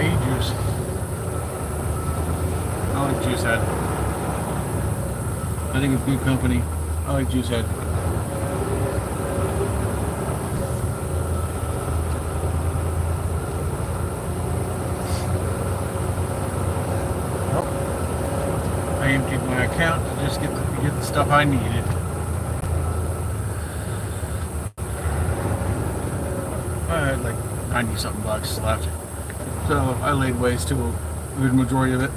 hate juice. I like Juice Head. I think it's good company. I like Juice Head. Well, I emptied my account to just get the stuff I needed. I had like 90 something bucks left. So I laid waste to a good majority of it.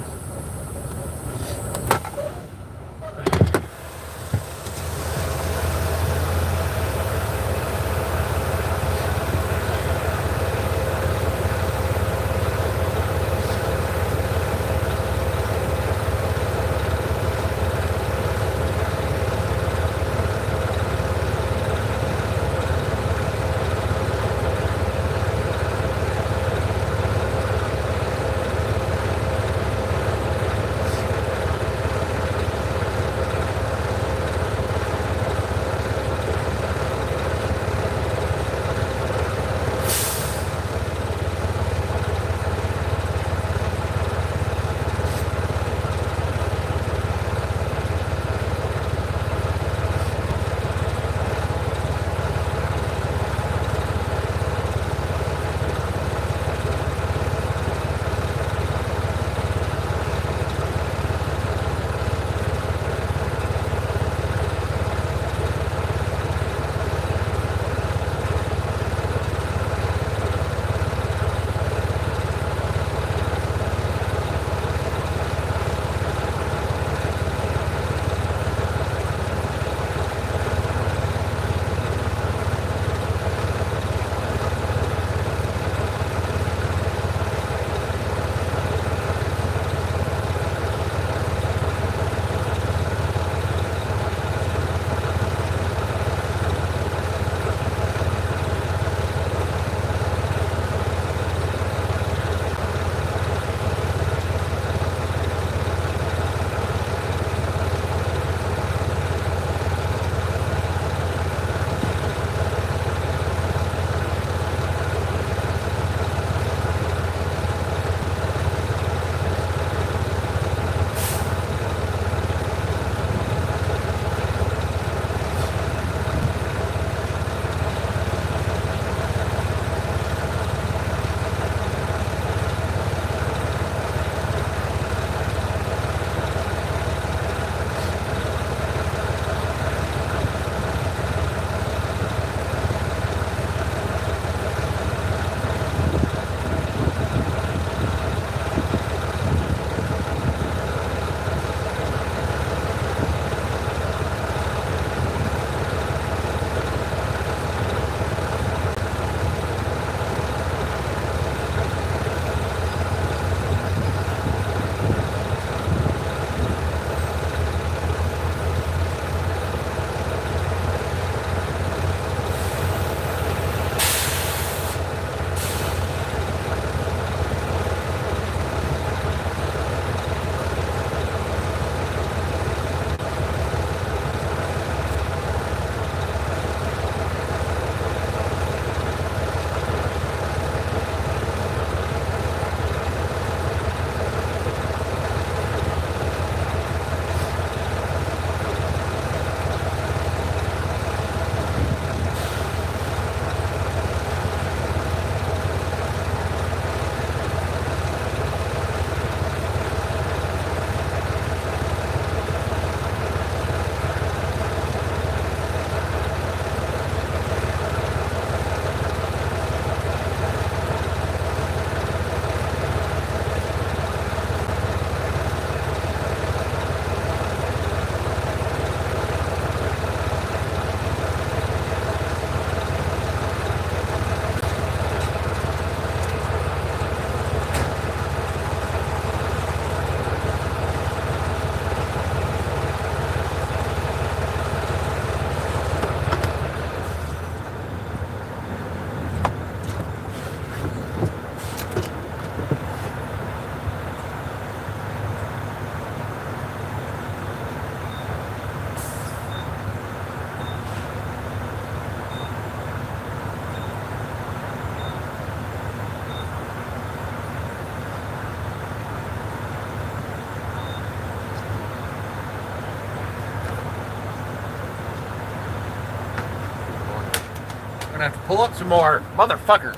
gonna have to pull up some more. Motherfucker.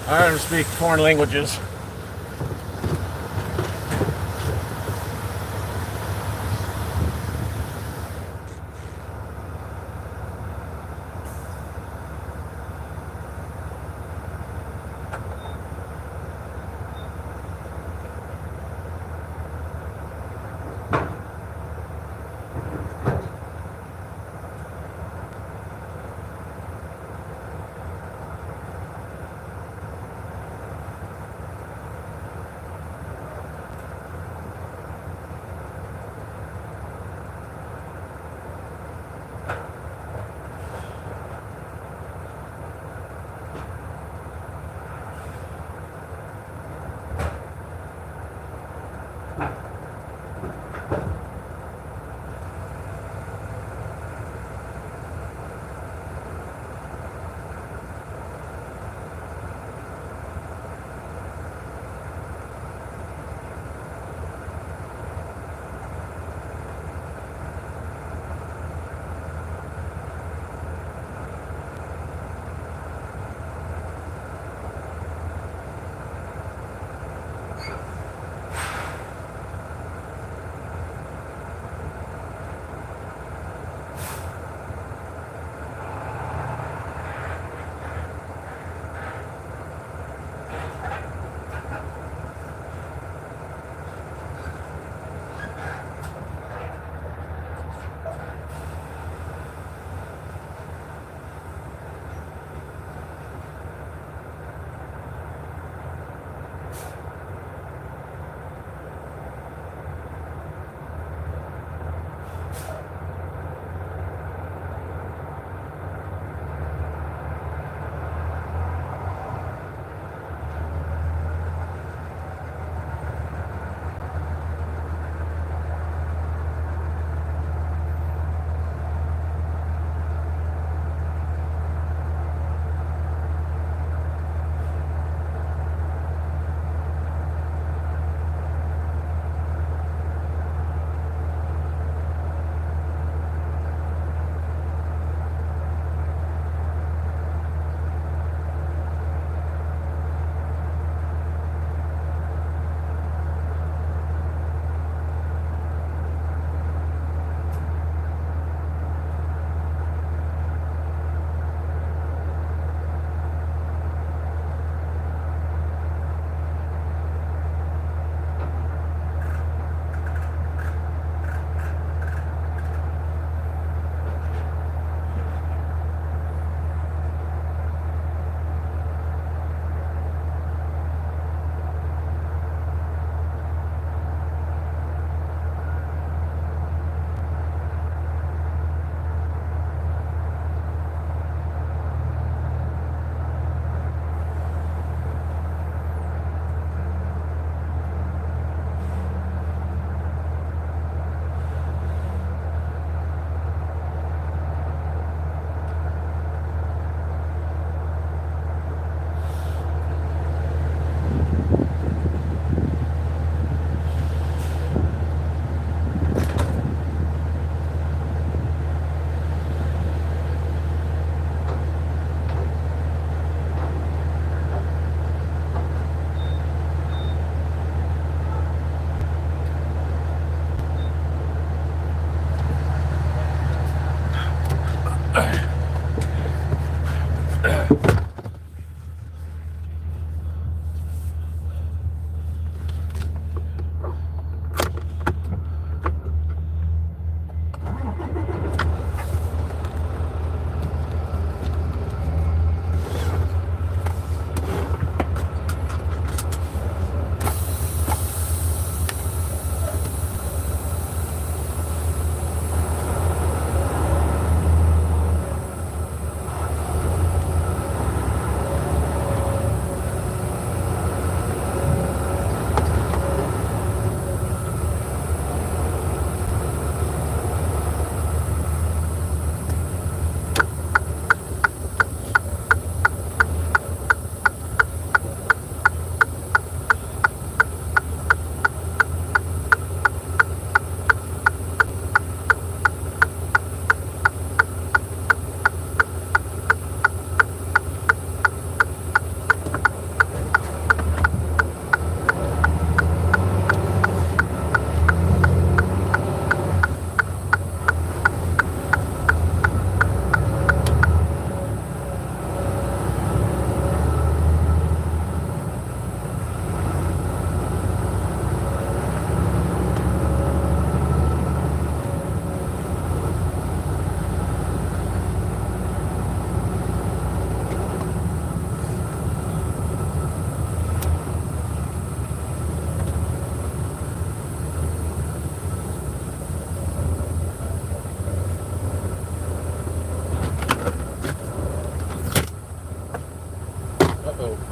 I don't speak foreign languages.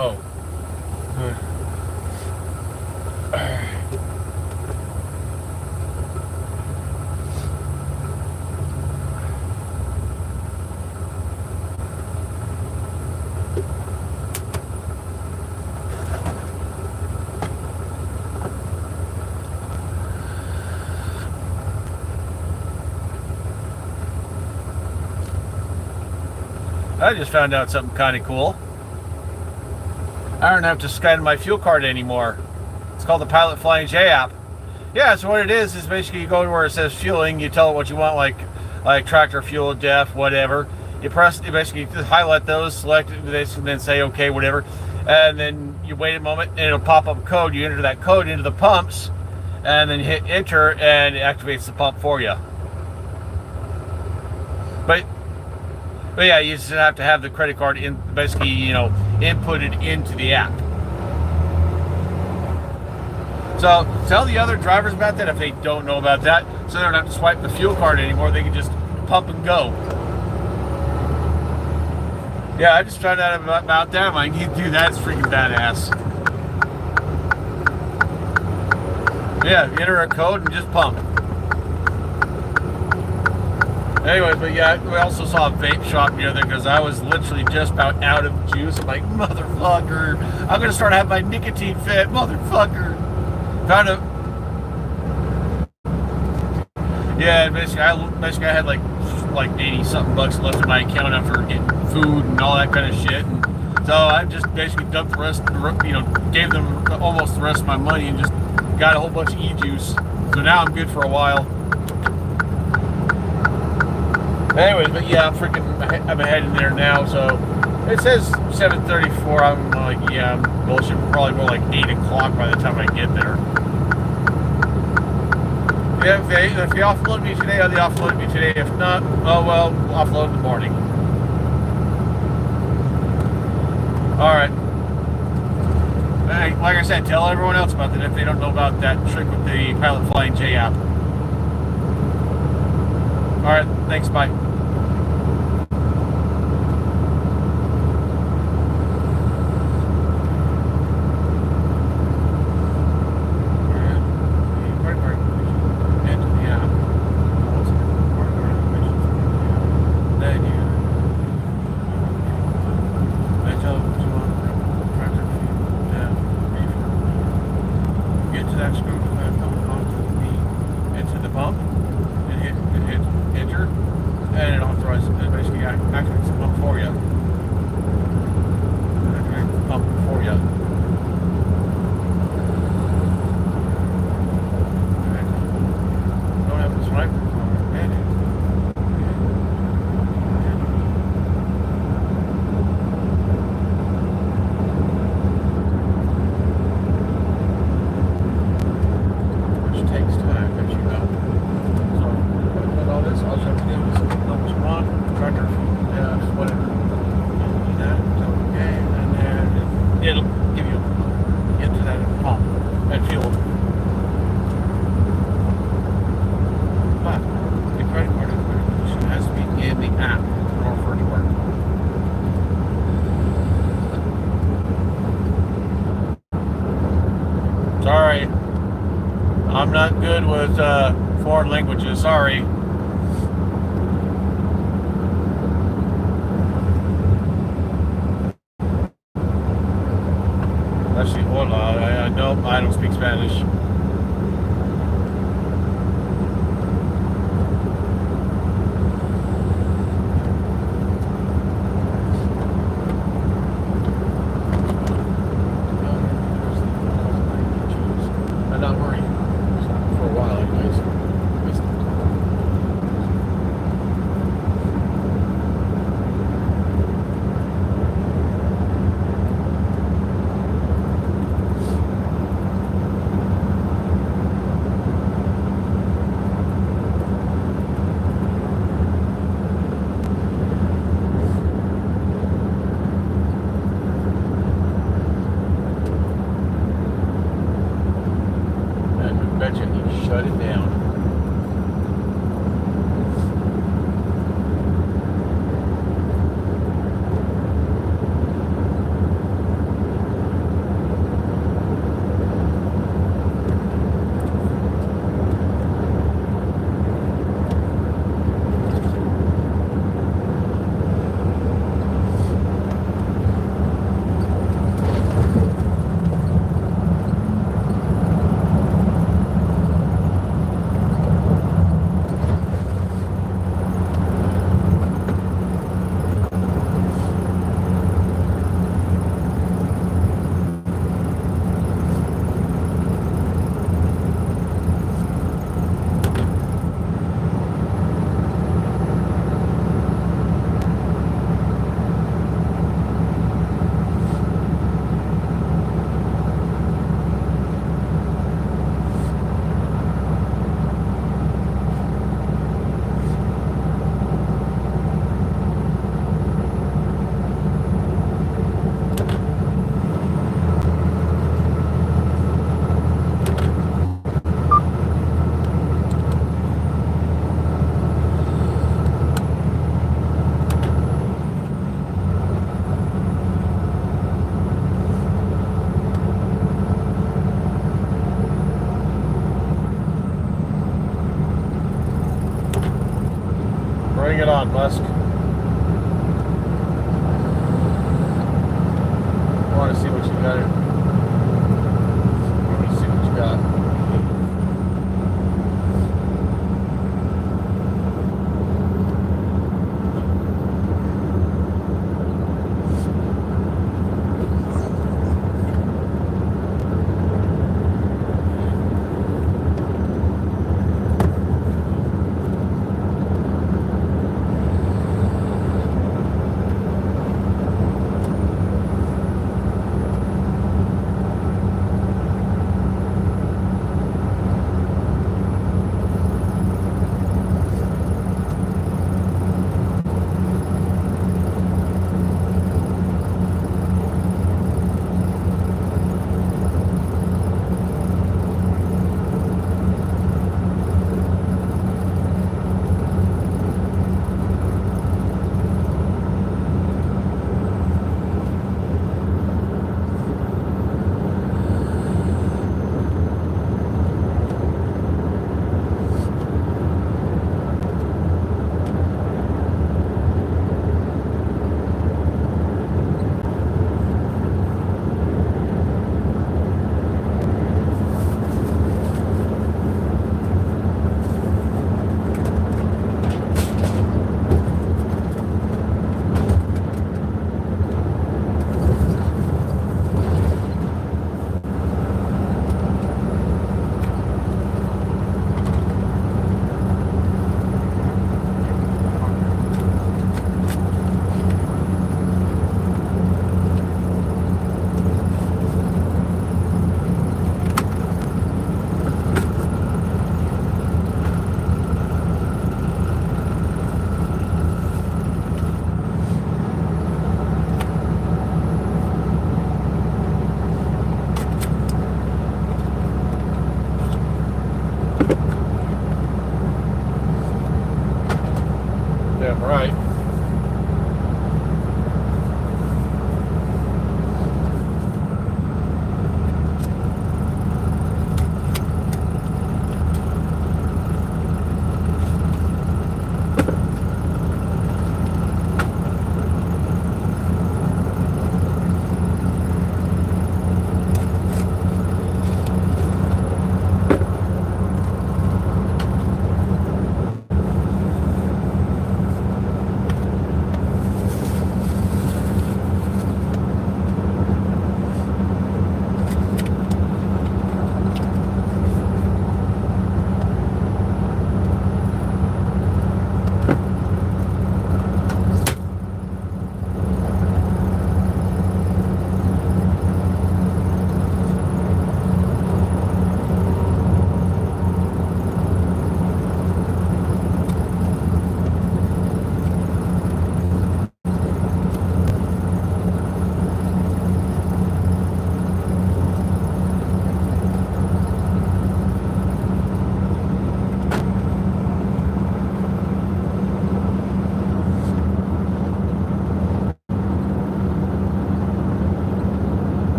Oh. Good. I just found out something kind of cool. I don't have to scan my fuel card anymore. It's called the Pilot Flying J app. Yeah, so what it is basically you go to where it says fueling, you tell it what you want, like tractor fuel, DEF, whatever. You basically just highlight those, select this, and then say okay, whatever. And then you wait a moment, and it'll pop up a code. You enter that code into the pumps, and then hit enter, and it activates the pump for you. But yeah, you just have to have the credit card basically, inputted into the app. So tell the other drivers about that if they don't know about that, so they don't have to swipe the fuel card anymore. They can just pump and go. Yeah, I just found out about that. I'm like, you do that, it's freaking badass. Yeah, enter a code and just pump. Anyways, but yeah, we also saw a vape shop near there because I was literally just about out of juice. I'm like, motherfucker, I'm gonna start having my nicotine fit, motherfucker. Found a yeah, basically I had like 80 something bucks left in my account after getting food and all that kind of shit. And so I just basically dumped the rest, gave them almost the rest of my money and just got a whole bunch of e-juice. So now I'm good for a while. Anyways, but yeah, I'm heading there now. So it says 7:34. I'm like, yeah, I'm bullshit. Probably more like 8 o'clock by the time I get there. Yeah, if they offload me today, they offload me today. If not, oh well, we'll offload in the morning. Alright. Like I said, tell everyone else about that if they don't know about that trick with the Pilot Flying J app. Alright, thanks, bye. Sorry. I'm not good with foreign languages. Sorry. Actually, hola. Nope, I don't speak Spanish. Shut it down. Right on, Musk. I want to see what you got here. Let me see what you got.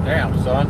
Damn, son.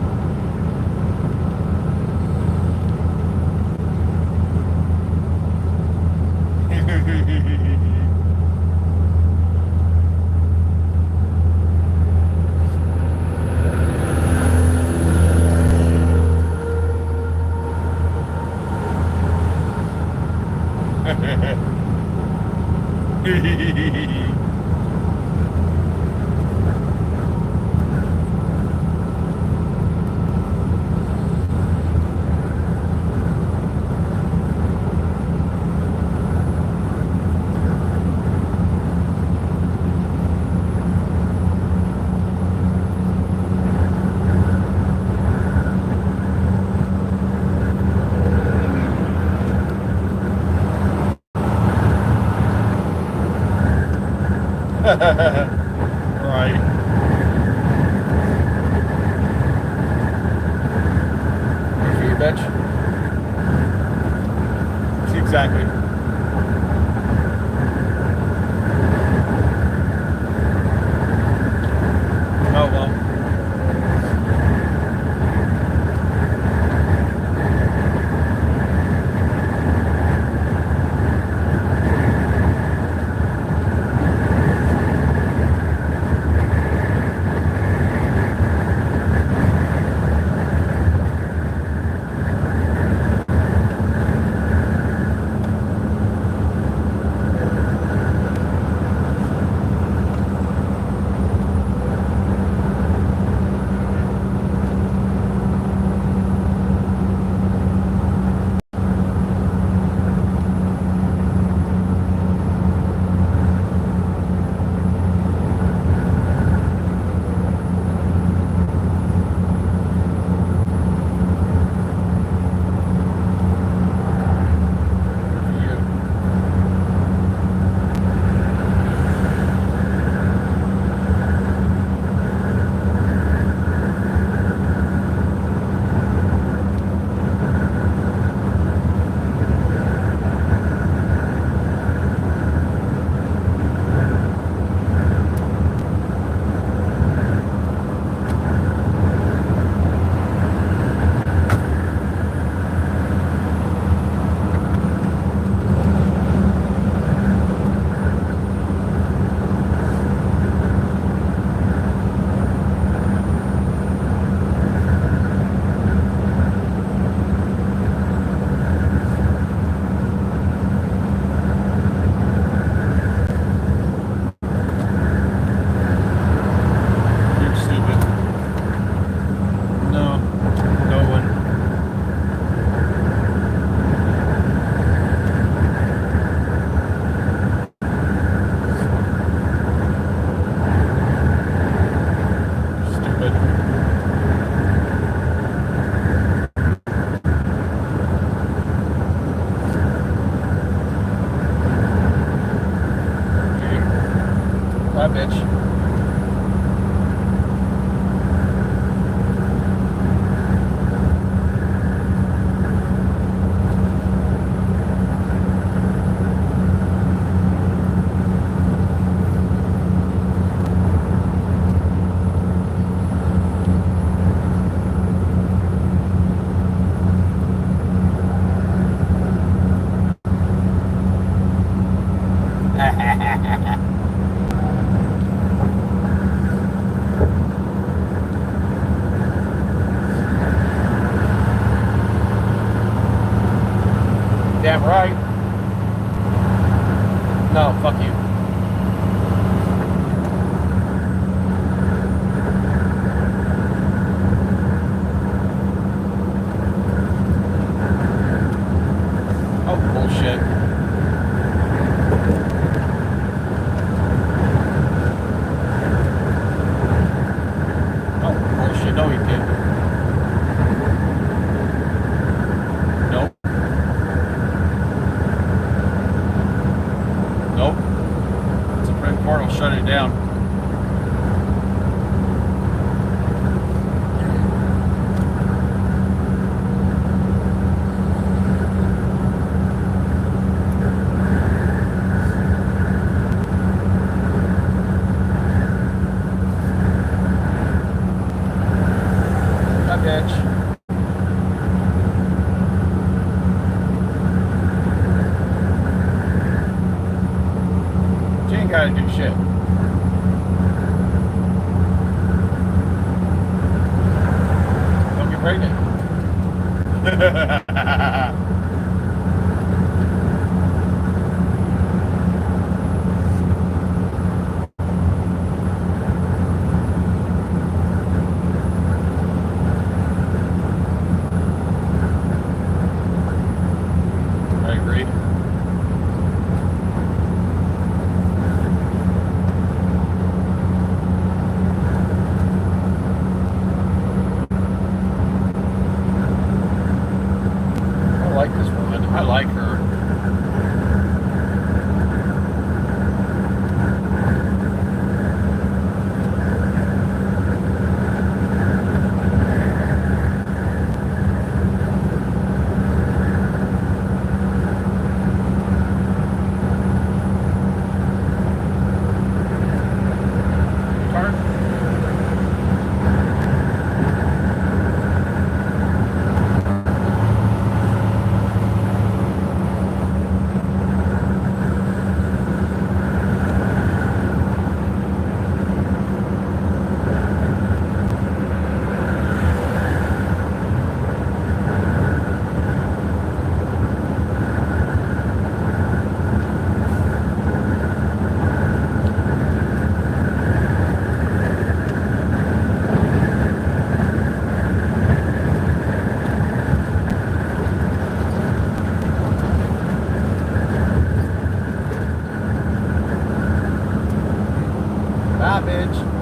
Right. Good for you, bitch. Exactly. Oh well. Bye, bitch. Damn right. No, fuck you. Oh, bullshit. Oh, bullshit. No, he didn't. Nope. Nope. Supreme Court will shut it down. bitch. She ain't gotta do shit. Don't get pregnant. I agree. I like this woman. I like her. Bye, bitch.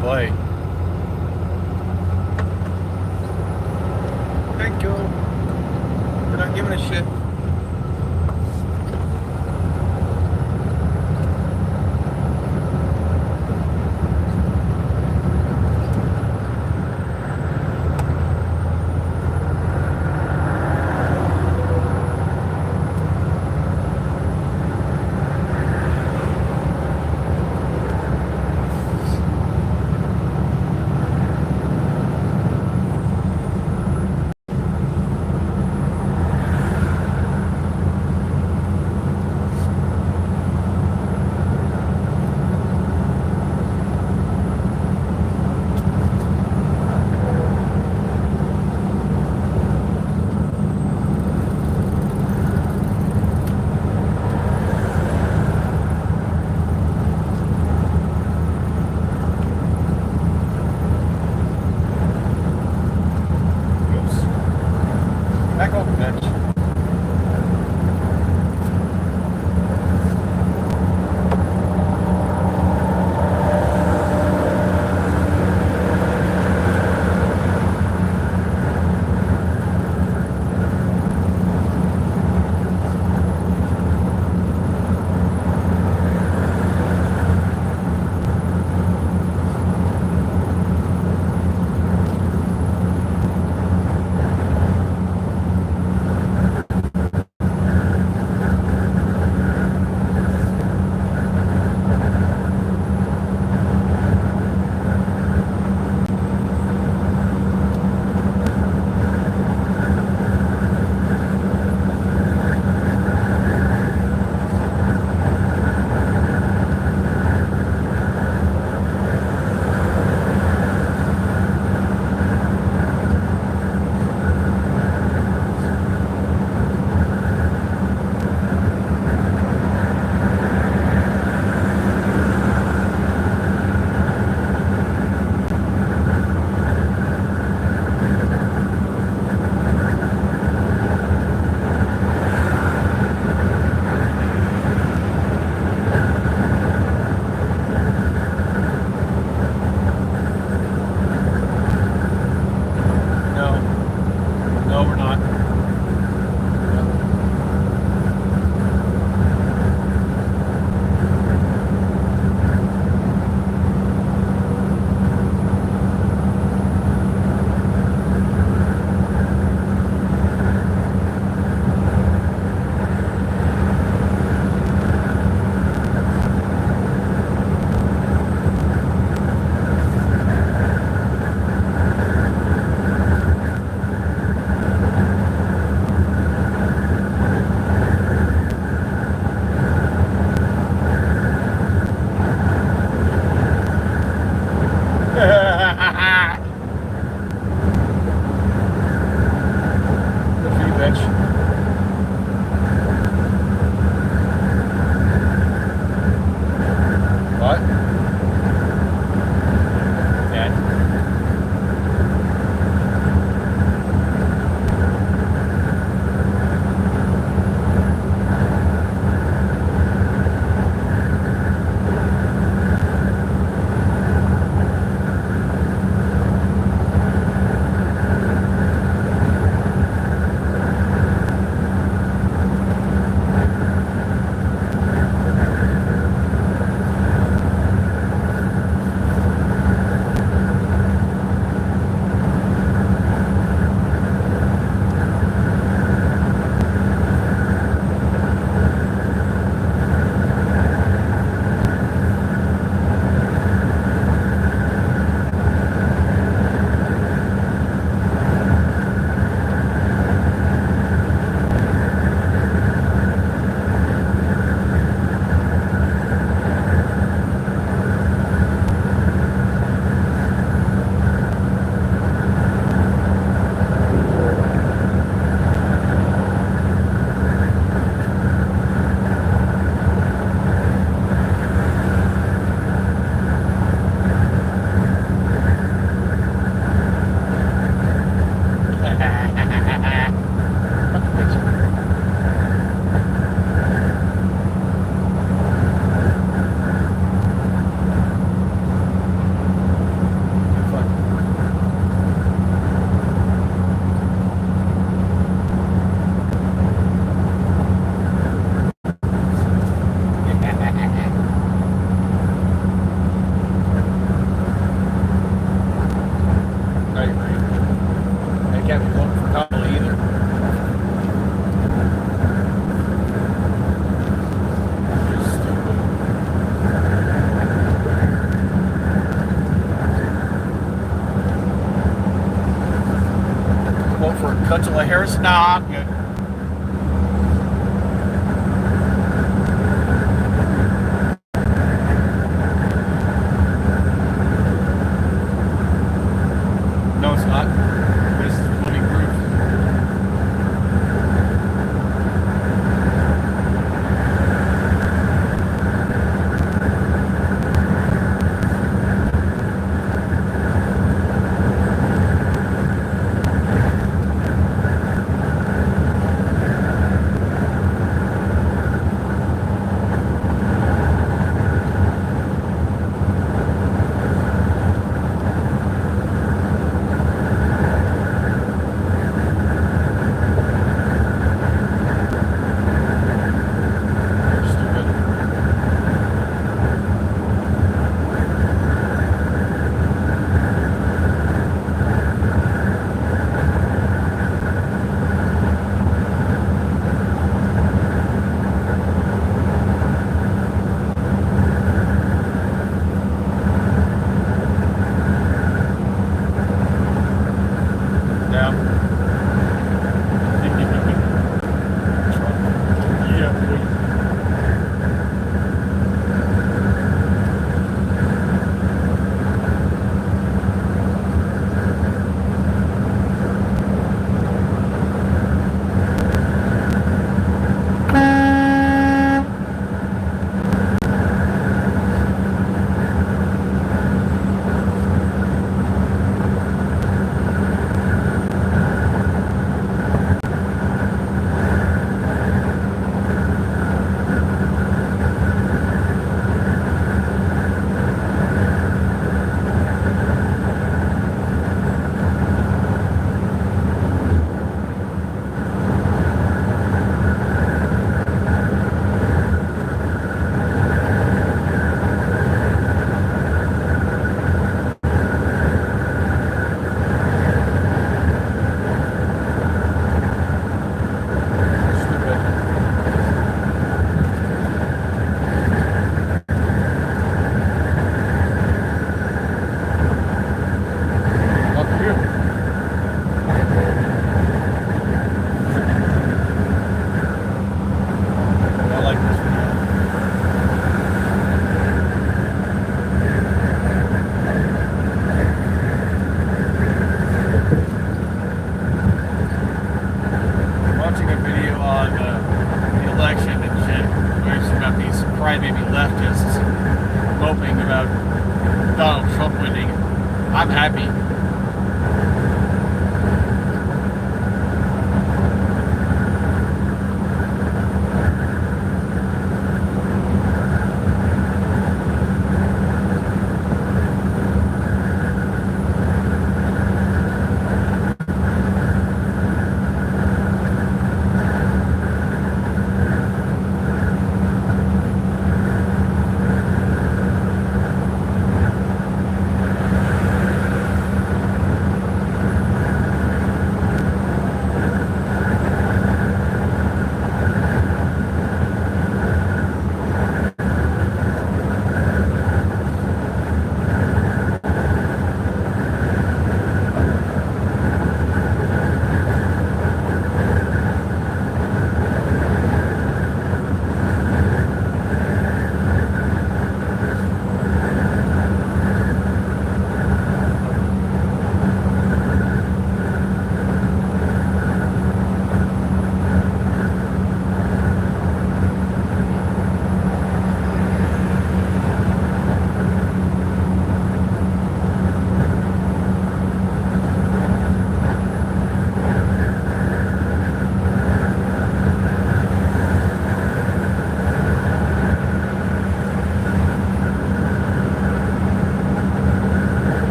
play. couple of hairs? Nah, I'm good. No, it's not. This is bloody proof. crybaby leftists moping about Donald Trump winning. I'm happy.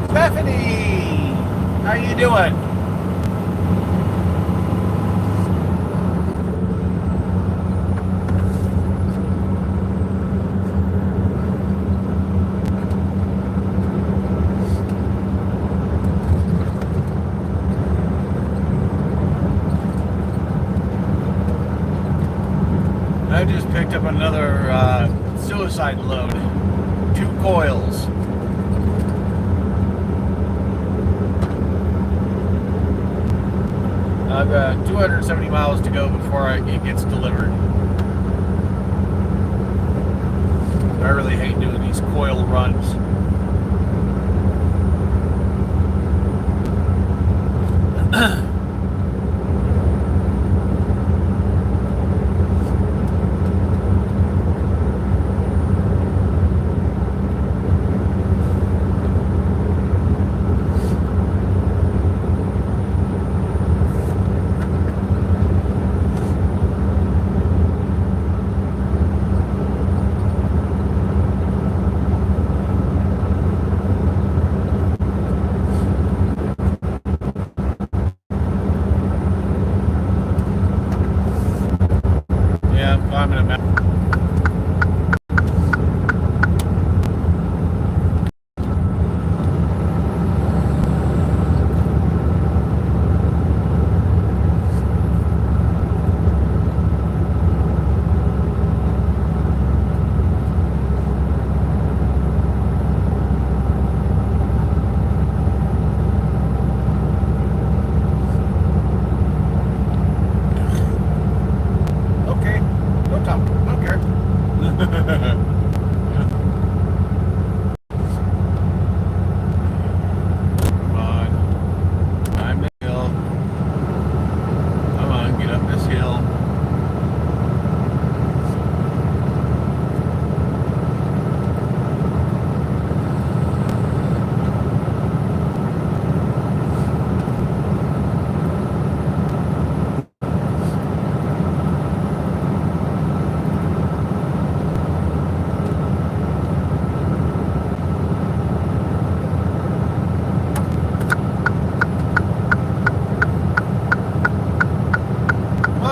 Stephanie, how you doing? I just picked up another suicide load. 2 coils. I've got 270 miles to go before it gets delivered. I really hate doing these coil runs. I'm in a mess.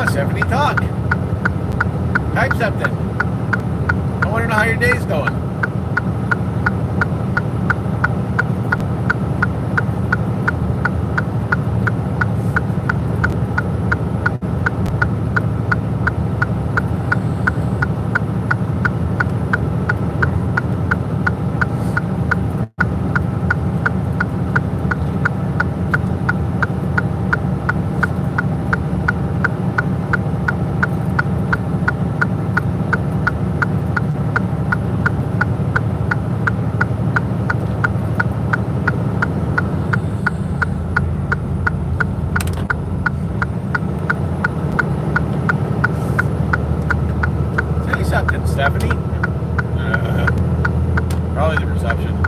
Stephanie, talk. Type something. I want to know how your day's going. 70? Probably the reception.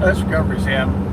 That's recovery, Sam.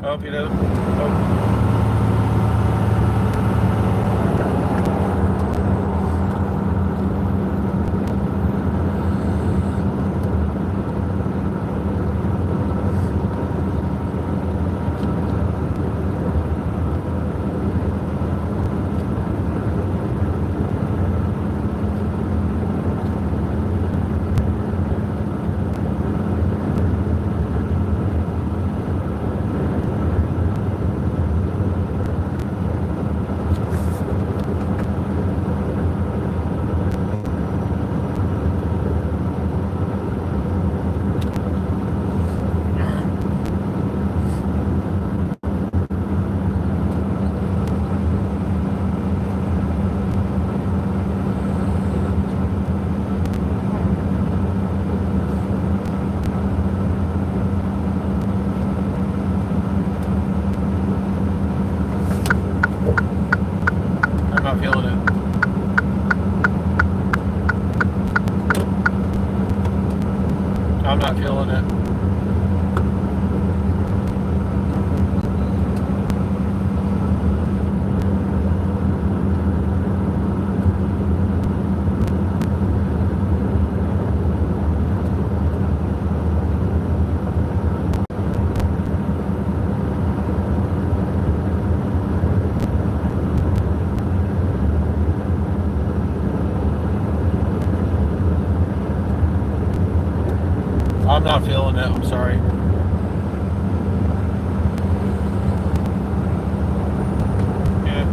Hope you know. I'm not feeling it. I'm not feeling it. I'm not feeling it. I'm sorry. Yeah.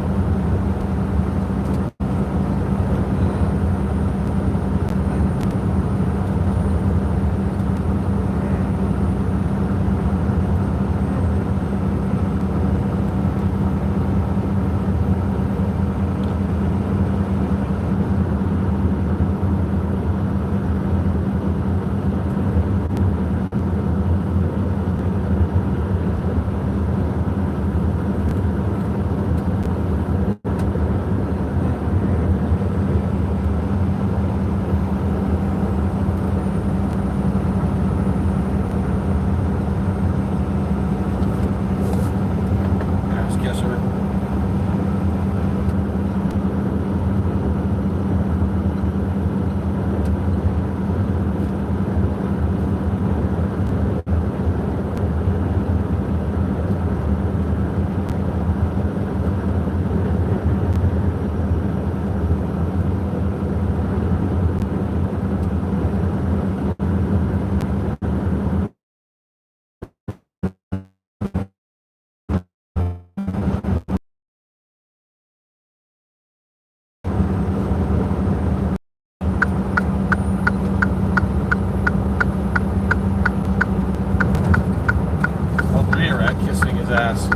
his ass.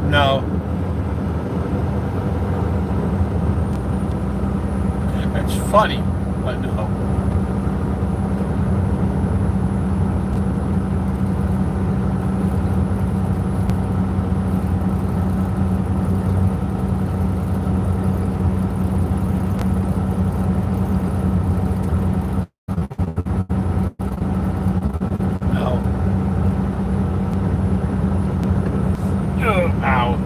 No. It's funny, but no. No. Ow.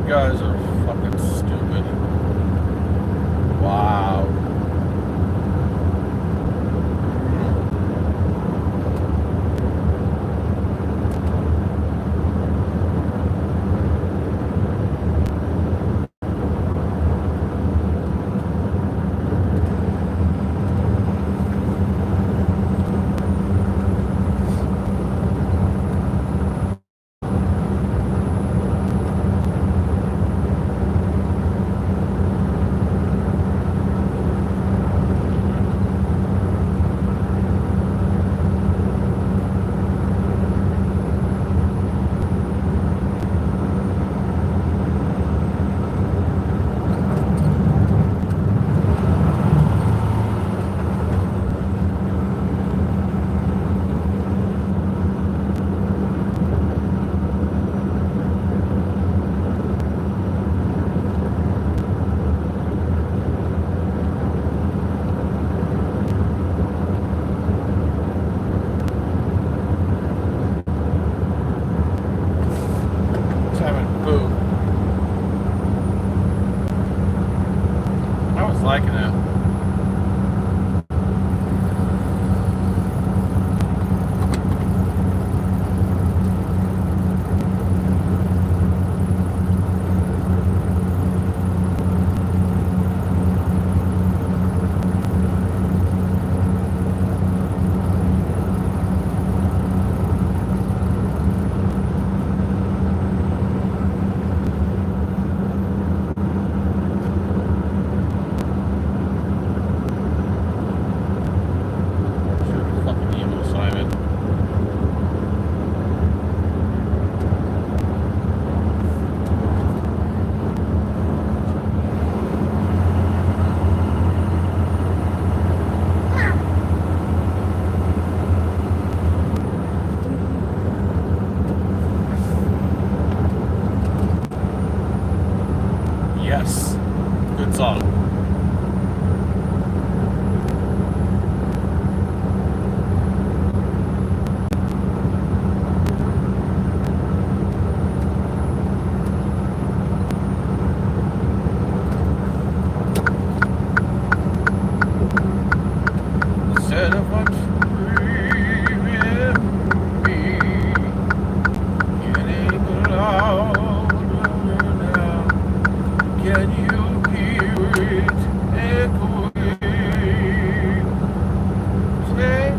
guys are fucking stupid. Wow. Liking it. Yes. Good song. Instead of what's screaming me, getting louder now. Can you hear it echoing? Say,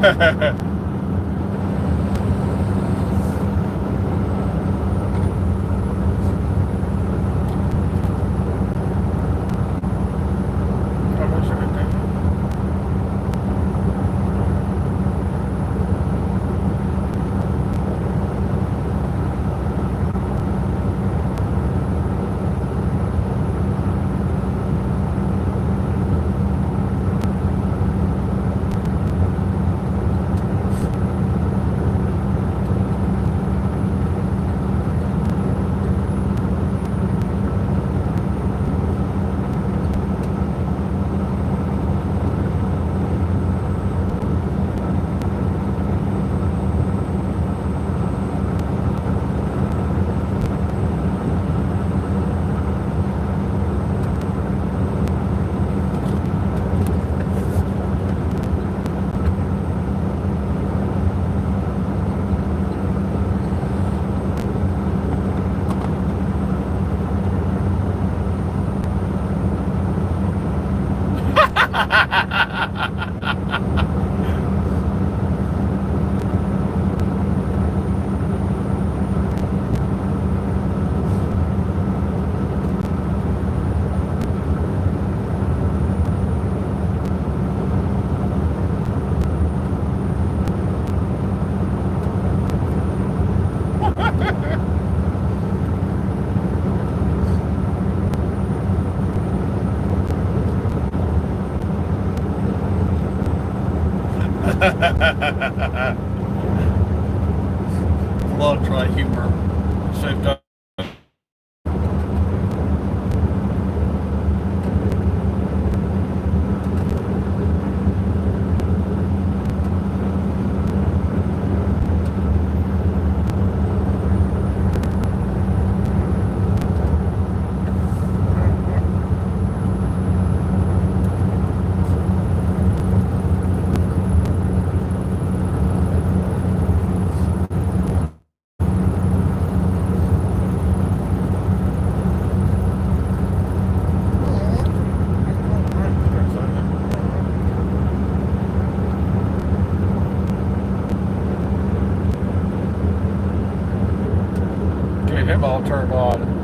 A lot of dry humor. Saved up. Get him all turned on.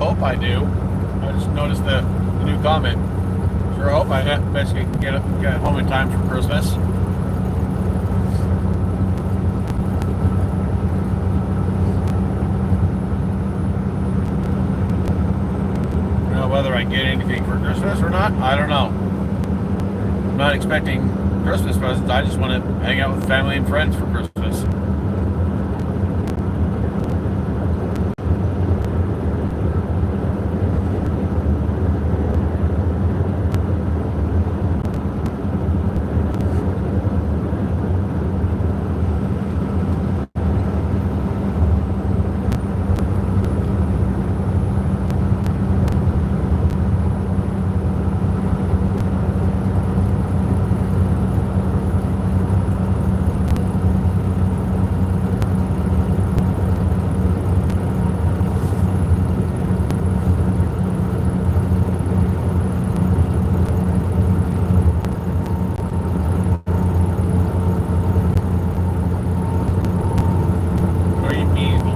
hope I do. I just noticed the new comment. Sure hope I basically can get home in time for Christmas. Whether I get anything for Christmas or not, I don't know. I'm not expecting Christmas presents. I just want to hang out with family and friends for Christmas.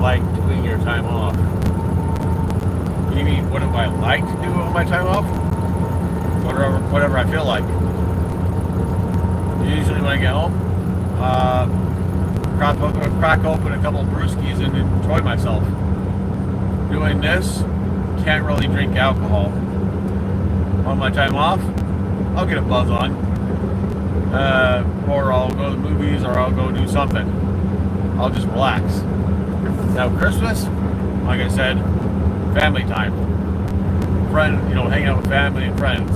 Like doing your time off? What do you mean, what do I like to do on my time off? Whatever I feel like. Usually when I get home, crack open a couple of brewskis and enjoy myself. Doing this, can't really drink alcohol. On my time off, I'll get a buzz on. Or I'll go to the movies, or I'll go do something. I'll just relax. Now Christmas, like I said, family time. Hanging out with family and friends.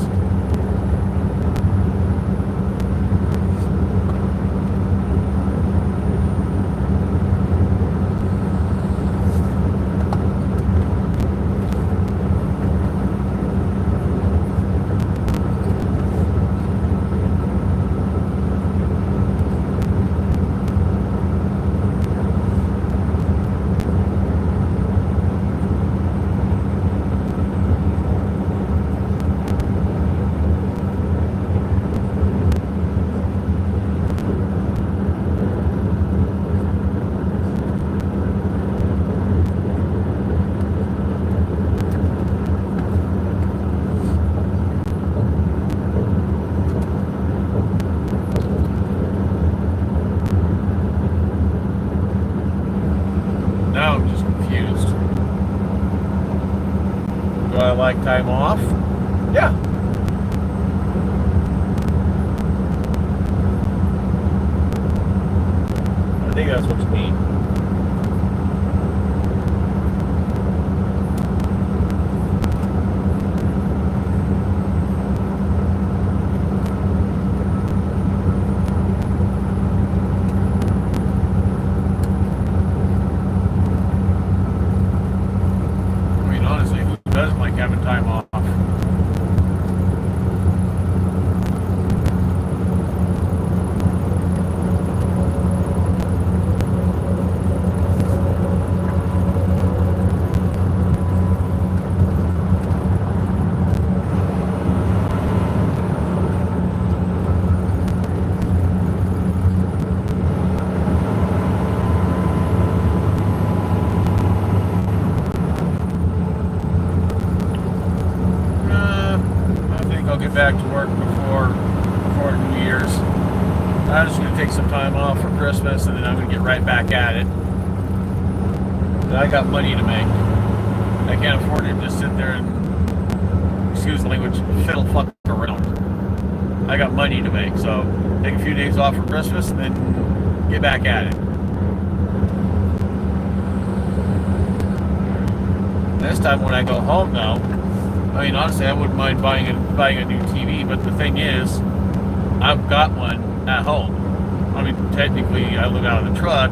Now I'm just confused. Do I like time off? Yeah. I think that's what you mean. Having time off. Get back to work before New Year's. I'm just going to take some time off for Christmas, and then I'm going to get right back at it. And I got money to make. I can't afford to just sit there and, excuse the language, fiddle fuck around. I got money to make, so take a few days off for Christmas and then get back at it. This time when I go home, though, I mean, honestly, I wouldn't mind buying a new TV, but the thing is, I've got one at home. I mean, technically, I live out of the truck,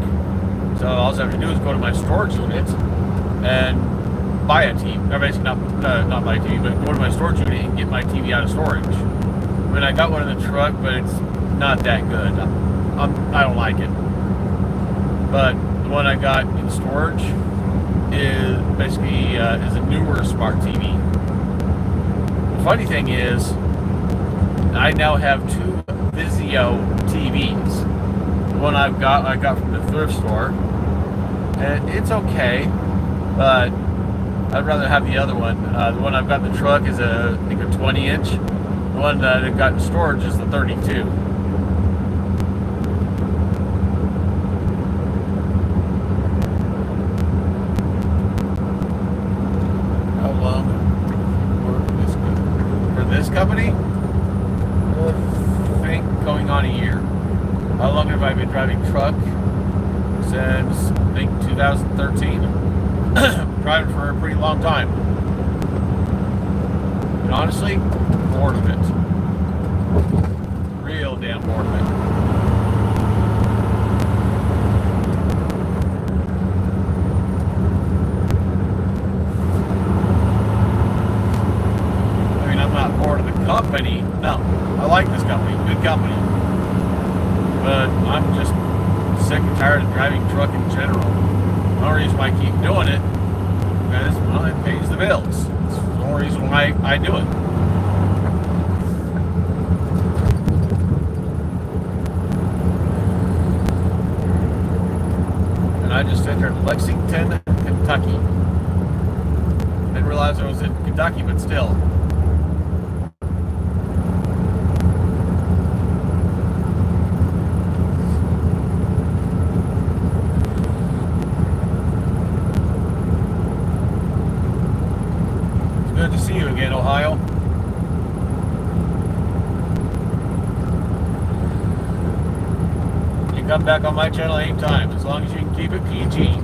so all I have to do is go to my storage unit and buy a TV. Or basically, not buy a TV, but go to my storage unit and get my TV out of storage. I mean, I got one in the truck, but it's not that good. I don't like it. But the one I got in storage is basically is a newer smart TV. Funny thing is, I now have two Vizio TVs. The one I got from the thrift store, and it's okay, but I'd rather have the other one. The one I've got in the truck is I think a 20 inch. The one that I've got in storage is the 32. How long for this company? I think going on a year. How long have I been driving truck? Since I think 2013. Driving for a pretty long time. And honestly, bored of it. Real damn bored of it. I mean, I'm not bored of the company. No, I like this company. Good company. But I'm just sick and tired of driving truck in general. The only reason why I keep doing it is, well, it pays the bills. It's the only reason why I do it. And I just entered Lexington, Kentucky. Didn't realize I was in Kentucky, but still. Good to see you again, Ohio. You can come back on my channel anytime, as long as you can keep it PG. You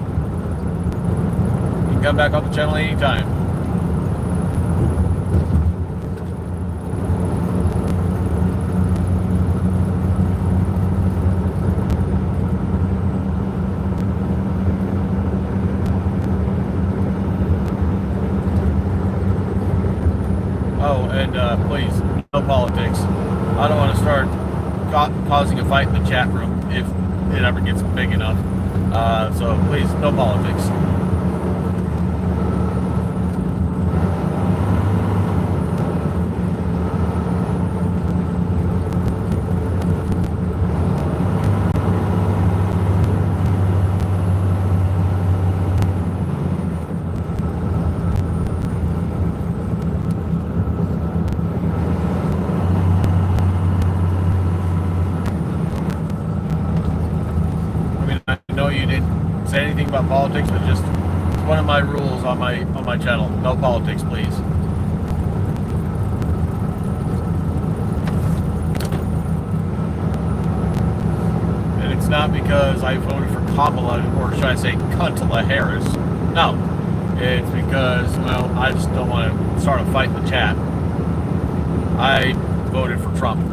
can come back on the channel anytime. Oh, and please, no politics. I don't want to start causing a fight in the chat room if it ever gets big enough. So please, no politics. Say anything about politics, but just it's one of my rules on my channel. No politics, please. And it's not because I voted for Kamala, or should I say Cuntala Harris. No. It's because, well, I just don't want to start a fight in the chat. I voted for Trump.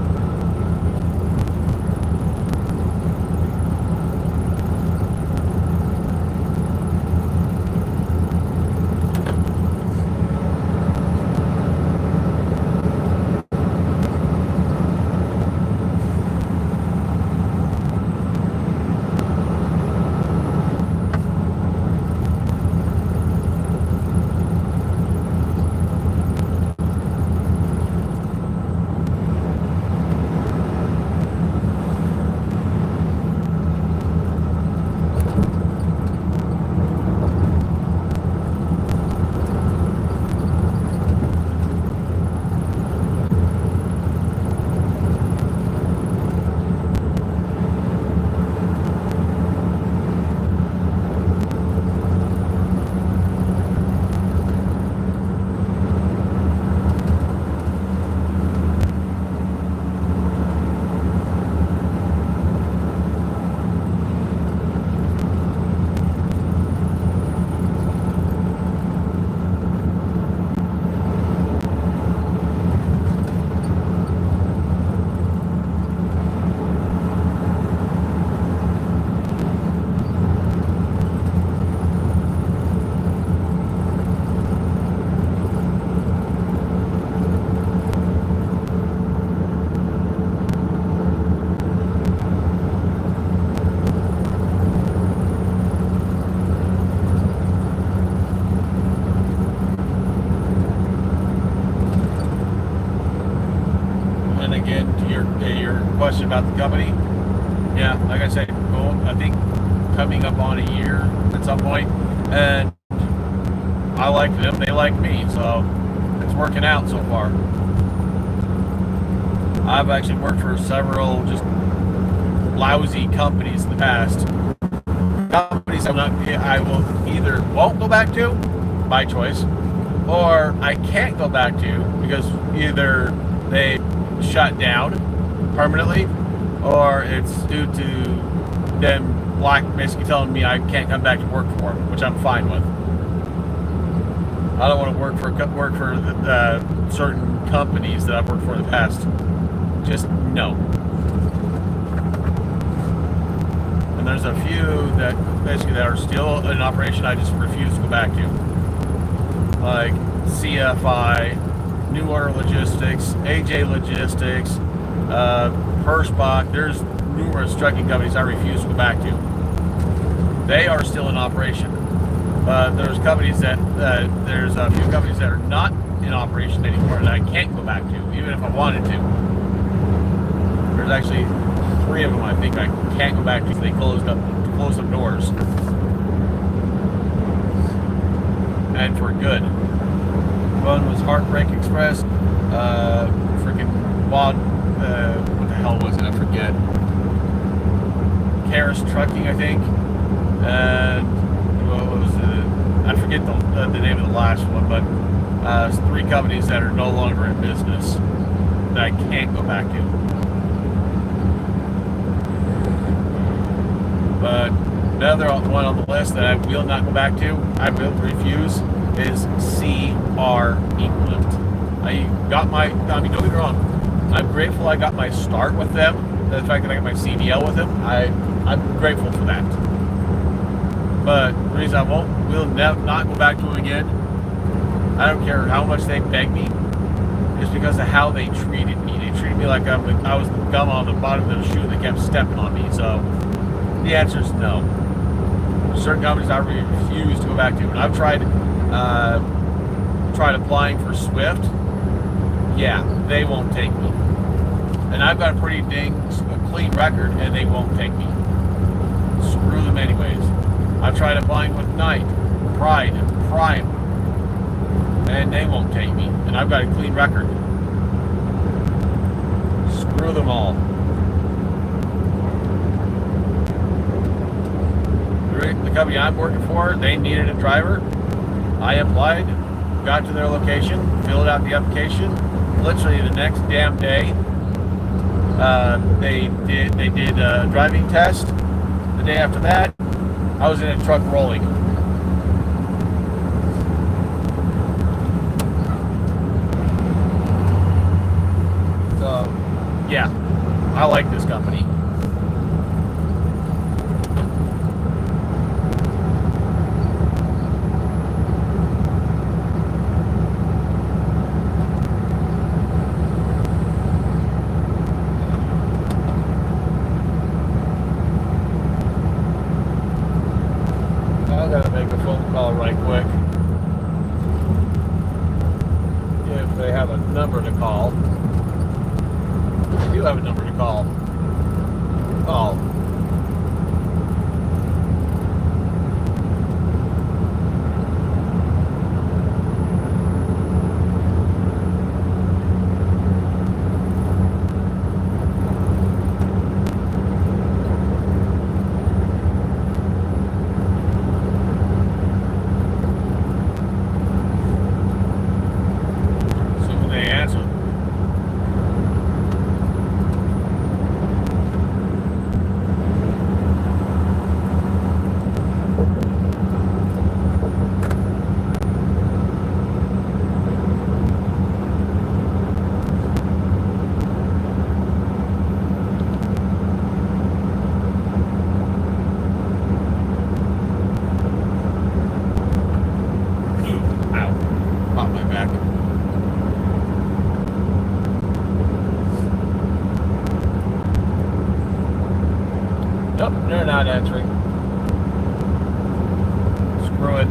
Question about the company. Yeah, like I said, I think coming up on a year at some point, and I like them, they like me, so it's working out so far. I've actually worked for several just lousy companies in the past. Companies I will either won't go back to by choice, or I can't go back to because either they shut down permanently, or it's due to them basically telling me I can't come back to work for them, which I'm fine with. I don't want to work for certain companies that I've worked for in the past. Just no. And there's a few that basically that are still in operation I just refuse to go back to. Like CFI, New Order Logistics, AJ Logistics, Hirschbach. There's numerous trucking companies I refuse to go back to. They are still in operation. But there's companies there's a few companies that are not in operation anymore that I can't go back to, even if I wanted to. There's actually 3 of them I think I can't go back to because they closed up doors. And for good. One was Heartbreak Express, freaking Wild, what the hell was it? I forget. Karis Trucking, I think. And what was it? I forget the name of the last one, but it's 3 companies that are no longer in business that I can't go back to. But another one on the list that I will not go back to, I will refuse, is CR England. Don't get me wrong, I'm grateful I got my start with them. The fact that I got my CDL with them, I'm grateful for that. But the reason I will not go back to them again, I don't care how much they beg me, is because of how they treated me. They treated me like I was the gum on the bottom of the shoe and they kept stepping on me. So the answer is no. Certain companies I refuse to go back to. And I've tried applying for Swift. Yeah, they won't take me. And I've got a pretty clean record, and they won't take me. Screw them anyways. I've tried applying with Knight, Pride, and Prime, and they won't take me. And I've got a clean record. Screw them all. The company I'm working for, they needed a driver. I applied, got to their location, filled out the application. Literally the next damn day, they did a driving test. The day after that, I was in a truck rolling. So, yeah, I like this company. I gotta make a phone call right quick. If they have a number to call. They do have a number to call. Oh. Nope, they're not answering. Screw it.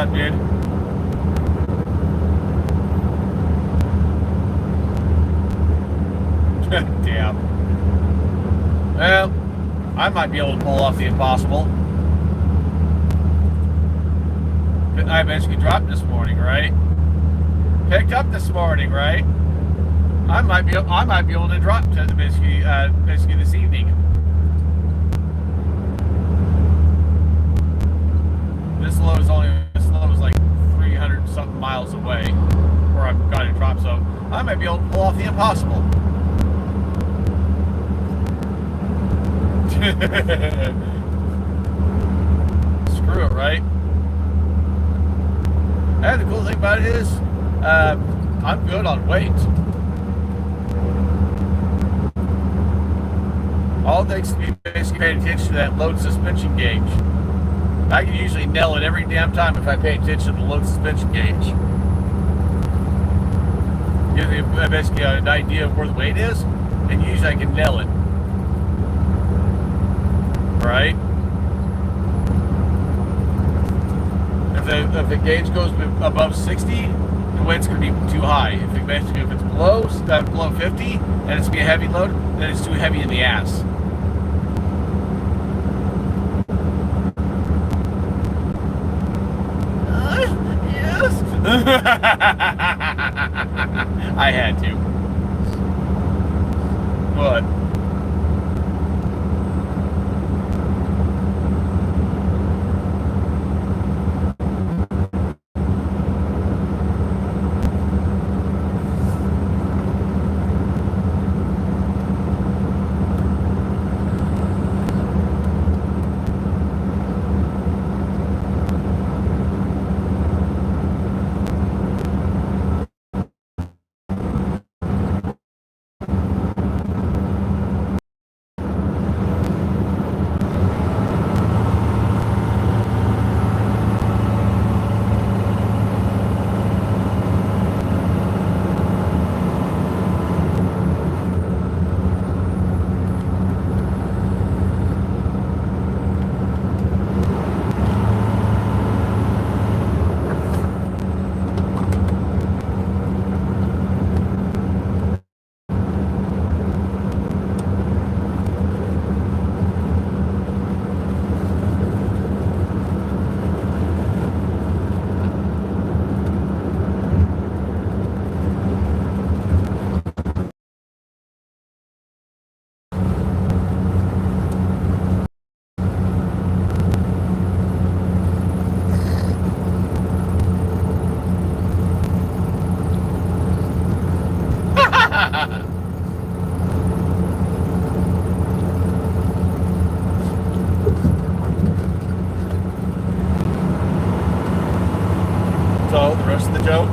up, dude? Damn. Well, I might be able to pull off the impossible. I basically dropped this morning, right? Picked up this morning, right? I might be able to drop to the basically this evening. This load is like 300 something miles away where I've got it dropped, so I might be able to pull off the impossible. Screw it, right? And the cool thing about it is, I'm good on weight. All thanks to me basically paying attention to that load suspension gauge. I can usually nail it every damn time if I pay attention to the load suspension gauge. Gives me basically an idea of where the weight is, and usually I can nail it. Right? If the gauge goes above 60, the weight's going to be too high. If it's below 50 and it's be a heavy load, then it's too heavy in the ass. Yes. I had to. What? So the rest of the joke.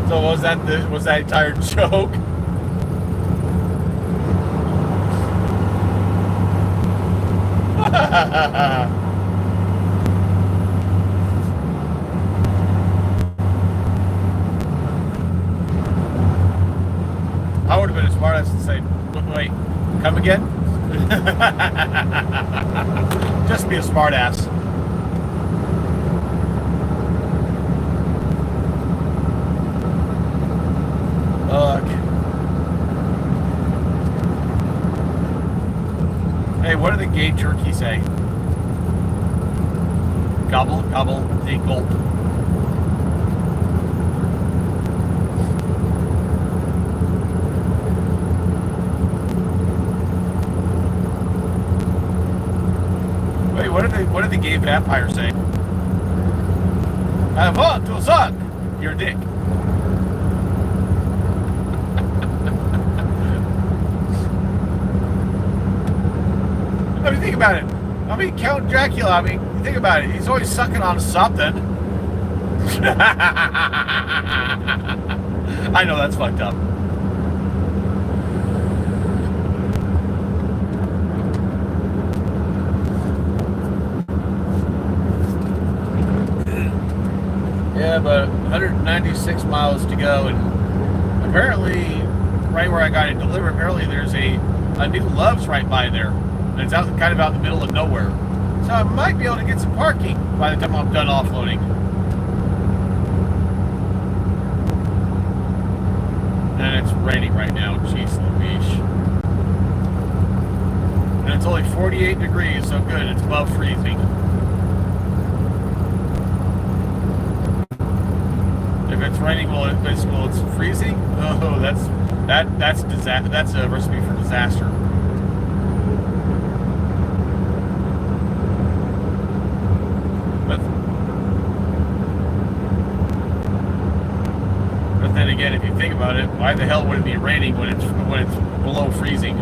So was that entire joke? I would have been a smart ass to say, wait, come again? Just be a smart ass. Look. Hey, what did the gay turkey say? Gobble, gobble, take gulp. Wait, what did the gay vampire say? I want to suck your dick. I mean, think about it. I mean, Count Dracula, I mean, think about it. He's always sucking on something. I know, that's fucked up. Yeah, but 196 miles to go, and apparently, right where I got it delivered, apparently there's a Needle Love's right by there. And it's out, kind of out in the middle of nowhere. So I might be able to get some parking by the time I'm done offloading. And it's raining right now. Jeez Louise. And it's only 48 degrees, so good. It's above freezing. If it's raining while it's freezing, oh, that's a recipe for disaster. But then again, if you think about it, why the hell would it be raining when it's below freezing?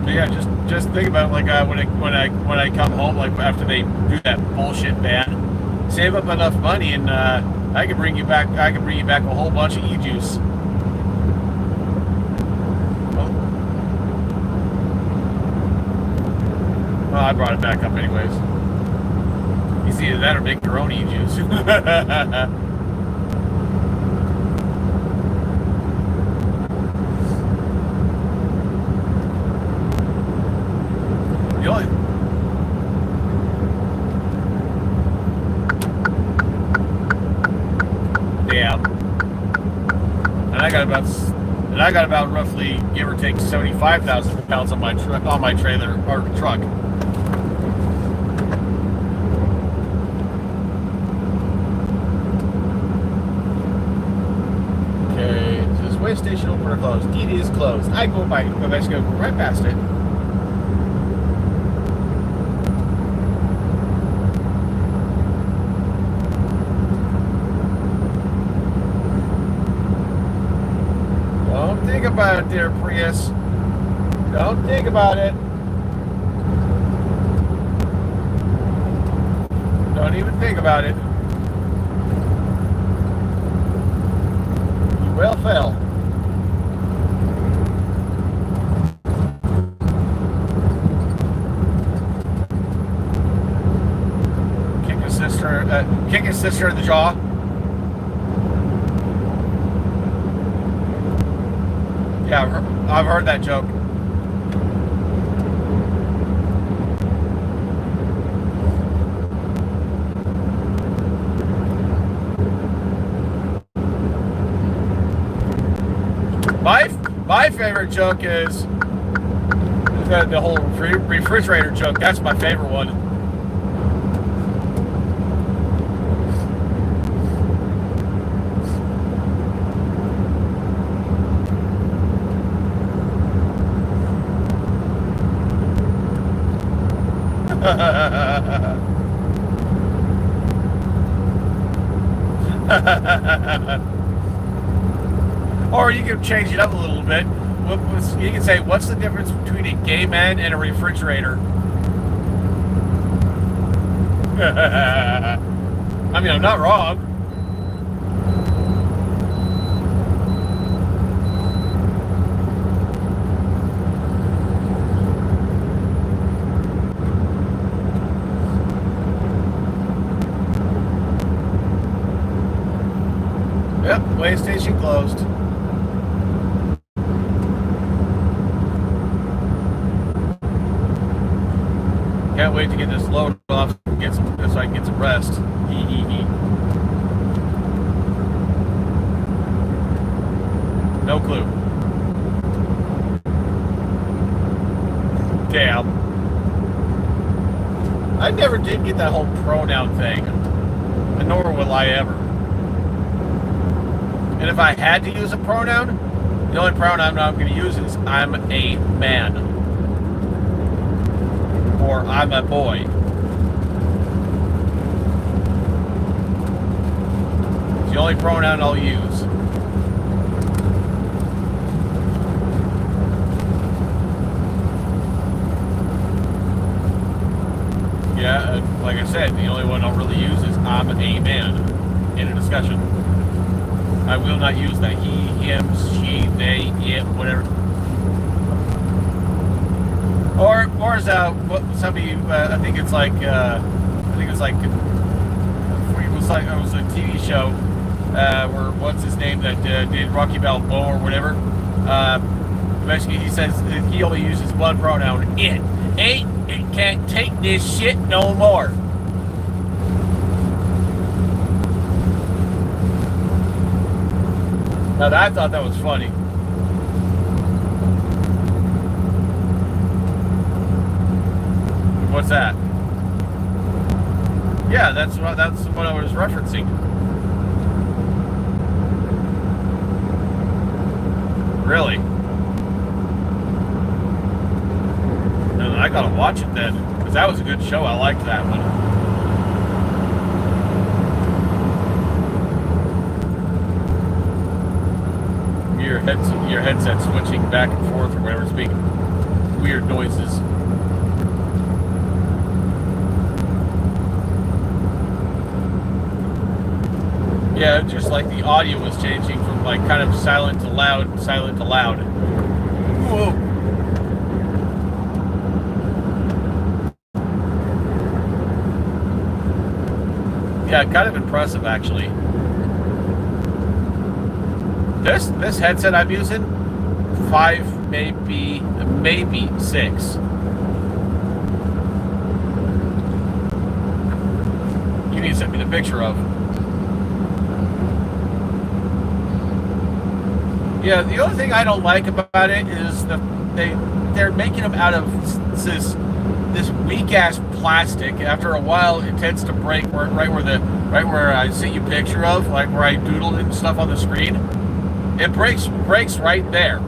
Yeah, just think about it, like when I come home, like after they do that bullshit ban, save up enough money and I can bring you back a whole bunch of e-juice. Well, I brought it back up anyways. It's either that or make your own e-juice. Yeah. And I got about roughly, give or take, 75,000 pounds on my trailer or truck. Okay, is this way station open or closed? It is closed. I go right past it. Don't think about it there, Prius. Don't think about it. Don't even think about it. You well fell. Kick his sister in the jaw. Yeah, I've heard that joke. My favorite joke is the whole refrigerator joke. That's my favorite one. Or you can change it up a little bit. You can say, what's the difference between a gay man and a refrigerator? I mean, I'm not wrong. Yep, way station closed. Can't wait to get this load off so I can get some rest. No clue. Okay, I never did get that whole pronoun thing, and nor will I ever. And if I had to use a pronoun, the only pronoun I'm going to use is I'm a man. Or I'm a boy. It's the only pronoun I'll use. Yeah, like I said, the only one I'll really use is I'm a man in a discussion. I will not use the he, him, she, they, it, whatever. Or is somebody? I think it's like it was a TV show where what's his name that did Rocky Balboa or whatever. Basically, he says he only uses one pronoun. It can't take this shit no more. Now, I thought that was funny. What's that? Yeah, that's what I was referencing. Really? And I gotta watch it then, because that was a good show. I liked that one. Your headset switching back and forth or whatever, it's making weird noises. Yeah, just like the audio was changing from like kind of silent to loud, silent to loud. Whoa. Yeah, kind of impressive actually. This headset I'm using, 5, maybe 6. You need to send me the picture of. Yeah, the only thing I don't like about it is they're making them out of this weak ass plastic. After a while, it tends to break right where I sent you a picture of, like where I doodled and stuff on the screen. It breaks right there.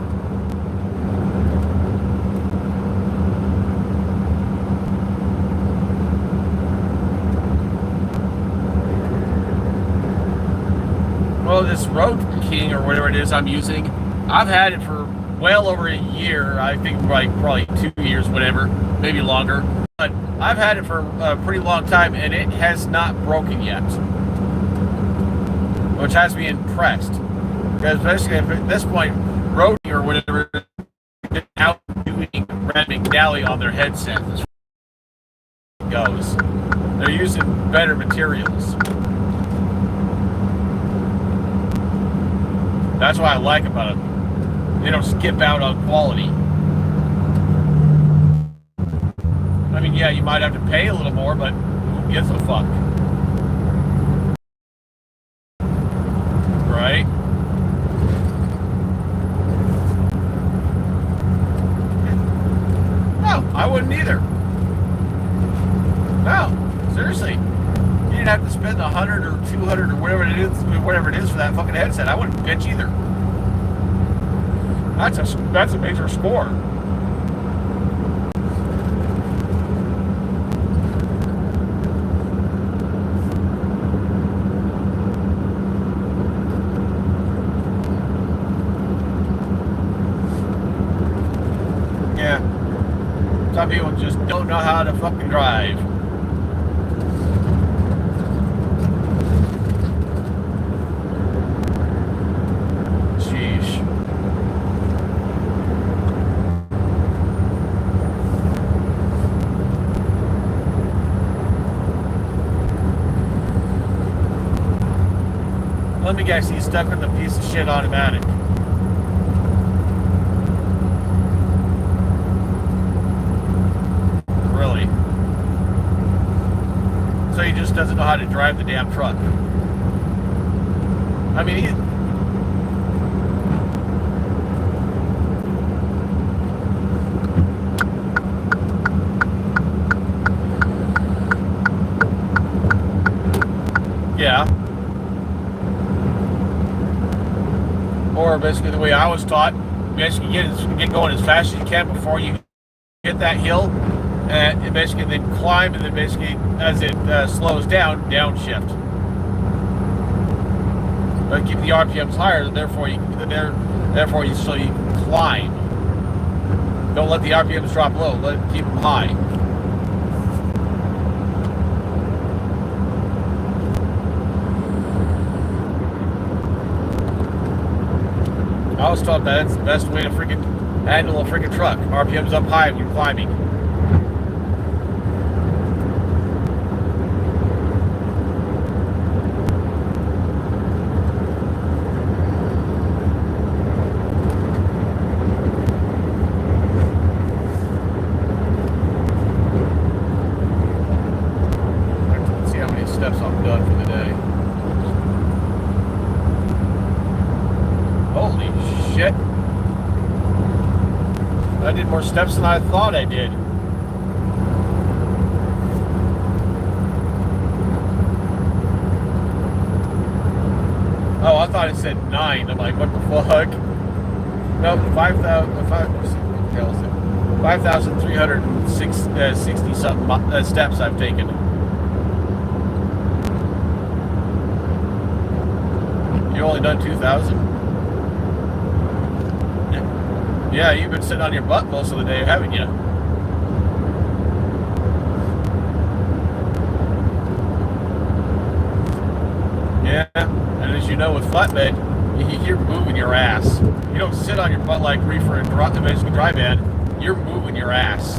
Well, this Road King or whatever it is I'm using, I've had it for well over a year. I think like probably 2 years, whatever, maybe longer. But I've had it for a pretty long time, and it has not broken yet, which has me impressed. Because basically, at this point, Road King or whatever is outdoing Brad McNally on their headset. As it goes, they're using better materials. That's what I like about it. They don't skip out on quality. I mean, yeah, you might have to pay a little more, but who gives a fuck? Right? No, I wouldn't either. No, seriously. You didn't have to spend 100 or 200 or whatever it is for that fucking headset. I wouldn't bitch either. That's a major score. Yeah. Some people just don't know how to fucking drive. Let me guess, he's stuck with a piece of shit automatic. Really? So he just doesn't know how to drive the damn truck. I mean, yeah. Or basically the way I was taught, basically get going as fast as you can before you hit that hill, and basically then climb, and then basically as it slows down, downshift. But keep the RPMs higher, and therefore you climb. Don't let the RPMs drop low. Let it keep them high. I was taught that it's the best way to freaking handle a freaking truck. RPMs up high when climbing. Holy shit. I did more steps than I thought I did. Oh, I thought it said 9. I'm like, what the fuck? No, 5,360 something steps I've taken. You only done 2,000? Yeah, you've been sitting on your butt most of the day, haven't you? Yeah, and as you know with flatbed, you're moving your ass. You don't sit on your butt like reefer and basically dry bed. You're moving your ass.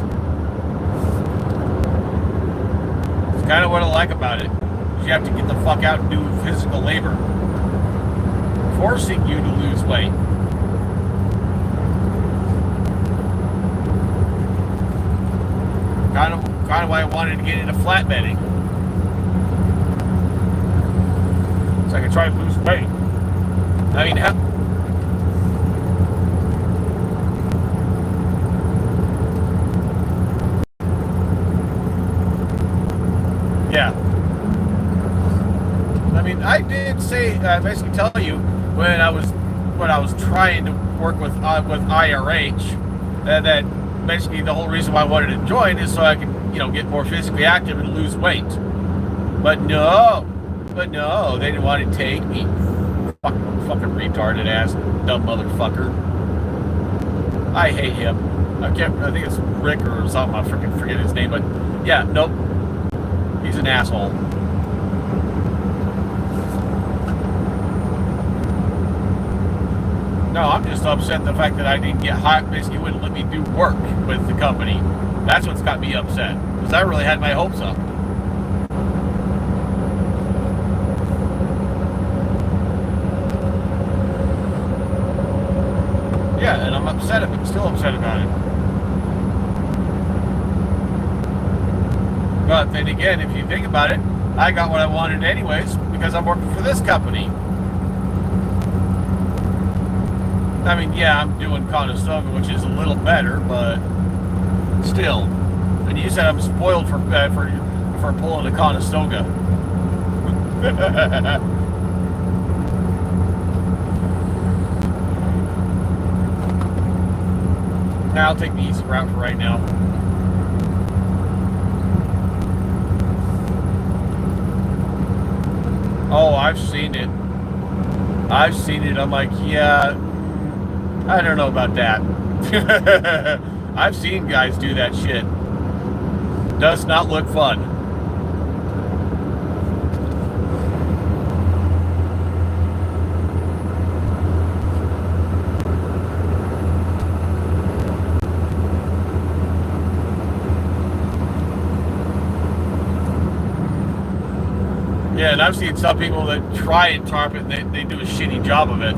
It's kind of what I like about it. You have to get the fuck out and do physical labor, forcing you to lose weight. Kind of why I wanted to get into flatbedding, so I could try to lose weight. I mean, yeah. I mean, I did say, basically tell you when I was trying to work with IRH, that basically the whole reason why I wanted to join is so I could, get more physically active and lose weight. But no, they didn't want to take me. Fucking retarded ass dumb motherfucker. I hate him. I think it's Rick or something. I freaking forget his name, but yeah, nope. He's an asshole. No, I'm just upset at the fact that I didn't get hired. Basically, wouldn't let me do work with the company. That's what's got me upset, because I really had my hopes up. Yeah, and I'm upset about it. Still upset about it. But then again, if you think about it, I got what I wanted anyways, because I'm working for this company. I mean, yeah, I'm doing Conestoga, which is a little better, but still. And you said I'm spoiled for pulling a Conestoga. Now I'll take the easy route for right now. Oh, I've seen it. I'm like, yeah, I don't know about that. I've seen guys do that shit. Does not look fun. Yeah, and I've seen some people that try and tarp it, and they do a shitty job of it.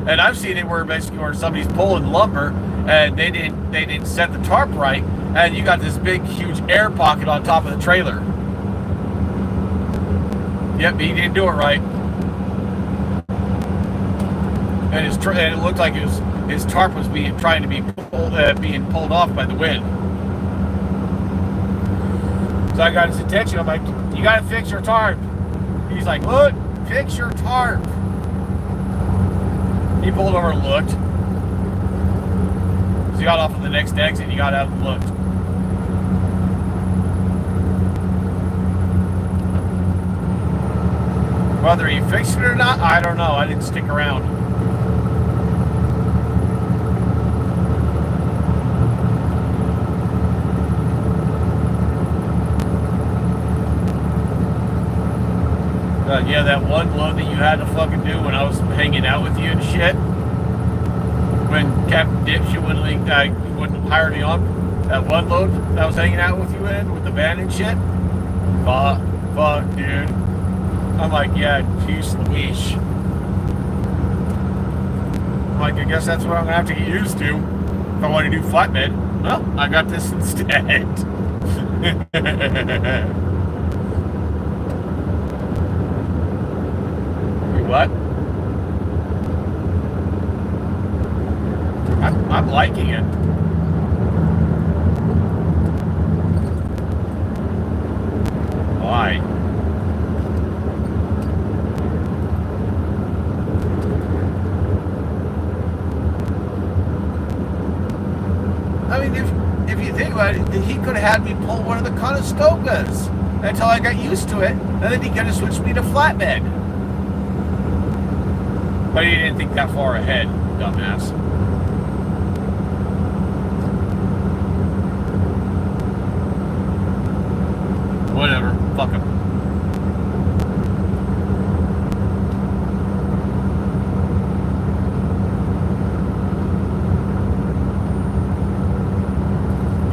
And I've seen it where somebody's pulling lumber and they didn't set the tarp right, and you got this big huge air pocket on top of the trailer. Yep, he didn't do it right, and it looked like his tarp was being pulled off by the wind. So I got his attention. I'm like, you gotta fix your tarp. He's like, look, fix your tarp. He pulled over and looked. So he got off of the next exit. He got out and looked. Whether he fixed it or not, I don't know. I didn't stick around. Yeah, that one load that you had to fucking do when I was hanging out with you and shit. When Captain Dipshit wouldn't hire me on. That one load that I was hanging out with you in, with the van and shit. Fuck, dude. I'm like, yeah, geez Louise. I'm like, I guess that's what I'm gonna have to get used to if I want to do flatbed. Well, I got this instead. What? liking it. Why? I mean, if you think about it, he could have had me pull one of the Conestogas until I got used to it, and then he could have switched me to flatbed. But he didn't think that far ahead, dumbass. Whatever. Fuck him.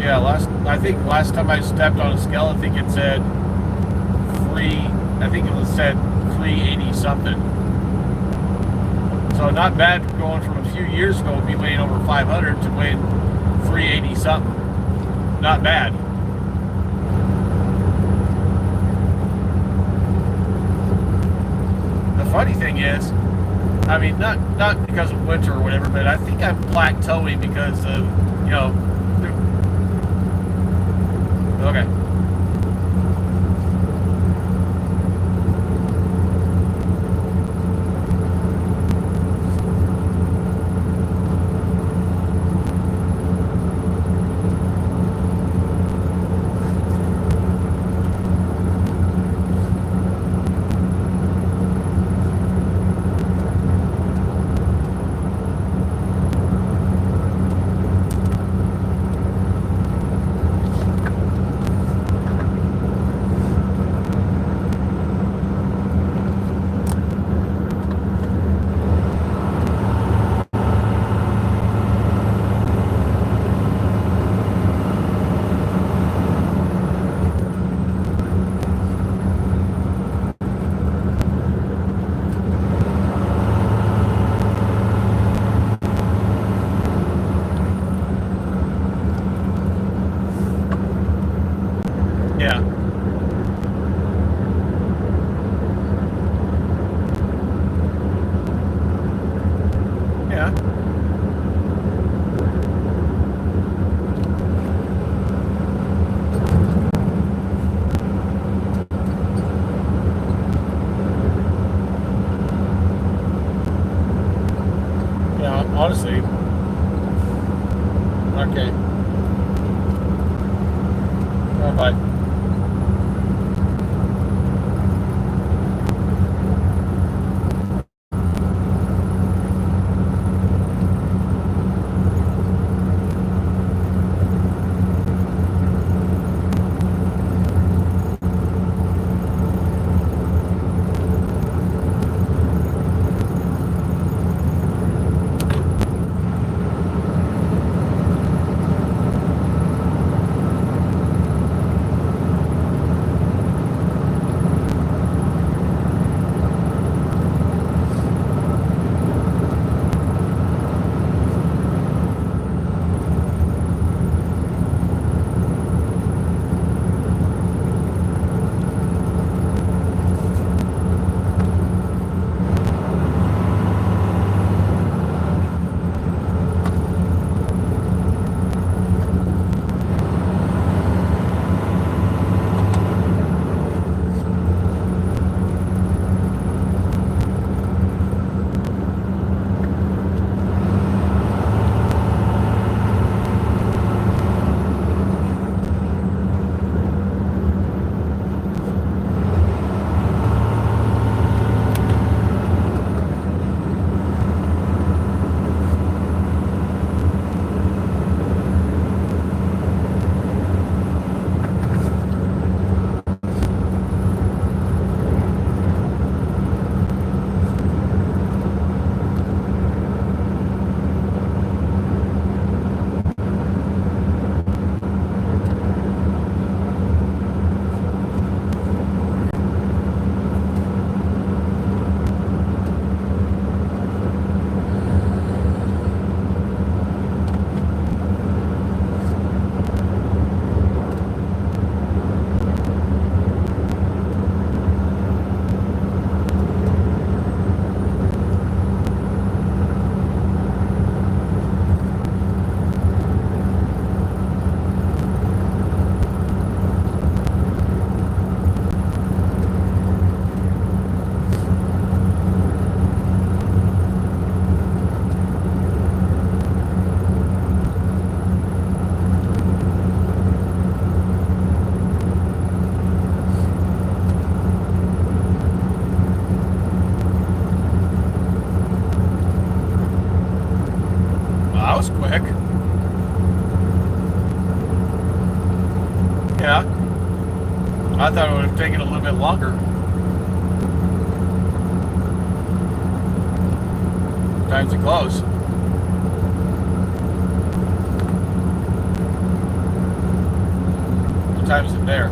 Yeah, I think last time I stepped on a scale, I think it said 380 something. So not bad going from a few years ago, be weighing over 500 to weighing 380 something. Not bad. The funny thing is, I mean, not because of winter or whatever, but I think I'm plateauing because of, you know, okay. Yeah. Yeah. Yeah, honestly. Okay. Bye. have taken a little bit longer. Time's to close. What time is it there?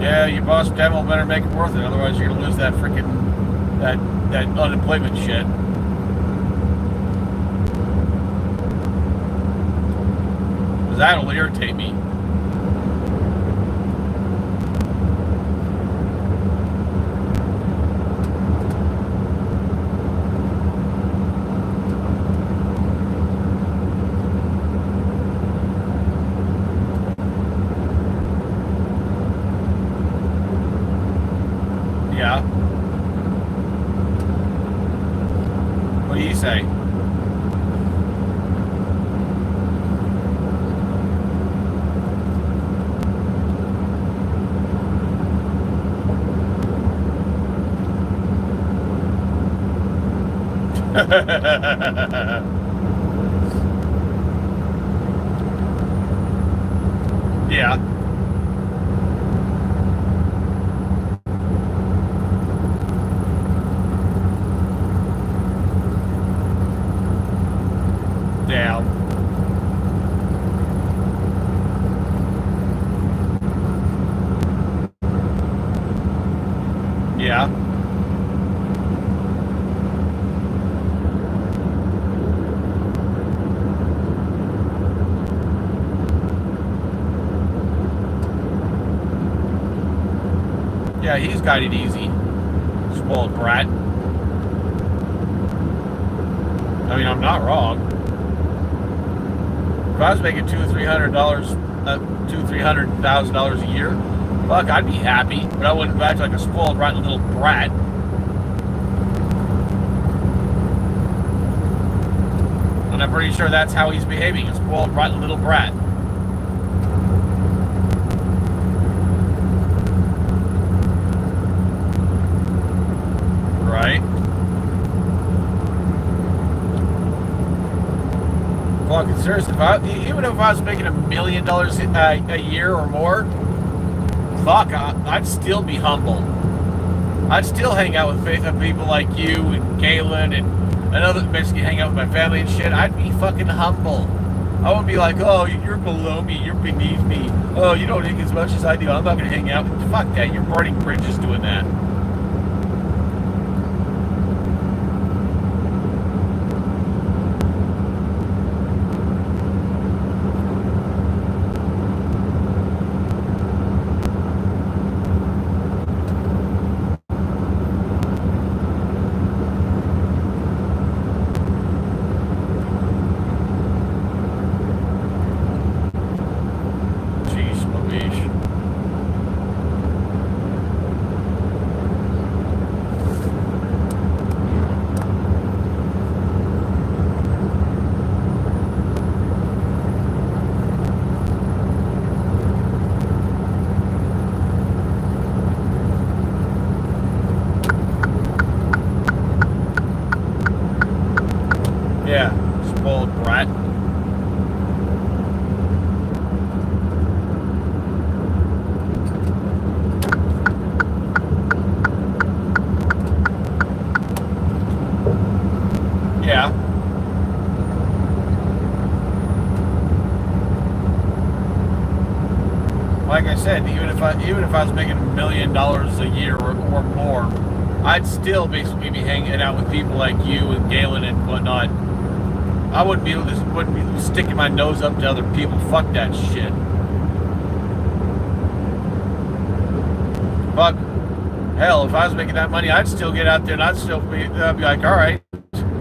Yeah, your boss demo better make it worth it, otherwise you're gonna lose that freaking that unemployment shit. Cause that'll irritate me. Yeah. What do you say? Yeah. Down. Yeah. Yeah, he's got it easy. Spoiled brat. I mean, I'm not wrong. If I was making $200,000-$300,000 a year, fuck, I'd be happy. But I wouldn't act like a spoiled, rotten little brat. And I'm pretty sure that's how he's behaving, a spoiled, rotten little brat. Right? Fucking seriously, even if I was making $1 million a year or more, fuck, I'd still be humble. I'd still hang out with people like you and Galen and other, basically hang out with my family and shit. I'd be fucking humble. I wouldn't be like, oh, you're below me, you're beneath me. Oh, you don't think as much as I do. I'm not gonna hang out. Fuck that. You're burning bridges doing that. Yeah, spoiled brat. Yeah. Like I said, even if I was making $1 million a year or more, I'd still basically be hanging out with people like you and Galen and whatnot. I wouldn't be sticking my nose up to other people. Fuck that shit. Fuck. Hell, if I was making that money, I'd still get out there and I'd be like, all right,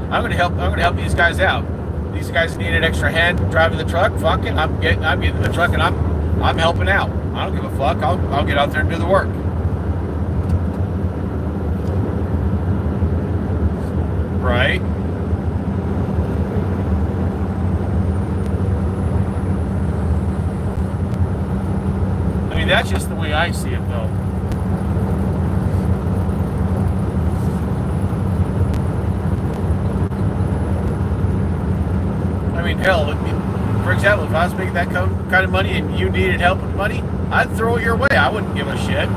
I'm gonna help these guys out. These guys need an extra hand driving the truck. Fuck it, I'm getting in the truck and I'm helping out. I don't give a fuck. I'll get out there and do the work. Right? I mean, that's just the way I see it, though. hell, for example, if I was making that kind of money and you needed help with money, I'd throw it your way. I wouldn't give a shit.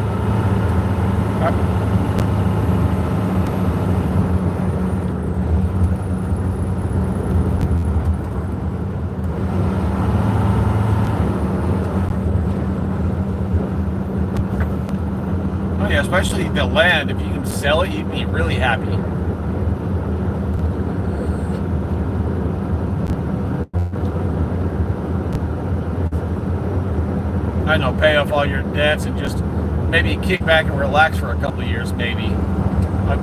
Oh yeah, especially the land. If you can sell it, you'd be really happy. I know, pay off all your debts and just maybe kick back and relax for a couple of years, maybe.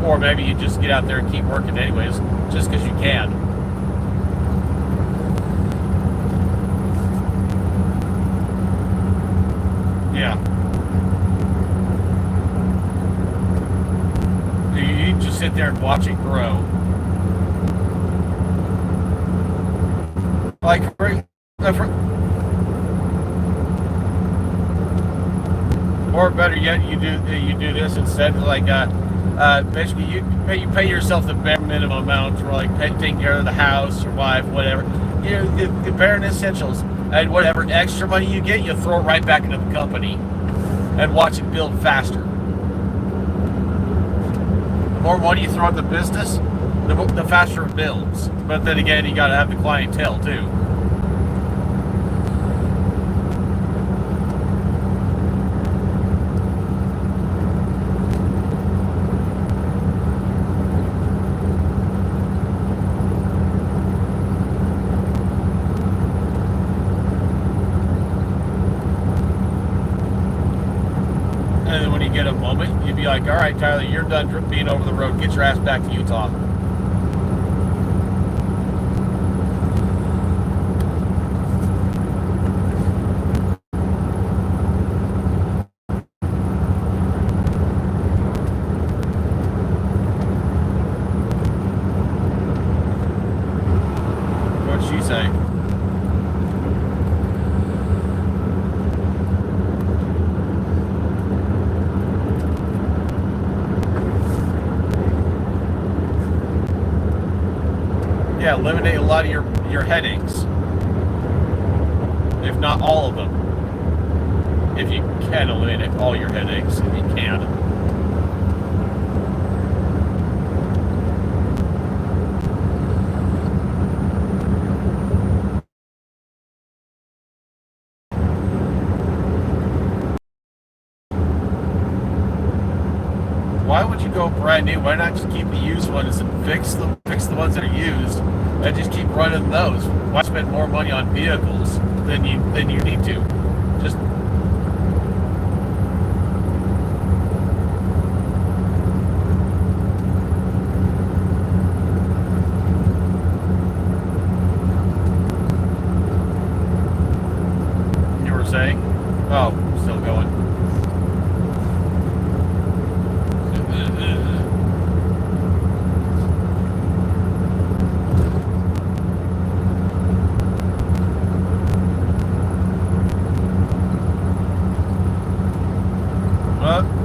Or maybe you just get out there and keep working anyways, just because you can. Yeah. You just sit there and watch it grow. Like, or better yet, you do this instead. Like, basically, you pay yourself the bare minimum amount for like taking care of the house, your wife, whatever. You know, the bare essentials, and whatever extra money you get, you throw it right back into the company, and watch it build faster. The more money you throw at the business, the faster it builds. But then again, you got to have the clientele too. And then when you get a moment, you'd be like, all right, Tyler, you're done being over the road. Get your ass back to Utah. What'd she say? Yeah, eliminate a lot of your headaches, if not all of them. If you can eliminate all your headaches, if you can. Why would you go brand new? Why not just keep the used ones and fix the ones that are used, and just keep running those? Why spend more money on vehicles than you need to? Just you were saying? Oh, still going.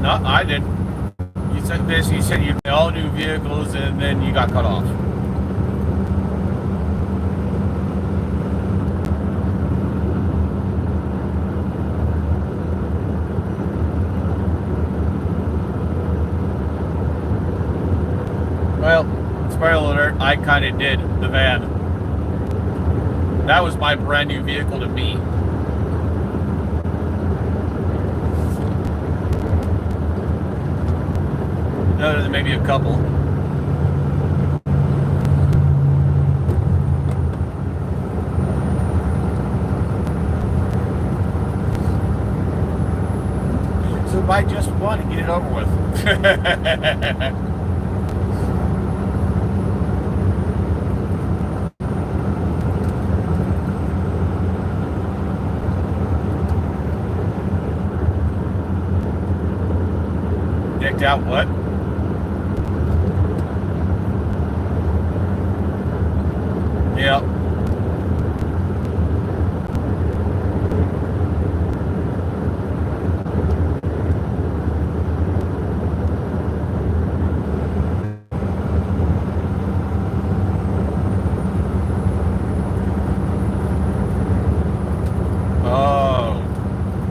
No, I didn't. You said this. You said you all new vehicles, and then you got cut off. Well, spoiler alert, I kind of did the van. That was my brand new vehicle to me. Other than maybe a couple. So buy just one and get it over with. Decked out what? Yeah.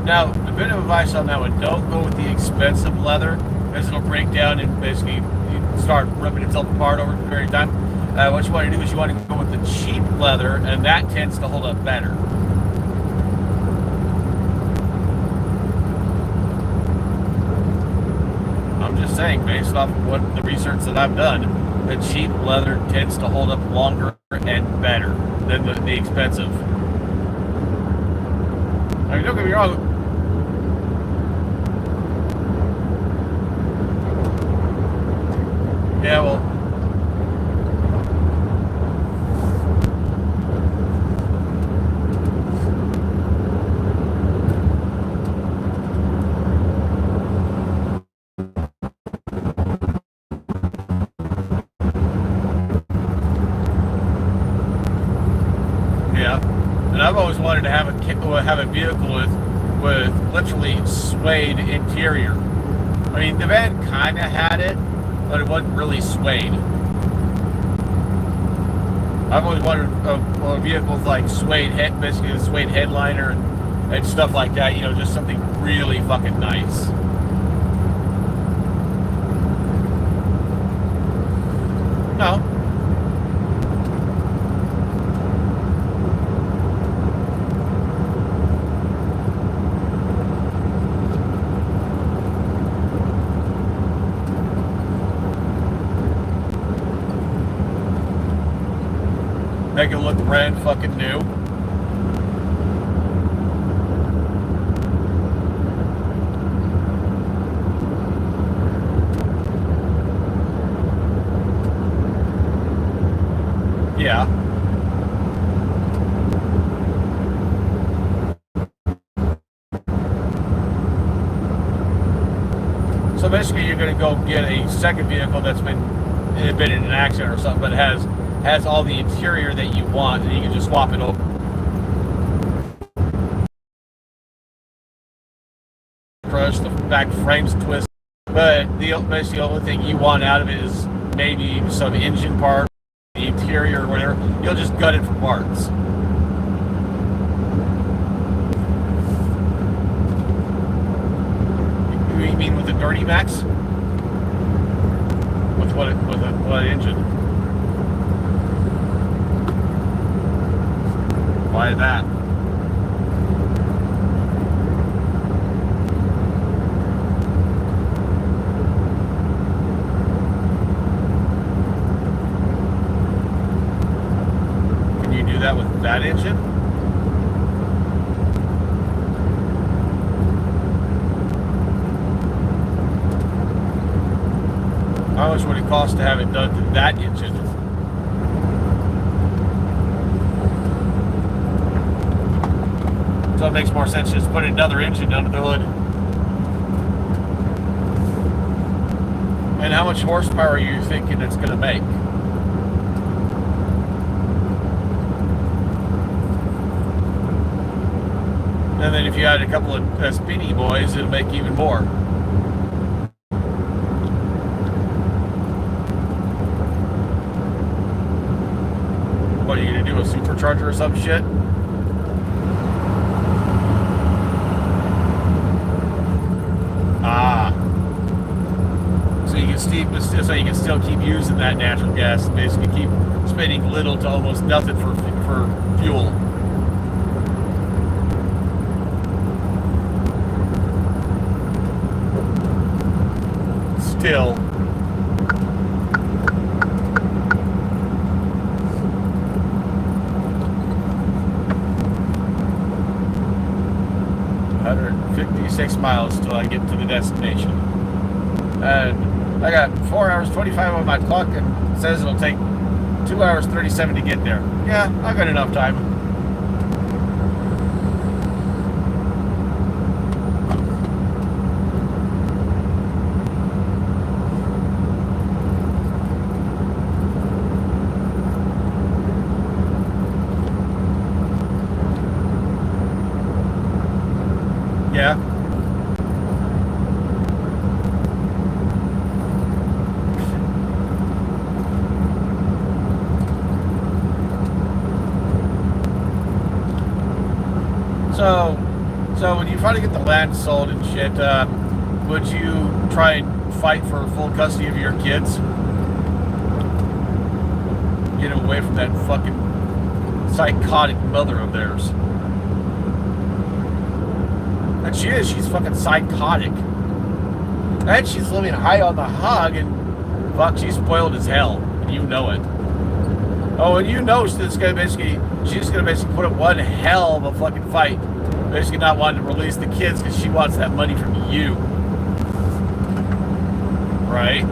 Now, a bit of advice on that one: don't go with the expensive leather, as it'll break down and basically start ripping itself apart over the very time. What you want to do is you want to go with the cheap leather, and that tends to hold up better. I'm just saying, based off of what the research that I've done, the cheap leather tends to hold up longer and better than the expensive. I mean, don't get me wrong. Yeah, well. Yeah, and I've always wanted to have a vehicle with literally suede interior. I mean, the van kind of had it, but it wasn't really suede. I've always wanted a vehicle with like suede head, basically a suede headliner and stuff like that. You know, just something really fucking nice. No. Make it look brand fucking new. Yeah. So basically you're going to go get a second vehicle that's been in an accident or something, but has all the interior that you want, and you can just swap it over. Crush, the back frames twist, but basically the only thing you want out of it is maybe some engine part, the interior or whatever. You'll just gut it for parts. You mean with the Dirty Max? With what engine? Why that? Can you do that with that engine? How much would it cost to have it done to that engine? So it makes more sense just put another engine under the hood. And how much horsepower are you thinking it's going to make? And then if you add a couple of speedy boys, it'll make even more. What are you going to do, a supercharger or some shit? So you can still keep using that natural gas, and basically keep spending little to almost nothing for fuel. Still. $156 miles till I get to the destination. And I got 4 hours 25 on my clock, and it says it'll take 2 hours 37 to get there. Yeah, I've got enough time. Yeah. So when you finally get the land sold and shit, would you try and fight for full custody of your kids? Get away from that fucking psychotic mother of theirs. And she is. She's fucking psychotic. And she's living high on the hog, and fuck, she's spoiled as hell. And you know it. Oh, and you know she's gonna basically put up one hell of a fucking fight. Basically not wanting to release the kids because she wants that money from you. Right?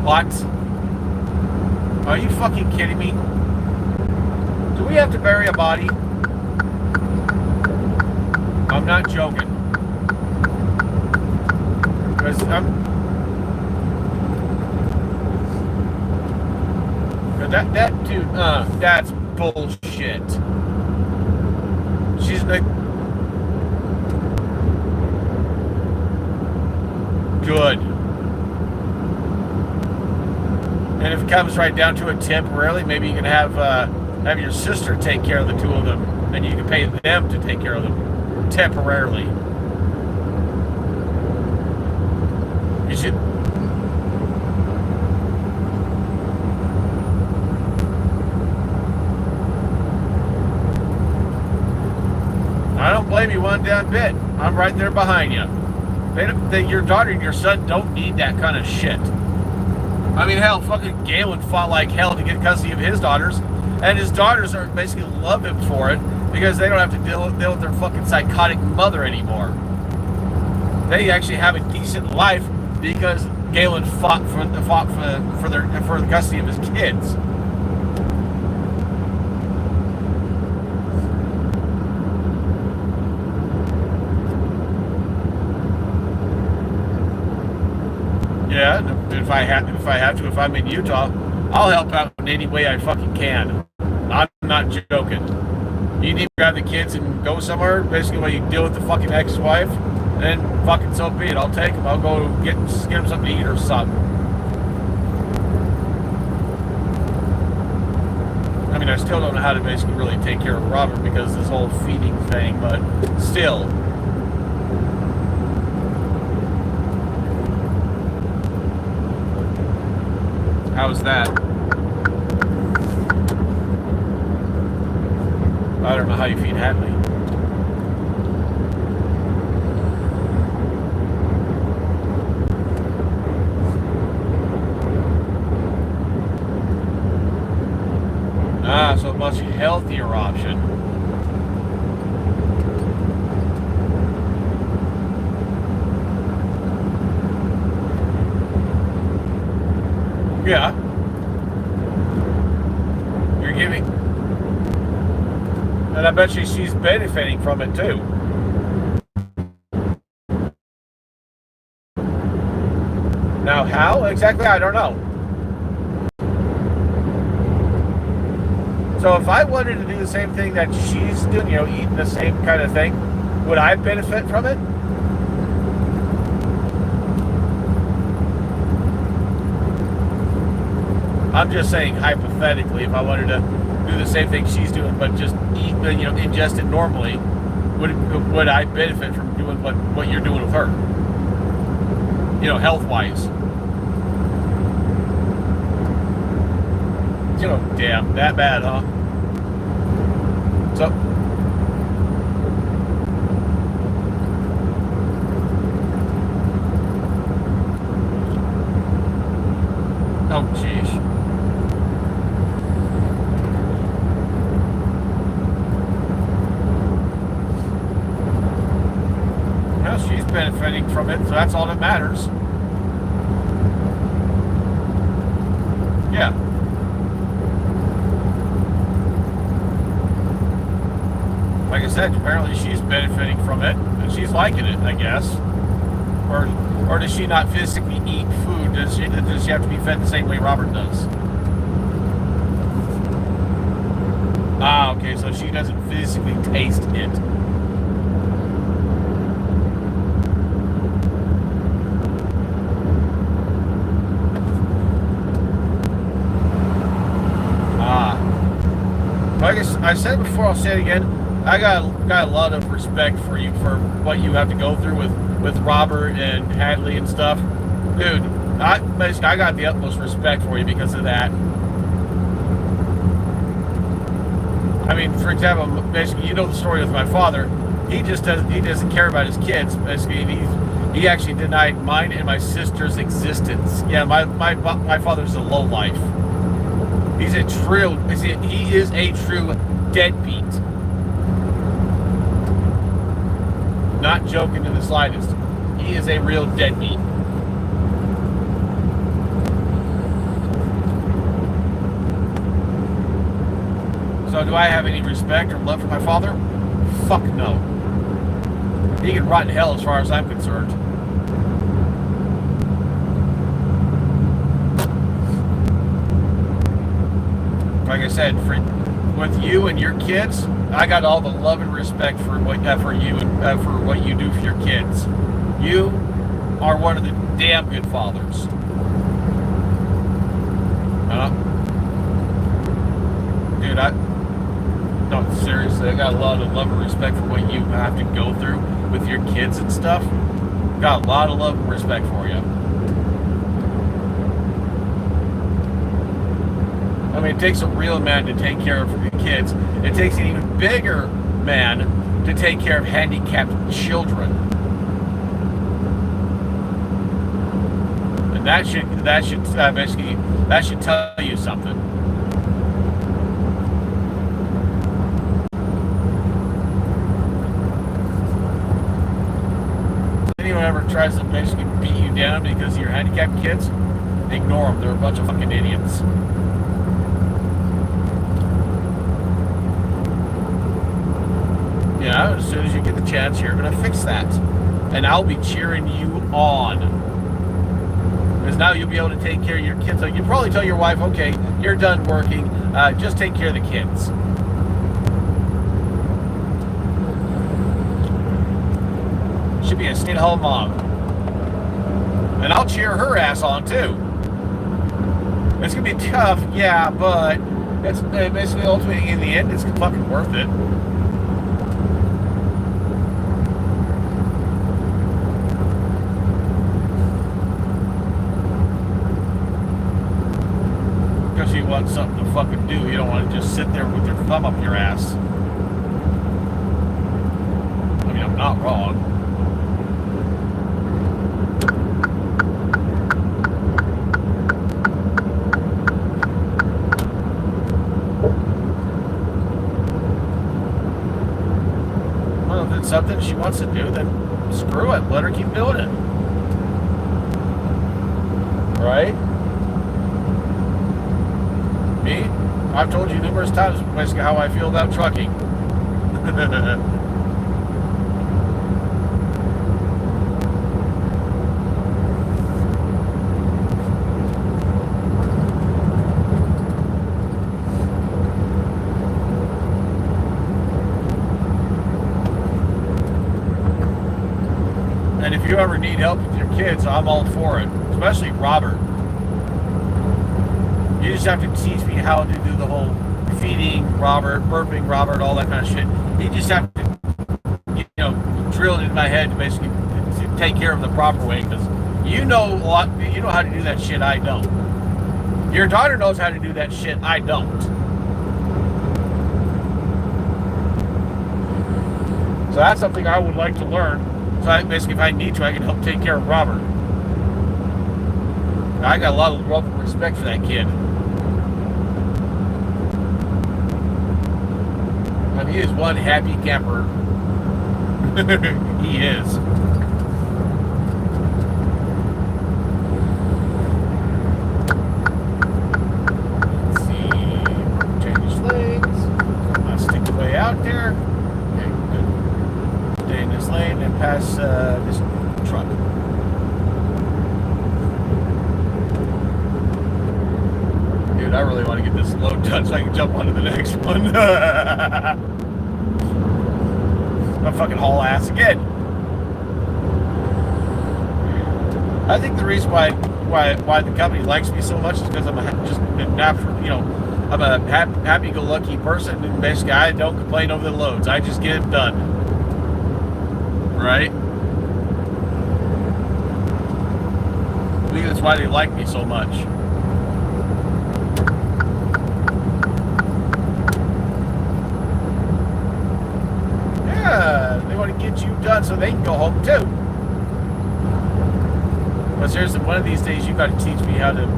What? Are you fucking kidding me? Do we have to bury a body? I'm not joking. Because that dude, that's bullshit. She's like, good. And if it comes right down to it temporarily, maybe you can have your sister take care of the two of them, and you can pay them to take care of them temporarily. You should. I don't blame you one damn bit. I'm right there behind you. Your daughter and your son don't need that kind of shit. I mean, hell, fucking Galen fought like hell to get custody of his daughters, and his daughters are basically love him for it because they don't have to deal with their fucking psychotic mother anymore. They actually have a decent life because Galen fought for the custody of his kids. Yeah, if I have to, if I'm in Utah, I'll help out in any way I fucking can. I'm not joking. You need to grab the kids and go somewhere, basically while you deal with the fucking ex-wife, and then fucking so be it. I'll take them. I'll go get them something to eat or something. I mean, I still don't know how to basically really take care of Robert because of this whole feeding thing, but still. How's that? I don't know how you feed Hadley. So a much healthier option. Yeah. You're giving. And I bet you she's benefiting from it too. Now, how exactly? I don't know. So if I wanted to do the same thing that she's doing, eating the same kind of thing, would I benefit from it? I'm just saying hypothetically, if I wanted to do the same thing she's doing, but just eat, ingest it normally, would I benefit from doing what you're doing with her? Health-wise. Damn, that bad, huh? So, oh, jeez. Well, she's benefiting from it, so that's all that matters. Yeah. Like I said, apparently she's benefiting from it, and she's liking it, I guess. Or does she not physically eat food? Does she have to be fed the same way Robert does? Ah, okay, so she doesn't physically taste it. I said it before, I'll say it again. I got a lot of respect for you for what you have to go through with Robert and Hadley and stuff. Dude, I got the utmost respect for you because of that. I mean, for example, basically, you know the story with my father. He doesn't care about his kids. Basically, he actually denied mine and my sister's existence. Yeah, my father's a lowlife. He is a true deadbeat. Not joking in the slightest. He is a real deadbeat. So do I have any respect or love for my father? Fuck no. He can rot in hell as far as I'm concerned. Like I said, with you and your kids, I got all the love and respect for you and for what you do for your kids. You are one of the damn good fathers. Dude, no, seriously, I got a lot of love and respect for what you have to go through with your kids and stuff. Got a lot of love and respect for you. I mean, it takes a real man to take care of the kids. It takes an even bigger man to take care of handicapped children. And that should tell you something. Anyone ever tries to basically beat you down because you're handicapped kids, ignore them. They're a bunch of fucking idiots. Yeah, as soon as you get the chance, you're going to fix that. And I'll be cheering you on. Because now you'll be able to take care of your kids. So you probably tell your wife, okay, you're done working. Just take care of the kids. Should be a stay-at-home mom. And I'll cheer her ass on, too. It's going to be tough, yeah, but it's basically ultimately, in the end, it's fucking worth it. Because you want something to fucking do. You don't want to just sit there with your thumb up your ass. I mean, I'm not wrong. Well, if it's something she wants to do, then screw it. Let her keep doing it. Right? Me? I've told you numerous times basically how I feel about trucking. And if you ever need help with your kids, I'm all for it. Especially Robert. You just have to teach me how to do the whole feeding Robert, burping Robert, all that kind of shit. You just have to, drill it in my head to basically to take care of the proper way, because you know a lot. You know how to do that shit. I don't. Your daughter knows how to do that shit. I don't. So that's something I would like to learn. So basically, if I need to, I can help take care of Robert. I got a lot of love and respect for that kid. I mean, he is one happy camper. He is. Let's see. Change lanes. I'm not stick the way out there. Okay, good. Stay in this lane and pass this truck. Dude, I really want to get this load done so I can jump onto the next one. I'm fucking haul ass again. I think the reason why the company likes me so much is because I'm just a natural, I'm a happy-go-lucky person, and basically I don't complain over the loads. I just get it done. Right? I think that's why they like me so much. Yeah, they want to get you done so they can go home too. But seriously, one of these days you got to teach me how to,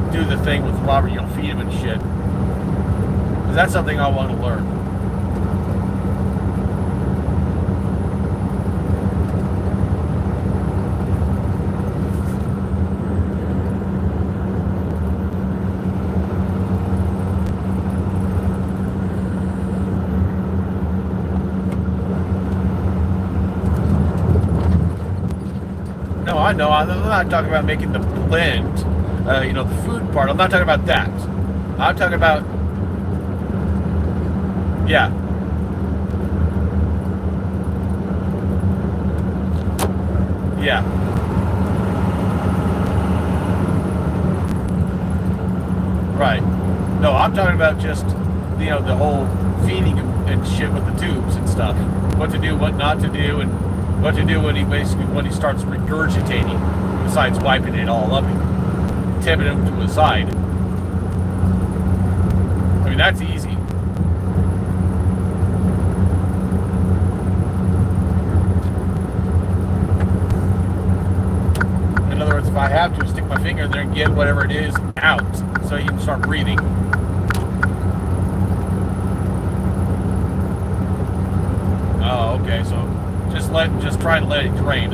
do the thing with Robert. Feed him and shit. Because that's something I want to learn. No, I know. I'm not talking about making the blend. The food part. I'm not talking about that. I'm talking about, yeah. Yeah. Right. No, I'm talking about just, the whole feeding and shit with the tubes and stuff. What to do, what not to do, and what to do when he starts regurgitating, besides wiping it all up and tipping him to his side. I mean, that's easy. In other words, if I have to, stick my finger in there and get whatever it is out so you can start breathing. Oh, okay, so just try to let it drain.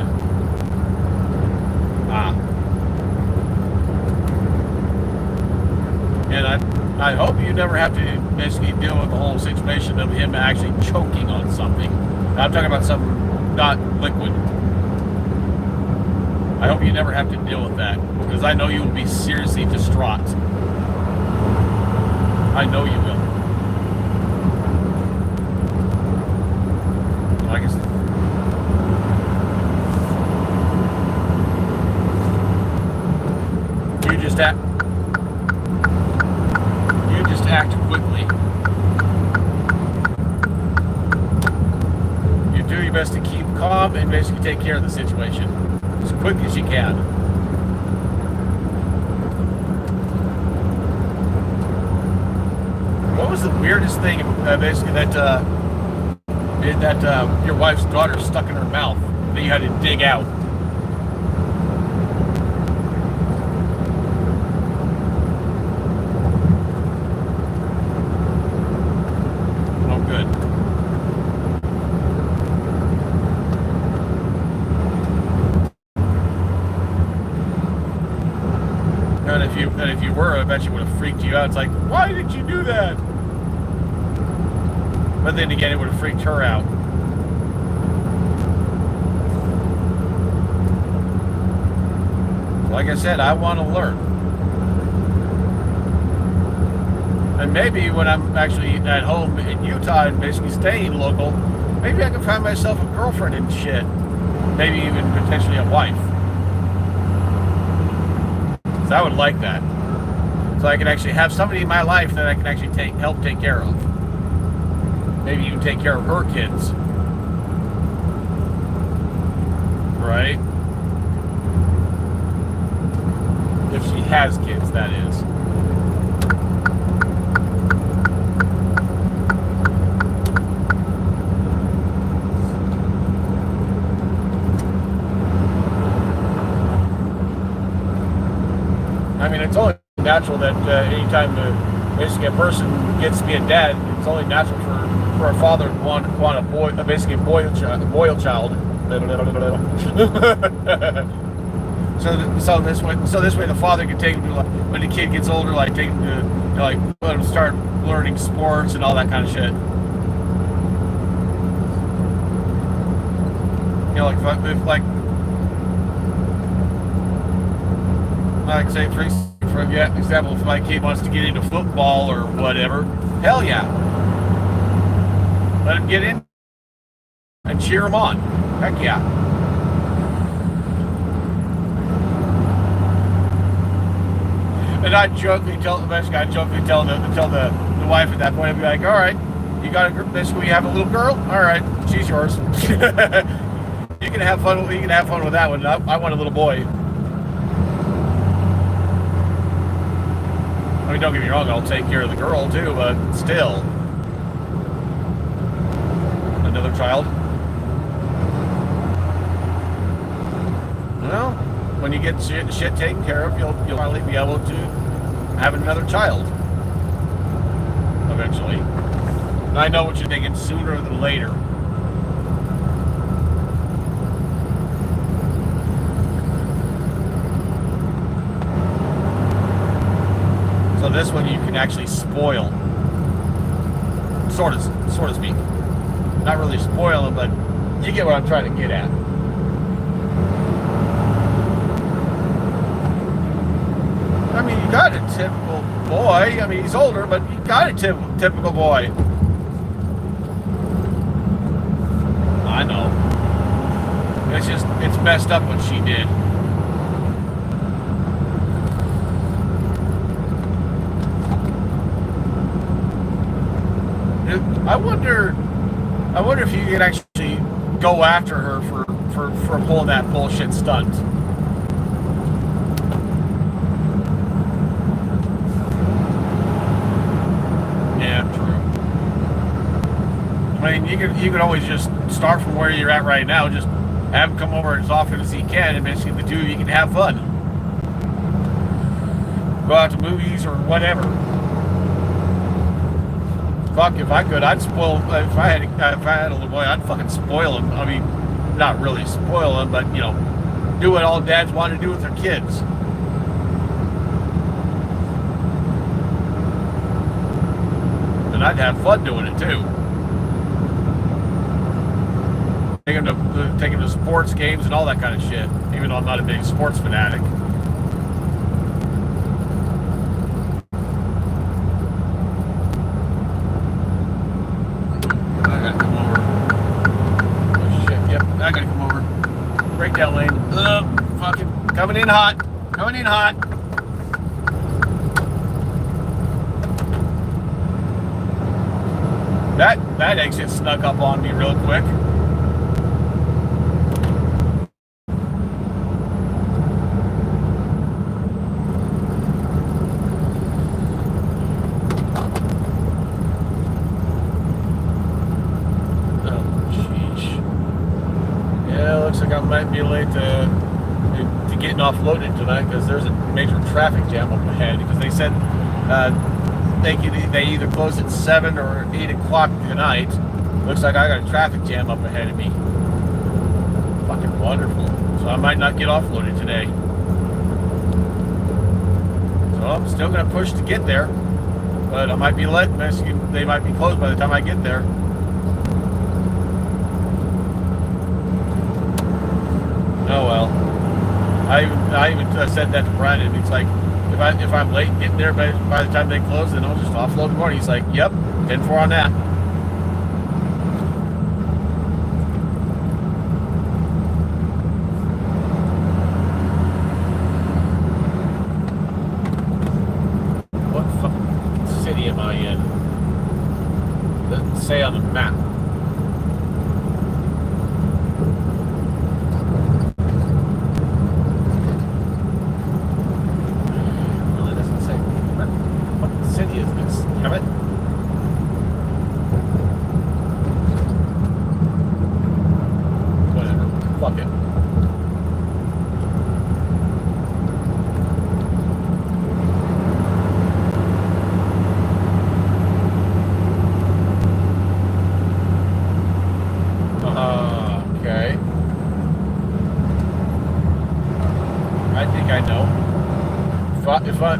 And I hope you never have to basically deal with the whole situation of him actually choking on something. I'm talking about something not liquid. I hope you never have to deal with that, because I know you will be seriously distraught. I know you will. I guess. You just act quickly. You do your best to keep calm and basically take care of the situation as quick as you can. What was the weirdest thing, basically, that your wife's daughter stuck in her mouth that you had to dig out? And if you were, I bet you would have freaked you out. It's like, why did you do that? But then again, it would have freaked her out. Like I said, I want to learn. And maybe when I'm actually at home in Utah and basically staying local, maybe I can find myself a girlfriend and shit. Maybe even potentially a wife. So I would like that. So I can actually have somebody in my life that I can actually help take care of. Maybe even take care of her kids. Right? If she has kids, that is. I mean, it's only natural that anytime basically a person gets to be a dad, it's only natural for a father to want a boy, basically a boy child. so this way the father can take him to, when the kid gets older, like take him to, like let him start learning sports and all that kind of shit. Like say for example, if my kid wants to get into football or whatever, hell yeah, let him get in and cheer him on. Heck yeah. And I'd jokingly tell the the wife at that point, I'd be like, all right, you got a basically you have a little girl? All right, she's yours. You can have fun with that one. I want a little boy. I mean, don't get me wrong, I'll take care of the girl too, but still. Another child. Well, when you get shit taken care of, you'll finally be able to have another child. Eventually. And I know what you're thinking, sooner than later. So this one you can actually spoil, sort of speak. Not really spoil them, but you get what I'm trying to get at. I mean, you got a typical boy. I mean, he's older, but you got a typical boy. I know. It's messed up what she did. I wonder if you could actually go after her for pulling that bullshit stunt. Yeah, true. I mean, you could always just start from where you're at right now. Just have him come over as often as he can, and basically the two of you can have fun. Go out to movies or whatever. Fuck, if I could, I'd spoil. If I had a little boy, I'd fucking spoil him. I mean, not really spoil him, but you know, do what all dads want to do with their kids. And I'd have fun doing it too. Take him to sports games and all that kind of shit. Even though I'm not a big sports fanatic. I gotta come over. Breakdown lane. Fucking coming in hot. Coming in hot. That exit snuck up on me real quick. Might be late to getting offloaded tonight because there's a major traffic jam up ahead. Because they said they either close at 7 or 8 o'clock tonight. Looks like I got a traffic jam up ahead of me. Fucking wonderful. So I might not get offloaded today. So I'm still gonna push to get there, but I might be late. They might be closed by the time I get there. Oh well. I even said that to Brandon. It's like if I'm late getting there by the time they close, then I'll just offload in the morning. He's like, yep, 10-4 on that. What fucking city am I in? It doesn't say on the map.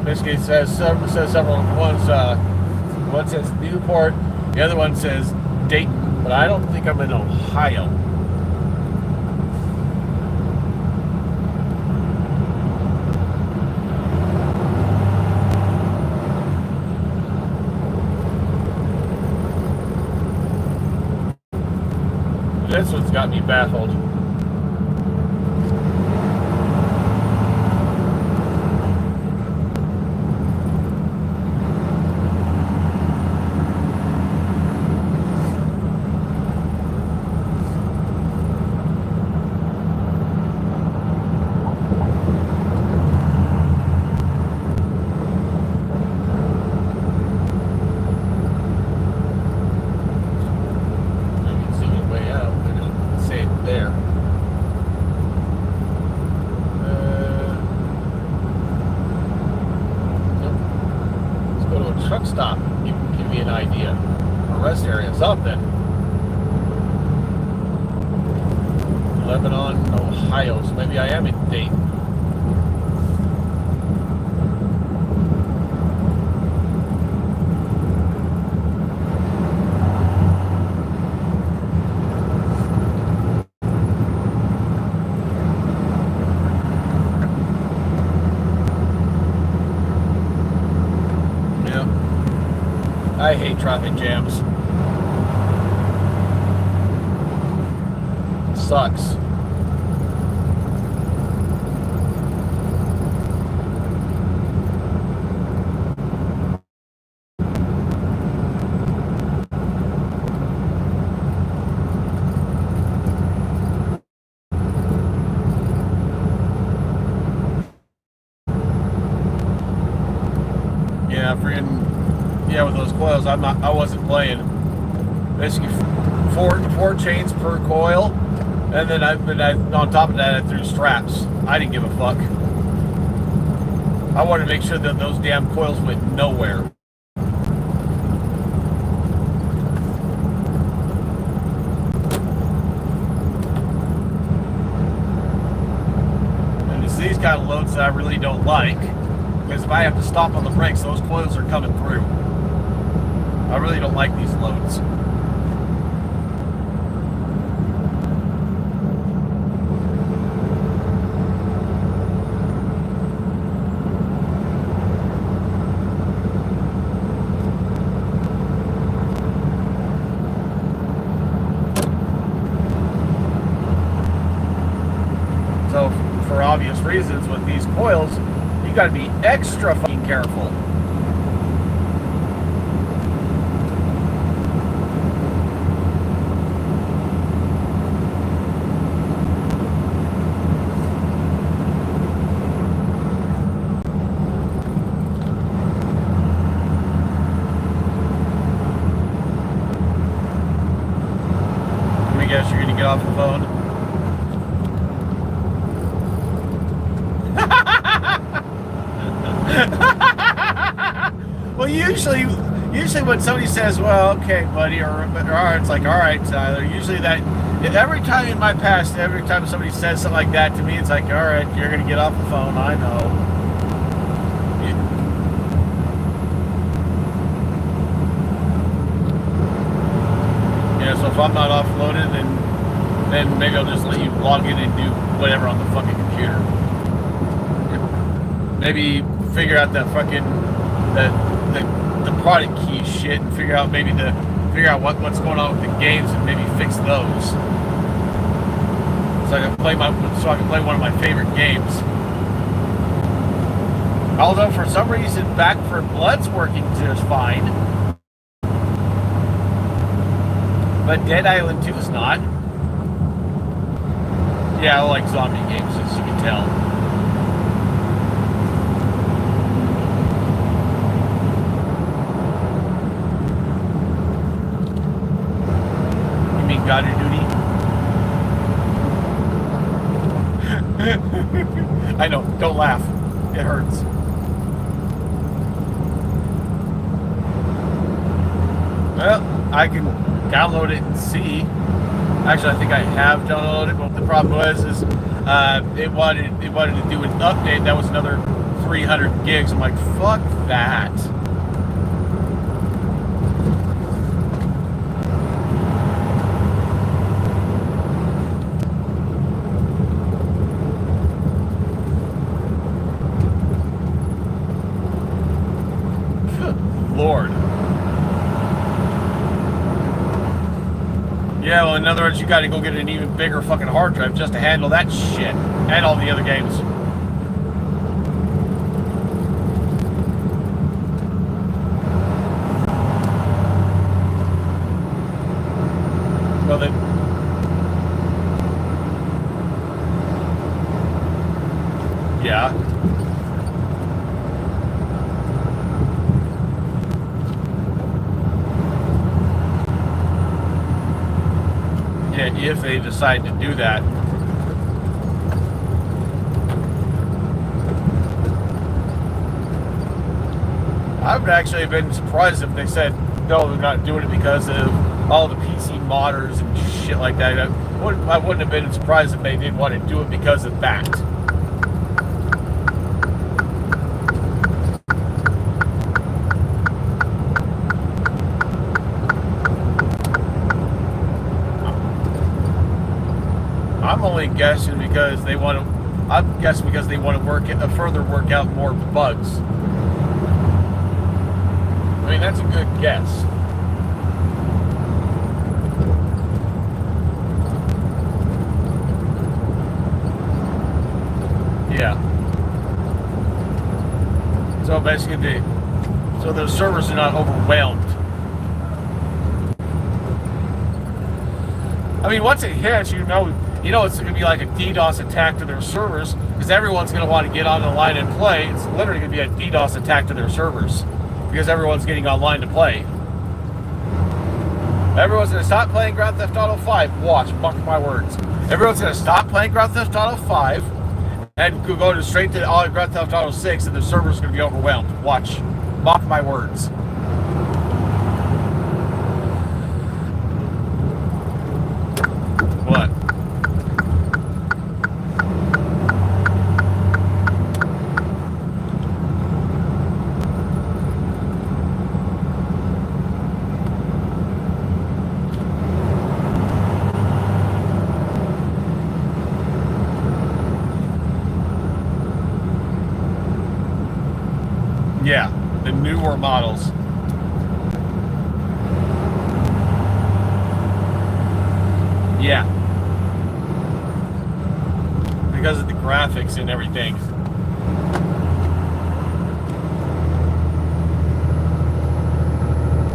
Basically, it says several ones. One says Newport, the other one says Dayton, but I don't think I'm in Ohio. This one's got me baffled. truck stop. Give me an idea. A rest area, something. Lebanon, Ohio. So maybe I am in Dayton. I hate traffic jams. It sucks. Yeah, freaking. Yeah, with those coils, I wasn't playing. Basically, four chains per coil, and then on top of that, I threw straps. I didn't give a fuck. I wanted to make sure that those damn coils went nowhere. And it's these kind of loads that I really don't like, because if I have to stop on the brakes, those coils are coming through. I really don't like these loads. So, for obvious reasons, with these coils, you got to be extra fucking careful. Guess you're gonna get off the phone. Well, usually when somebody says, "Well, okay, buddy," or it's like, "All right, Tyler." Usually that every time in my past, every time somebody says something like that to me, it's like, "All right, you're gonna get off the phone." I know. So if I'm not offloaded, then maybe I'll just let you log in and do whatever on the fucking computer. Maybe figure out that fucking the product key shit and figure out what's going on with the games and maybe fix those. So I can play one of my favorite games. Although for some reason Back 4 Blood's working just fine. But Dead Island 2 is not. Yeah, I like zombie games, as you can tell. You mean God of Duty? I know, don't laugh. It hurts. Well, I can download it and see. Actually, I think I have downloaded it, but the problem was it wanted to do an update that was another 300 gigs. I'm like, fuck that. Good Lord. Yeah, well, in other words, you got to go get an even bigger fucking hard drive just to handle that shit and all the other games. Well, then. Yeah. If they decide to do that. I would actually have been surprised if they said, no, they're not doing it because of all the PC modders and shit like that. I wouldn't have been surprised if they didn't want to do it because of that. I'm only guessing because they want to. I'm guessing because they want to further work out more bugs. I mean, that's a good guess. Yeah. So basically, so the servers are not overwhelmed. I mean, once it hits, you know it's going to be like a DDoS attack to their servers because everyone's going to want to get on the line and play. It's literally going to be a DDoS attack to their servers because everyone's getting online to play. Everyone's going to stop playing Grand Theft Auto 5. Watch, mark my words. Everyone's going to stop playing Grand Theft Auto 5 and go straight to Grand Theft Auto 6 and the server's going to be overwhelmed. Watch, mark my words. What? Yeah, the newer models. Yeah. Because of the graphics and everything.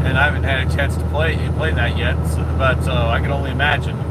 And I haven't had a chance to play that yet, but I can only imagine.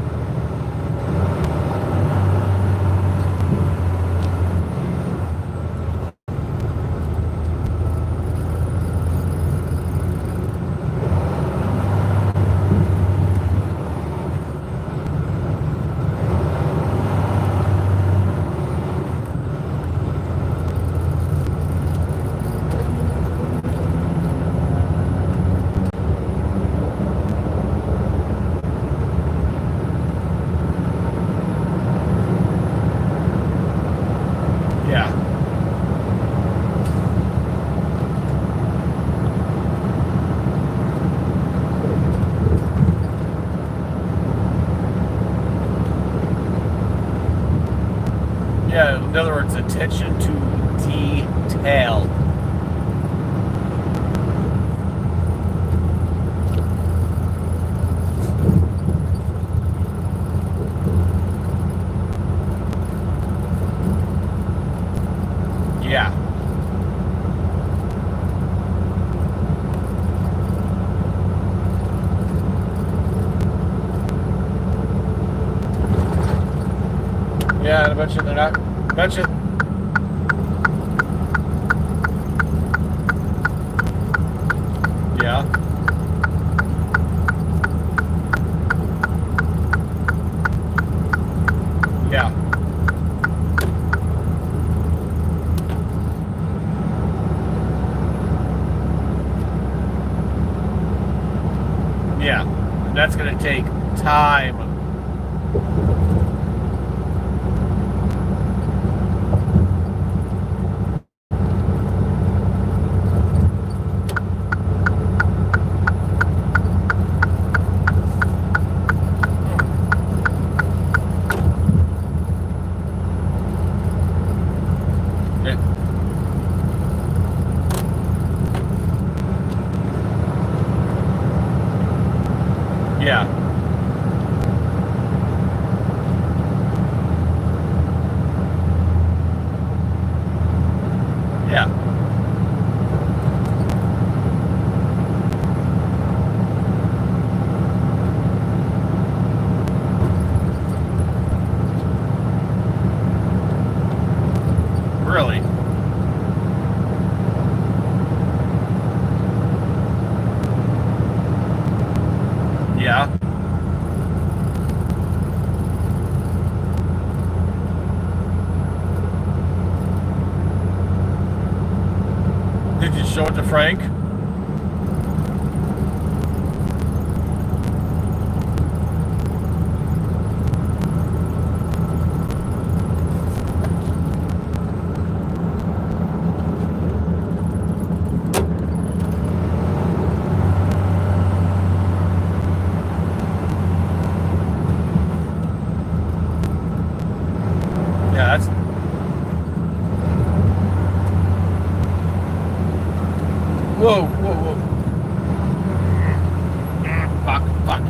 Yeah, in other words, attention to detail. Yeah. Yeah, I bet you they're not. Bet you. Yeah. Yeah. Yeah. And that's going to take time. Yeah. Did you show it to Frank? Yeah, that's... Whoa, whoa, whoa. Fuck, fuck.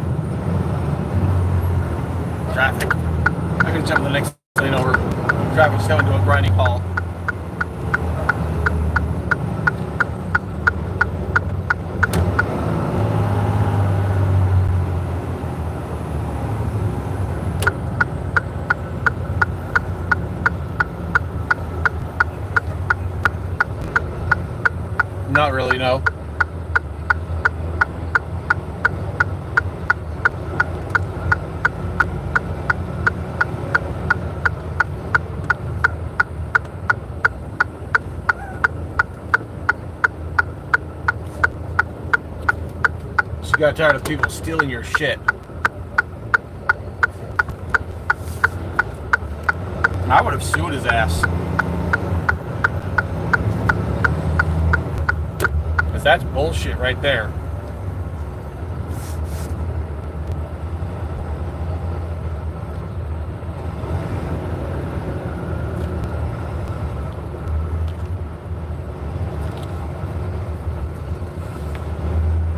Traffic. I can jump the next lane over. Traffic's coming to a grinding halt. Not really, no. She got tired of people stealing your shit. I would have sued his ass. Because that's bullshit right there.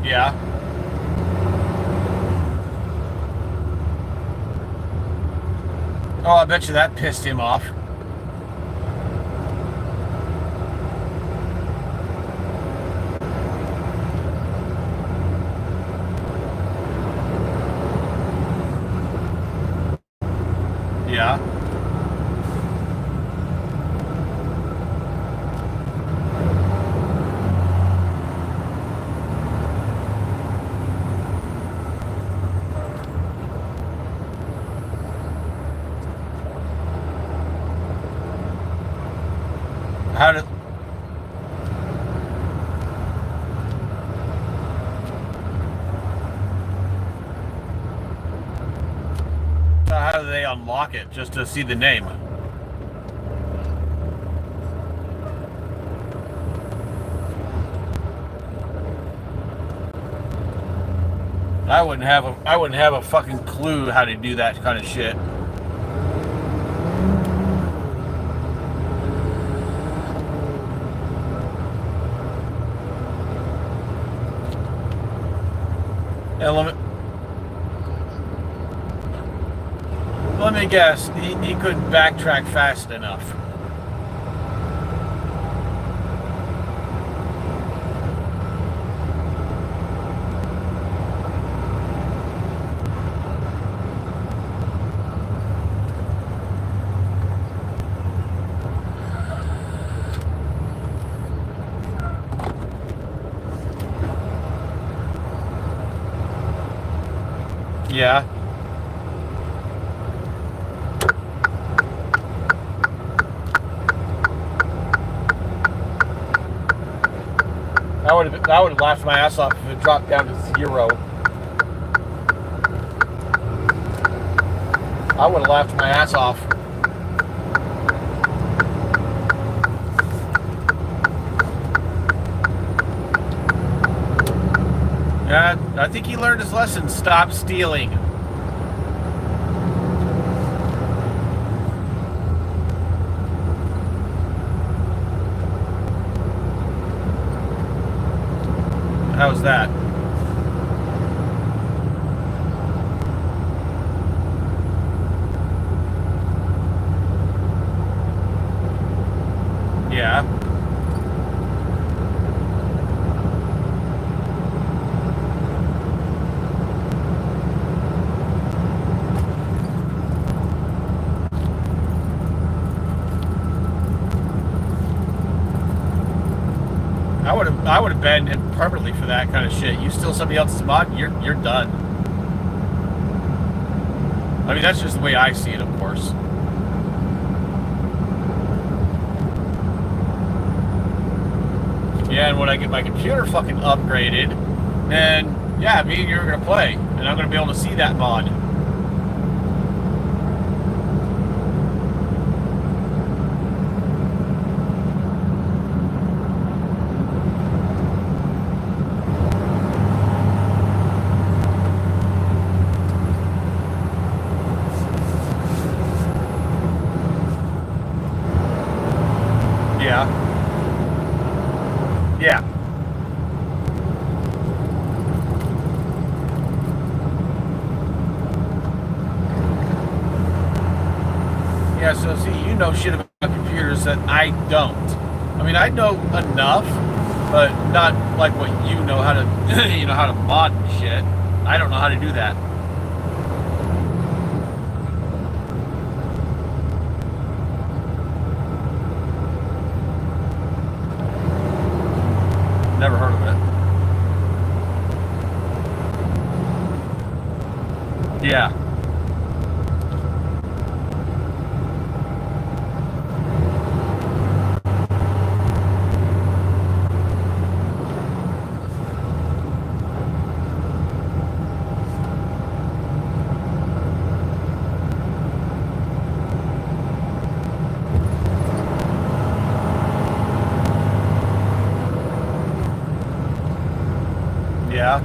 Yeah. Oh, I bet you that pissed him off. Yeah. How did... So how do they unlock it just to see the name? I wouldn't have a fucking clue how to do that kind of shit. And let me guess, he couldn't backtrack fast enough. Yeah. I would have laughed my ass off if it dropped down to 0. I would have laughed my ass off. Yeah, I think he learned his lesson. Stop stealing. How's that? Yeah. I would have banned him permanently for that kind of shit. You steal somebody else's mod, you're done. I mean, that's just the way I see it, of course. Yeah, and when I get my computer fucking upgraded, then yeah, me and you're gonna play, and I'm gonna be able to see that mod. Yeah. Yeah. Yeah, so see, you know shit about computers that I don't. I mean, I know enough, but not like what you know how to, you know, how to mod and shit. I don't know how to do that. Never heard of it. Yeah. Yeah.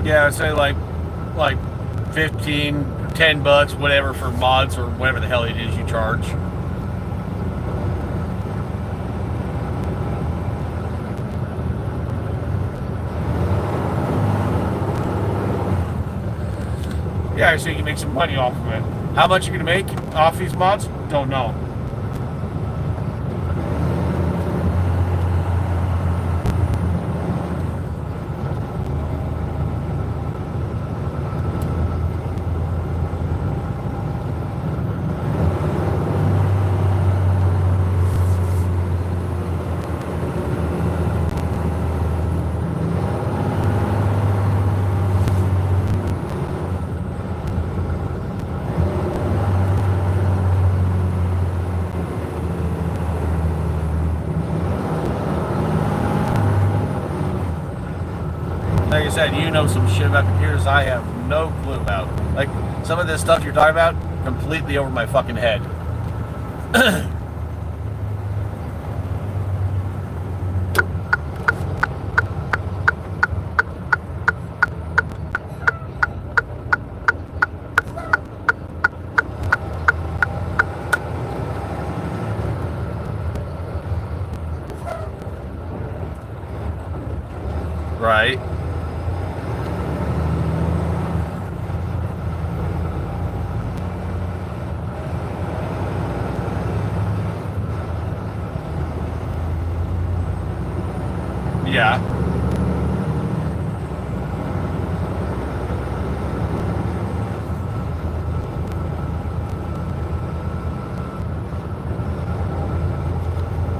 Yeah, I'd say like 15, 10 bucks, whatever for mods or whatever the hell it is you charge. Yeah, so you can make some money off of it. How much you're gonna make off these mods? Don't know. Like I said, you know some shit about computers I have no clue about. Like, some of this stuff you're talking about, completely over my fucking head. Right. Yeah.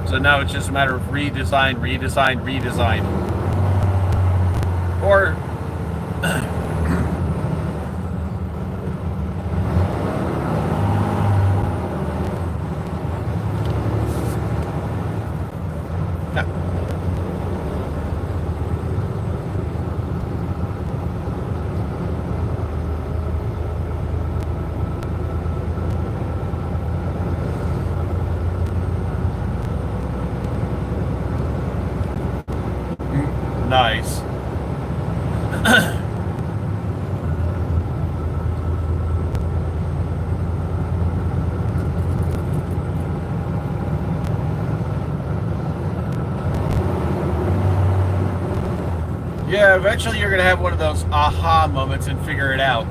So now it's just a matter of redesign, redesign, redesign. Or nice. Yeah, eventually you're gonna have one of those aha moments and figure it out.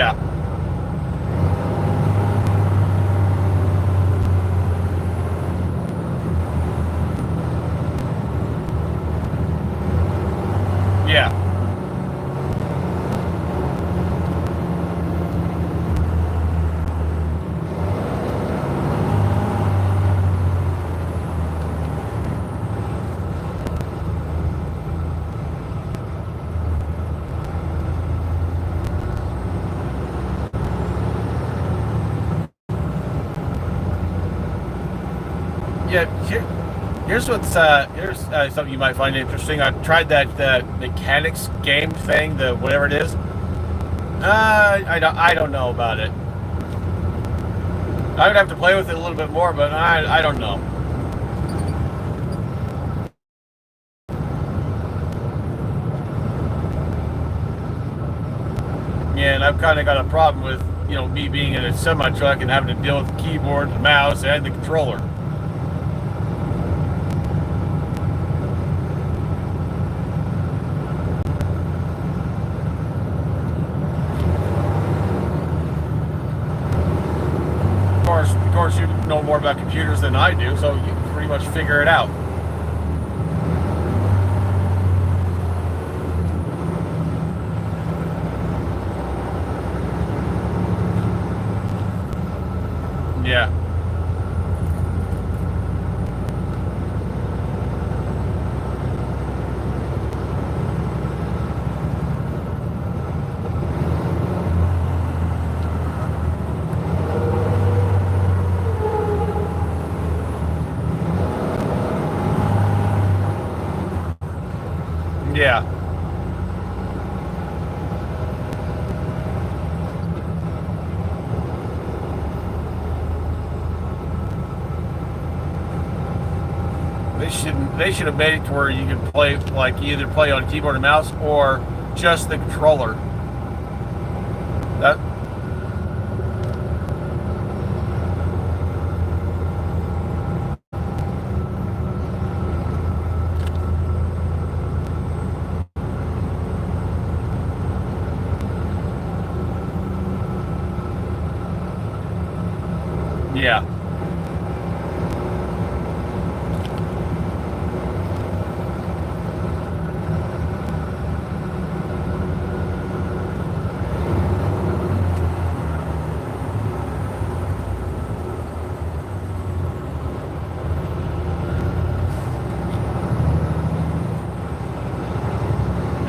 Yeah. Yeah. Yeah, here's something you might find interesting. I tried that mechanics game thing, the whatever it is. I don't know about it. I would have to play with it a little bit more, but I don't know. Yeah, and I've kind of got a problem with me being in a semi truck and having to deal with the keyboard, the mouse, and the controller. Of course, you know more about computers than I do, so you can pretty much figure it out. Yeah. Yeah. They should have made it to where you can play like either play on keyboard and mouse or just the controller. That yeah.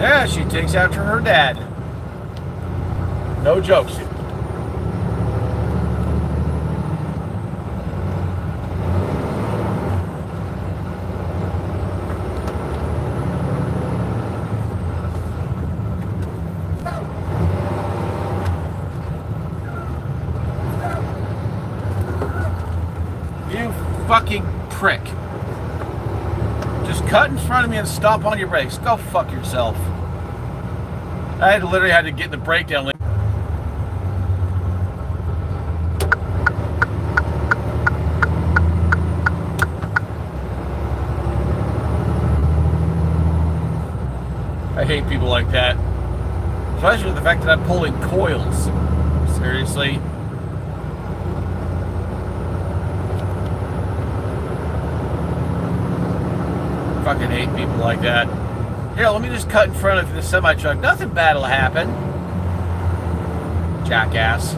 Yeah, she takes after her dad. No jokes. You fucking prick. Just cut in front of me and stomp on your brakes. Go fuck yourself. I literally had to get in the breakdown lane. I hate people like that. Especially with the fact that I'm pulling coils. Seriously. Fucking hate people like that. Here, let me just cut in front of the semi-truck. Nothing bad will happen. Jackass.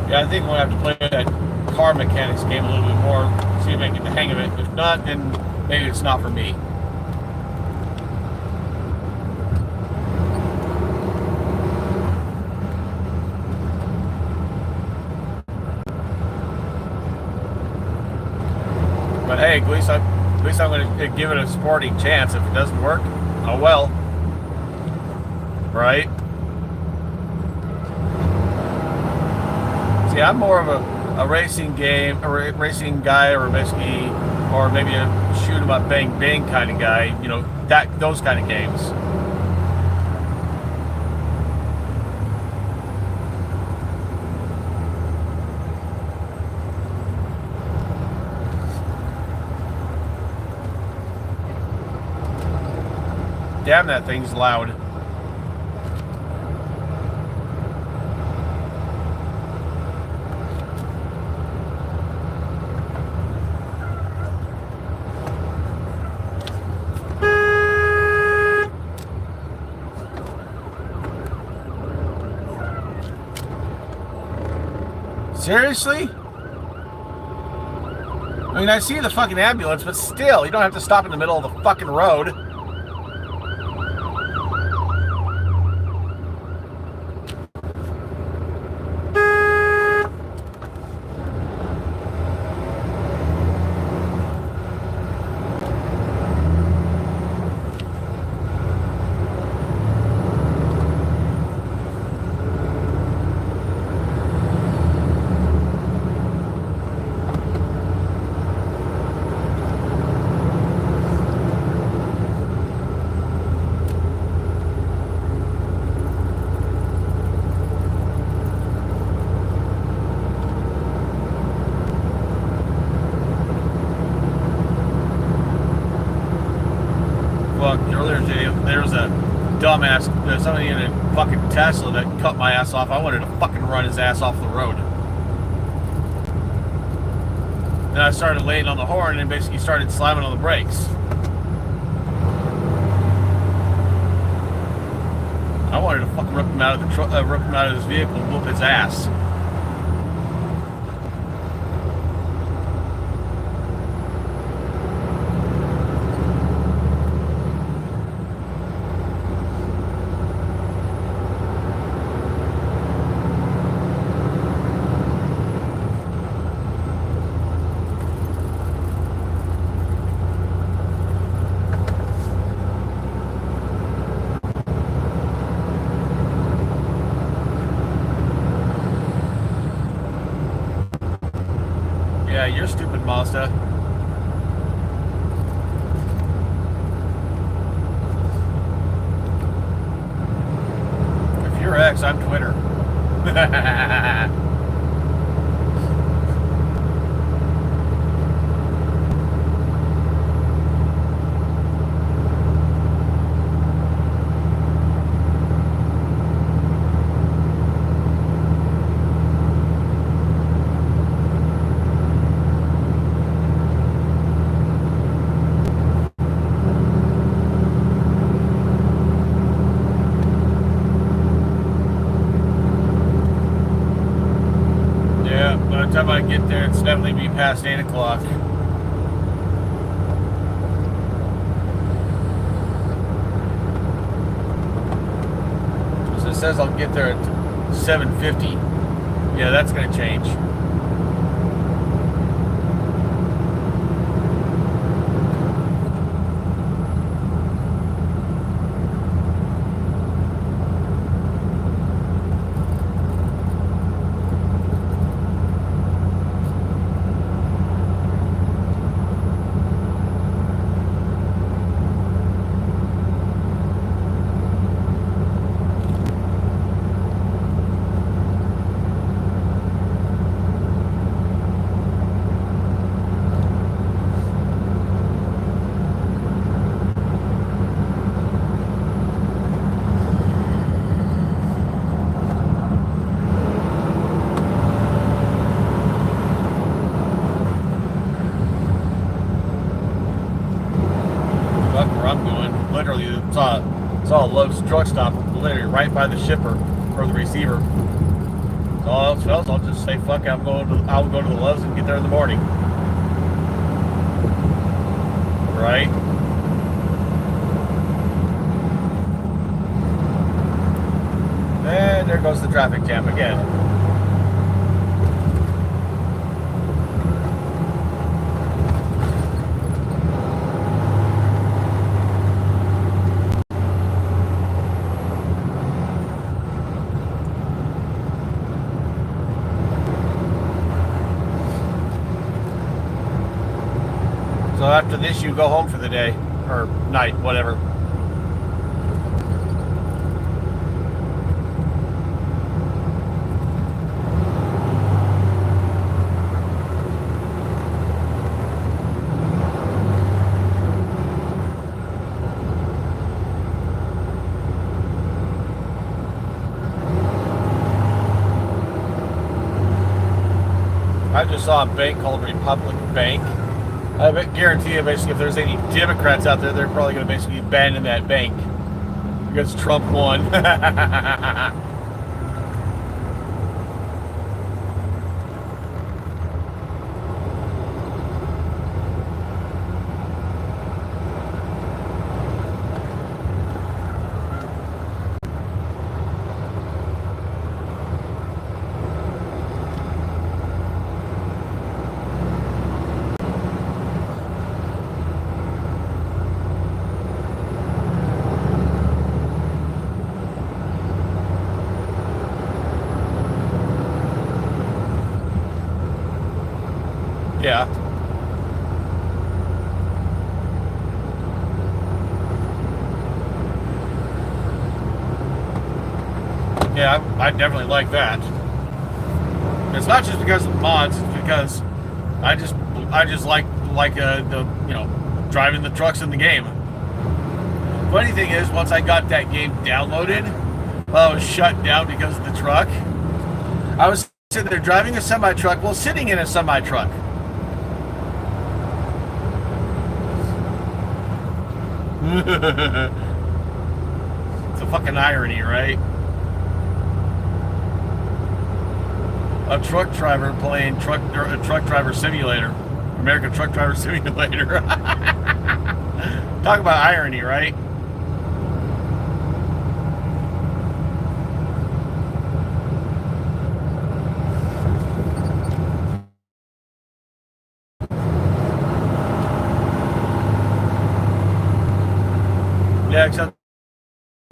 Yeah, I think we'll have to play that car mechanics game a little bit more, see if I can get the hang of it. If not, then maybe it's not for me. But hey, at least I'm going to give it a sporting chance. If it doesn't work, Oh well. Right? See, I'm more of a racing game, a racing guy, or basically, or maybe a shoot 'em up, bang bang kind of guy. You know, those kind of games. Damn, that thing's loud. Seriously? I mean, I see the fucking ambulance, but still, you don't have to stop in the middle of the fucking road. Earlier today, there was a dumbass, somebody in a fucking Tesla that cut my ass off. I wanted to fucking run his ass off the road. Then I started laying on the horn and basically started slamming on the brakes. I wanted to fucking rip him out of the rip him out of his vehicle and whoop his ass. Yeah, you're stupid, Mazda. If you're X, I'm Twitter. By the time I get there, it's definitely be past 8 o'clock. So it says I'll get there at 7:50. Yeah, that's going to change. Saw a Lowe's truck stop literally right by the shipper or the receiver. So all else fails, I'll just say fuck it, I'll go to the Lowe's and get there in the morning. Right? And there goes the traffic jam again. So after this, you go home for the day or night, whatever. I just saw a bank called Republic Bank. I guarantee you, basically, if there's any Democrats out there, they're probably going to basically abandon that bank because Trump won. Yeah. Yeah, I definitely like that. It's not just because of mods, it's because I just like the driving the trucks in the game. Funny thing is, once I got that game downloaded, I was shut down because of the truck. I was sitting there driving a semi-truck, well, sitting in a semi-truck. It's a fucking irony, right? A truck driver playing truck driver simulator, American Truck Driver Simulator. Talk about irony, right? Yeah, except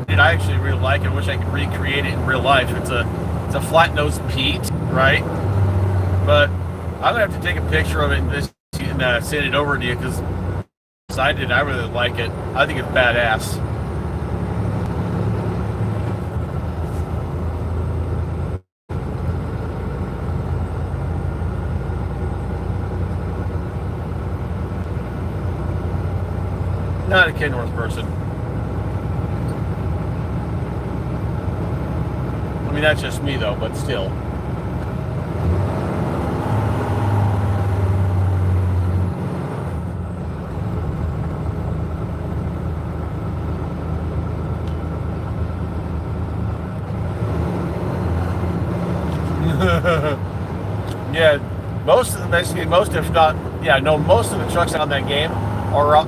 I actually really like it. I wish I could recreate it in real life. It's a flat-nosed Pete, right? But I'm gonna have to take a picture of it and send it over to you because I really like it. I think it's badass. Not a Kenworth person. I mean, that's just me, though, but still. Yeah, most of the trucks on that game are up.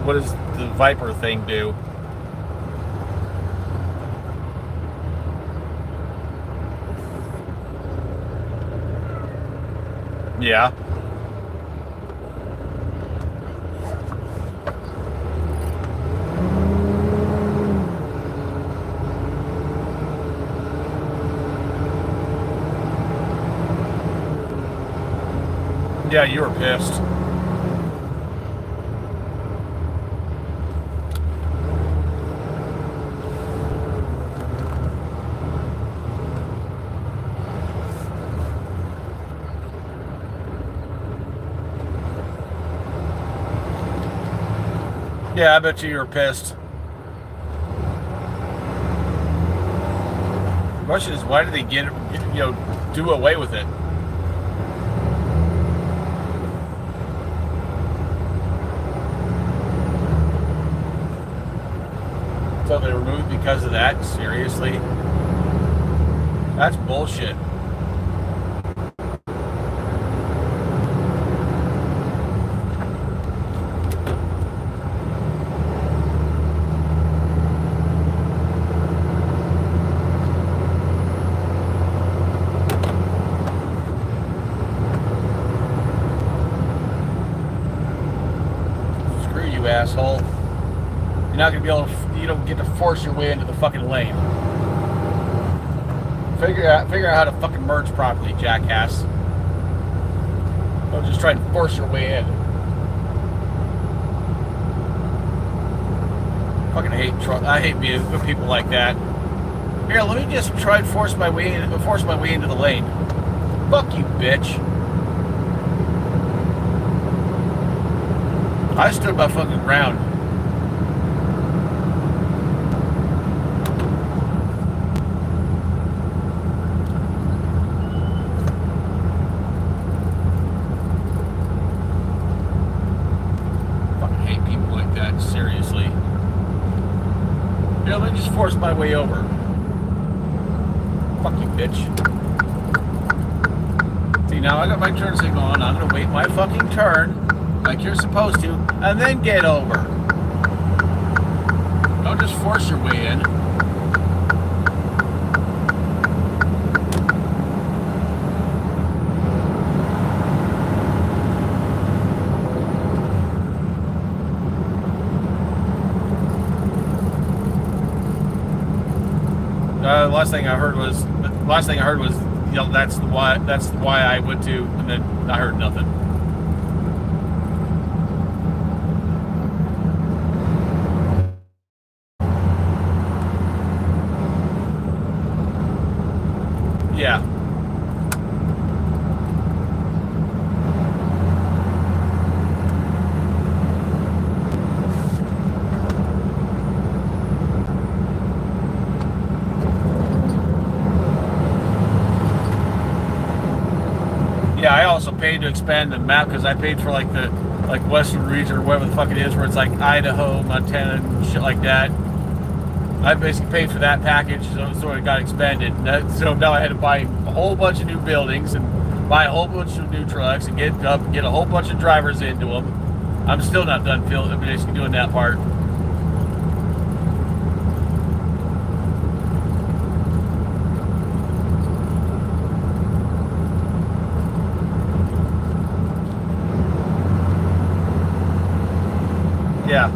What does the Viper thing do? Yeah. Yeah, you were pissed. Yeah, I bet you were pissed. The question is, why do they do away with it? So they removed because of that? Seriously? That's bullshit. Screw you, asshole. You're not gonna be able to. You don't get to force your way into the fucking lane. Figure out how to fucking merge properly, jackass. Don't just try and force your way in. Fucking hate I hate being with people like that. Here, let me just try and force my way into the lane. Fuck you, bitch. I stood my fucking ground. Fucking hate people like that, seriously. Here, let me just force my way over. Fuck you, bitch. See, now I got my turn signal on. I'm gonna wait my fucking turn, like you're supposed to, and then get over. Don't just force your way in. Last thing I heard was, you know, that's why I went to, and then I heard nothing. Yeah. Yeah, I also paid to expand the map because I paid for like the Western region or whatever the fuck it is, where it's like Idaho, Montana, and shit like that. I basically paid for that package, so it got expanded. So now I had to buy a whole bunch of new buildings and buy a whole bunch of new trucks and get a whole bunch of drivers into them. I'm still not done basically doing that part. Yeah.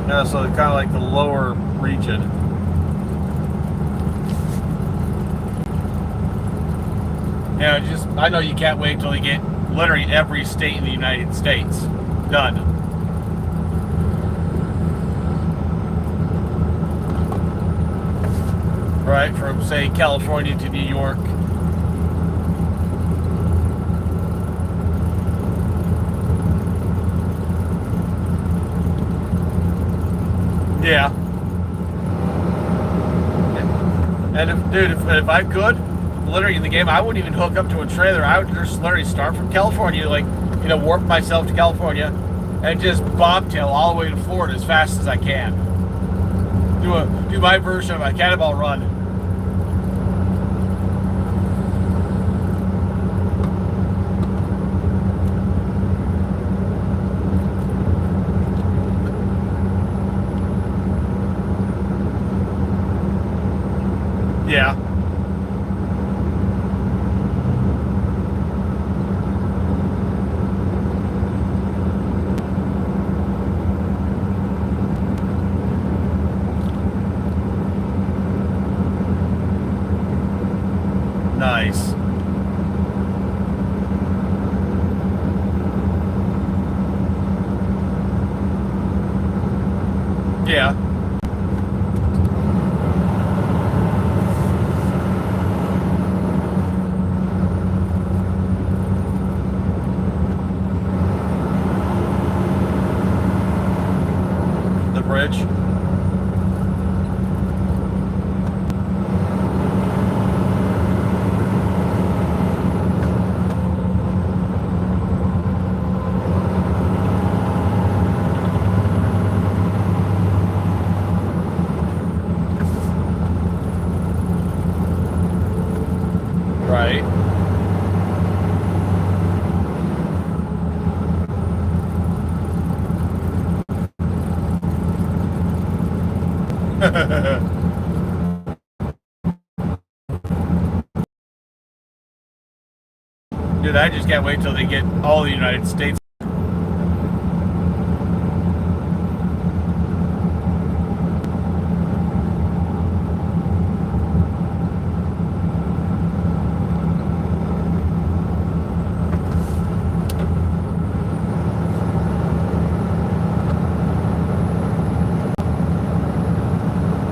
Yeah, so kind of like the lower region. Yeah, I know you can't wait till you get literally every state in the United States done. Right, from say California to New York. Yeah. And if I could, literally in the game, I wouldn't even hook up to a trailer. I would just literally start from California, like, you know, warp myself to California and just bobtail all the way to Florida as fast as I can. Do my version of a cannonball run. Yeah. Nice. Yeah. The bridge. Right. Dude, I just can't wait till they get all the United States.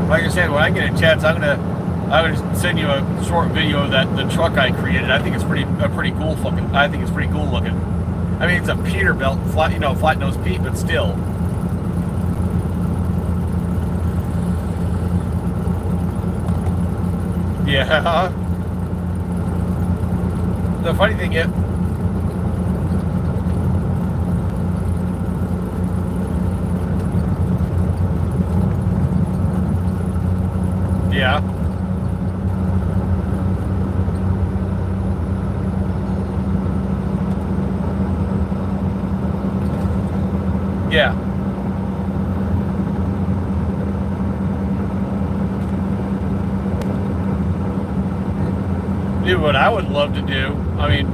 Like I said, when I get a chance, I'm gonna send you a short video of the truck I created. I think it's pretty cool fucking. I think it's pretty cool looking. I mean, it's a Peterbilt, flat nose Pete, but still. Yeah. The funny thing is, yeah. Yeah. Dude, what I would love to do, I mean,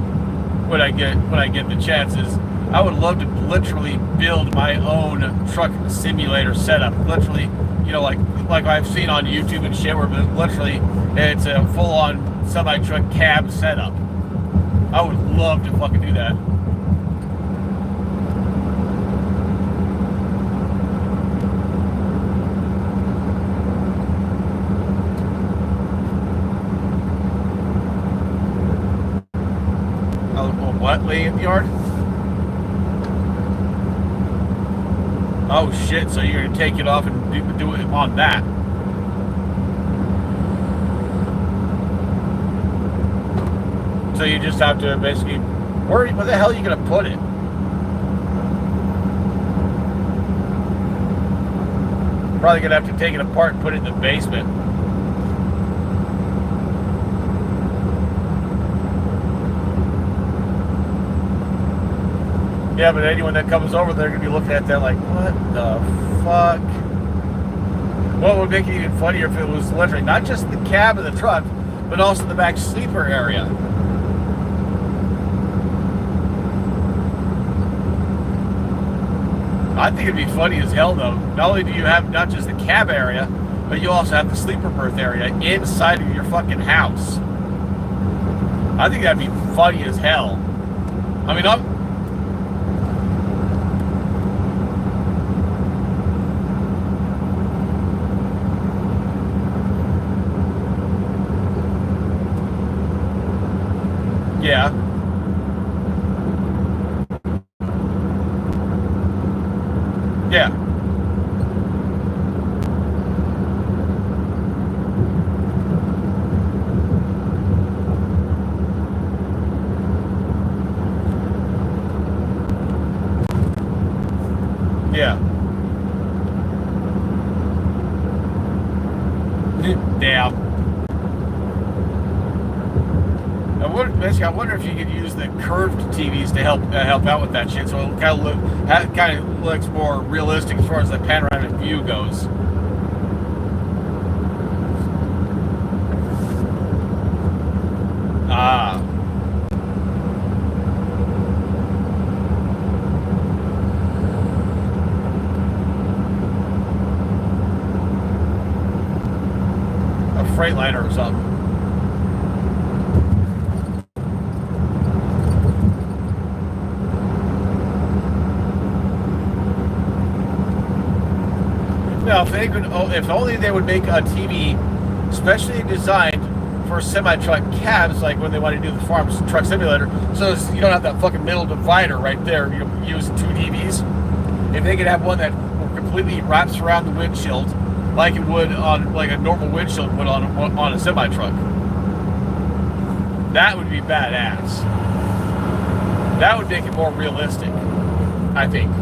when I get the chances, I would love to literally build my own truck simulator setup. Literally, like I've seen on YouTube and shit, where literally it's a full-on semi-truck cab setup. I would love to fucking do that. What? Laying in the yard? Oh shit, so you're gonna take it off and do it on that. So you just have to basically, where the hell are you gonna put it? Probably gonna have to take it apart and put it in the basement. Yeah, but anyone that comes over, they're going to be looking at that like, what the fuck? What would make it even funnier if it was literally not just the cab of the truck, but also the back sleeper area. I think it'd be funny as hell, though. Not only do you have not just the cab area, but you also have the sleeper berth area inside of your fucking house. I think that'd be funny as hell. I mean, yeah. Yeah. Yeah. Damn. I wonder if you could use the curved TVs to help out with that shit, so it kind of looks more realistic as far as the panoramic view goes. Ah. A Freightliner or something. Now, if only they would make a TV specially designed for semi-truck cabs, like when they want to do the farm truck simulator, so you don't have that fucking middle divider right there. You use two TVs. If they could have one that completely wraps around the windshield, like it would on like a normal windshield would on a semi-truck, that would be badass. That would make it more realistic, I think.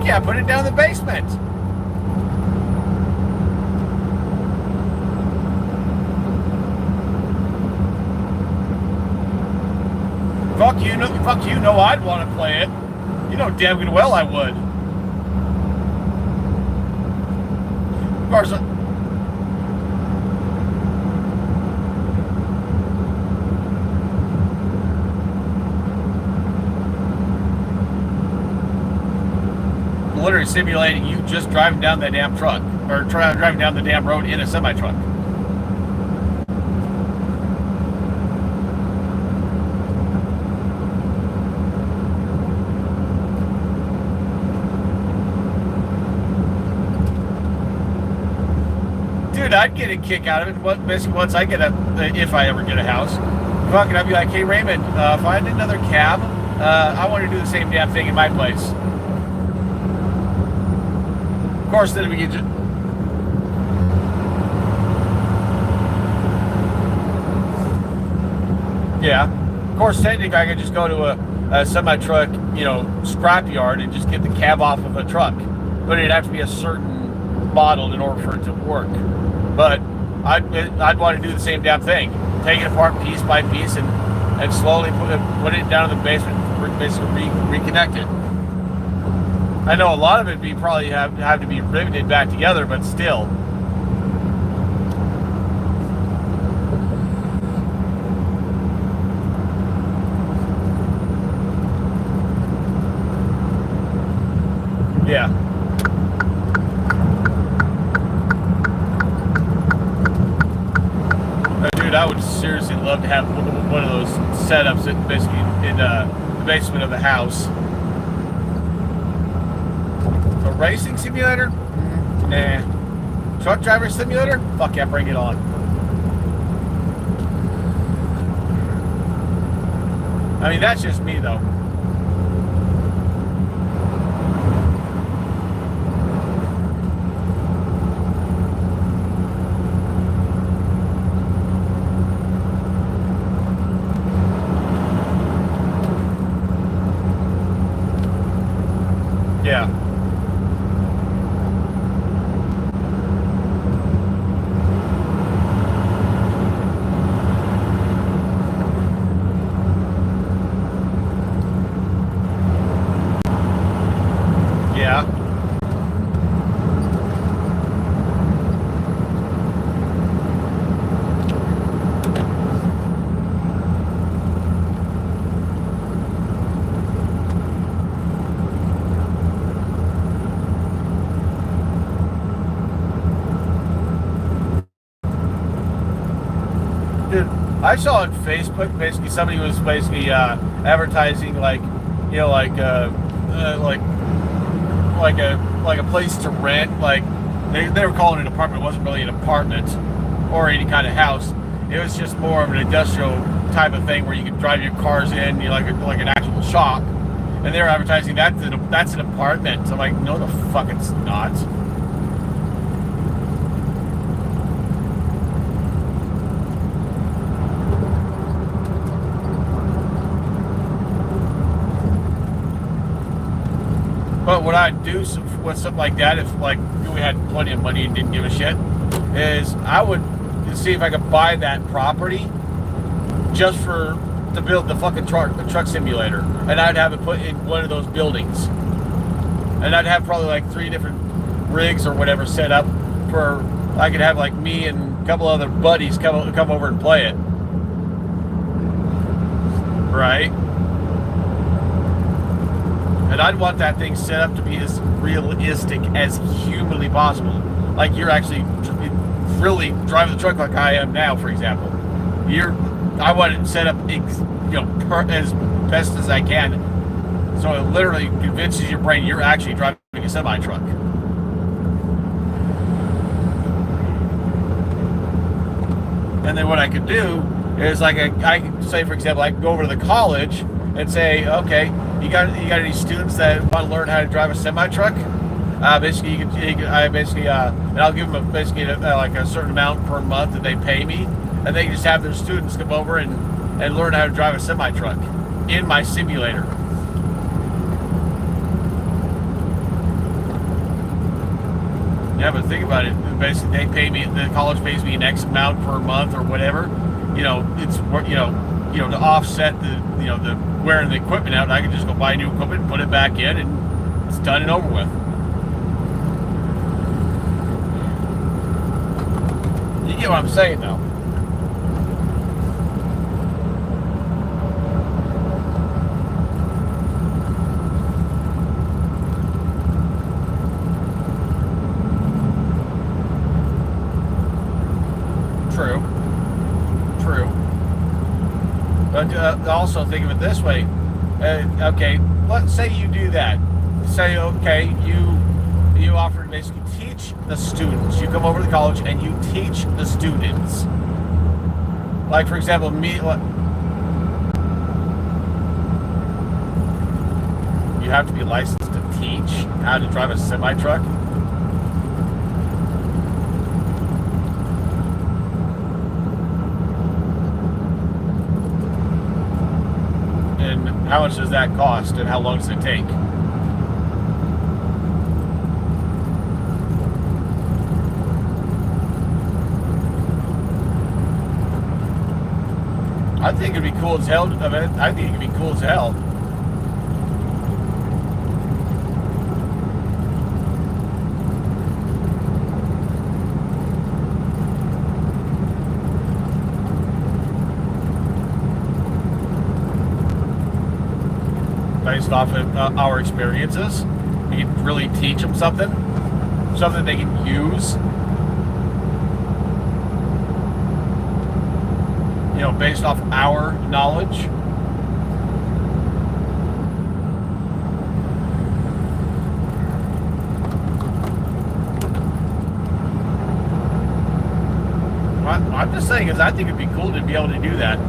Yeah, put it down in the basement. fuck you know I'd want to play it. You know damn good well I would. Of course. Literally simulating you just driving down that damn truck, or driving down the damn road in a semi-truck. Dude, I'd get a kick out of it. Basically, once I get if I ever get a house, fucking, I'd be like, hey Raymond, if I had another cab, I want to do the same damn thing in my place. Of course, then we get just... Yeah. Of course, technically, I could just go to a semi-truck, scrapyard and just get the cab off of a truck. But it'd have to be a certain model in order for it to work. But I'd want to do the same damn thing. Take it apart piece by piece and slowly put it down in the basement, basically reconnect it. I know a lot of it probably have to be riveted back together, but still. Yeah. Dude, I would seriously love to have one of those setups basically in the basement of the house. A racing simulator? Nah. Truck driver simulator? Fuck yeah, bring it on. I mean, that's just me though. Yeah. Yeah. Dude, I saw on Facebook basically somebody was basically advertising like a place to rent. Like they were calling it an apartment. It wasn't really an apartment or any kind of house. It was just more of an industrial type of thing where you could drive your cars in, like an actual shop. And they were advertising that's an apartment. So I'm like, no, the fuck it's not. But what I'd do with something like that, if like we had plenty of money and didn't give a shit, is I would see if I could buy that property just to build the fucking truck simulator, and I'd have it put in one of those buildings, and I'd have probably like 3 different rigs or whatever set up for I could have like me and a couple other buddies come over and play it, right? And I'd want that thing set up to be as realistic as humanly possible. Like you're actually really driving the truck like I am now, for example. I want it set up, as best as I can, so it literally convinces your brain you're actually driving a semi-truck. And then what I could do is like I could say, for example, I could go over to the college and say, okay, you got any students that want to learn how to drive a semi-truck? Basically, and I'll give them like a certain amount per month that they pay me, and they can just have their students come over and learn how to drive a semi-truck in my simulator. Yeah, but think about it. Basically, they pay me. The college pays me an X amount per month or whatever. It's to offset the wearing the equipment out. I can just go buy new equipment, put it back in, and it's done and over with. You get what I'm saying, though. True. But also think of it this way. Okay, let's say you do that. Say, okay, you offer to basically teach the students. You come over to the college and you teach the students. Like, for example, me. You have to be licensed to teach how to drive a semi-truck. And how much does that cost, and how long does it take? I think it'd be cool as hell. I think it'd be cool as hell. Based off of our experiences, we can really teach them something they can use. You know, based off our knowledge. I'm just saying, I think it'd be cool to be able to do that.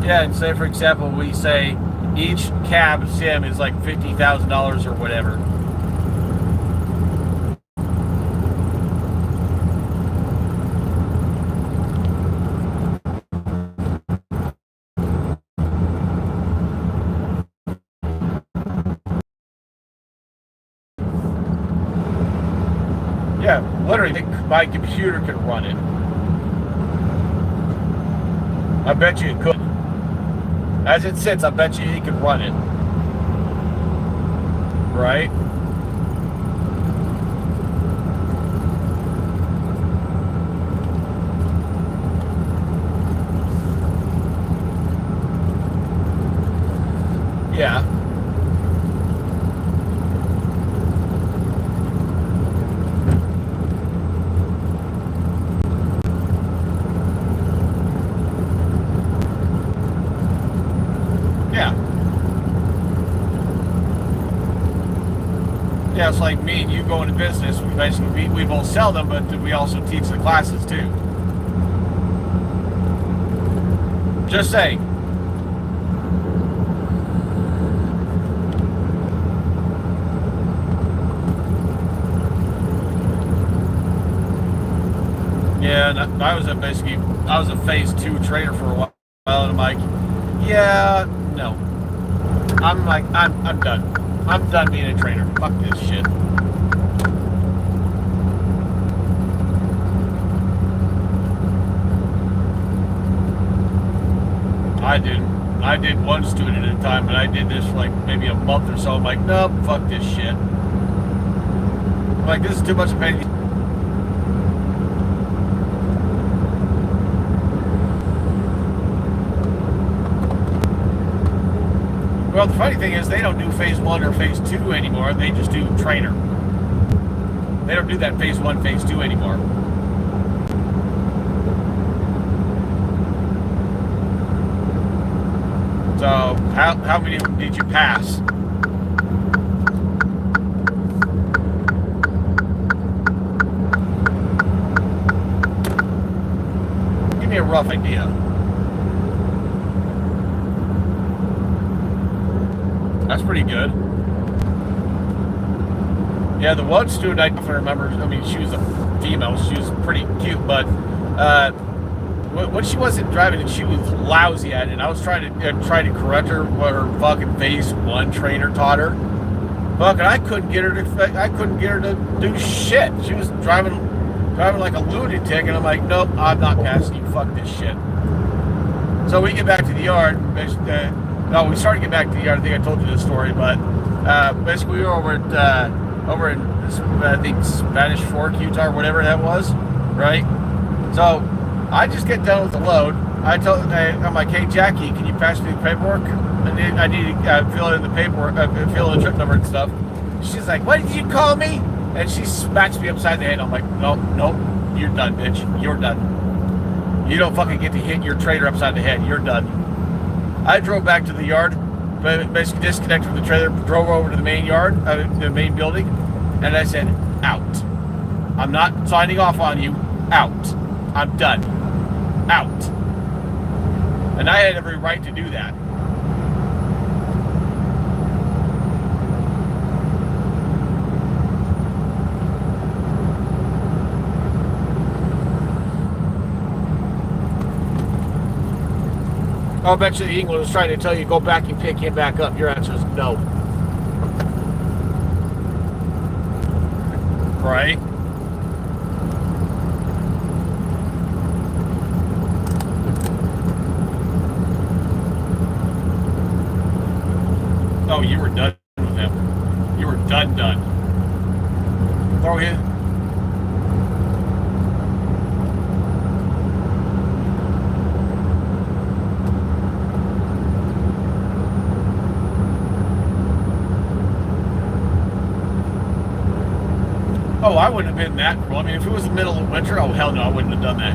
Yeah, and say, for example, we say each cab sim is like $50,000 or whatever. Yeah, literally, my computer could run it. I bet you it could. As it sits, I bet you he could run it. Right? Yeah. Yeah, it's like me and you go into business. We basically we both sell them, but we also teach the classes too. Just saying. Yeah, and I was a phase 2 trader for a while, and I'm like, yeah, no. I'm done. I'm done being a trainer. Fuck this shit. I did one student at a time, but I did this for like maybe a month or so. I'm like, nope, fuck this shit. I'm like, this is too much pain. Well, the funny thing is they don't do phase 1 or phase 2 anymore. They just do trainer. They don't do that phase 1, phase 2 anymore. So, how many of them did you pass? Give me a rough idea. That's pretty good. Yeah, the one student I remember, I mean, she was a female. She was pretty cute, but when she wasn't driving it, she was lousy at it. I was trying to correct her what her fucking phase 1 trainer taught her. Fuck, and I couldn't get her to do shit. She was driving like a lunatic, and I'm like, nope, I'm not passing you. Fuck this shit. So we get back to the yard. No, we started to get back to the yard. I think I told you this story, but basically we were over in I think Spanish Fork, Utah, or whatever that was, right? So I just get done with the load. I'm like, hey Jackie, can you pass me the paperwork? I need to fill in the paperwork, fill in the trip number and stuff. She's like, what did you call me? And she smacks me upside the head. I'm like, nope, you're done, bitch. You're done. You don't fucking get to hit your trailer upside the head. You're done. I drove back to the yard, but basically disconnected from the trailer, drove over to the main yard, the main building, and I said, out. I'm not signing off on you. Out. I'm done. Out. And I had every right to do that. I'll bet you the England was trying to tell you go back and pick him back up. Your answer is no. Right? Oh, you were done with him. You were done. Throw him. Oh, I wouldn't have been that cruel. I mean, if it was the middle of winter, oh, hell no, I wouldn't have done that.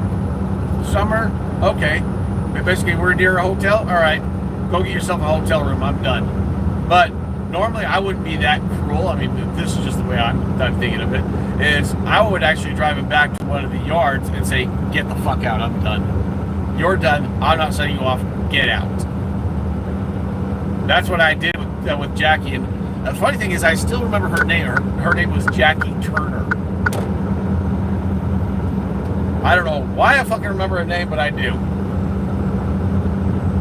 Summer, okay. Basically, we're near a hotel. All right, go get yourself a hotel room. I'm done. But normally, I wouldn't be that cruel. I mean, this is just the way I'm thinking of it. Is I would actually drive him back to one of the yards and say, get the fuck out. I'm done. You're done. I'm not sending you off. Get out. That's what I did with Jackie. And the funny thing is, I still remember her name. Her name was Jackie Turner. I don't know why I fucking remember her name, but I do.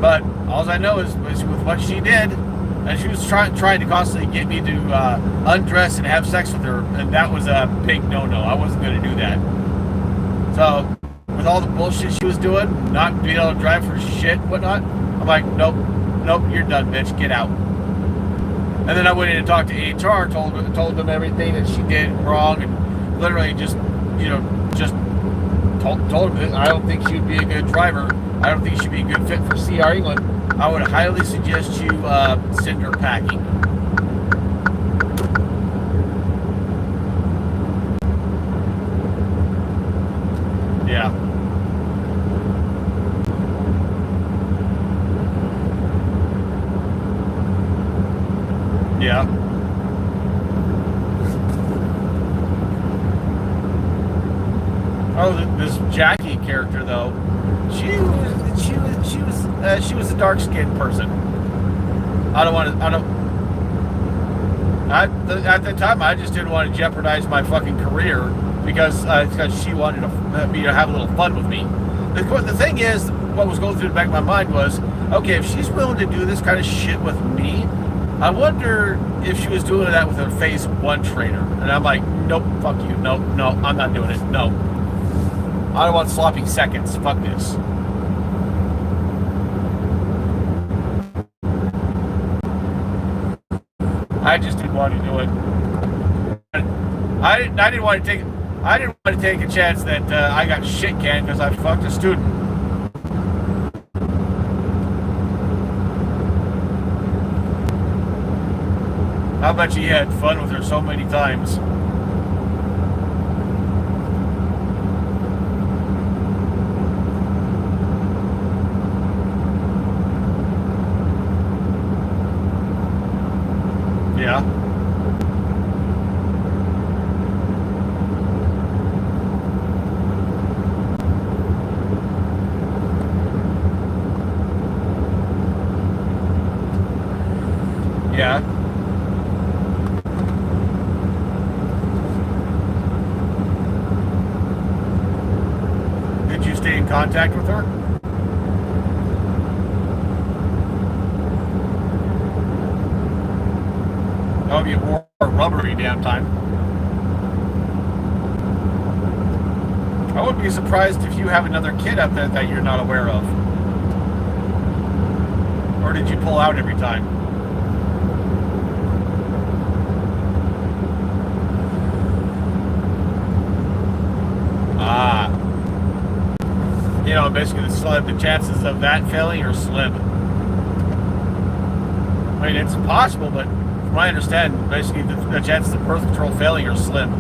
But all I know is with what she did, and she was trying to constantly get me to undress and have sex with her, and that was a big no-no. I wasn't going to do that. So, with all the bullshit she was doing, not being able to drive for shit and whatnot, I'm like, nope, you're done, bitch. Get out. And then I went in and talked to HR, told them everything that she did wrong, and literally just told them that I don't think she would be a good driver. I don't think she'd be a good fit for CR England. I would highly suggest you send her packing. Yeah. Yeah. Oh, this Jackie character though, she was a dark-skinned person. At the time, I just didn't want to jeopardize my fucking career because she wanted me to have a little fun with me. The thing is, what was going through the back of my mind was, okay, if she's willing to do this kind of shit with me, I wonder if she was doing that with her phase 1 trainer. And I'm like, nope, fuck you, no, I'm not doing it, no. I don't want sloppy seconds, fuck this. I just didn't want to do it. I didn't want to take a chance that I got shit canned because I fucked a student. I bet you had fun with her so many times. Yeah. Yeah. Did you stay in contact with her? Oh, you rubbery damn time. I wouldn't be surprised if you have another kid up there that you're not aware of. Or did you pull out every time? Ah. You know, basically the chances of that failing are slim. I mean, it's possible, but from what I understand, basically the chances of birth control failing are slim.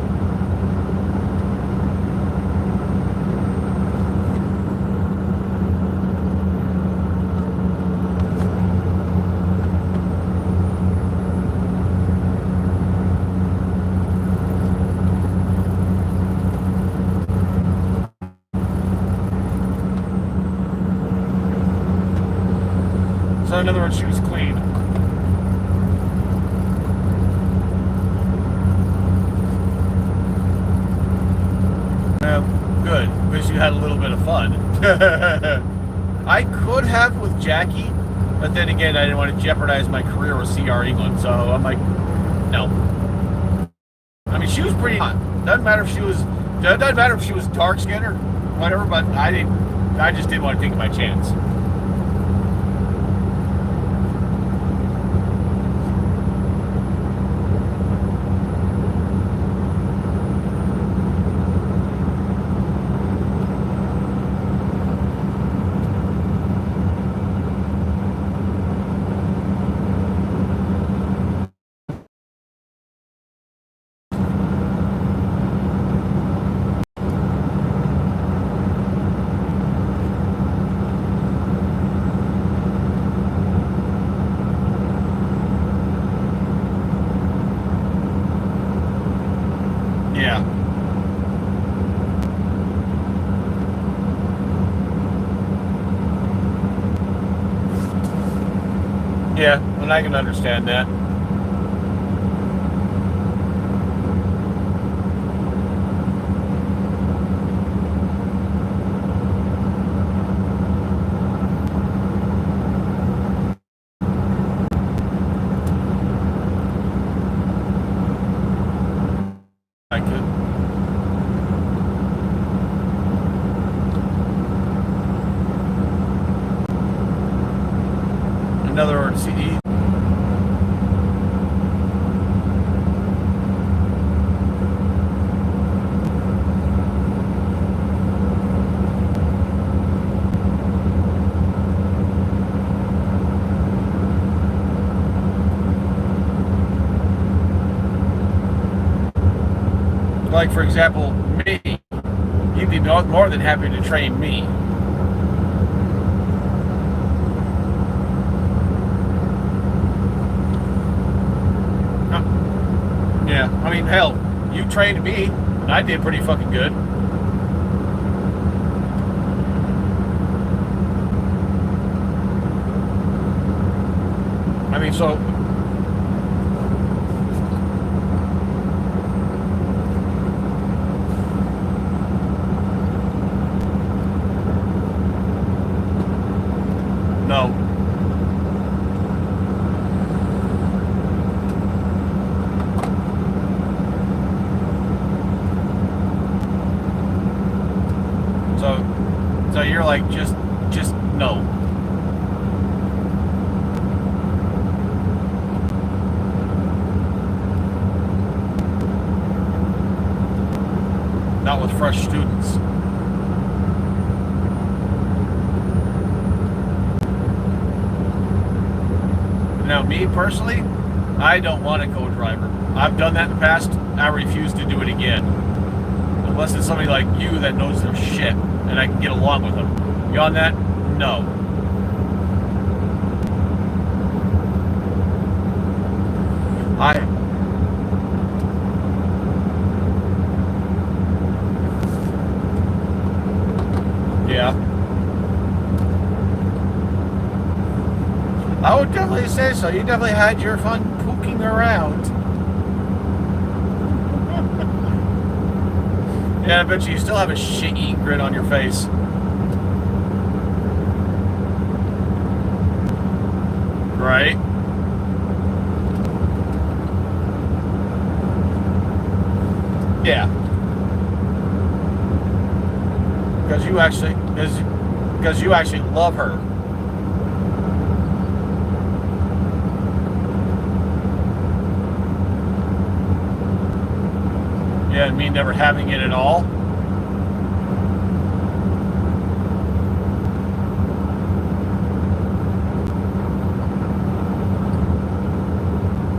So in other words, she was clean. Good, because you had a little bit of fun. I could have with Jackie, but then again, I didn't want to jeopardize my career with CR England, so I'm like, no. I mean, she was pretty hot. Doesn't matter if she was dark skinned or whatever, but I just didn't want to take my chance. Yeah. Yeah, and I can understand that. I could. In other words, he like, for example, me, you'd be more than happy to train me. Yeah, I mean, hell, you trained me, and I did pretty fucking good. I mean, so... No. So you're like, just no. Not with fresh students. Now, me personally, I don't want a co-driver. I've done that in the past. I refuse to do it again. Unless it's somebody like you that knows their shit and I can get along with them. Beyond that, no. Yeah. I would definitely say so. You definitely had your fun poking around. Yeah, I bet you still have a shit-eating grin on your face. Right? Yeah. Because you actually love her. Yeah, and me never having it at all.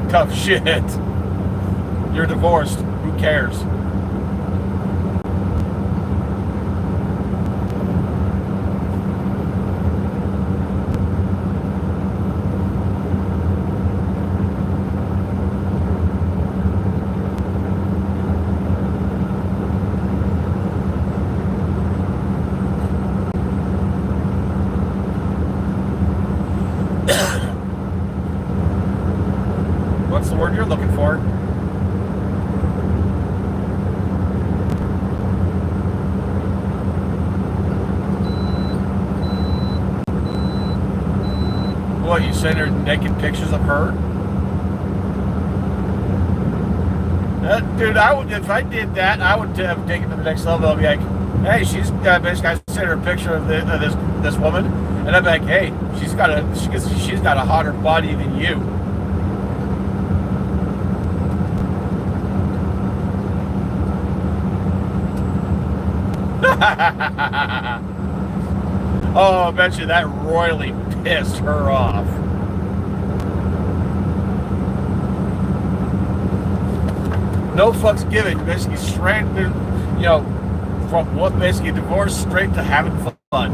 Tough shit. You're divorced. Who cares? What's the word you're looking for? What, you send her naked pictures of her? Dude, I would, if I did that, I would have taken it to the next level. I'd be like, hey, she's basically, I sent her a picture of this woman, and I'd be like, hey, she's got a hotter body than you. Oh, I bet you that royally pissed her off. No fucks given. Basically straight, from what basically divorce straight to having fun.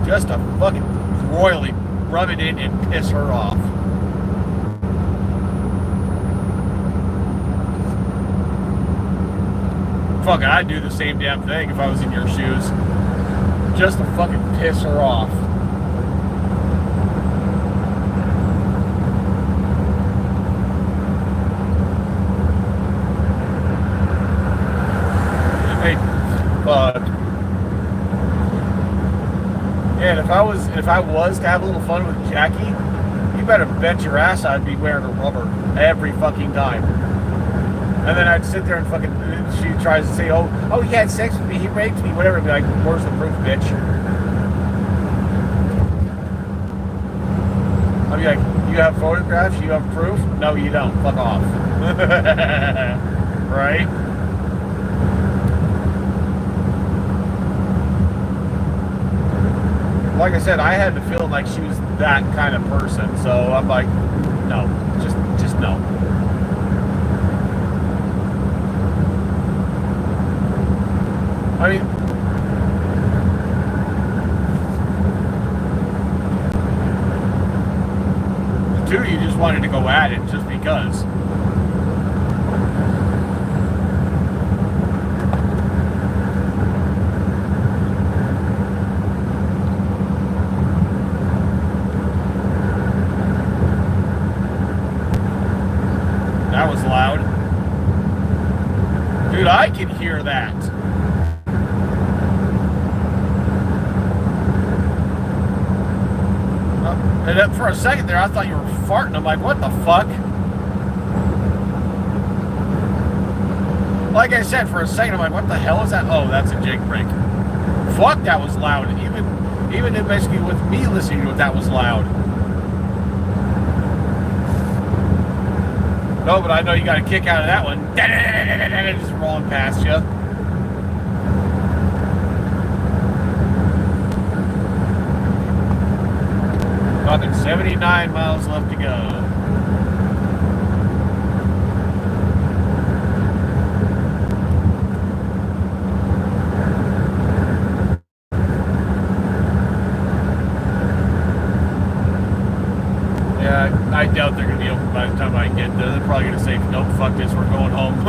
Just to fucking royally rub it in and piss her off. Fuck, I'd do the same damn thing if I was in your shoes. Just to fucking piss her off. Hey, fuck. And if I was to have a little fun with Jackie, you better bet your ass I'd be wearing a rubber every fucking time. And then I'd sit there and fucking, she tries to say, oh, he had sex with me, he raped me, whatever. I'd be like, where's the proof, bitch? I'd be like, you have photographs, you have proof? No, you don't. Fuck off. Right? Like I said, I had to feel like she was that kind of person. So I'm like, no, just no. I mean, the two of you just wanted to go at it just because. That was loud. Dude, I can hear that. And for a second there, I thought you were farting. I'm like, what the fuck? Like I said, for a second, I'm like, what the hell is that? Oh, that's a jig break. Fuck, that was loud. Even basically with me listening to it, that was loud. No, but I know you got a kick out of that one. Just rolling past you. Fucking 79 miles left to go. Yeah, I doubt they're going to be open by the time I get there. They're probably going to say, nope, fuck this, we're going home.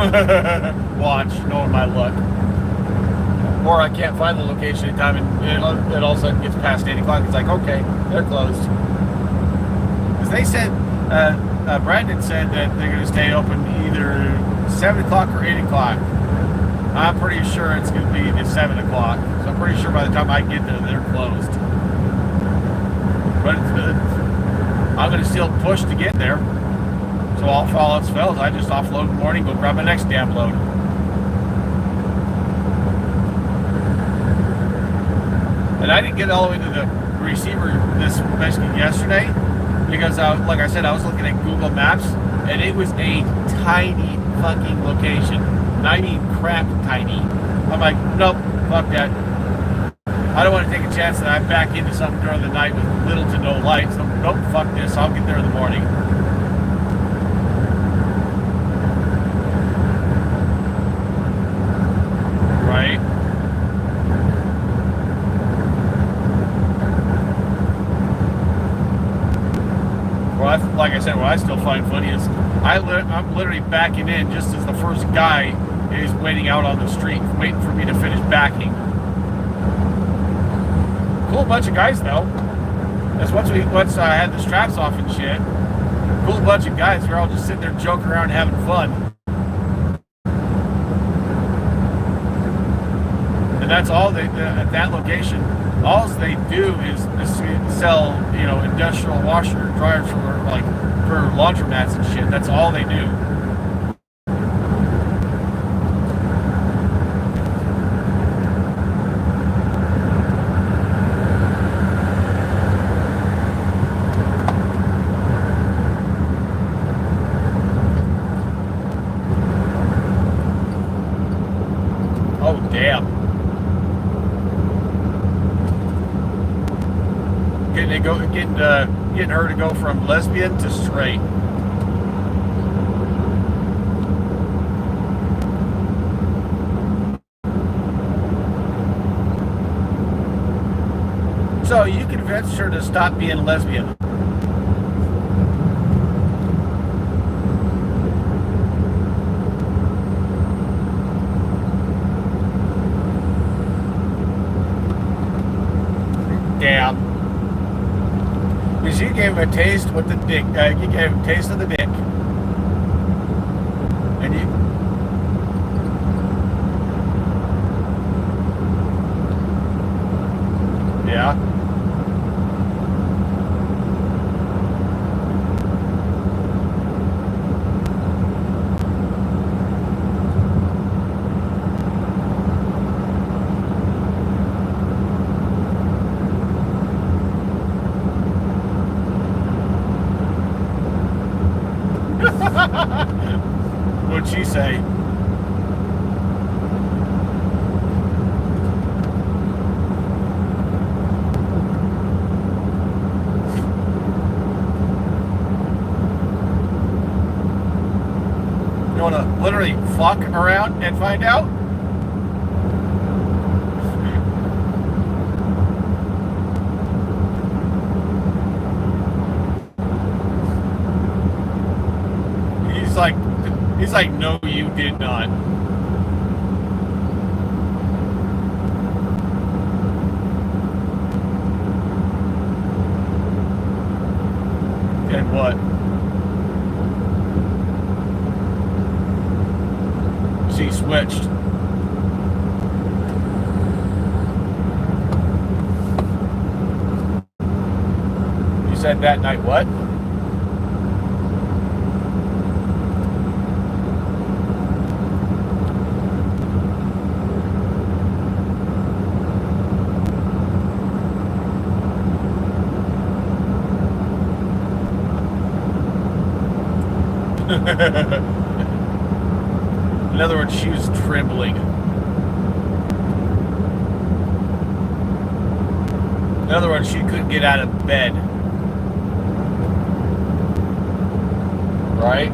Watch, knowing my luck. Or I can't find the location in time and it all of a sudden gets past 8 o'clock. It's like, okay, they're closed. They said, Brandon said that they're going to stay open either 7 o'clock or 8 o'clock. I'm pretty sure it's going to be the 7 o'clock. So I'm pretty sure by the time I get there, they're closed. But I'm going to still push to get there. So all else fails, I just offload in the morning, go grab my next damn load. And I didn't get all the way to the receiver this basically yesterday because, like I said, I was looking at Google Maps and it was a tiny fucking location. I mean, crap tiny. I'm like, nope, fuck that. I don't want to take a chance that I back into something during the night with little to no light. So, nope, fuck this. I'll get there in the morning. Right? Well, like I said, what I still find funny is I'm literally backing in just as the first guy is waiting out on the street, waiting for me to finish backing. Cool bunch of guys though. That's once I had the straps off and shit. Cool bunch of guys. We're all just sitting there joking around having fun. And that's all they at that location. All they do is sell, industrial washer dryers for laundromats and shit. That's all they do. Oh, damn. Getting her to go from lesbian to straight. So you convinced her to stop being lesbian. Damn. Because you gave him a taste with the dick. You gave him a taste of the dick. And you... Yeah. What'd she say? You want to literally fuck around and find out? He's like, no, you did not. And what? She switched. You said that night what? In other words, she was trembling. In other words, she couldn't get out of bed. Right?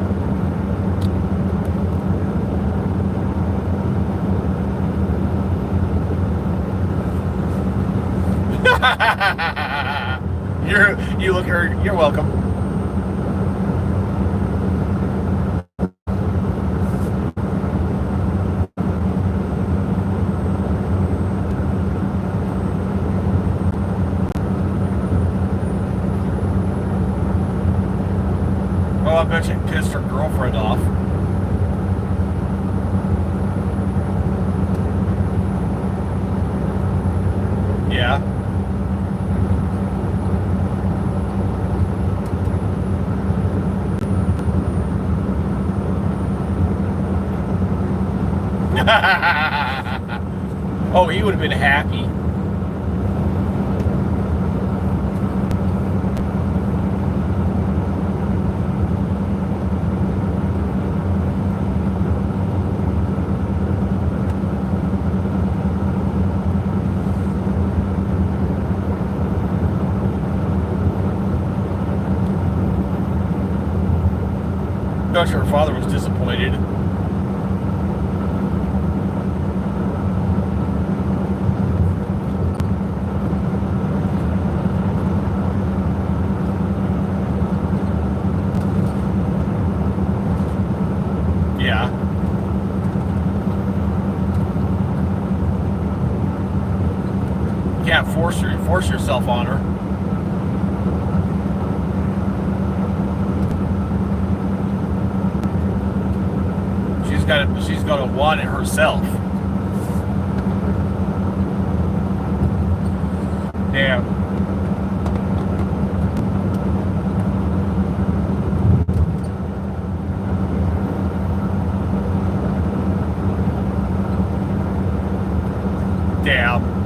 You look at her, you're welcome. I bet she pissed her girlfriend off. Yeah. Oh, he would have been happy. I'm sure her father was disappointed. Yeah. You can't force yourself on her. She's gonna want it herself. Damn. Damn.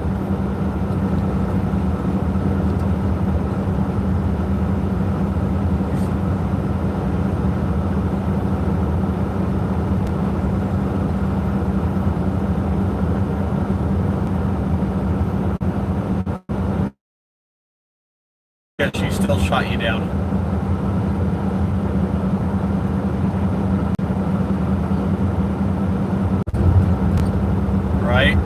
She still shot you down. Right?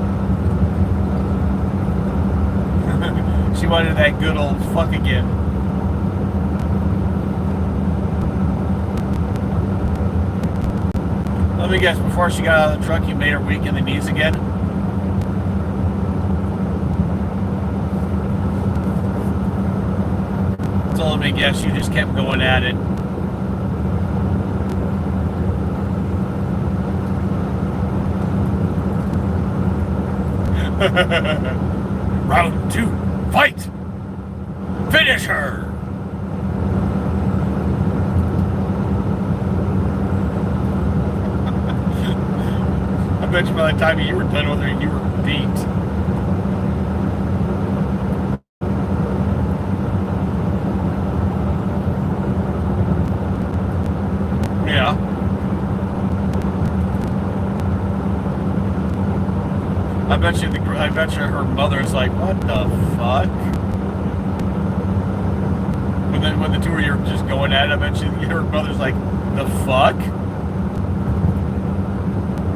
She wanted that good old fuck again. Let me guess, before she got out of the truck, you made her weak in the knees again? So let me guess, you just kept going at it. Round 2, fight! Finish her! I bet you by the time you were done with her, you were beat. Yeah. I bet you her mother's like, what the fuck? When the two of you are just going at it, I bet you her mother's like, the fuck?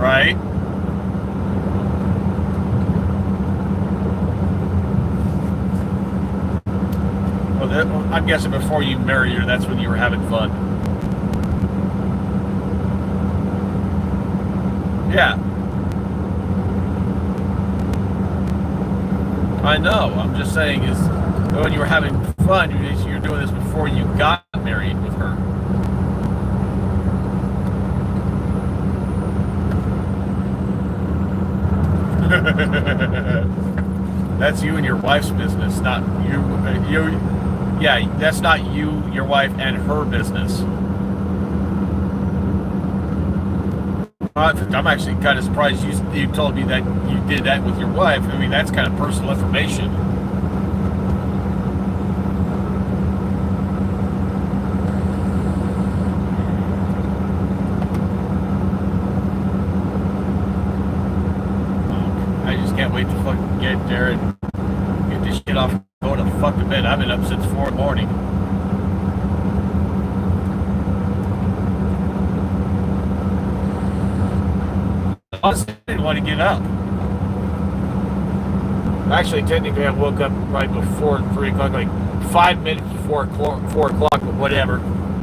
Right? Well, I'm guessing before you married her, that's when you were having fun. Yeah. I know. I'm just saying is when you were having fun, you're doing this before you got married with her. That's you and your wife's business, not you. Yeah, that's not you, your wife, and her business. I'm actually kind of surprised you told me that you did that with your wife. I mean, that's kind of personal information. I just can't wait to fucking get there and get this shit off. Go to fuck to bed. I've been up since 4 in the morning. Honestly, I didn't want to get up. Actually, technically, I woke up right before 3 o'clock, like 5 minutes before 4 o'clock, but whatever.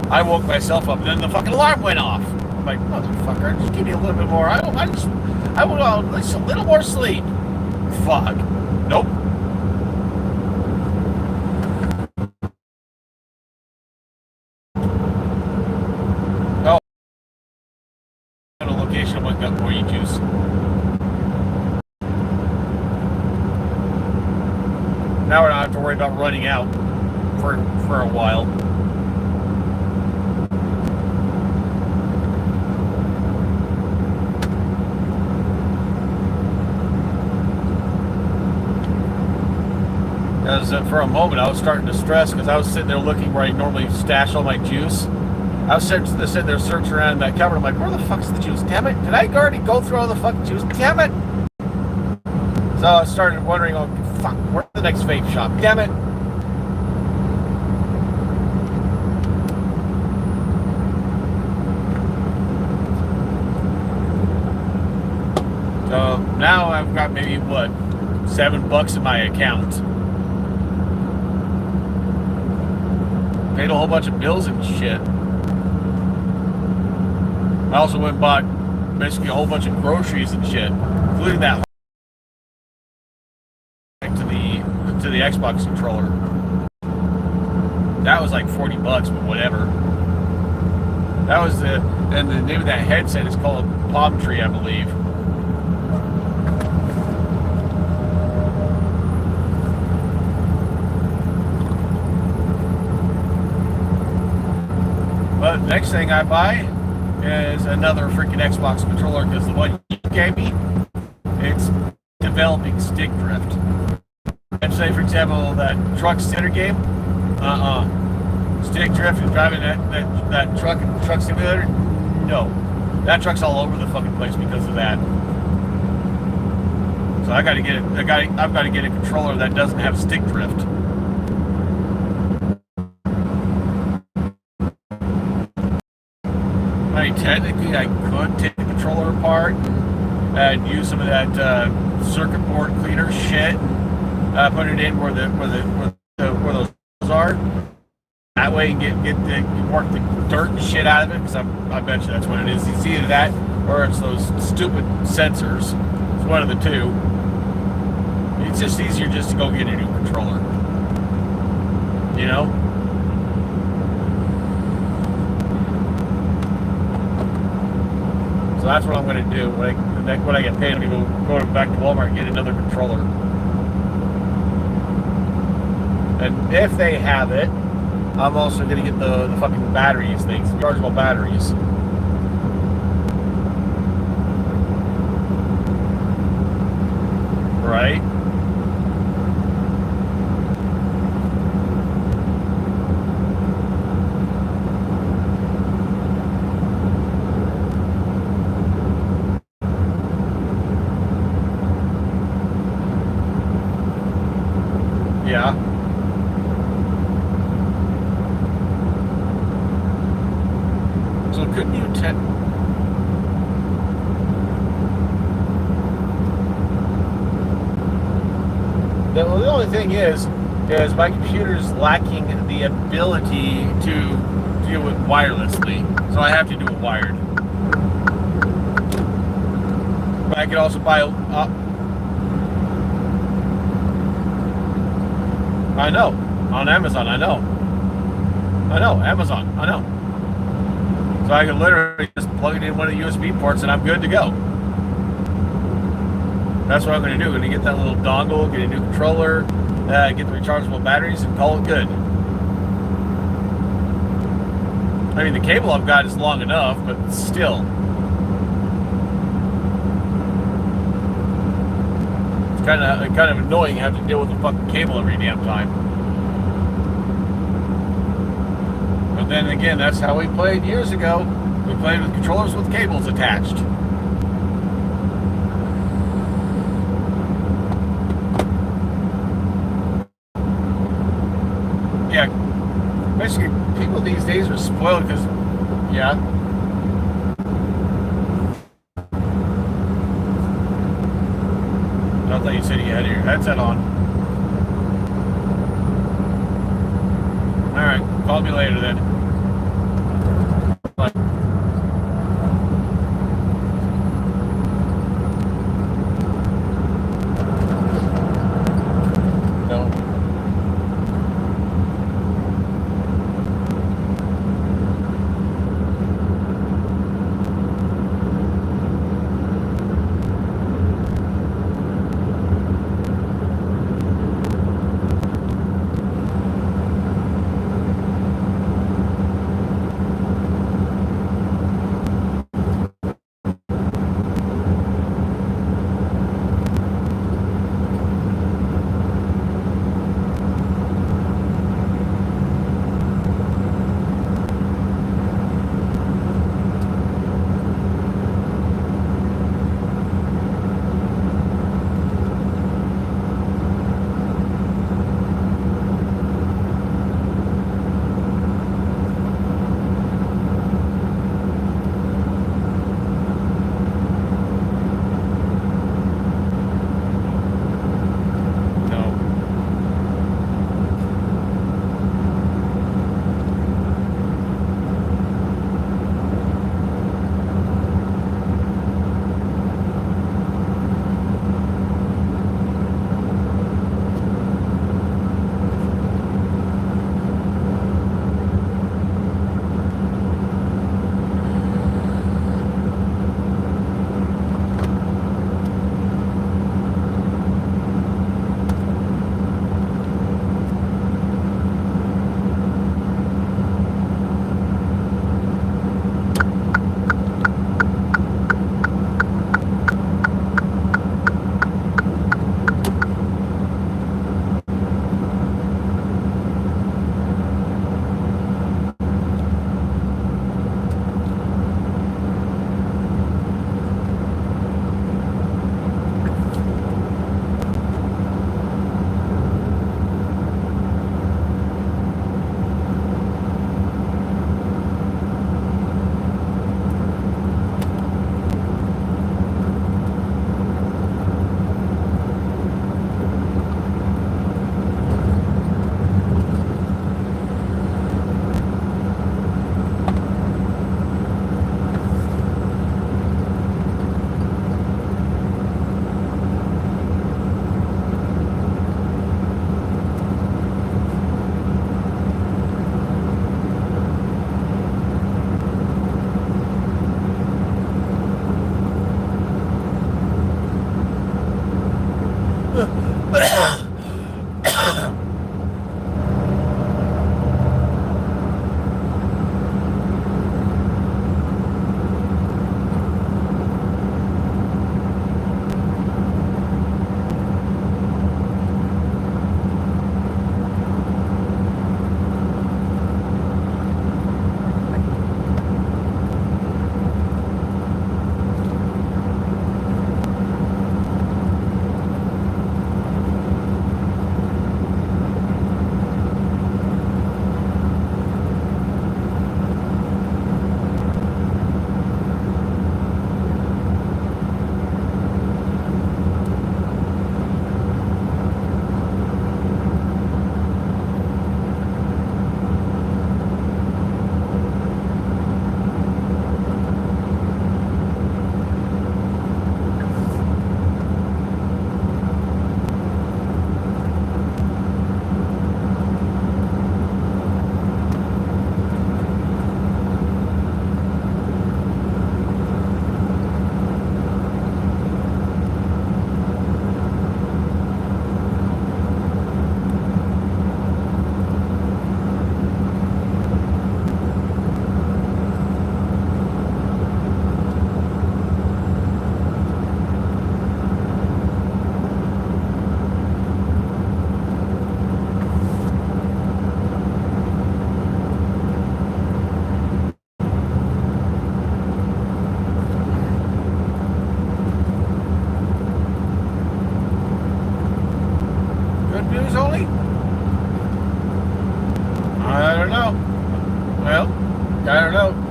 I woke myself up, and then the fucking alarm went off. I'm like, motherfucker, just give me a little bit more. I want just a little more sleep. Fuck. Nope. Oh. A location went up for you juice. Now I don't have to worry about running out for a while. Because for a moment I was starting to stress because I was sitting there looking where I normally stash all my juice. I was sitting there searching around in that cupboard. I'm like, where the fuck's the juice? Damn it! Did I already go through all the fucking juice? Damn it! So I started wondering, oh, fuck, where's the next vape shop? Damn it! So now I've got maybe, what, $7 in my account. Paid a whole bunch of bills and shit. I also went and bought basically a whole bunch of groceries and shit, including that to the Xbox controller. That was like $40, but whatever. That was and the name of that headset is called Palm Tree, I believe. But next thing I buy is another freaking Xbox controller because the one you gave me, it's developing stick drift. And say, for example, that Truck Simulator game, stick drift and driving that truck simulator, no, that truck's all over the fucking place because of that. So I've got to get a controller that doesn't have stick drift. I mean, technically, I could take the controller apart and use some of that circuit board cleaner shit. Put it in where those are. That way, you work the dirt and shit out of it. Because I bet you that's what it is. It's either that or it's those stupid sensors. It's one of the two. It's just easier just to go get a new controller. You know. So that's what I'm going to do. When I get paid, I'm going to go back to Walmart and get another controller. And if they have it, I'm also going to get the fucking batteries things, rechargeable batteries. Right? Yeah. So couldn't you the only thing is my computer's lacking the ability to deal it wirelessly, so I have to do it wired. But I could also buy I know. On Amazon, I know. Amazon, I know. So I can literally just plug it in one of the USB ports and I'm good to go. That's what I'm going to do. I'm going to get that little dongle, get a new controller, get the rechargeable batteries, and call it good. I mean, the cable I've got is long enough, but still. It's kind of annoying having to deal with the fucking cable every damn time. But then again, that's how we played years ago. We played with controllers with cables attached. Yeah, basically, people these days are spoiled because, yeah. I thought you said you had your headset on. Alright, call me later then. Bye. No.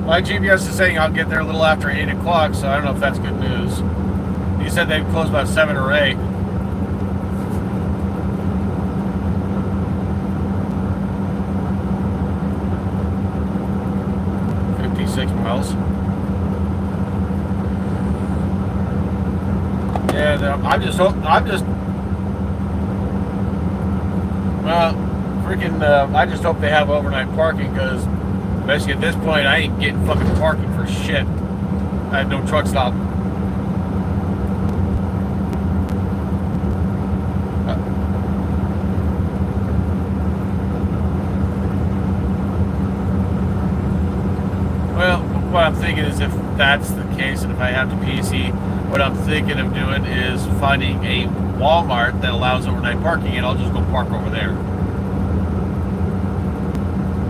My GPS is saying I'll get there a little after 8 o'clock, so I don't know if that's good news. He said they'd close by 7 or 8. Miles. Yeah, I just hope they have overnight parking, because basically at this point I ain't getting fucking parking for shit. I had no truck stop. Well, what I'm thinking is, if that's the case, and if I have to PC, what I'm thinking of doing is finding a Walmart that allows overnight parking, and I'll just go park over there.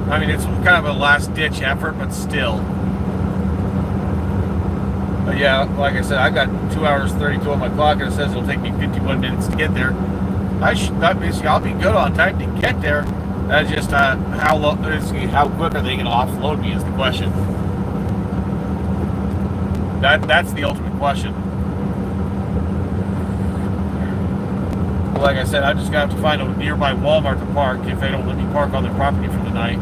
I mean, it's kind of a last-ditch effort, but still. But yeah, like I said, I got 2 hours 32 on my clock, and it says it'll take me 51 minutes to get there. I'll be good on time to get there. That's just how quick are they going to offload me is the question. That's the ultimate question. Like I said, I'm just going to have to find a nearby Walmart to park if they don't let me park on their property for the night.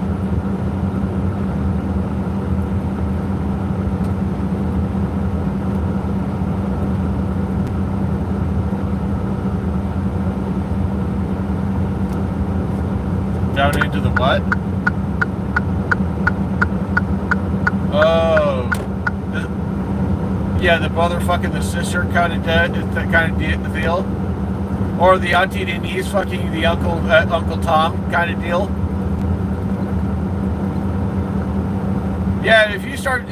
Down into the what? Oh. Yeah, the motherfucking the sister kind of deal. Or the auntie Denise fucking the Uncle Tom kind of deal. Yeah, if you start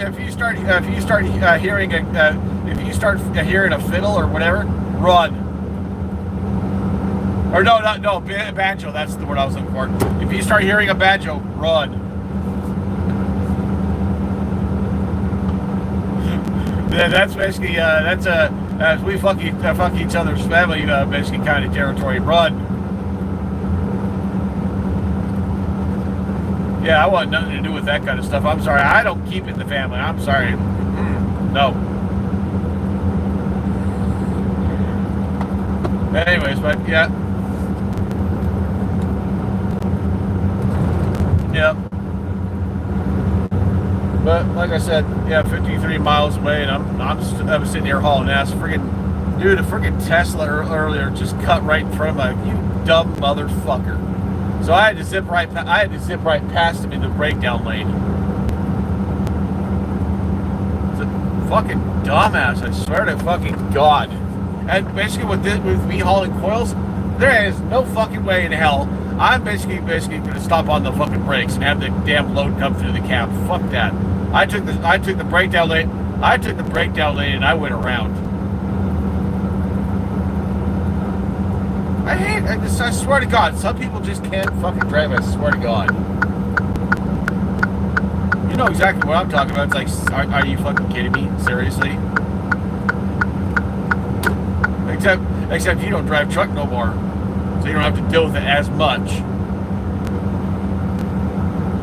hearing a fiddle or whatever, run. Or no, banjo. That's the word I was looking for. If you start hearing a banjo, run. Yeah, that's basically as we fuck each other's family, basically kind of territory. Run. Yeah, I want nothing to do with that kind of stuff. I'm sorry, I don't keep it in the family. I'm sorry. No. Anyways, but yeah. Yep. But like I said, yeah, 53 miles away, and I'm sitting here hauling ass. A friggin' Tesla earlier just cut right in front of me. You dumb motherfucker. So I had to zip right past him in the breakdown lane. It's a fucking dumbass. I swear to fucking God. And basically with me hauling coils, there is no fucking way in hell I'm basically gonna stop on the fucking brakes and have the damn load come through the cab. Fuck that. I took the breakdown lane. I took the breakdown lane and I went around. I swear to God, some people just can't fucking drive. I swear to God. You know exactly what I'm talking about. It's like, are you fucking kidding me? Seriously? Except you don't drive truck no more, so you don't have to deal with it as much.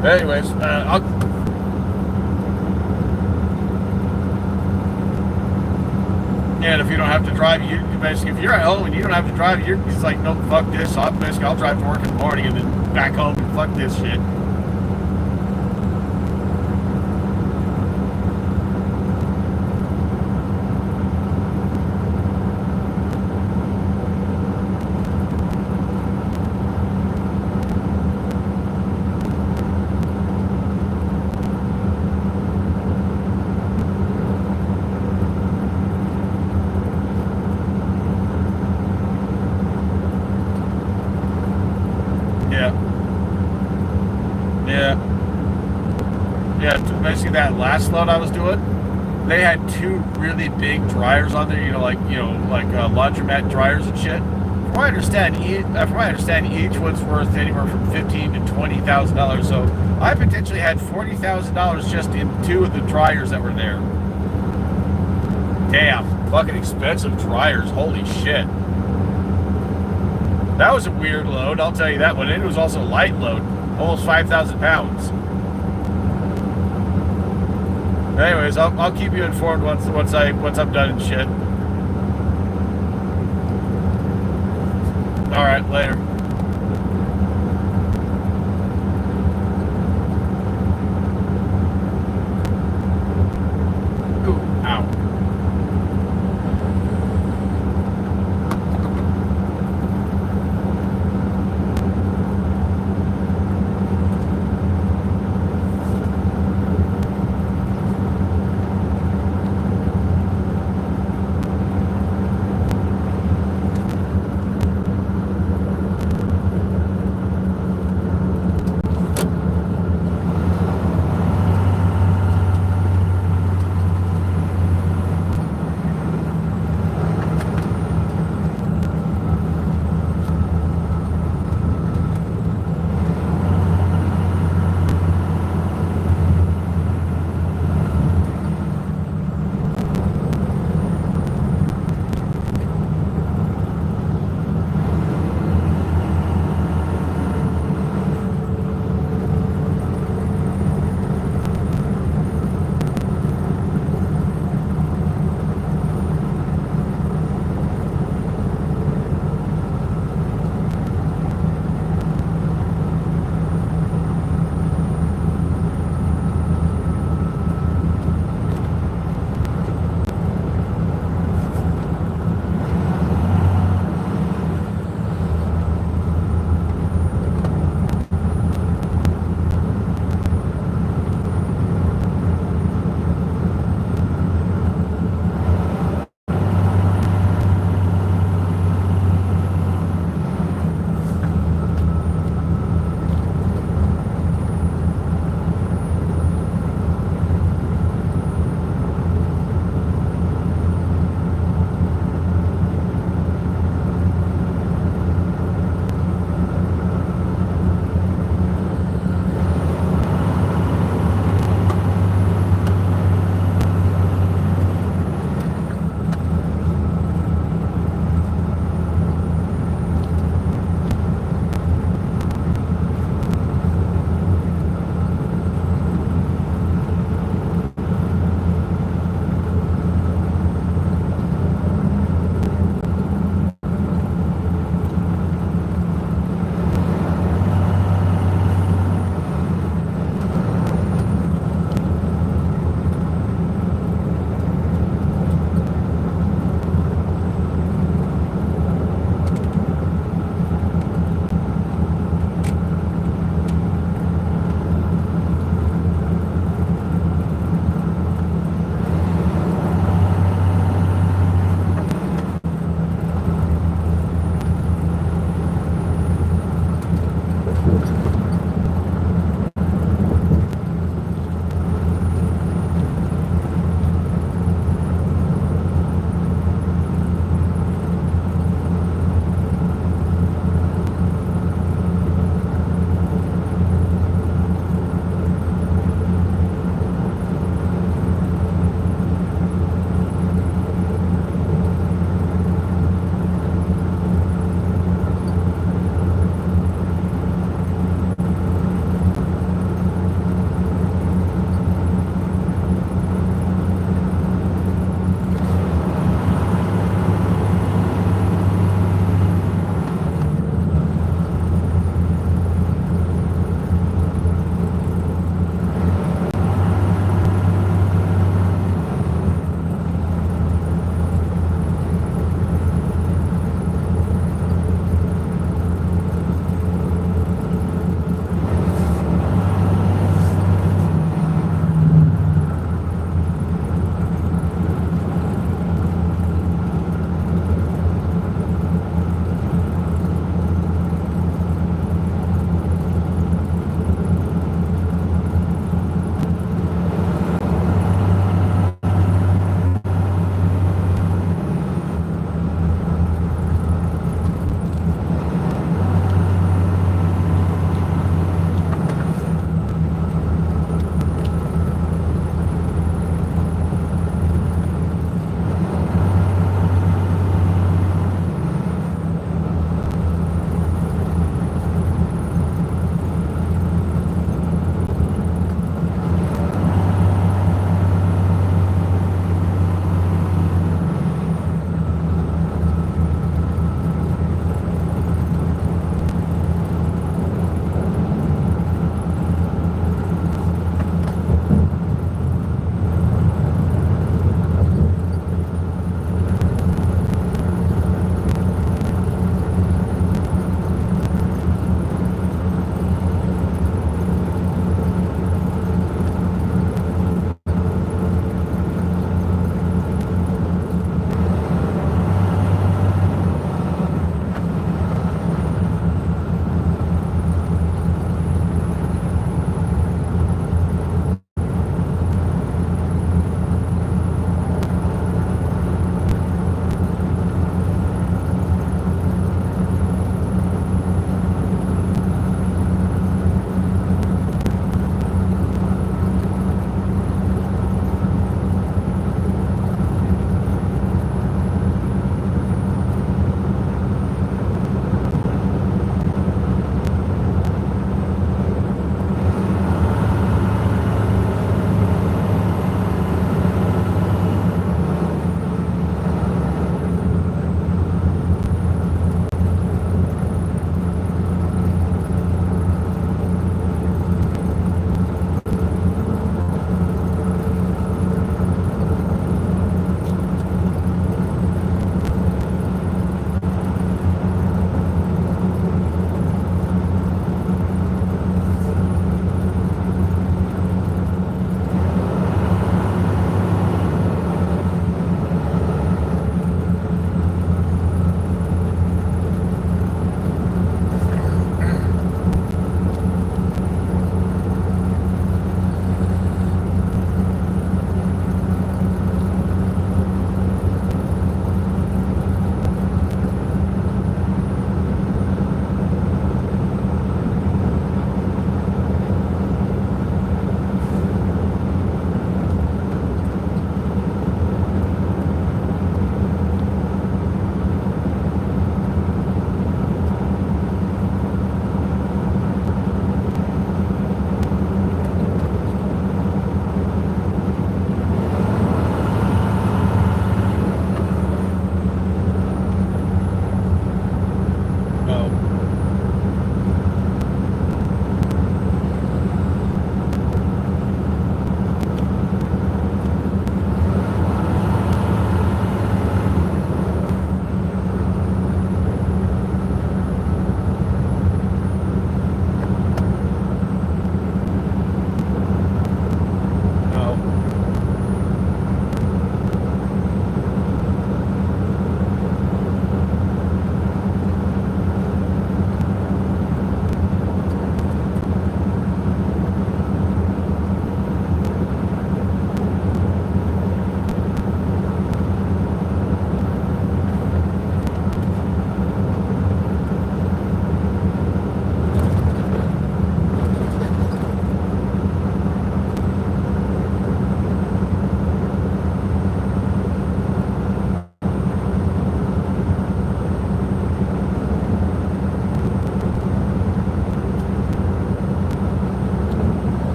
But anyways, and if you don't have to drive, basically, if you're at home and you don't have to drive, you're just like, no, fuck this. I'll drive to work in the morning and then back home and fuck this shit. Basically that last load I was doing, they had two really big dryers on there, like laundromat dryers and shit. From what I understand, each one's worth anywhere from $15,000 to $20,000. So I potentially had $40,000 just in two of the dryers that were there. Damn, fucking expensive dryers. Holy shit. That was a weird load, I'll tell you that one. And it was also a light load, almost 5,000 pounds. Anyways, I'll keep you informed once I'm done and shit. All right, later. Ooh, ow.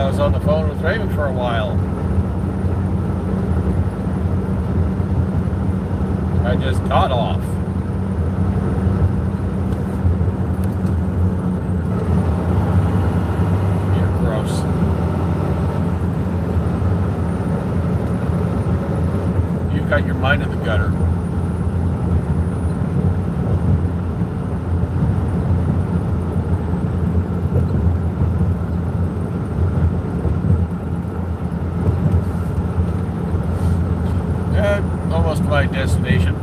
I was on the phone with Raymond for a while. I just got off. You're gross. You've got your mind in the gutter. Almost to my destination.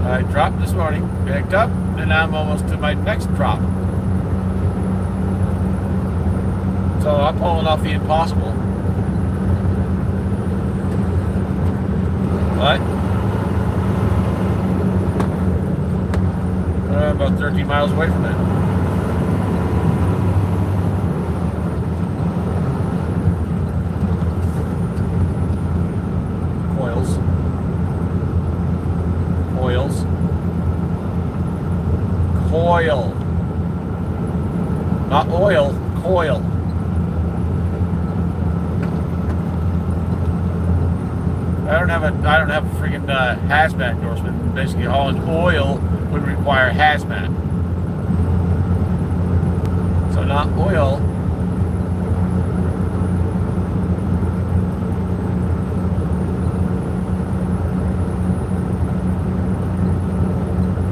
I dropped this morning, picked up, and I'm almost to my next drop. So I'm pulling off the impossible. What? About 13 miles away from it. Coil. Not oil, coil. I don't have a freaking hazmat endorsement. Basically, hauling oil would require hazmat. So not oil.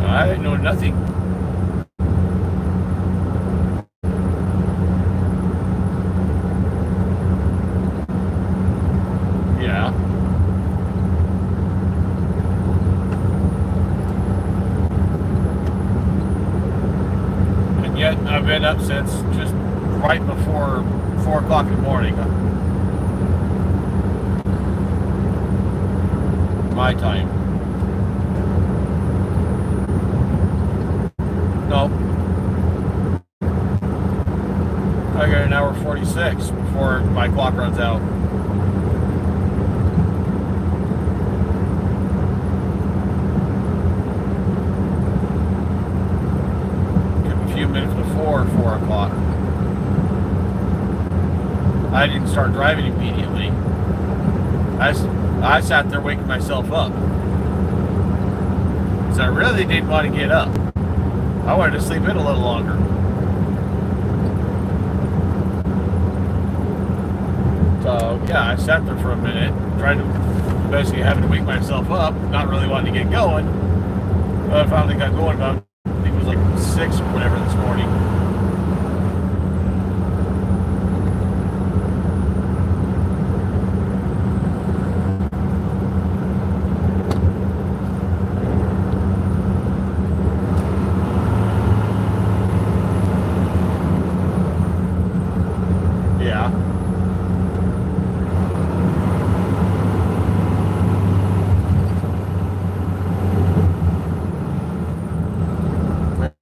I know nothing. Yeah. And yet I've been up since just right before 4 o'clock in the morning. My time. No. I got an hour 46 before my clock runs out. A few minutes before 4 o'clock. I didn't start driving immediately. I sat there waking myself up. Because I really didn't want to get up. I wanted to sleep in a little longer. So, yeah, I sat there for a minute, trying to, basically having to wake myself up, not really wanting to get going. But I finally got going about, I think it was like 6 or whatever this morning.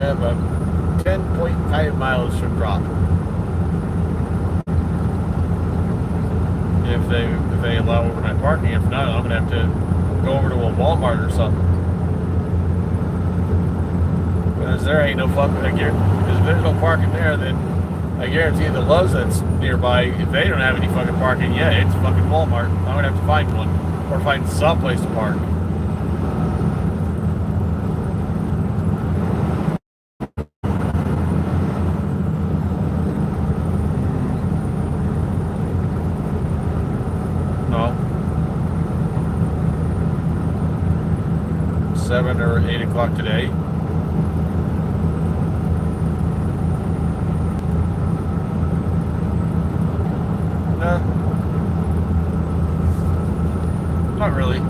About 10.5 miles from drop. If they allow overnight parking, if not, I'm gonna have to go over to a Walmart or something. Because there ain't no fucking. Because if there's no parking there, then I guarantee the Lowe's that's nearby, if they don't have any fucking parking, yeah, it's fucking Walmart. I'm gonna have to find one or find some place to park. No. 7 or 8 o'clock today. No. Not really.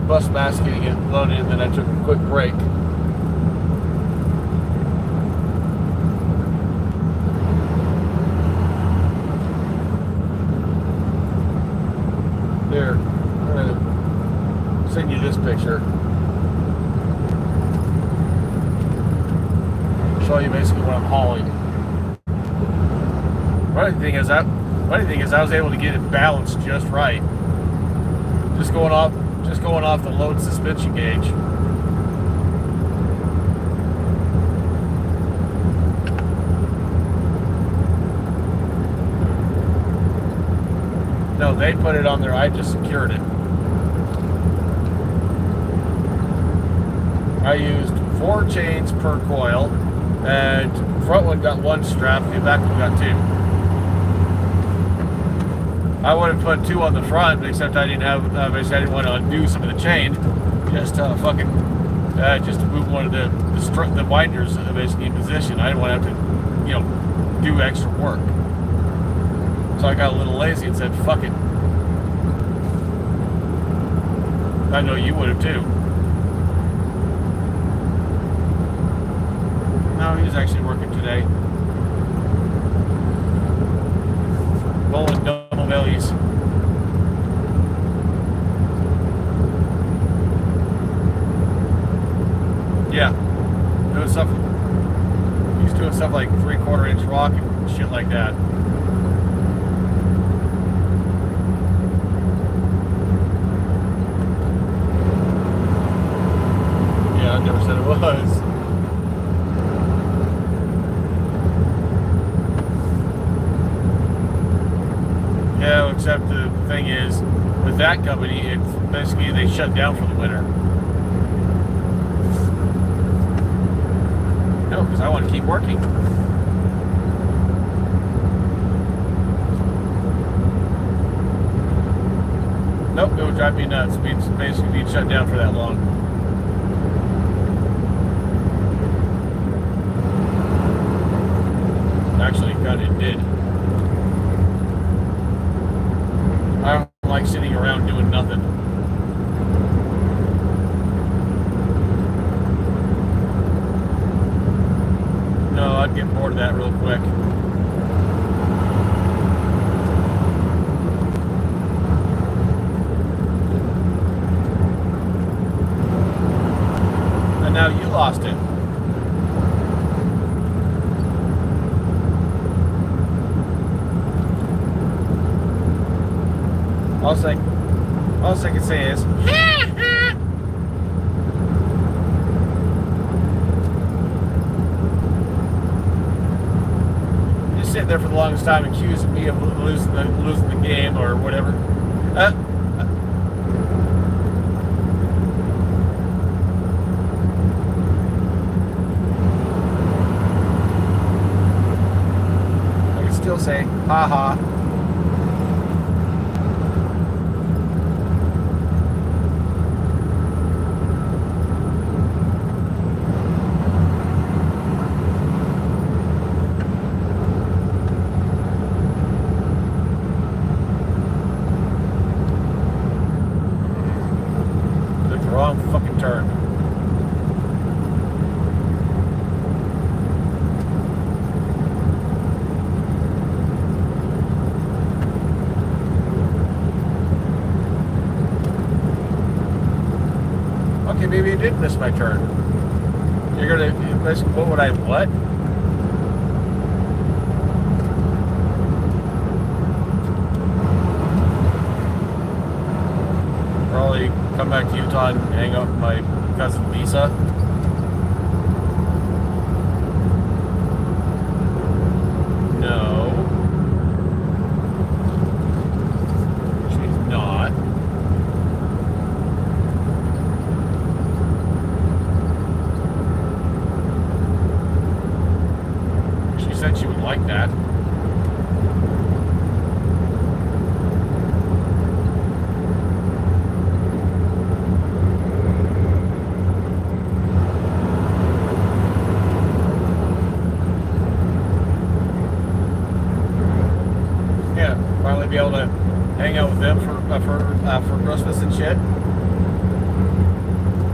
Bus mask getting it loaded, and then I took a quick break. Here, I'm gonna send you this picture. Show you basically what I'm hauling. One thing is that Funny thing is, I was able to get it balanced just right. Just going off the load suspension gauge. No, they put it on there. I just secured it. I used 4 chains per coil, and front one got 1 strap, the back one got 2. I would have put 2 on the front, but except I didn't have. Basically, I didn't want to undo some of the chain. Just just to move one of the winders basically in position. I didn't want to have to, do extra work. So I got a little lazy and said, "Fuck it." I know you would have too. No, he's actually working today. Rolling double bellies. Yeah. Doing stuff. He's doing stuff like 3/4 inch rock and shit like that. Yeah, I never said it was. Yeah, except the thing is, with that company, it's basically they shut down for the winter. No, because I want to keep working. Nope, it would drive me nuts. Basically being shut down for that long. Actually, God, it did. I don't like sitting around doing nothing. No, I'd get bored of that real quick. And now you lost it. All I can say is, just sitting there for the longest time accusing me of losing the game or whatever. I can still say, ha ha. Wrong fucking turn. Okay, maybe you did miss my turn. You're gonna basically, what would I, what? Probably come back to Utah and hang out with my cousin Lisa. No. She's not. She said she would like that. Finally be able to hang out with them for Christmas and shit.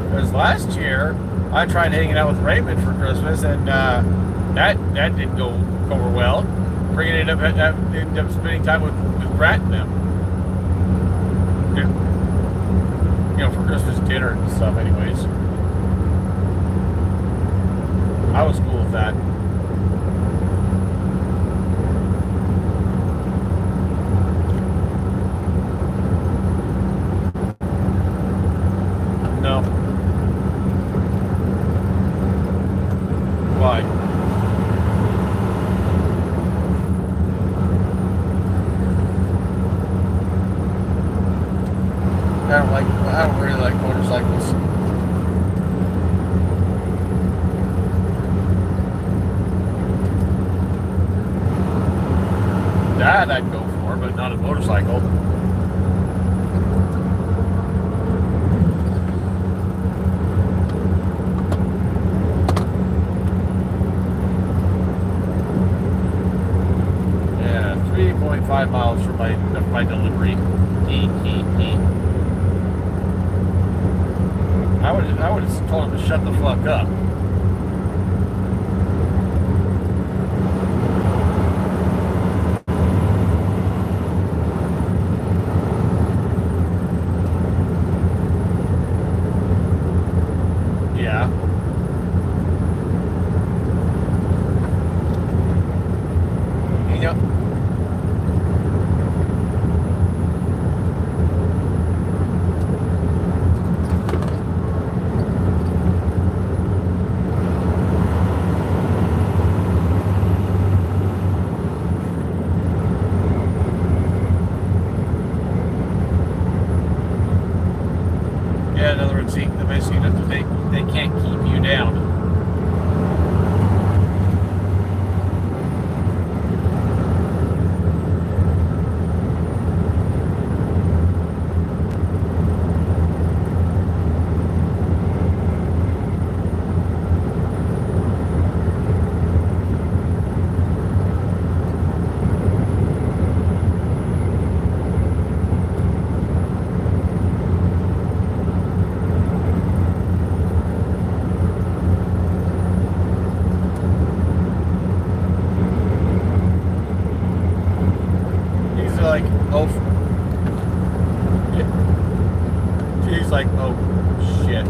Because last year I tried hanging out with Raymond for Christmas, and that didn't go over well. Ended up spending time with Brett and them. For Christmas dinner and stuff. Anyways, I was cool with that. I don't really like motorcycles. That I'd go for, but not a motorcycle. Yeah, 3.5 miles for my delivery. I would have told him to shut the fuck up. Yeah. Yep. Yeah, in other words, basically they can't keep you down. He's like, oh, yeah. He's like, oh, shit.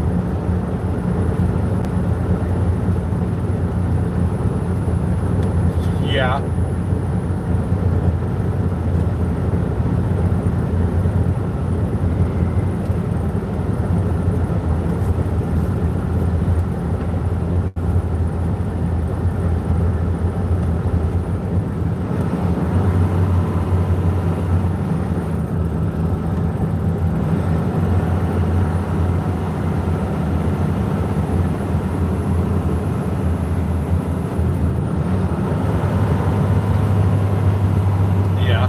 Yeah. Yeah.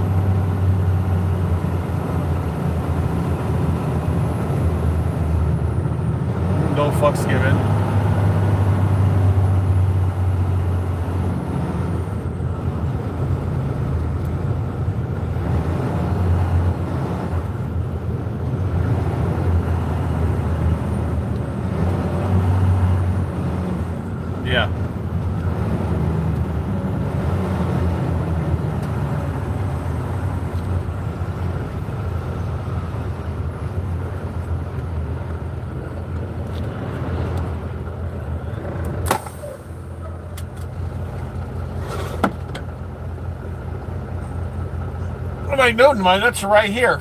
No fucks given. Yeah. What am I doing? My nuts are right here.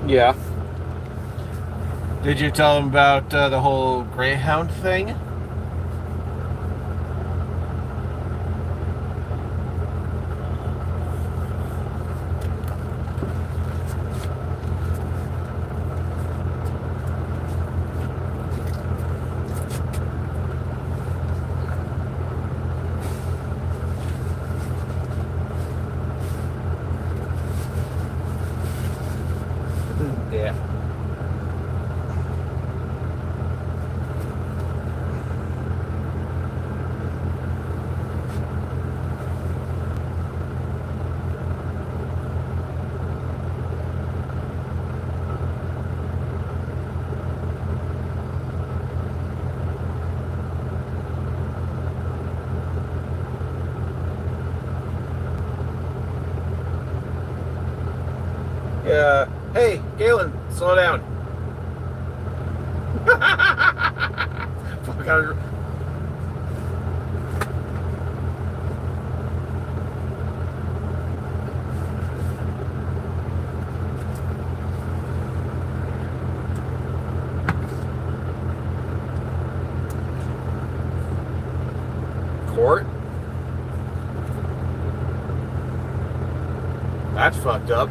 Yeah. Did you tell him about the whole Greyhound thing? Yeah. Yeah. Hey, Galen, slow down. Fuck, sport. That's fucked up.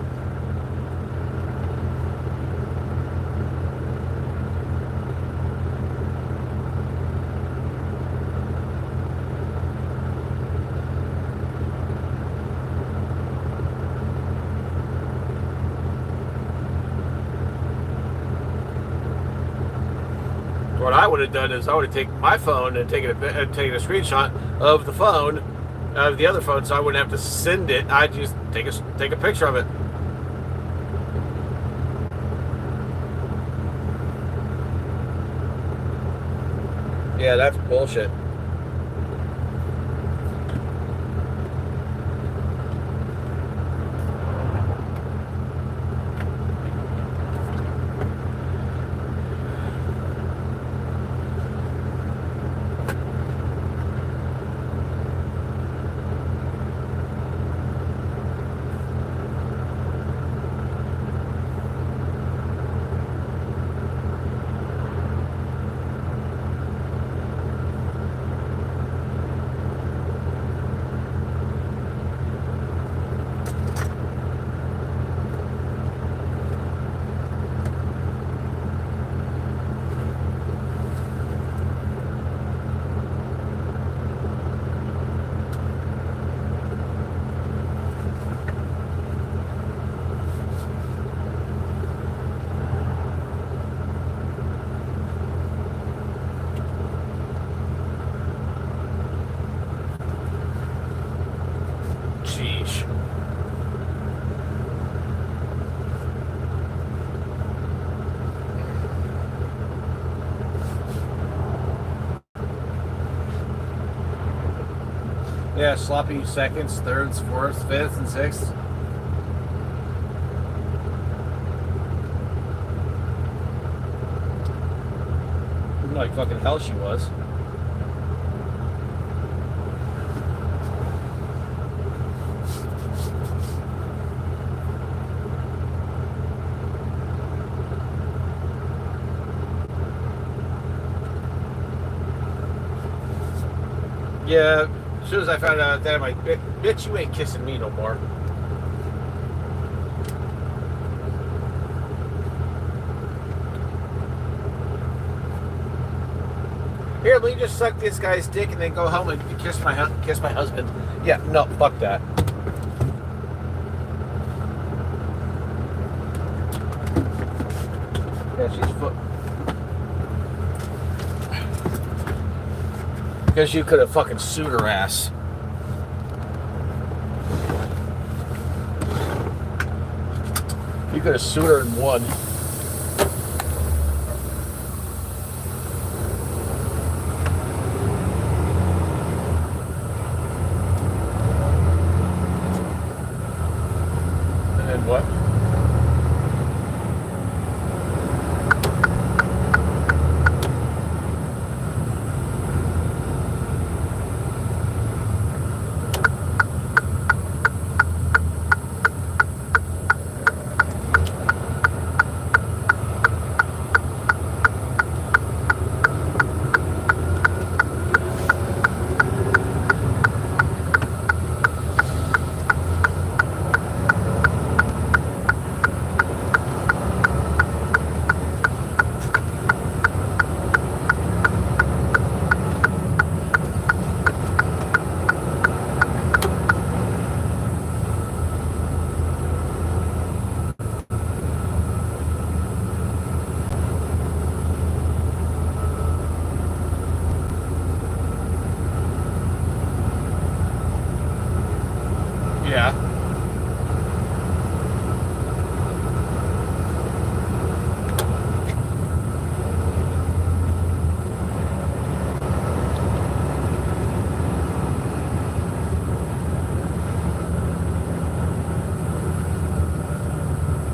What I would have done is I would have taken my phone and taken a screenshot of the phone, of the other phone, so I wouldn't have to send it. I'd just take a picture of it. Yeah, that's bullshit. Sheesh. Yeah, sloppy seconds, thirds, fourths, fifths, and sixths. Like fucking hell she was. Yeah, as soon as I found out that, I'm like, bitch, you ain't kissing me no more. Here, let me just suck this guy's dick and then go home and kiss my husband. Yeah, no, fuck that. Yeah, she's because you could have fucking sued her ass. You could have sued her and won. And then what? Yeah.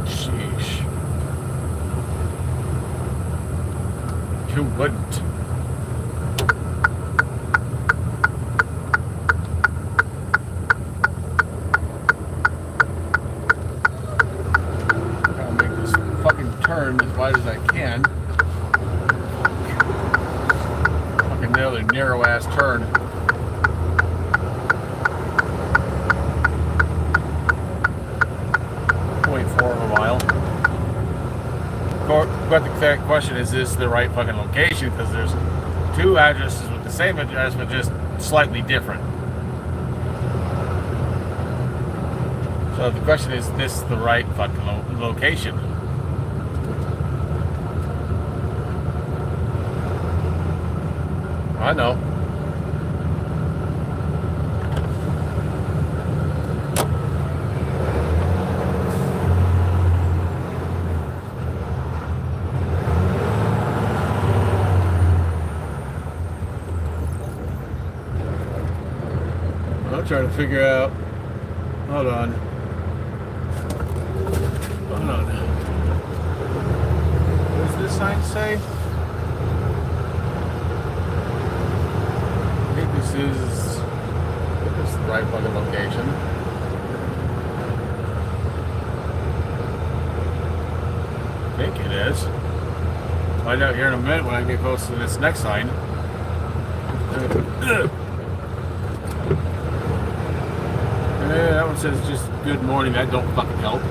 Sheesh. Who wouldn't? Turn as wide as I can. Fucking another narrow ass turn. But the question is this the right fucking location? Because there's two addresses with the same address, but just slightly different. So the question is this the right fucking location? I know. I'm trying to figure out. Hold on. Hold on. What does this sign say? I think this is the right fucking location. I think it is. Find out here in a minute when I get close to this next sign. Yeah, that one says just good morning. That don't fucking help.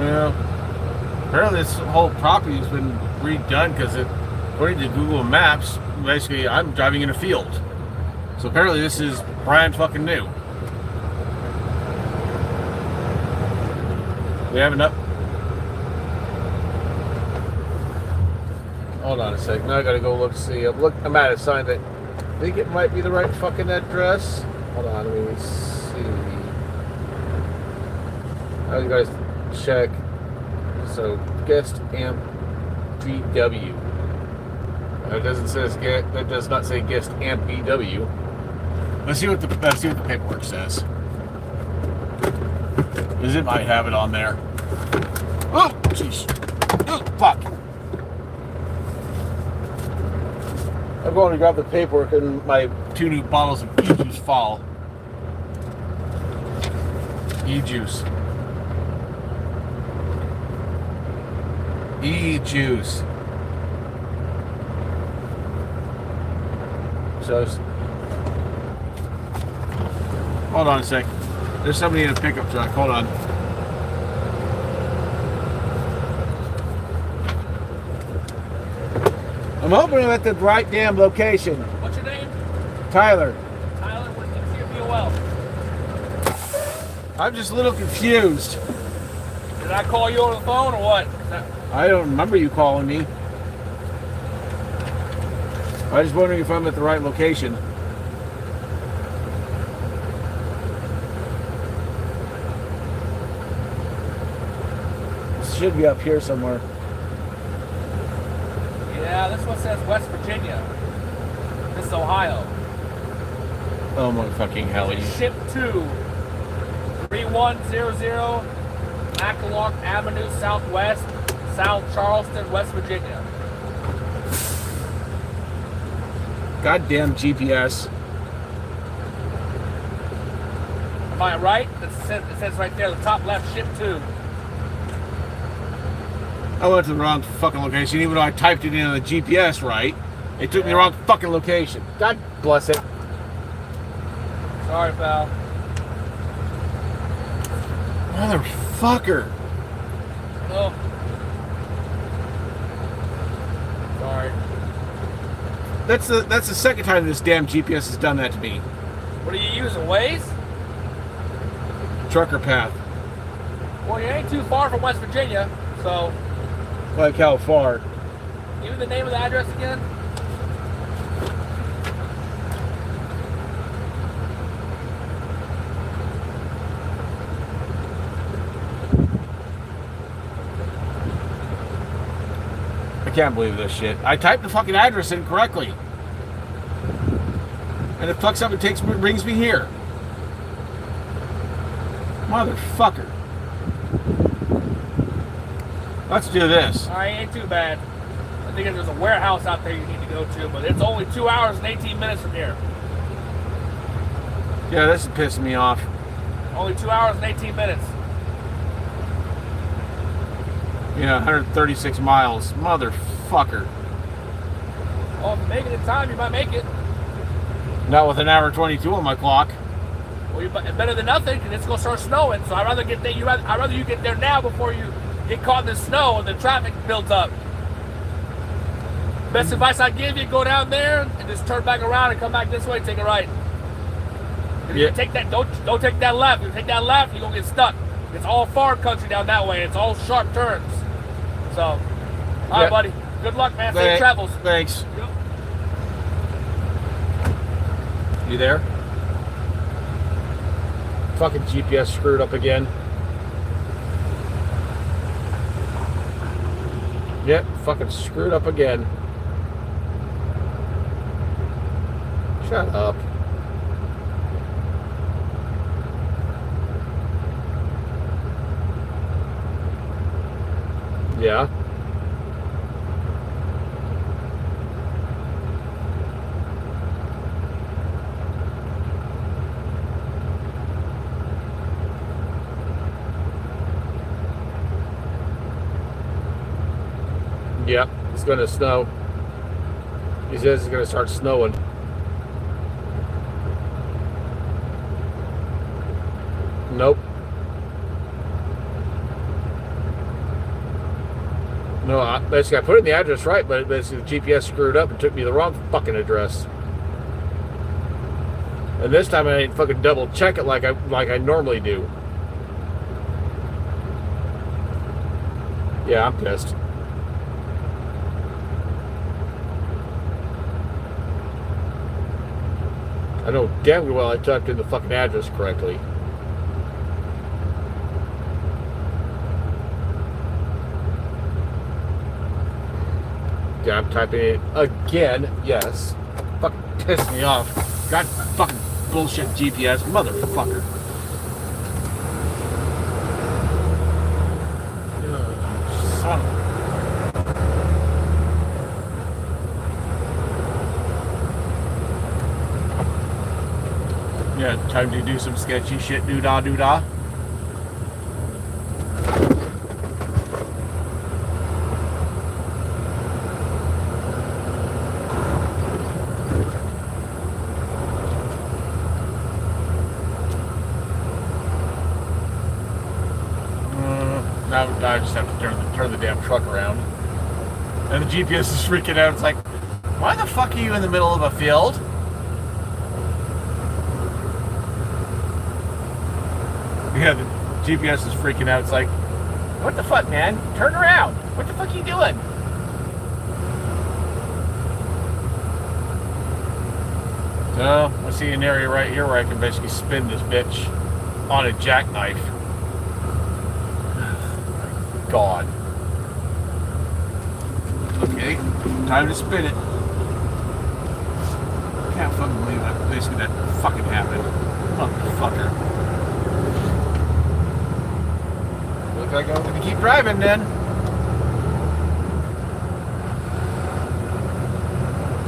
Yeah. Apparently this whole property has been redone because according to Google Maps, basically I'm driving in a field. So apparently this is brand fucking new. We have enough. Hold on a sec. Now I gotta go look, see. I'm at a sign that I think it might be the right fucking address. Hold on, let me see. How you guys check? So guest amp BW. It doesn't say that does not say guest amp BW. Let's see what the paperwork says. Because it might have it on there. Oh, jeez. Oh, fuck. I'm going to grab the paperwork and my 2 new bottles of E-juice fall. E-juice. E-juice. So, hold on a sec. There's somebody in a pickup truck. Hold on. I'm hoping I'm at the right damn location. What's your name? Tyler. Tyler, what can you see well? I'm just a little confused. Did I call you on the phone or what? I don't remember you calling me. I was just wondering if I'm at the right location. This should be up here somewhere. Yeah, this one says West Virginia. This is Ohio. Oh my fucking hell. Ship 2, 3100 Mackalock Avenue Southwest, South Charleston, West Virginia. Goddamn GPS. Am I right? It says right there, the top left, ship 2. I went to the wrong fucking location, even though I typed it in on the GPS right. It took me the wrong fucking location. God bless it. Sorry, pal. Motherfucker. Oh. Sorry. That's the second time this damn GPS has done that to me. What do you use, a Waze? Trucker path. Well, you ain't too far from West Virginia, so... Like how far? Give me the name of the address again. I can't believe this shit. I typed the fucking address in correctly. And it fucks up and brings me here. Motherfucker. Let's do this. Alright, ain't too bad. I think there's a warehouse out there you need to go to, but it's only 2 hours and 18 minutes from here. Yeah, this is pissing me off. Only 2 hours and 18 minutes. Yeah, 136 miles. Motherfucker. Well, if you make it in time, you might make it. Not with an hour 22 on my clock. Well, better than nothing, because it's gonna start snowing. So I'd rather get there. I'd rather you get there now before you get caught in the snow and the traffic builds up. Best advice I give you: go down there and just turn back around and come back this way. Take a right. If you take that, don't take that left. If you take that left, you're gonna get stuck. It's all farm country down that way. It's all sharp turns. So, all right, buddy. Good luck, man. Safe travels. Thanks. Yep. You there? Fucking GPS screwed up again. Yep, fucking screwed up again. Shut up. Yeah. Yep, it's going to snow. He says it's going to start snowing. Nope. No, basically I put in the address right, but basically the GPS screwed up and took me the wrong fucking address. And this time I didn't fucking double check it like I normally do. Yeah, I'm pissed. I know damn well I typed in the fucking address correctly. Yeah, I'm typing it again. Yes. Fucking pissed me off. God fucking bullshit GPS motherfucker. Son of a... Yeah, time to do some sketchy shit, doo-dah, doo-dah. Now I just have to turn the damn truck around. And the GPS is freaking out. It's like, why the fuck are you in the middle of a field? Yeah, the GPS is freaking out. It's like, what the fuck, man? Turn around. What the fuck are you doing? So, I see an area right here where I can basically spin this bitch on a jackknife. God. Okay, time to spin it. Can't fucking believe that. Basically, that fucking happened. Motherfucker. Looks like I'm gonna keep driving then.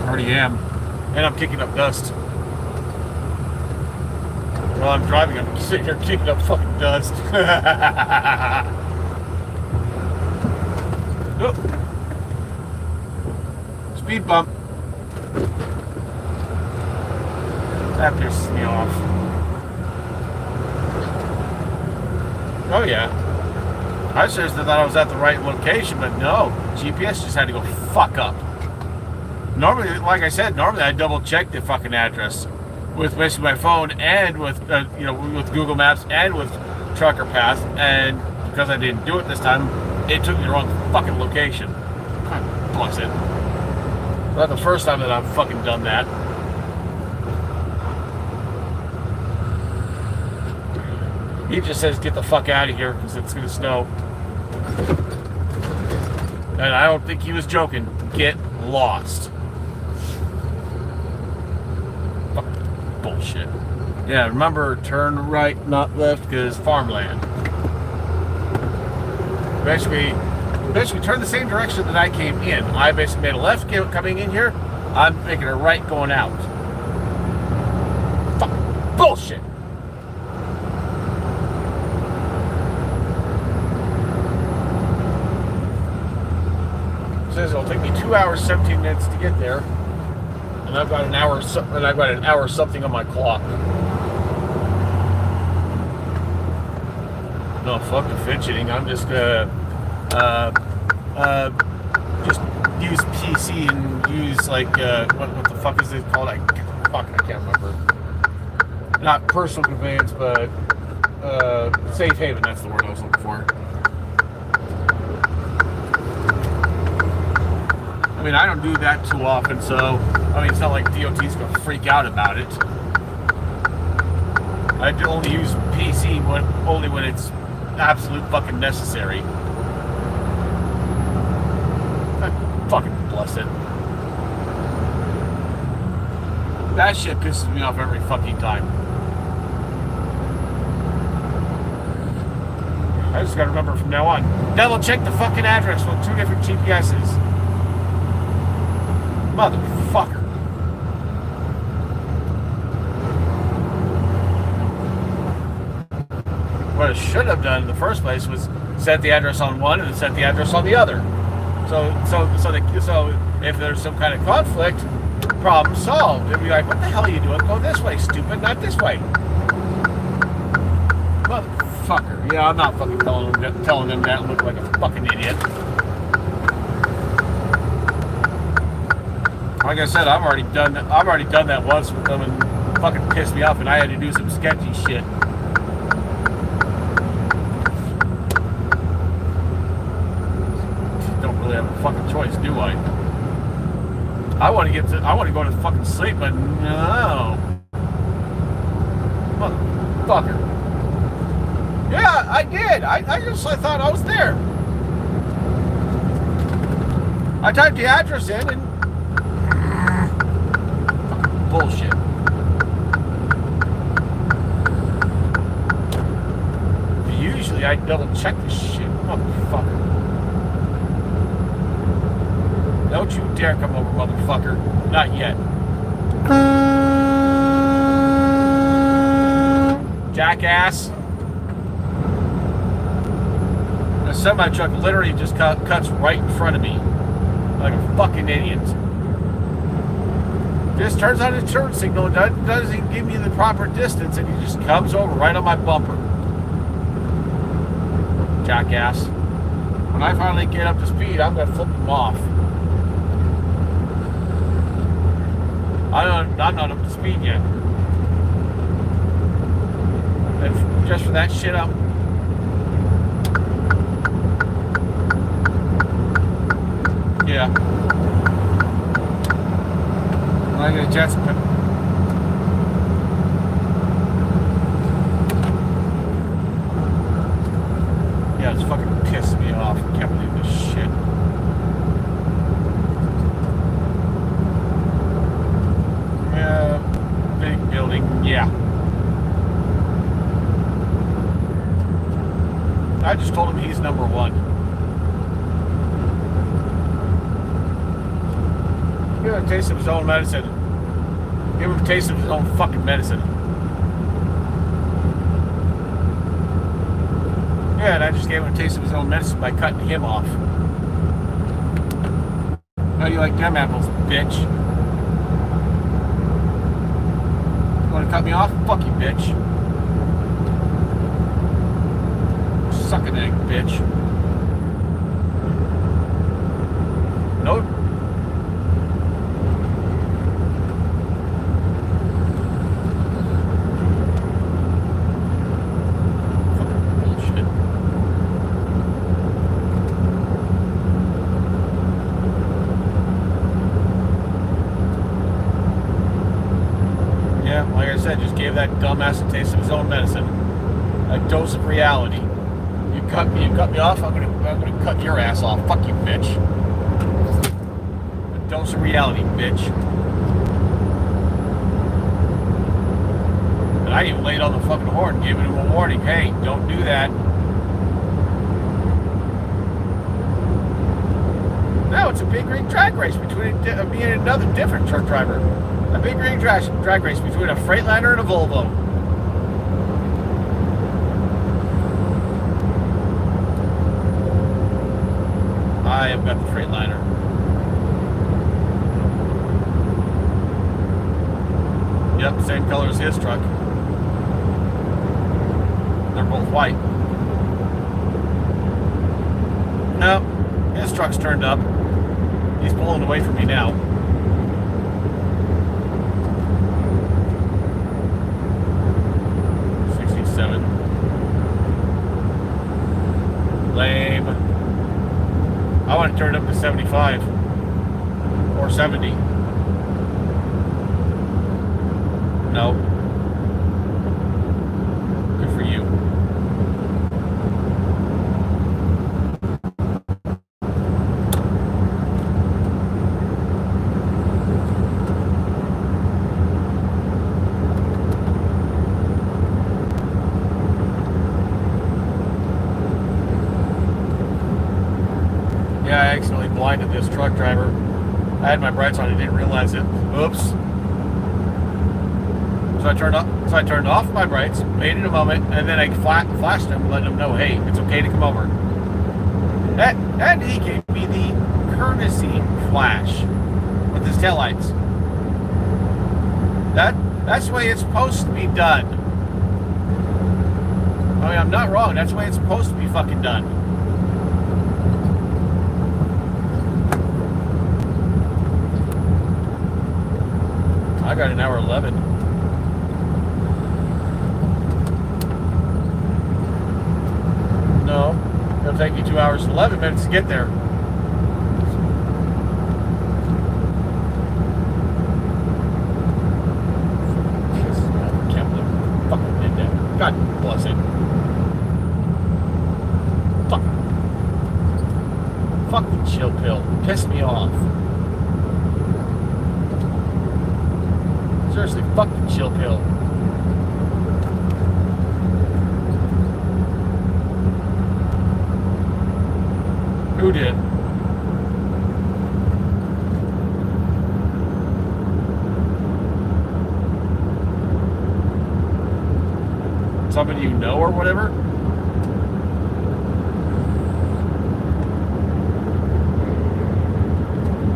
Already am. And I'm kicking up dust. While I'm driving, I'm sitting here kicking up fucking dust. Oh. Speed bump. That pisses me off. Oh yeah. I seriously thought I was at the right location, but no. GPS just had to go fuck up. Normally, like I said, I double check the fucking address with basically my phone and with with Google Maps and with Trucker Path, and because I didn't do it this time, it took me the wrong fucking location. God bless it. Not the first time that I've fucking done that. He just says, get the fuck out of here because it's going to snow. And I don't think he was joking. Get lost. Fuck bullshit. Yeah, remember, turn right, not left, because farmland. Basically turn the same direction that I came in. I basically made a left coming in here. I'm making a right going out. Fuck bullshit. It says it'll take me 2 hours, 17 minutes to get there, and I've got an hour something on my clock. No, fuck the fidgeting. I'm just just use PC and use like what the fuck is it called? I can't remember. Not personal conveyance, but safe haven. That's the word I was looking for. I mean, I don't do that too often, so I mean, it's not like DOT's gonna freak out about it. I do only use PC only when it's absolute fucking necessary. Fucking bless it. That shit pisses me off every fucking time. I just gotta remember from now on. Double check the fucking address with 2 different GPSs. Motherfucker. What I should have done in the first place was set the address on one and then set the address on the other. So if there's some kind of conflict, problem solved. They'd be like, what the hell are you doing? Go this way, stupid, not this way. Motherfucker. Yeah, I'm not fucking telling them that and look like a fucking idiot. Like I said, I've already done that once with them and fucking pissed me off, and I had to do some sketchy shit. Don't really have a fucking choice, do I? I want to go to fucking sleep, but no. Motherfucker. Yeah, I did. I thought I was there. I typed the address in and bullshit. Usually I double check this shit, motherfucker. Don't you dare come over, motherfucker. Not yet. Jackass. A semi-truck literally just cuts right in front of me. Like a fucking idiot. Just turns on his turn signal and doesn't give me the proper distance, and he just comes over right on my bumper. Jackass. When I finally get up to speed, I'm gonna flip him off. I'm not up to speed yet. And just for that shit, yeah. I get a chance to yeah, it's fucking pissed me off. I can't believe this shit. Yeah, big building, yeah. I just told him he's number one. Give him a taste of his own medicine. Give him a taste of his own fucking medicine. Yeah, and I just gave him a taste of his own medicine by cutting him off. How do you like them apples, bitch? You want to cut me off? Fuck you, bitch. Suck an egg, bitch. Nope. Just gave that dumbass a taste of his own medicine. A dose of reality. You cut me off, I'm gonna cut your ass off. Fuck you, bitch. A dose of reality, bitch. And I even laid on the fucking horn, giving him a warning. Hey, don't do that. Now it's a big ring drag race between me and another different truck driver. A big ring drag race between a Freightliner and a Volvo. I have got the Freightliner. Yep, same color as his truck. They're both white. No, his truck's turned up. He's pulling away from me now. Lame. I want to turn it up to 75 or 70. No. Good for you. Yeah, I accidentally blinded this truck driver. I had my brights on, I didn't realize it. Oops. So I turned off my brights, waited a moment, and then I flashed him, letting him know, hey, it's okay to come over. And he gave me the courtesy flash with his taillights. That's the way it's supposed to be done. I mean, I'm not wrong. That's the way it's supposed to be fucking done. I got an hour 11. No, it'll take me 2 hours and 11 minutes to get there. Fucking did that. God bless it. Fuck the chill pill. Pissed me off. Seriously, fuck the chill pill. Who did? Somebody you know or whatever?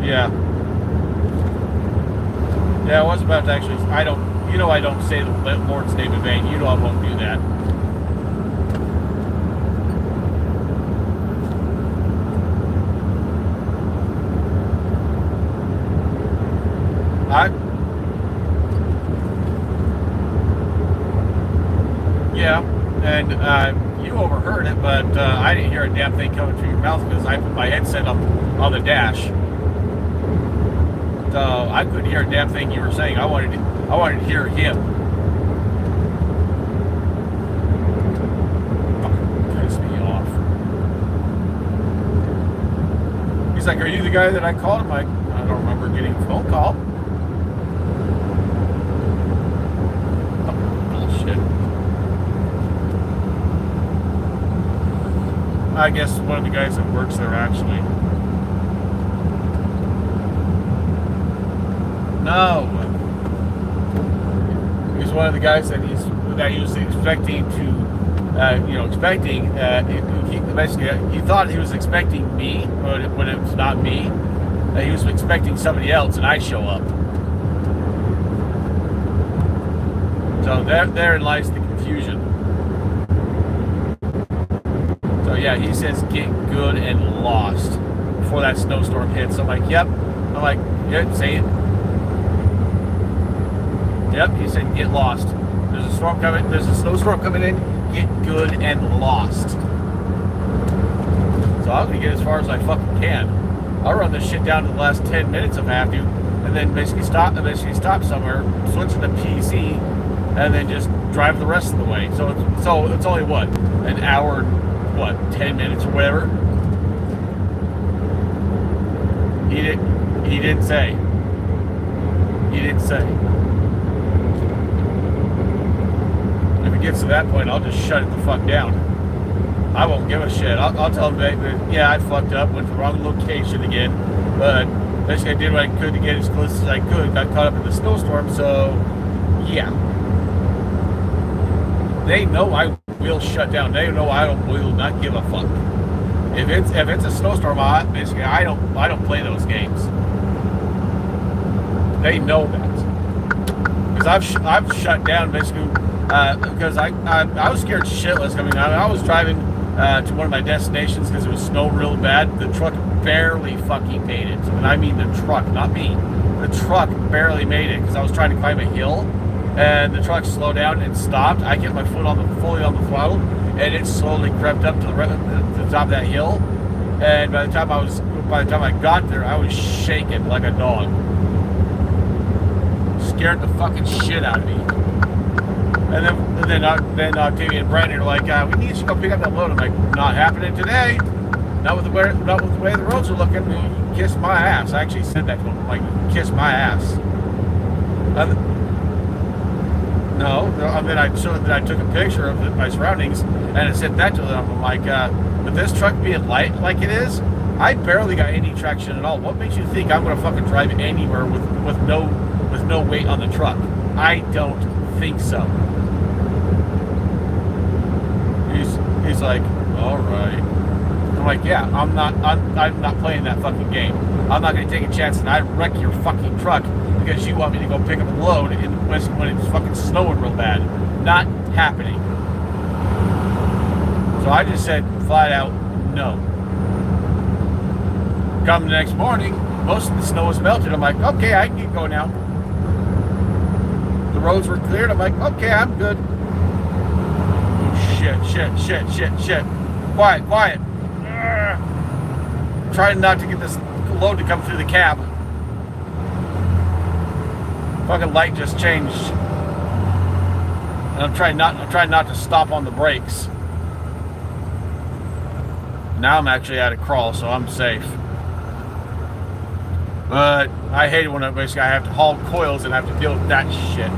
Yeah. Yeah, I was about to actually, I don't say the Lord's name in vain. You know I won't do that. Yeah, and you overheard it, but I didn't hear a damn thing coming through your mouth because I put my headset up on the dash. So I couldn't hear a damn thing you were saying. I wanted to hear him. Fucking piss me off. He's like, "Are you the guy that I called?" I'm like, "I don't remember getting a phone call." Bullshit. I guess one of the guys that works there actually. No. He's one of the guys that he was expecting to, basically, he thought he was expecting me, but when it was not me, he was expecting somebody else, and I show up. So therein lies the confusion. So yeah, he says get good and lost before that snowstorm hits. I'm like, yep. I'm like, yeah, say it. Yep, he said get lost. There's a storm coming. There's a snowstorm coming in. Get good and lost. So I'm gonna get as far as I fucking can. I'll run this shit down to the last 10 minutes if I have to, and then basically stop somewhere, switch to PC, and then just drive the rest of the way. So it's only what, an hour, 10 minutes or whatever. He didn't say. He didn't say. If it gets to that point, I'll just shut it the fuck down. I won't give a shit. I'll tell them that, yeah, I fucked up, went to the wrong location again, but basically I did what I could to get as close as I could. Got caught up in the snowstorm, so yeah. They know I will shut down. They know I will not give a fuck. If it's a snowstorm, basically I don't play those games. They know that because I've shut down basically because I was scared shitless. I mean, I was driving to one of my destinations because it was snow real bad. The truck barely fucking made it. And I mean the truck, not me. The truck barely made it because I was trying to climb a hill, and the truck slowed down and stopped. I get my foot fully on the throttle, and it slowly crept up to the top of that hill. And by the time I got there, I was shaking like a dog. Scared the fucking shit out of me. And then Octavia and Brandon are like, we need you to go pick up that load. I'm like, not happening today. Not with the way the roads are looking. You kiss my ass. I actually said that to him. I'm like, kiss my ass. No. And then I took a picture of my surroundings and I sent that to them. I'm like, with this truck being light like it is, I barely got any traction at all. What makes you think I'm gonna fucking drive anywhere with no weight on the truck? I don't think so. He's like, all right. I'm like, yeah, I'm not playing that fucking game. I'm not gonna take a chance that I wreck your fucking truck because you want me to go pick up a load when it's fucking snowing real bad. Not happening. So I just said flat out no. Come the next morning, most of the snow was melted. I'm like, okay, I can get going now. The roads were cleared. I'm like, okay, I'm good. Oh, shit. Quiet. Trying not to get this load to come through the cab. Fucking light just changed. And I'm trying not to stop on the brakes. Now I'm actually at a crawl, so I'm safe. But I hate it when I have to haul coils and have to deal with that shit.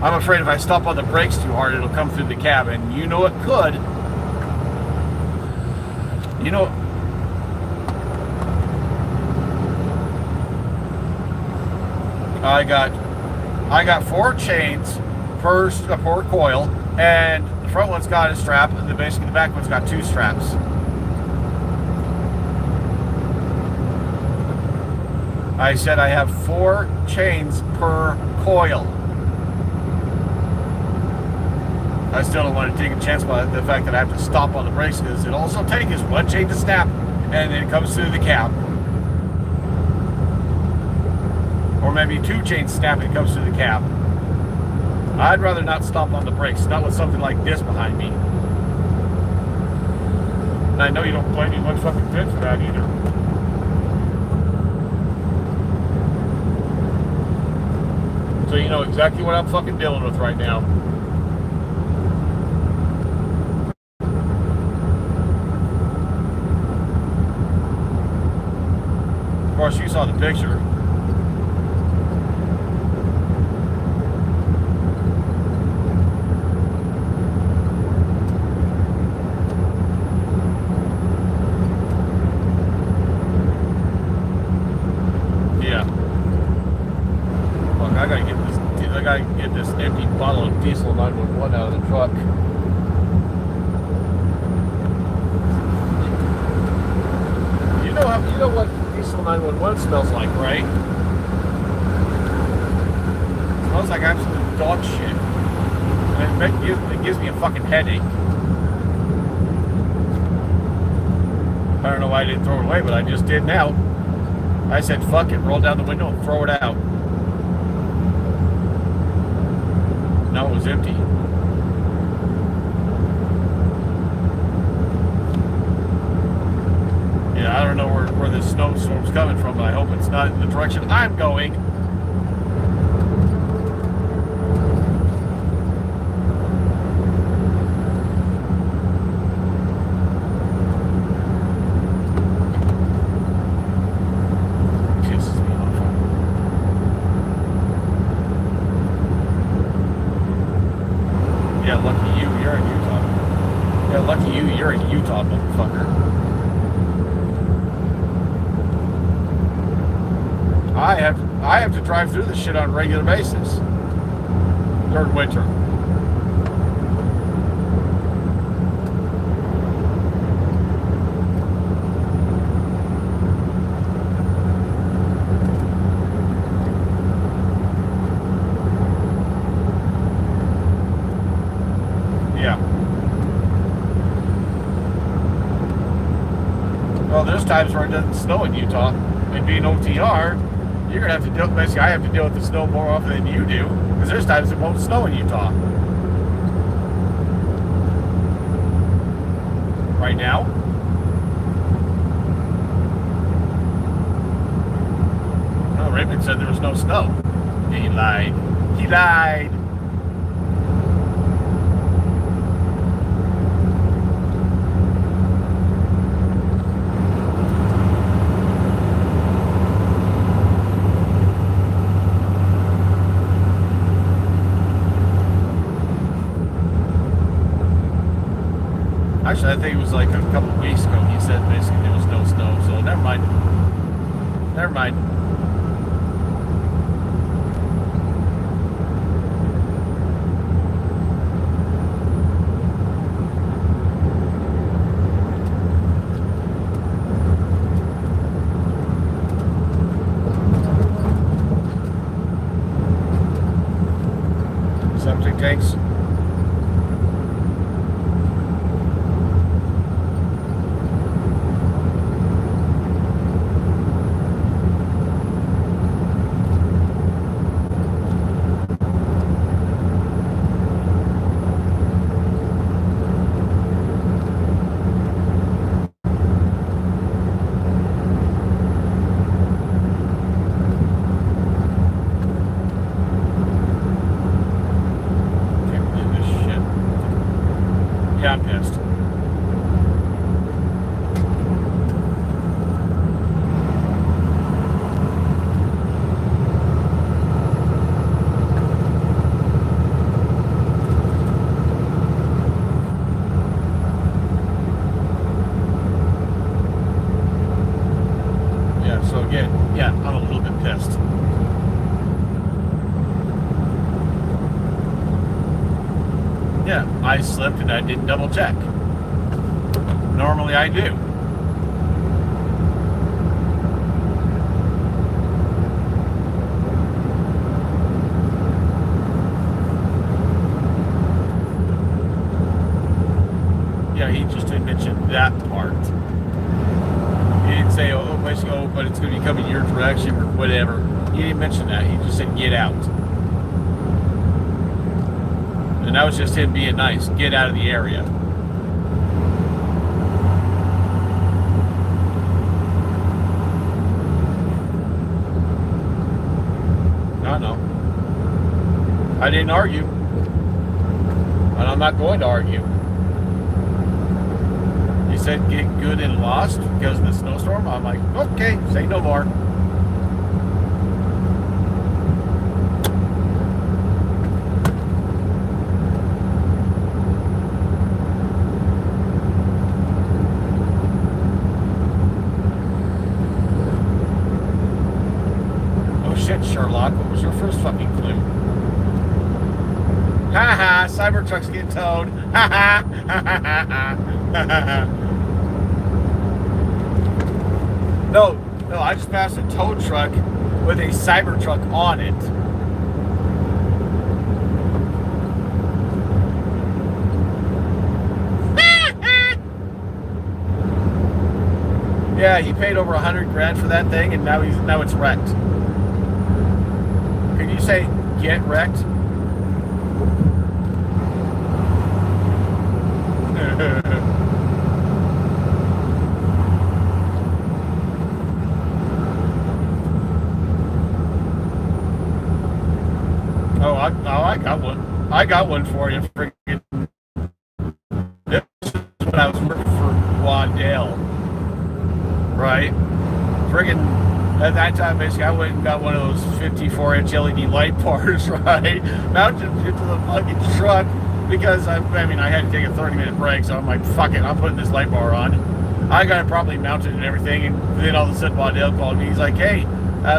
I'm afraid if I stop on the brakes too hard, it'll come through the cab, and you know it could. You know. I got 4 chains per coil, and the front one's got a strap, and basically the back one's got 2 straps. I said I have 4 chains per coil. I still don't want to take a chance by the fact that I have to stop on the brakes because it also takes 1 chain to snap and then it comes through the cab. Or maybe 2 chains snap and it comes through the cab. I'd rather not stop on the brakes, not with something like this behind me. And I know you don't blame me one fucking bit for that either. So you know exactly what I'm fucking dealing with right now. Of course, you saw the picture. I gotta get this empty bottle of diesel 911 out of the truck. You know what diesel 911 smells like, right? It smells like absolute dog shit. And it gives me a fucking headache. I don't know why I didn't throw it away, but I just did now. I said, fuck it, roll down the window and throw it out. Now it was empty. Yeah, I don't know where this snowstorm's coming from, but I hope it's not in the direction I'm going. You're in Utah, motherfucker. I have to drive through this shit on a regular basis during winter. there's times where it doesn't snow in Utah, and being OTR, you're gonna have to deal. Basically, I have to deal with the snow more often than you do, because there's times it won't snow in Utah. Right now. No, Raymond said there was no snow. He lied. He lied. Actually, I think it was like a couple of weeks ago. He said basically there was no snow, so never mind. Never mind. Septic tanks. Yeah, I'm pissed. Yeah, so again, yeah, I'm a little bit pissed. Yeah, I slipped and I didn't double check. Normally I do. Yeah, he just didn't mention that part. He didn't say, oh, basically, oh, but it's going to be coming your direction or whatever. He didn't mention that. He just said, get out. And that was just him being nice. Get out of the area. No. I didn't argue. And I'm not going to argue. He said get good and lost because of the snowstorm. I'm like, okay, say no more. Sherlock, what was your first fucking clue? Ha ha, Cybertruck's getting towed. Ha ha, ha ha. No, I just passed a tow truck with a Cybertruck on it. Yeah, he paid over $100,000 for that thing, and now it's wrecked. Can you say get wrecked? I got one. I got one for you. Freaking. This is when I was working for Waddell. Right? Friggin'. At that time, basically, I went and got one of those 54-inch LED light bars, right? Mounted it to the fucking truck because I had to take a 30-minute break, so I'm like, fuck it, I'm putting this light bar on. I got it properly mounted and everything, and then all of a sudden, Waddell called me. He's like, hey,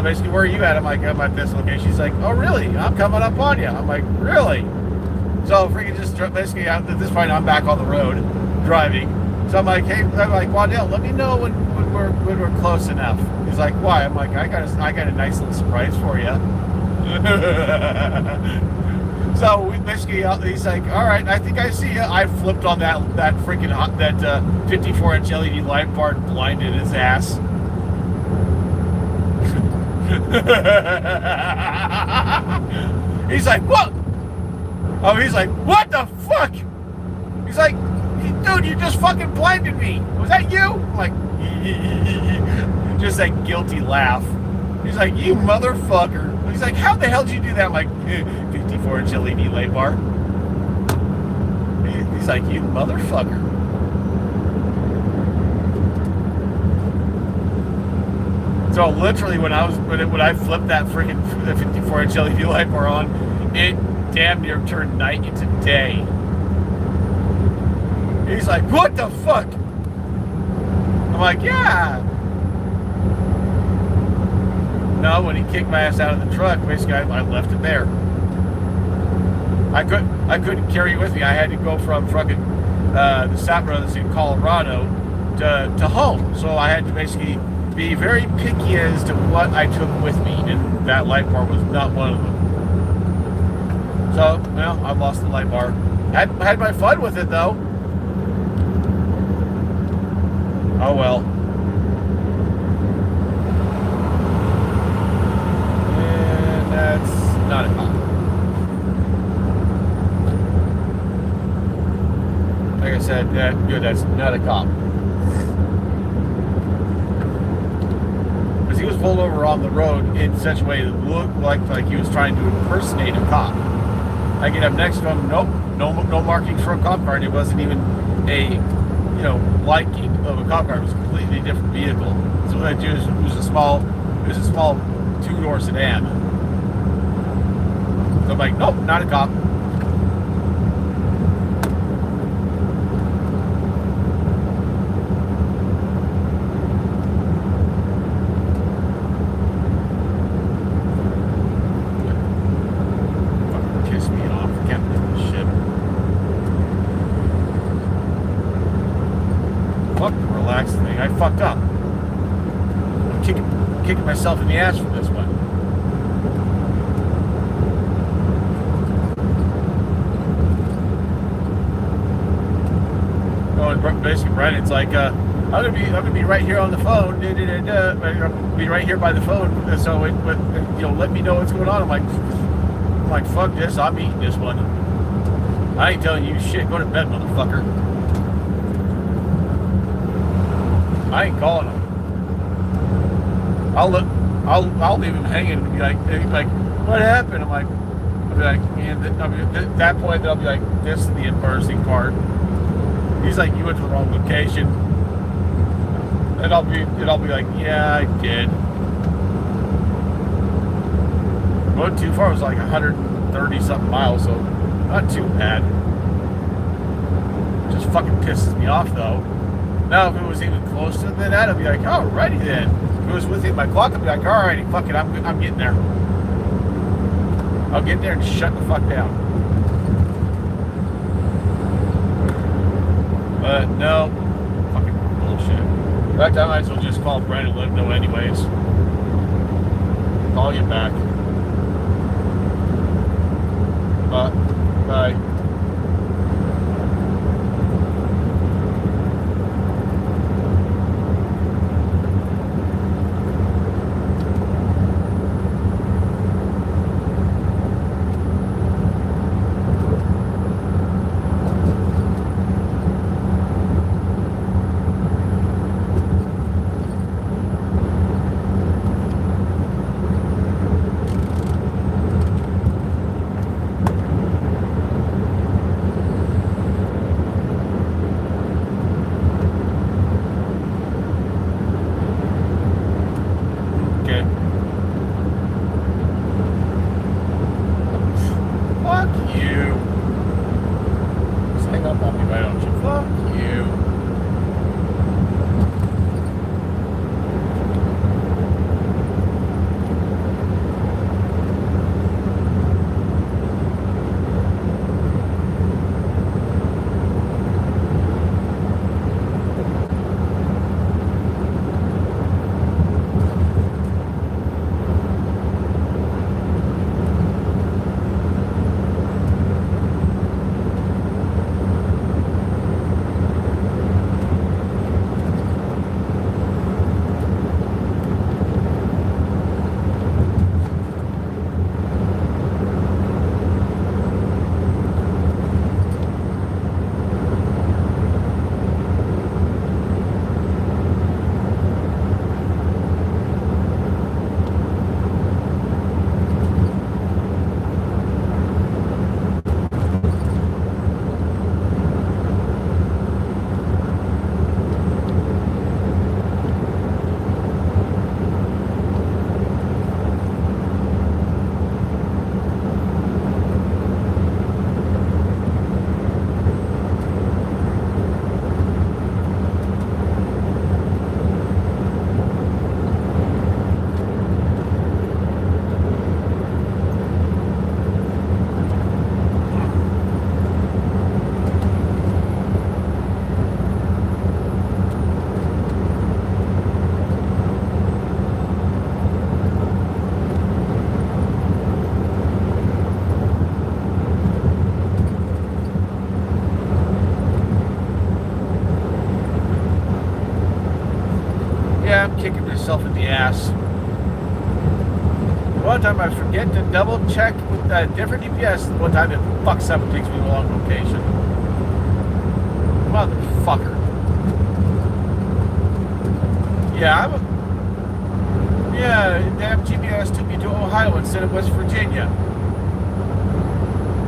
basically, where are you at? I'm like, I'm at this location. He's like, oh, really? I'm coming up on you. I'm like, really? So freaking just basically, at this point, I'm back on the road driving. So I'm like, hey, Waddell, let me know when we're close enough. He's like, why? I'm like, I got a nice little surprise for you. So we basically, he's like, all right, I think I see you. I flipped on that freaking 54-inch LED light bar and blinded his ass. He's like, what? Oh, he's like, what the fuck? He's like, dude, you just fucking blinded me. Was that you? I'm like, just that guilty laugh. He's like, you motherfucker. He's like, how the hell did you do that? I'm like, 54-inch LED light bar. He's like, you motherfucker. So literally, when I flipped that freaking 54-inch LED light bar on, it damn near turned night into day. He's like, what the fuck? I'm like, yeah. No, when he kicked my ass out of the truck, basically I left it there. I couldn't carry it with me. I had to go from fucking the South Brothers in Colorado to home. So I had to basically be very picky as to what I took with me, and that light bar was not one of them. So, well, I lost the light bar. Had my fun with it though. Oh well. And that's not a cop. Like I said, that's not a cop. Because he was pulled over on the road in such a way that looked like he was trying to impersonate a cop. I get up next to him, nope, no markings for a cop car, and it wasn't even a liking of a cop car. It was a completely different vehicle. So it was a small 2-door sedan. So I'm like, nope, not a cop. Fucking piss me off. Can't believe this shit. Fuck the relaxed thing. I fucked up. I'm kicking myself in the ass for this one. Oh, and basically, Brandon's like, I'm gonna be right here on the phone. I'm gonna be right here by the phone. So, let me know what's going on. I'm like, fuck this. I'm eating this one. I ain't telling you shit. Go to bed, motherfucker. I ain't calling him. I'll leave him hanging and be like, what happened? I'll be like, man, at that point, they'll be like, this is the embarrassing part. He's like, you went to the wrong location. And I'll be like, yeah, I did. Going too far was like 130 something miles, so not too bad. Just fucking pisses me off though. Now, if it was even closer than that, I'd be like, oh, righty then. If it was within my clock, I'd be like, all righty, fuck it, I'm getting there. I'll get there and shut the fuck down. But no, fucking bullshit. In fact, I might as well just call Brandon and let him know anyways. Call you back. Bye. Yeah, I'm kicking myself in the ass. One time I forget to double check with a different GPS. One time it fucks up and takes me to the wrong location. Motherfucker. Yeah, damn GPS took me to Ohio instead of West Virginia.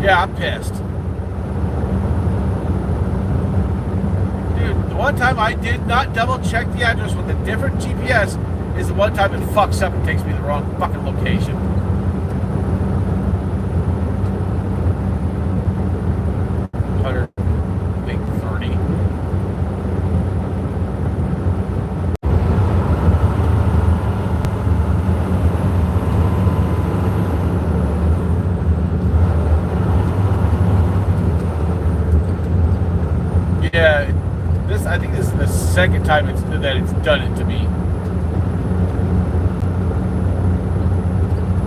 Yeah, I'm pissed. Dude, the one time I did not double check the address with a different GPS is the one time it fucks up and takes me to the wrong fucking location. Yeah, I think this is the second time it's done it to me.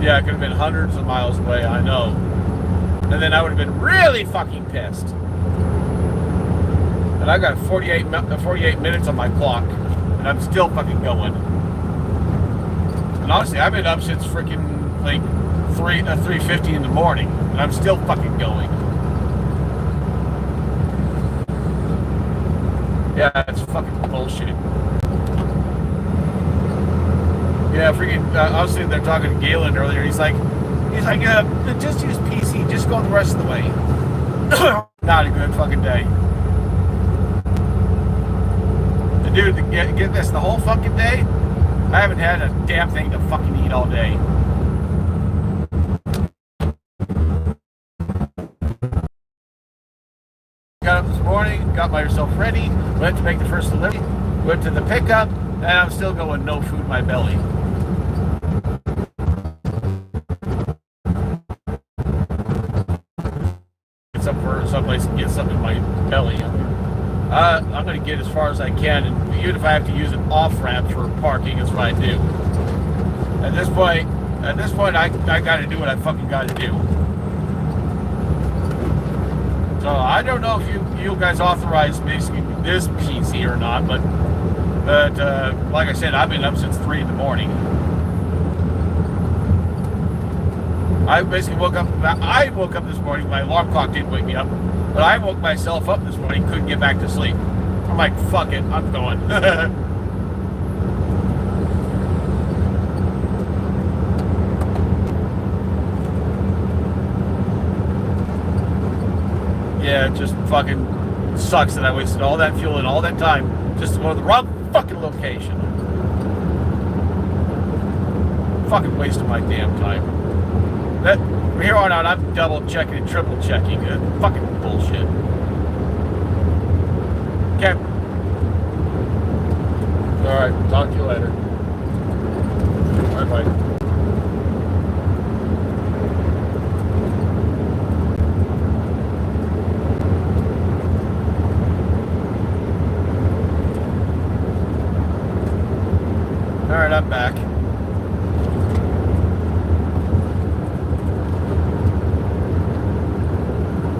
Yeah, it could have been hundreds of miles away, I know. And then I would have been really fucking pissed. And I got 48 minutes on my clock, and I'm still fucking going. And honestly, I've been up since freaking like 3:50 in the morning, and I'm still fucking going. Yeah, it's fucking bullshit. Yeah, freaking. I was sitting there talking to Galen earlier. He's like, just use PC. Just go the rest of the way. Not a good fucking day. And dude, get this, the whole fucking day, I haven't had a damn thing to fucking eat all day. Got up this morning, got myself ready, went to make the first delivery, went to the pickup, and I'm still going no food in my belly. Get someplace and get something in my belly. I'm going to get as far as I can, and even if I have to use an off-ramp for parking, that's what I do. At this point, I got to do what I fucking got to do. So I don't know if you guys authorize basically this PC or not, but like I said, I've been up since 3 in the morning. I basically woke up this morning. My alarm clock didn't wake me up, but I woke myself up this morning. Couldn't get back to sleep. I'm like, fuck it, I'm going. Yeah, it just fucking sucks that I wasted all that fuel and all that time just to go to the wrong fucking location. Fucking wasting my damn time. That from here on out, I'm double checking and triple checking. Fucking bullshit. Okay. Alright, talk to you later. Bye-bye. Alright, I'm back.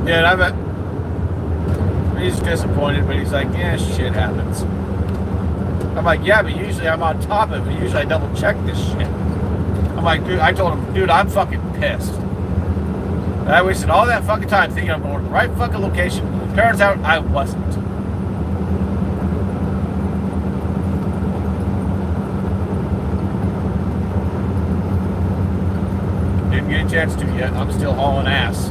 Yeah, and he's disappointed, but he's like, yeah, shit happens. I'm like, yeah, but usually I'm on top of it. Usually I double check this shit. I'm like, dude, I told him, dude, I'm fucking pissed. And I wasted all that fucking time thinking I'm going to the right fucking location. Turns out I wasn't. Didn't get a chance to yet. I'm still hauling ass.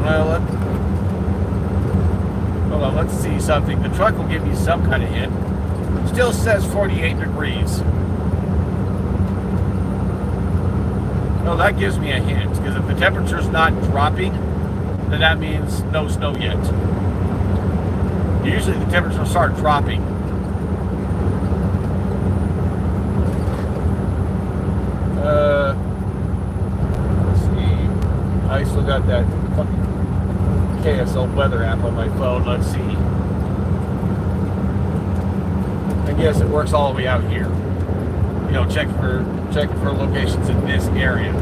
Well, hold on, let's see something. The truck will give you some kind of hint. Still says 48 degrees. Well, that gives me a hint, because if the temperature's not dropping, then that means no snow yet. Usually the temperature will start dropping. Let's see. I still got that fucking KSL weather app on my phone. Let's see. And yes, it works all the way out here. You know, checking for locations in this area.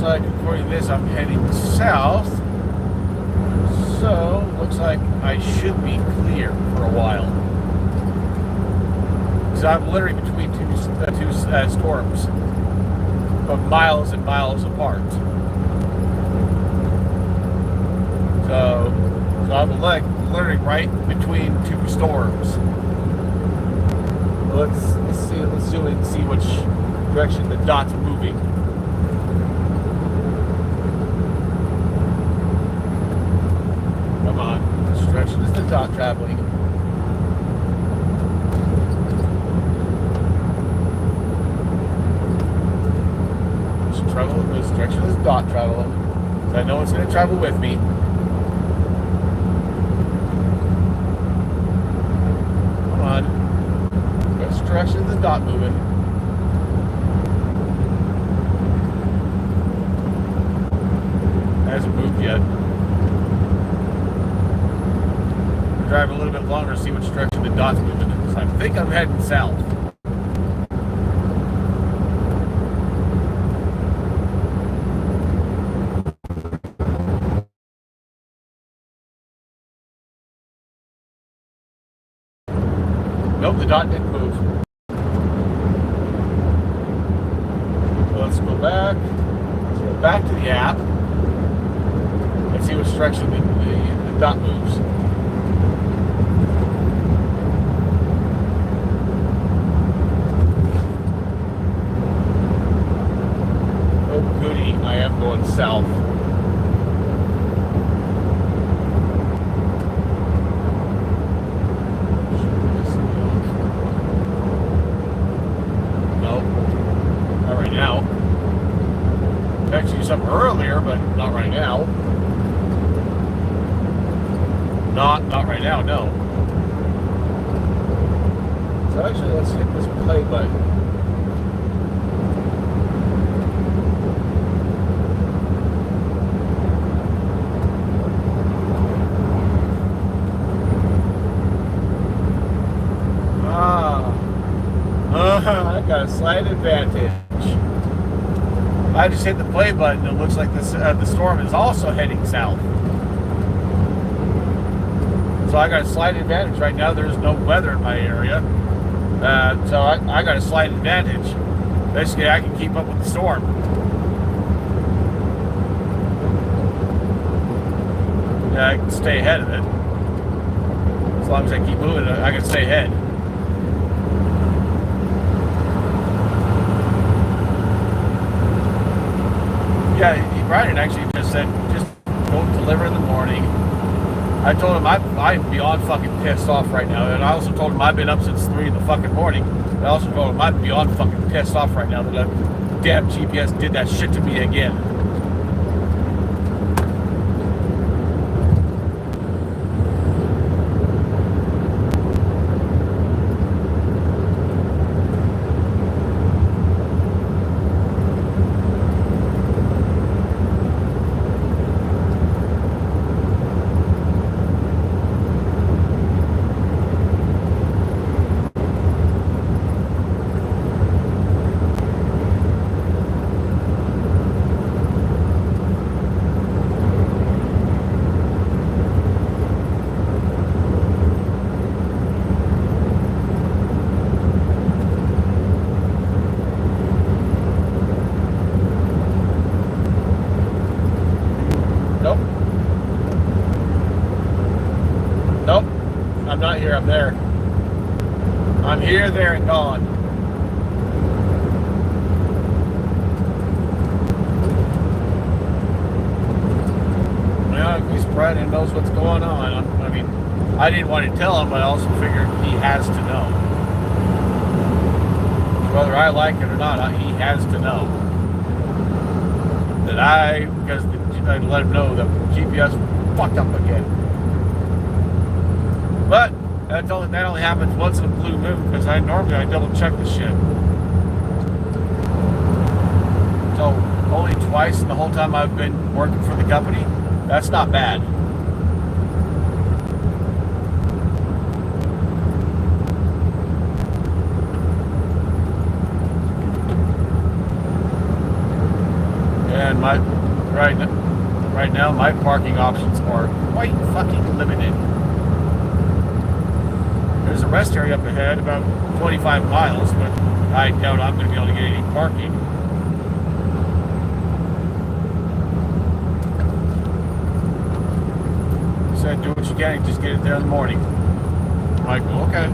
looks like, according to this, I'm heading south. So, looks like I should be clear for a while. Because I'm literally between two storms, but miles and miles apart. So I'm like literally right between two storms. Let's zoom in and see which direction the dot's moving. Come on, which direction is the dot traveling? Which direction is the dot traveling? So I know it's going to travel with me. Come on. Which direction is the dot moving? Hasn't moved yet. Drive a little bit longer to see which direction the dot's moving. So I think I'm heading south. Nope, the dot didn't move. So let's go back. Let's go back to the app. Let's see which direction the dot moves. Oh goody, I am going south. Actually, some earlier, but not right now. Not right now, no. So actually, let's hit this play button. I got a slight advantage. I just hit the play button. It looks like this, the storm is also heading south. So I got a slight advantage right now. There's no weather in my area. So I got a slight advantage. Basically, I can keep up with the storm. Yeah, I can stay ahead of it. As long as I keep moving, I can stay ahead. Yeah, Brian actually just said, just go deliver in the morning. I told him I'm beyond fucking pissed off right now. And I also told him I've been up since 3 in the fucking morning. I also told him I'm beyond fucking pissed off right now that the damn GPS did that shit to me again. Not here, I'm there. I'm here, there, and gone. Well, at least Brandon knows what's going on. I mean, I didn't want to tell him, but I also figured he has to know. Whether I like it or not, he has to know. Because I let him know that GPS fucked up again. But that only happens once in a blue moon, because normally I double check the shit. So only twice in the whole time I've been working for the company. That's not bad. And my right now my parking options are quite fucking limited. There's a rest area up ahead, about 25 miles, but I doubt I'm going to be able to get any parking. Said do what you can, just get it there in the morning. I'm like, well, okay.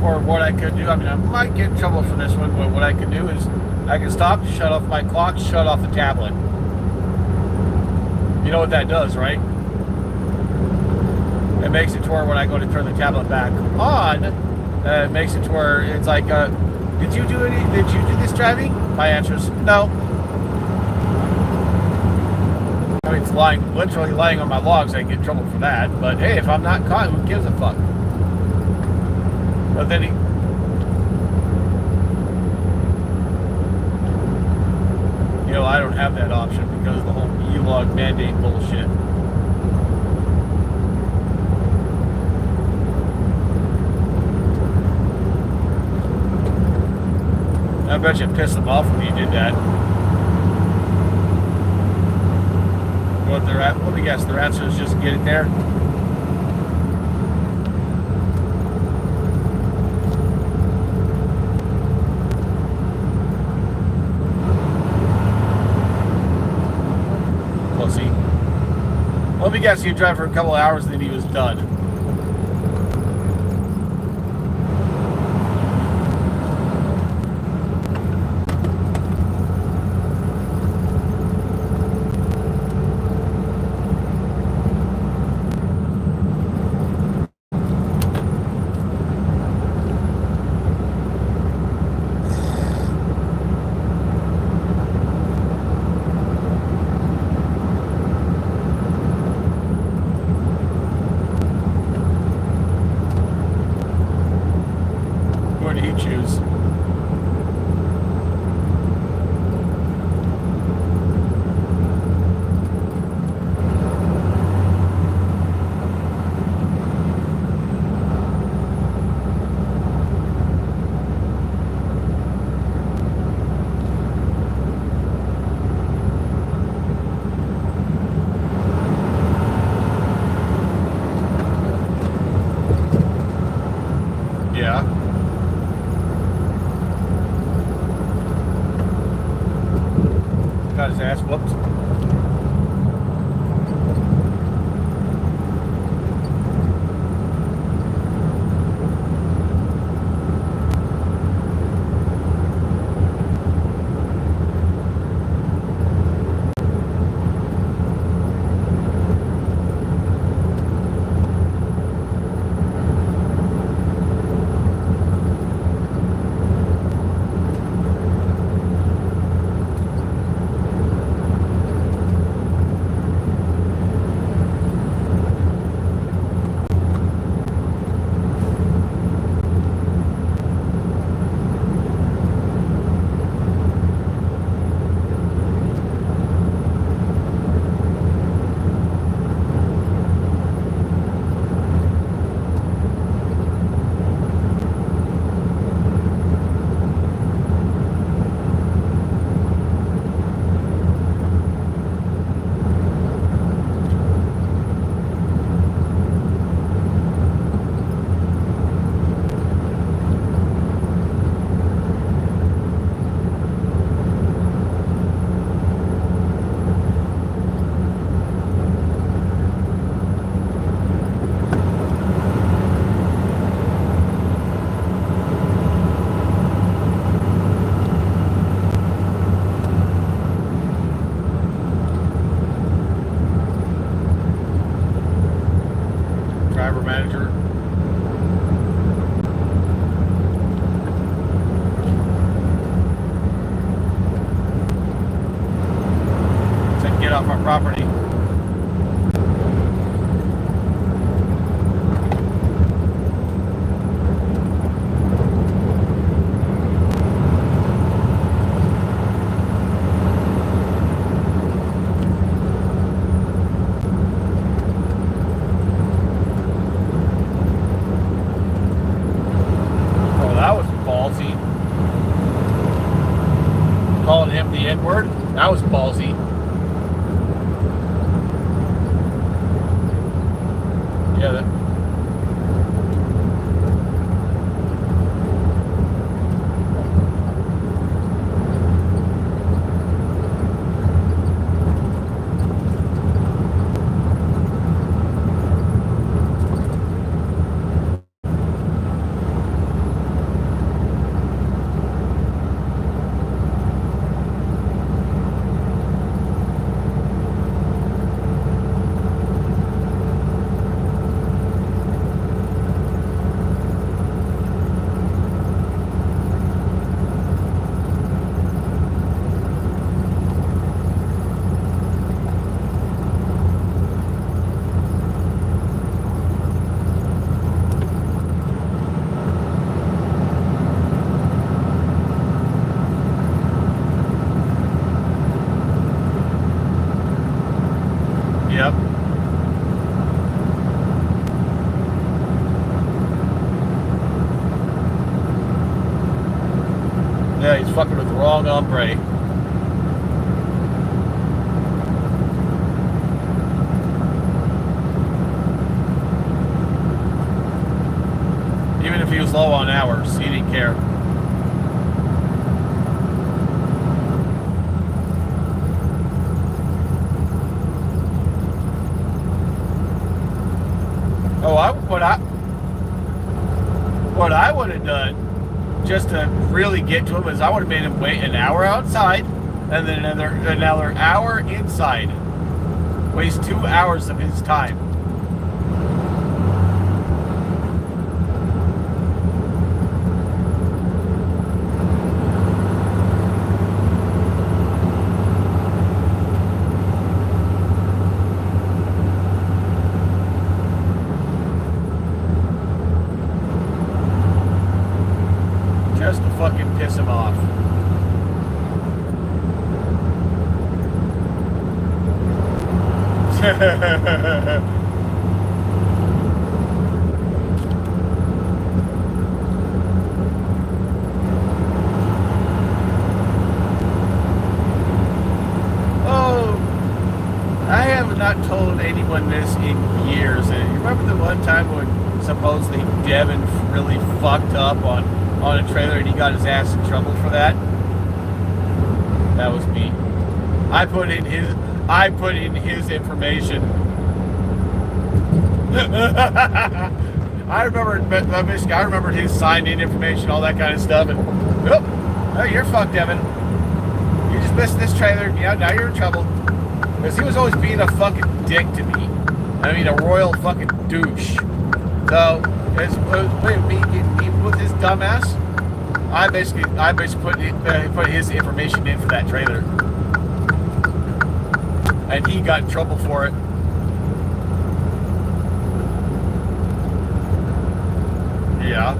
Or what I could do, I mean, I might get in trouble for this one, but what I could do is I can stop, shut off my clock, shut off the tablet. You know what that does, right? It makes it to where when I go to turn the tablet back on, it makes it to where it's like, did you do this driving? My answer is no. I mean, it's literally lying on my logs. I get in trouble for that. But hey, if I'm not caught, who gives a fuck? But then I don't have that option because of the whole e-log mandate bullshit. I bet you pissed them off when you did that. What they're at? Let me guess. Their answer is just get it there. Pussy. Let me guess. You drive for a couple of hours, and then he was done. What did he choose? Yeah. Got his ass whooped. Yeah, he's fucking with the wrong hombre. Even if he was low on hours, he didn't care. Oh, what I would have done, just to really get to him, is I would have made him wait an hour outside, and then another hour inside. Waste 2 hours of his time. Just to fucking piss him off. Oh, I have not told anyone this in years. And you remember the one time when supposedly Devin really fucked up on a trailer and he got his ass in trouble for that? That was me. I put in his information. I remembered his signed in information, all that kind of stuff, and oh, you're fucked, Devin. You just missed this trailer. Yeah, now you're in trouble. Because he was always being a fucking dick to me. I mean, a royal fucking douche. So, with his dumbass, I basically put his information in for that trailer, and he got in trouble for it. Yeah.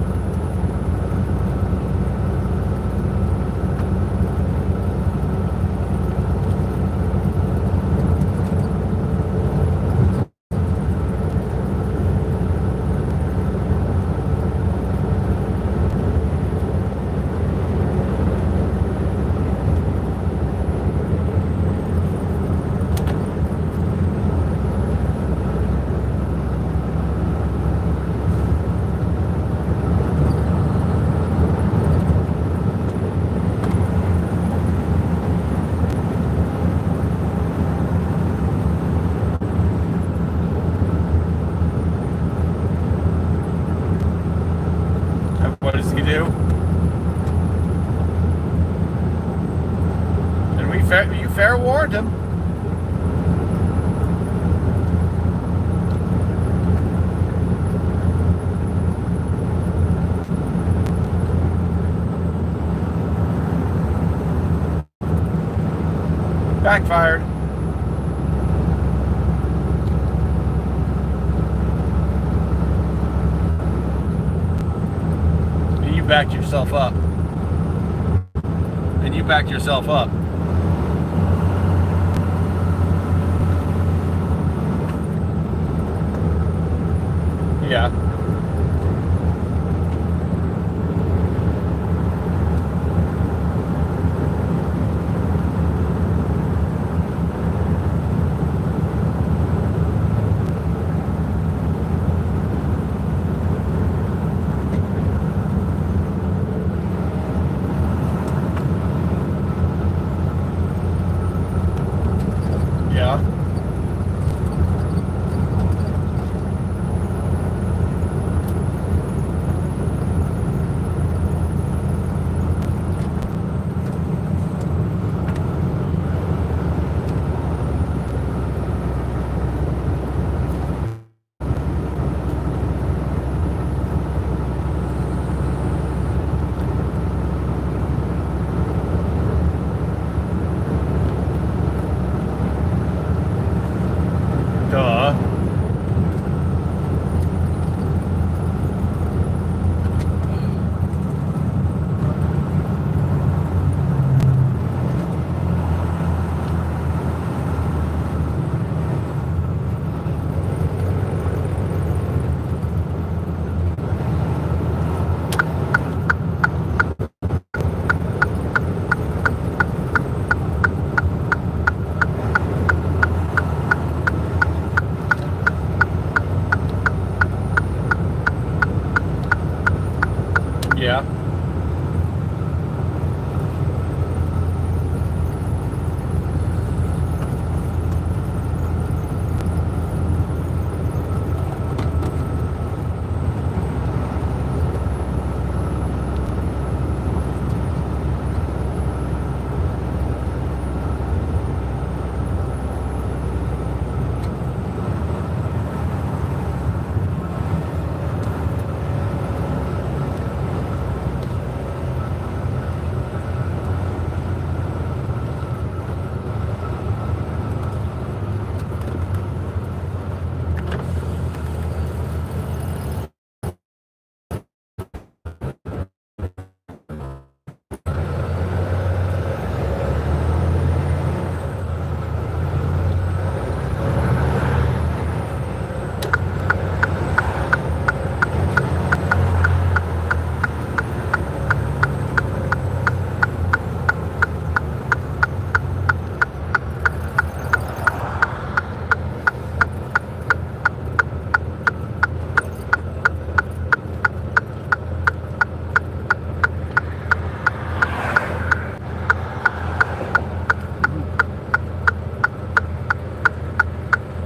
What does he do? And you fair warned him. Backfired. You backed yourself up. And you backed yourself up. Yeah. Yeah.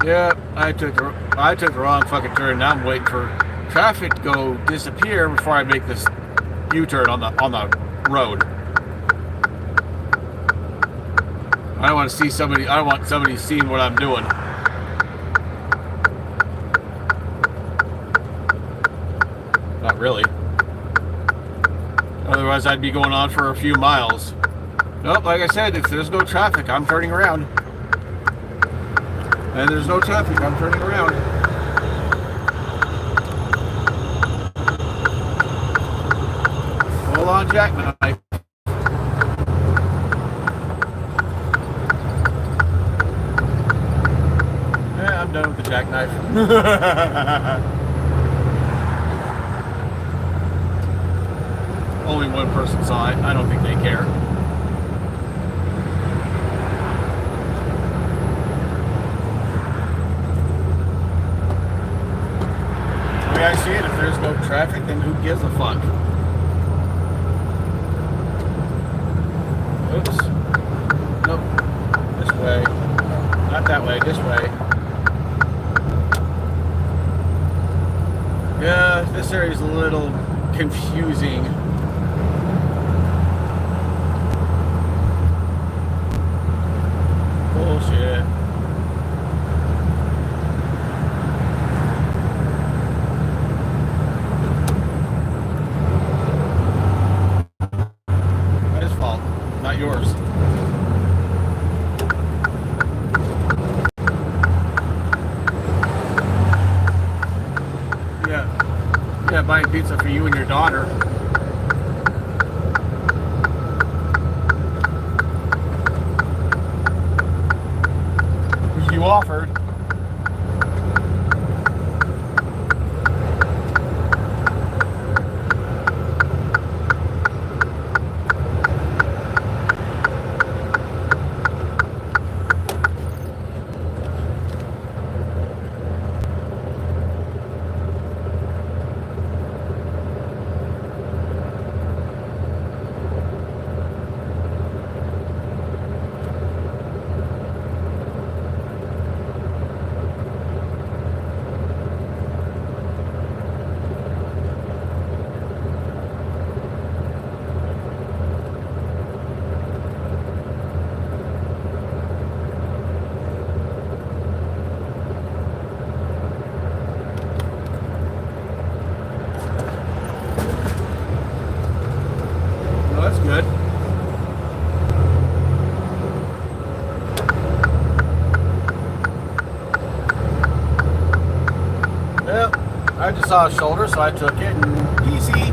Yeah, I took the wrong fucking turn. Now I'm waiting for traffic to go disappear before I make this U-turn on the road. I don't want to see somebody. I don't want somebody seeing what I'm doing. Not really. Otherwise, I'd be going on for a few miles. Nope, like I said, if there's no traffic, I'm turning around. And there's no traffic, I'm turning around. Hold on, jackknife. Yeah, I'm done with the jackknife. Only one person saw it. I don't think they care. The way I see it, if there's no traffic, then who gives a fuck? Oops. Nope. This way. Not that way, this way. Yeah, this area is a little confusing. Bullshit. His fault, not yours. Yeah, buying pizza for you and your daughter. You offered. That's good. Well, I just saw a shoulder, so I took it and easy.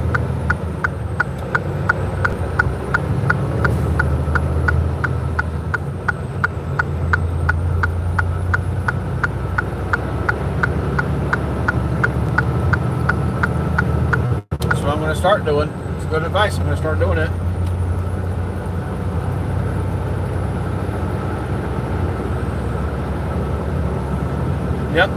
That's what I'm going to start doing. It's good advice. I'm going to start doing it. Yep.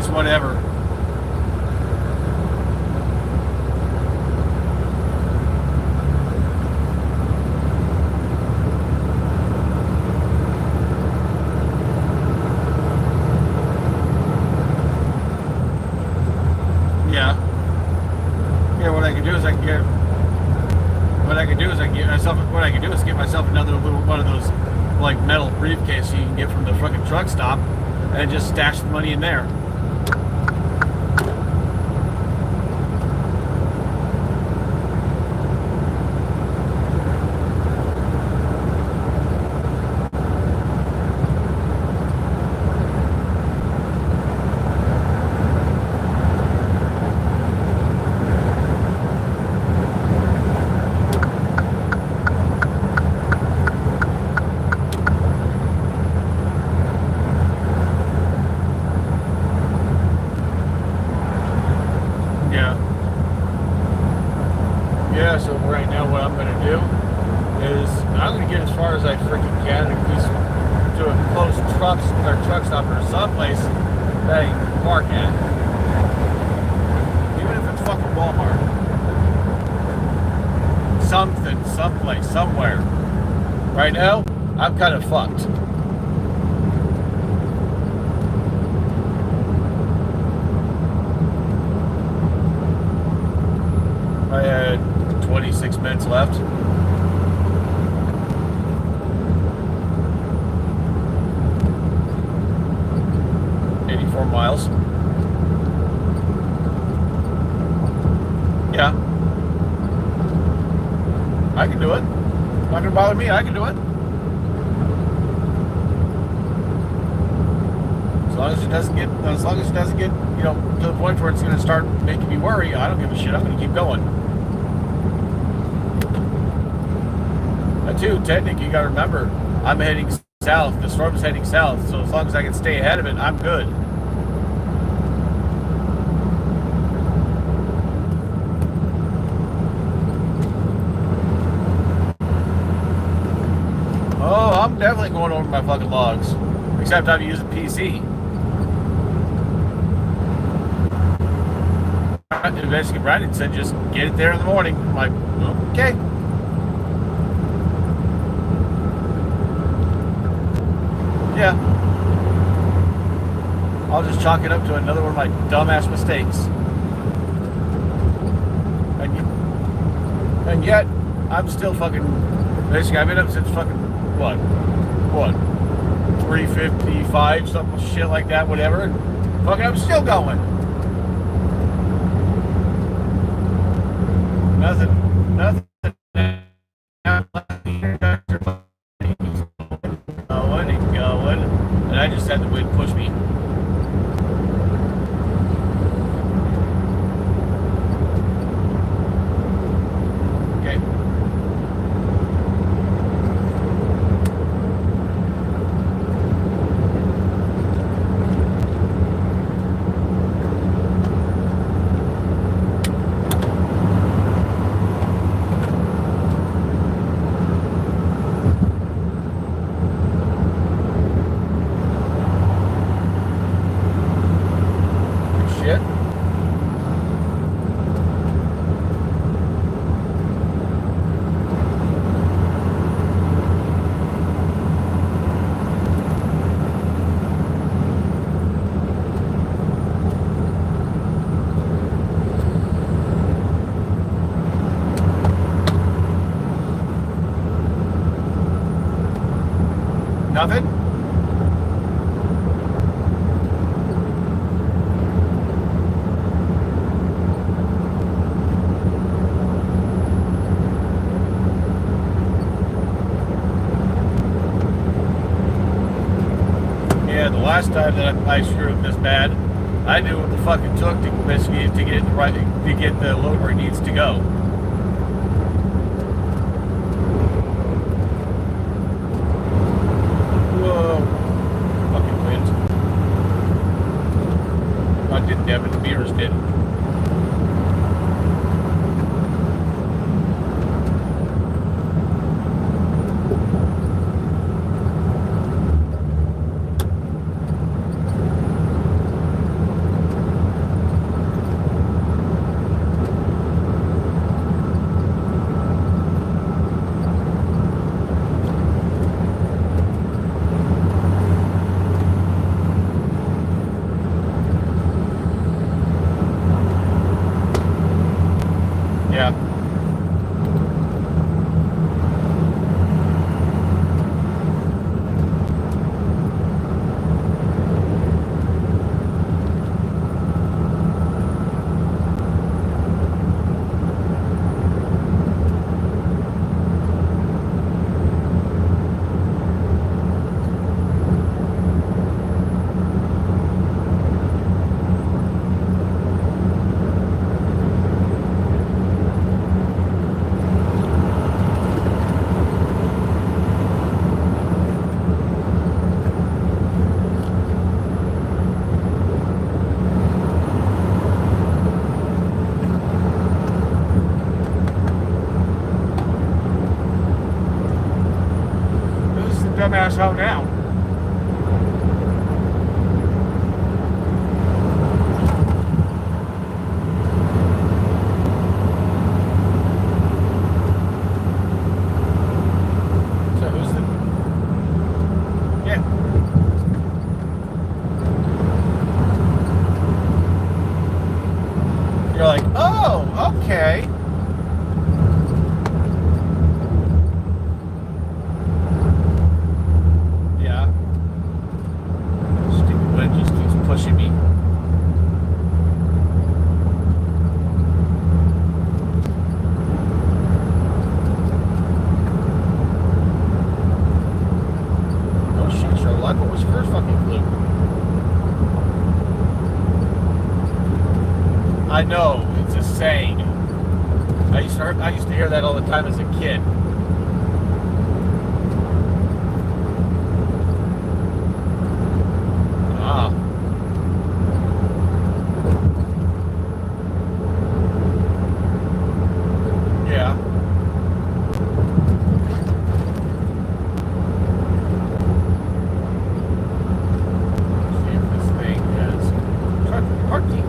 it's whatever. Yeah. Yeah, what I can do is get myself another little one of those like metal briefcase you can get from the fucking truck stop and just stash the money in there. Yeah, so right now what I'm going to do is I'm going to get as far as I freaking can, at least to a close truck stop or someplace that I can park at. Even if it's fucking Walmart. Something, someplace, somewhere. Right now, I'm kind of fucked. I had 26 minutes left. Miles. Yeah. I can do it. Not gonna bother me, I can do it. As long as it doesn't get, you know, to the point where it's gonna start making me worry, I don't give a shit. I'm gonna keep going. Now too, technically you gotta remember, I'm heading south. The storm's heading south, so as long as I can stay ahead of it, I'm good. Oh, I'm definitely going over my fucking logs. Except I'm using PC. Basically, Brandon said just get it there in the morning. I'm like, okay. Yeah. I'll just chalk it up to another one of my dumbass mistakes. And yet, I'm still fucking... Basically, I've been up since fucking... What? 3:55, something shit like that, whatever. And fucking, I'm still going. Nothing. Going. And I just had the wind push me. Nothing? Yeah, the last time that I screwed up this bad, I knew what the fuck it took to basically to get the load where it needs to go. Didn't have it, the mirrors did. dumbass home now? So who's the... Yeah. You're like, oh, okay. Yeah. Stupid wind just keeps pushing me. Oh shit, Sherlock, what was your first fucking clue? I know, it's a saying. I used to hear that all the time as a kid. Ah. Yeah. Let's see if this thing has truck parking.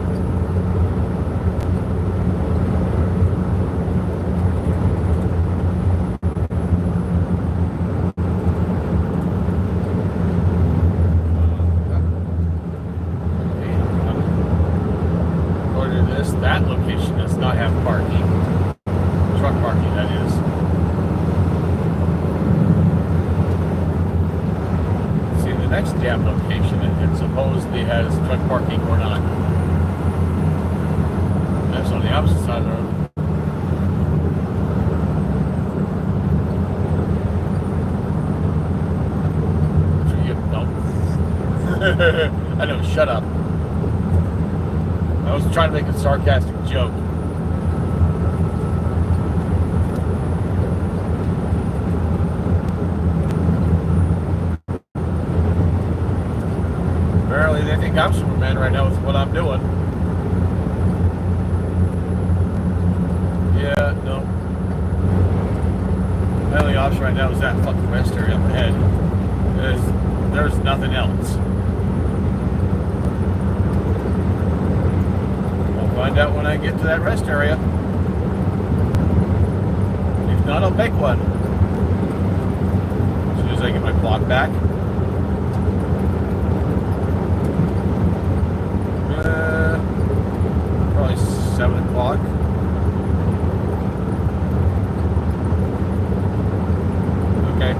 That location does not have parking. Truck parking, that is. See, the next damn location, it supposedly has truck parking or not. That's on the opposite side of the road. No. I know, shut up. I was trying to make a sarcastic joke. Apparently they think I'm Superman right now with what I'm doing. Yeah, no. My only option right now is that fucking rest area up ahead. There's nothing else. Find out when I get to that rest area. If not, I'll make one. As soon as I get my clock back. Probably 7 o'clock. Okay.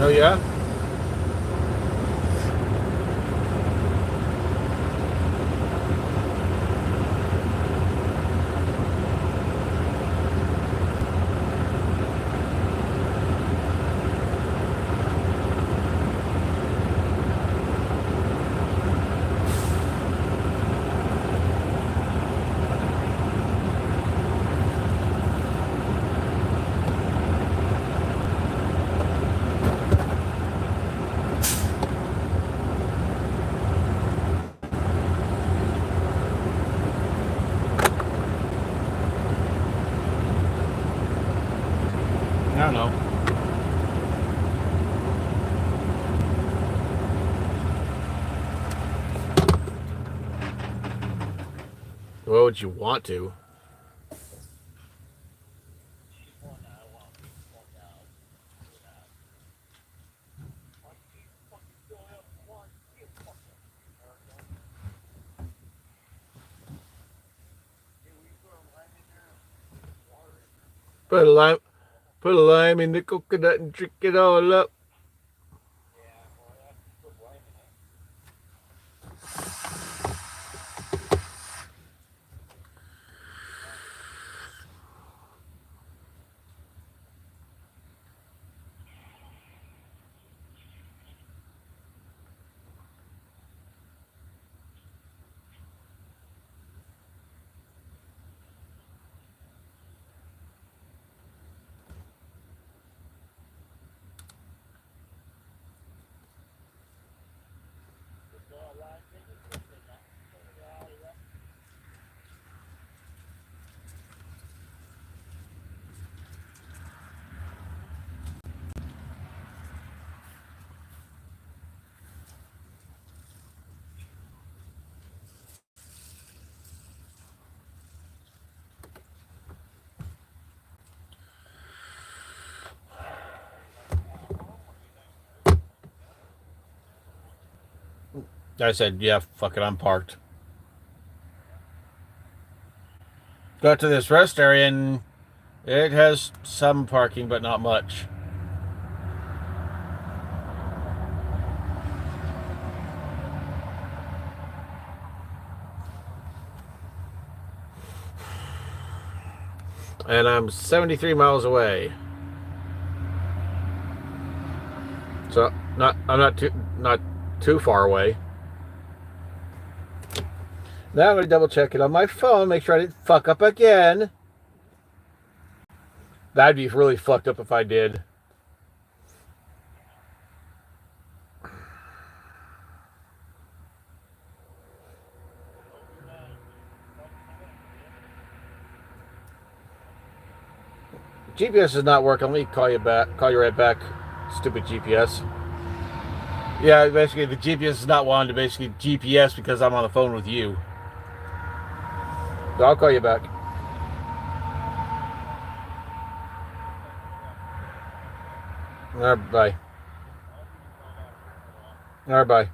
Oh, yeah? I don't know. What would you want to? Put a lime in the coconut and drink it all up. I said, yeah, fuck it, I'm parked. Got to this rest area and it has some parking, but not much. And I'm 73 miles away. So I'm not too far away. Now I'm gonna double check it on my phone, make sure I didn't fuck up again. That'd be really fucked up if I did. GPS is not working. Let me call you back. Call you right back. Stupid GPS. Yeah, basically the GPS is not wanting to basically GPS because I'm on the phone with you. So I'll call you back. All right, bye. All right, bye.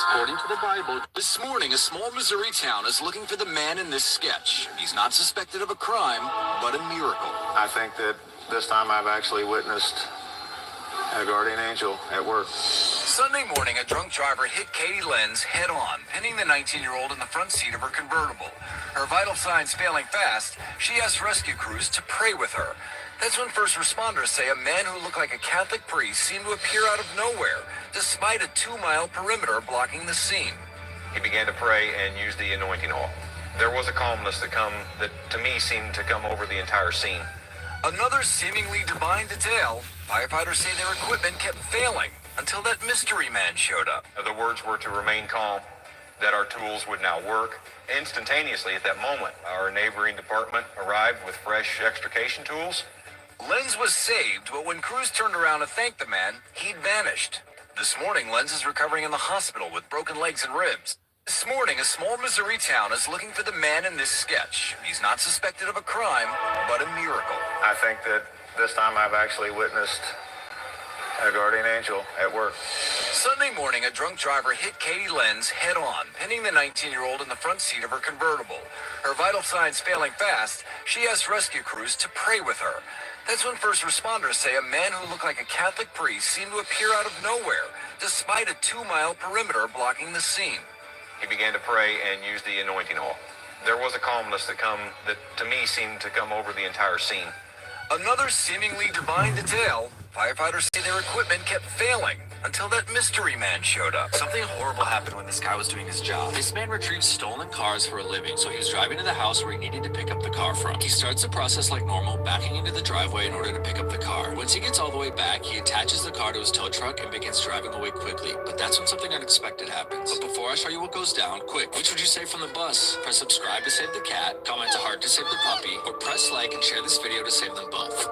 According to the Bible, this morning, a small Missouri town is looking for the man in this sketch. He's not suspected of a crime, but a miracle. I think that this time I've actually witnessed a guardian angel at work. Sunday morning, a drunk driver hit Katie Lenz head-on, pinning the 19-year-old in the front seat of her convertible. Her vital signs failing fast, she asked rescue crews to pray with her. That's when first responders say a man who looked like a Catholic priest seemed to appear out of nowhere, despite a 2-mile perimeter blocking the scene. He began to pray and use the anointing oil. There was a calmness that to me seemed to come over the entire scene. Another seemingly divine detail, firefighters say their equipment kept failing until that mystery man showed up. The words were to remain calm, that our tools would now work. Instantaneously at that moment, our neighboring department arrived with fresh extrication tools. Lenz was saved, but when crews turned around to thank the man, he'd vanished. This morning, Lenz is recovering in the hospital with broken legs and ribs. This morning, a small Missouri town is looking for the man in this sketch. He's not suspected of a crime, but a miracle. I think that this time I've actually witnessed a guardian angel at work. Sunday morning, a drunk driver hit Katie Lenz head-on, pinning the 19-year-old in the front seat of her convertible. Her vital signs failing fast, she asked rescue crews to pray with her. That's when first responders say a man who looked like a Catholic priest seemed to appear out of nowhere, despite a 2-mile perimeter blocking the scene. He began to pray and use the anointing oil. There was a calmness that to me seemed to come over the entire scene. Another seemingly divine detail, firefighters say their equipment kept failing until that mystery man showed up. Something horrible happened when this guy was doing his job. This man retrieves stolen cars for a living, so he was driving to the house where he needed to pick up the car from. He starts the process like normal, backing into the driveway in order to pick up the car. Once he gets all the way back, he attaches the car to his tow truck and begins driving away quickly. But that's when something unexpected happens. But before I show you what goes down, quick, which would you save from the bus? Press subscribe to save the cat, comment to heart to save the puppy, or press like and share this video to save them both.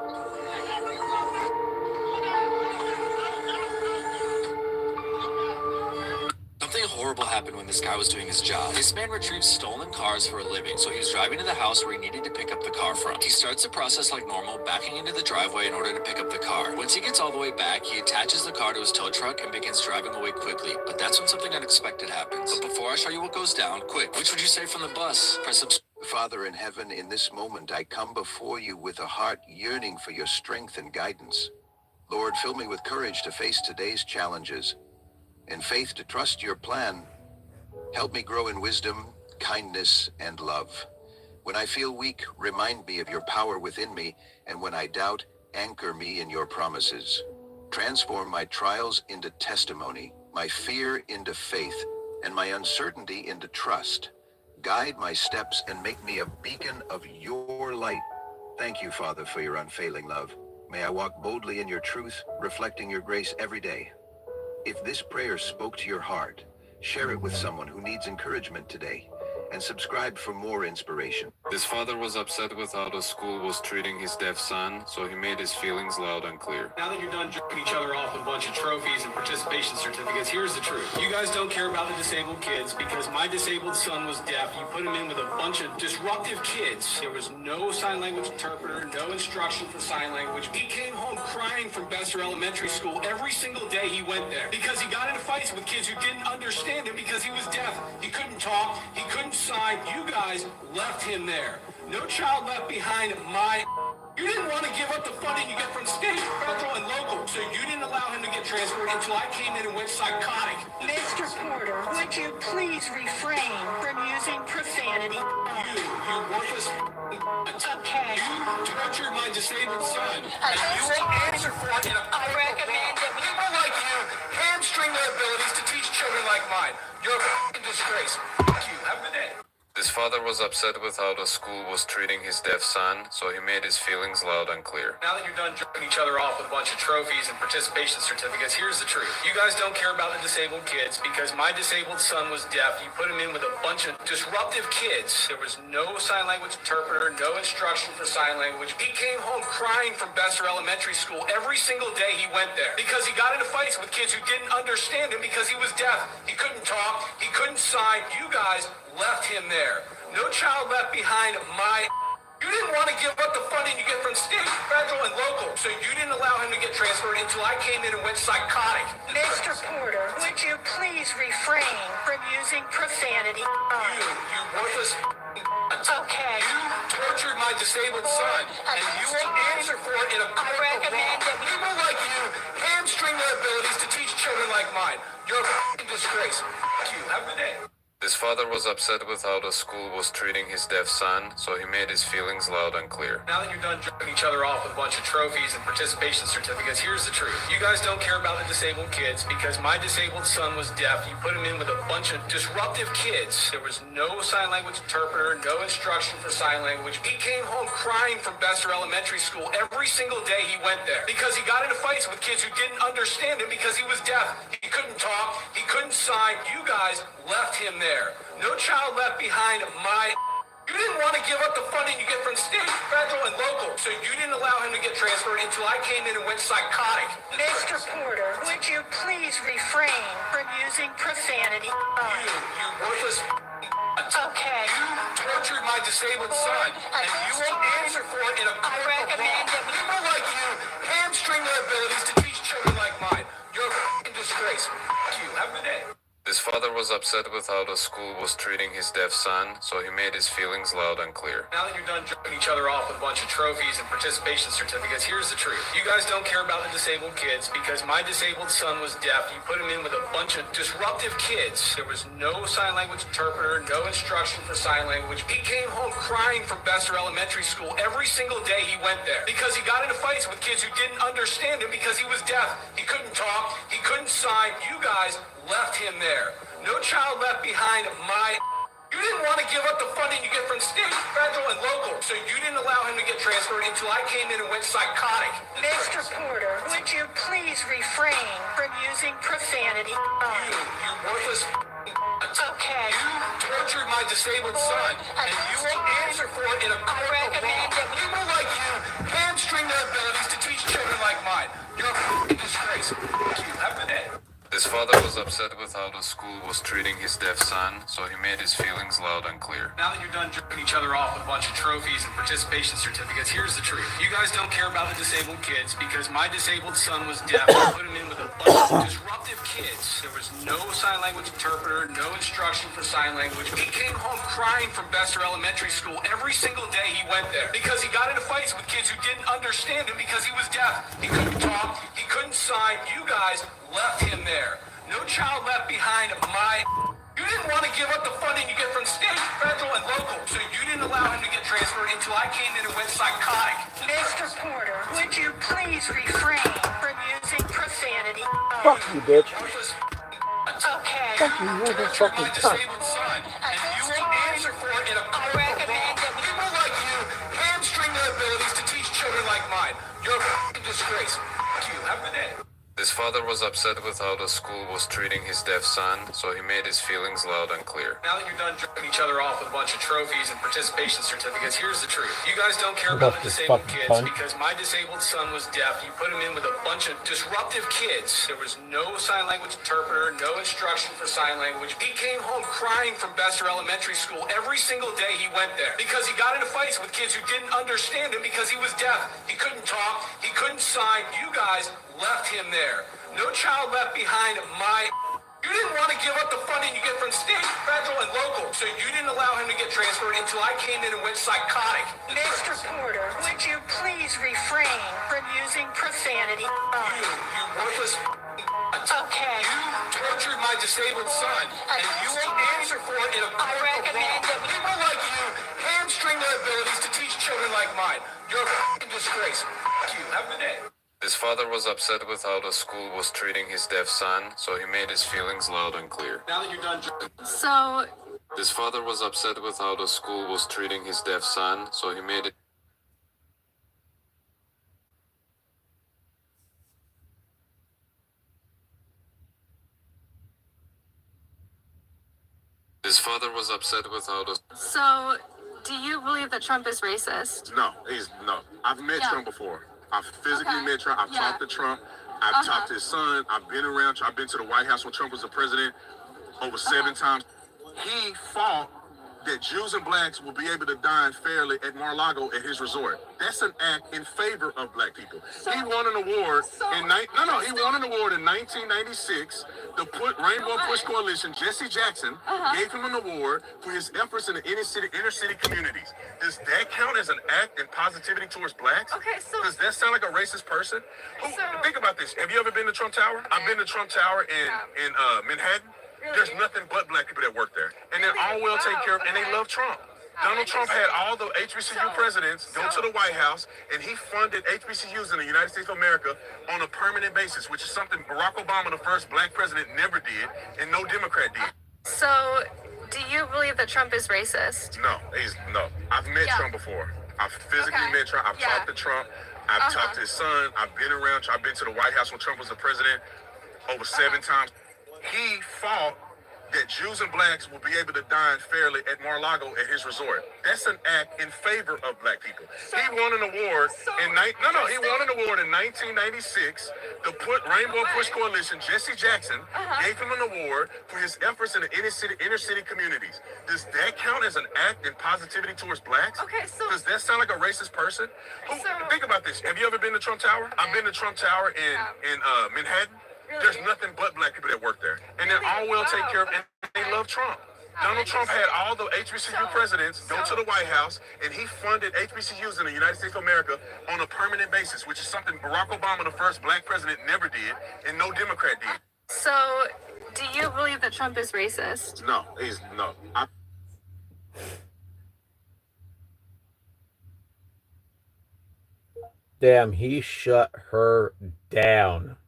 Something horrible happened when this guy was doing his job. This man retrieves stolen cars for a living, so he was driving to the house where he needed to pick up the car from. He starts the process like normal, backing into the driveway in order to pick up the car. Once he gets all the way back, he attaches the car to his tow truck and begins driving away quickly. But that's when something unexpected happens. But before I show you what goes down, quick, which would you save from the bus? Press subscribe. Father in heaven, in this moment I come before you with a heart yearning for your strength and guidance. Lord, fill me with courage to face today's challenges and faith to trust your plan. Help me grow in wisdom, kindness, and love. When I feel weak, remind me of your power within me, and when I doubt, anchor me in your promises. Transform my trials into testimony, my fear into faith, and my uncertainty into trust. Guide my steps and make me a beacon of your light. Thank you, Father, for your unfailing love. May I walk boldly in your truth, reflecting your grace every day. If this prayer spoke to your heart, share it with someone who needs encouragement today, and subscribe for more inspiration. His father was upset with how the school was treating his deaf son, so he made his feelings loud and clear. Now that you're done jerking each other off with a bunch of trophies and participation certificates, here's the truth. You guys don't care about the disabled kids because my disabled son was deaf. You put him in with a bunch of disruptive kids. There was no sign language interpreter, no instruction for sign language. He came home crying from Besser Elementary School every single day he went there because he got into fights with kids who didn't understand him because he was deaf. He couldn't talk, he couldn't sign. You guys left him there. No child left behind. You didn't want to give up the funding you get from state, federal, and local, so you didn't allow him to get transferred until I came in and went psychotic. Mr. Porter, would you please refrain from using profanity? You worthless. Okay. You tortured my disabled son. I And you will answer for it. I recommend that we... People like you hamstring their abilities to teach children like mine. You're a disgrace. Fuck you. Have a good day. His father was upset with how the school was treating his deaf son, so he made his feelings loud and clear. Now that you're done jerking each other off with a bunch of trophies and participation certificates, here's the truth. You guys don't care about the disabled kids because my disabled son was deaf. You put him in with a bunch of disruptive kids. There was no sign language interpreter, no instruction for sign language. He came home crying from Besser Elementary School every single day he went there because he got into fights with kids who didn't understand him because he was deaf. He couldn't talk, he couldn't sign. You guys left him there. No child left behind. You didn't want to give up the funding you get from state, federal, and local, so you didn't allow him to get transferred until I came in and went psychotic. Mr. Porter, would you please please refrain from using profanity? You worthless. Okay. You tortured my disabled son, and you will answer for it in a court of recommend law. that you- People like you hamstring their abilities to teach children like mine. You're a f***ing disgrace. F*** you. Have a good day. His father was upset with how the school was treating his deaf son, so he made his feelings loud and clear. Now that you're done jerking each other off with a bunch of trophies and participation certificates, here's the truth. You guys don't care about the disabled kids because my disabled son was deaf. You put him in with a bunch of disruptive kids. There was no sign language interpreter, no instruction for sign language. He came home crying from Besser Elementary School every single day he went there because he got into fights with kids who didn't understand him because he was deaf. He couldn't talk. He couldn't sign. You guys left him there. No child left behind. You didn't want to give up the funding you get from state, federal, and local, so you didn't allow him to get transferred until I came in and went psychotic. Mr. Porter, would you please refrain from using profanity? You worthless. Okay. You tortured my disabled son, and you will answer for it in a court of law. recommend that you- People like you hamstring their abilities to teach children like mine. You're a f***ing disgrace. F*** you. Have a good day. His father was upset with how the school was treating his deaf son, so he made his feelings loud and clear. Now that you're done jerking each other off with a bunch of trophies and participation certificates, here's the truth. You guys don't care about the disabled kids because my disabled son was deaf. You put him in with a bunch of disruptive kids. There was no sign language interpreter, no instruction for sign language. He came home crying from Besser Elementary School every single day he went there because he got into fights with kids who didn't understand him because he was deaf. He couldn't talk. He couldn't sign. You guys left him there. No child left behind. You didn't want to give up the funding you get from state, federal, and local, so you didn't allow him to get transferred until I came in and went psychotic. Mr. Porter, would you please refrain from using profanity? You worthless. Okay. You tortured my disabled son, and you will answer for it in a court of recommend law. that you- People like you hamstring their abilities to teach children like mine. You're a f***ing disgrace. F*** you. Have a good day. His father was upset with how the school was treating his deaf son, so he made his feelings loud and clear. Now that you're done jerking each other off with a bunch of trophies and participation certificates, here's the truth. You guys don't care about the disabled kids because my disabled son was deaf. You put him in with a bunch of disruptive kids. There was no sign language interpreter, no instruction for sign language. He came home crying from Besser Elementary School every single day he went there because he got into fights with kids who didn't understand him because he was deaf. He couldn't talk. He couldn't sign. You guys left him there. No child left behind. You didn't want to give up the funding you get from state, federal, and local, so you didn't allow him to get transferred until I came in and went psychotic. Mr. Porter, would you please refrain from using profanity? Fuck you, bitch. Worthless. Okay. Fuck you, you're the Tortured fucking my cunt. disabled son, and you will answer for it in a court of recommend law. that you- People like you hamstring their abilities to teach children like mine. You're a f***ing disgrace. F*** you. Have a good day. His father was upset with how the school was treating his deaf son, so he made his feelings loud and clear. Now that you're done jerking each other off with a bunch of trophies and participation certificates, here's the truth. You guys don't care about the disabled kids because my disabled son was deaf. You put him in with a bunch of disruptive kids. There was no sign language interpreter, no instruction for sign language. He came home crying from Besser Elementary School every single day he went there because he got into fights with kids who didn't understand him because he was deaf. He couldn't talk. He couldn't sign. You guys left him there. No child left behind. You didn't want to give up the funding you get from state, federal, and local, so you didn't allow him to get transferred until I came in and went psychotic. Mr. Porter, would you please refrain from using profanity? You worthless. Okay. You tortured my disabled son, and you will answer for it in a court of recommend law. that you- People like you hamstring their abilities to teach children like mine. You're a f***ing disgrace. F*** you. Have a good day. His father was upset with how the school was treating his deaf son, so he made his feelings loud and clear. Now that you're done jerking. So, His father was upset with how the school was treating his deaf son, so he made it. His father was upset with how the so, do you believe that Trump is racist? No, no. I've met Yeah. Trump before. I've physically Okay. met Trump. I've Yeah. talked to Trump. I've talked to his son. I've been around. I've been to the White House when Trump was the president over 7 times. He fought that Jews and blacks will be able to dine fairly at Mar-a-Lago at his resort. That's an act in favor of black people. He won an award he won an award in 1996. The Rainbow Push Coalition, Jesse Jackson, gave him an award for his efforts in the inner city communities. Does that count as an act in positivity towards blacks? Okay, so does that sound like a racist person? Think about this. Have you ever been to Trump Tower? I've been to Trump Tower in Manhattan. Really? There's nothing but black people that work there. And they're all well taken care of, and they love Trump. Donald Trump had all the HBCU presidents go to the White House, and he funded HBCUs in the United States of America on a permanent basis, which is something Barack Obama, the first black president, never did, and no Democrat did. So, do you believe that Trump is racist? No. I've met Trump before. I've physically met Trump. I've talked to Trump. I've talked to his son. I've been around. I've been to the White House when Trump was the president over 7 times. He fought that Jews and blacks will be able to dine fairly at Mar-a-Lago at his resort. That's an act in favor of black people. He won an award he won an award in 1996. The Rainbow Push Coalition, Jesse Jackson, gave him an award for his efforts in the inner city communities. Does that count as an act in positivity towards blacks? Okay, so does that sound like a racist person? Think about this. Have you ever been to Trump Tower? I've been to Trump Tower in Manhattan. Really? There's nothing but black people that work there. And they're all well taken care of, and they love Trump. Donald Trump had all the HBCU presidents go to the White House, and he funded HBCUs in the United States of America on a permanent basis, which is something Barack Obama, the first black president, never did, and no Democrat did. So, do you believe that Trump is racist? No. Damn, he shut her down.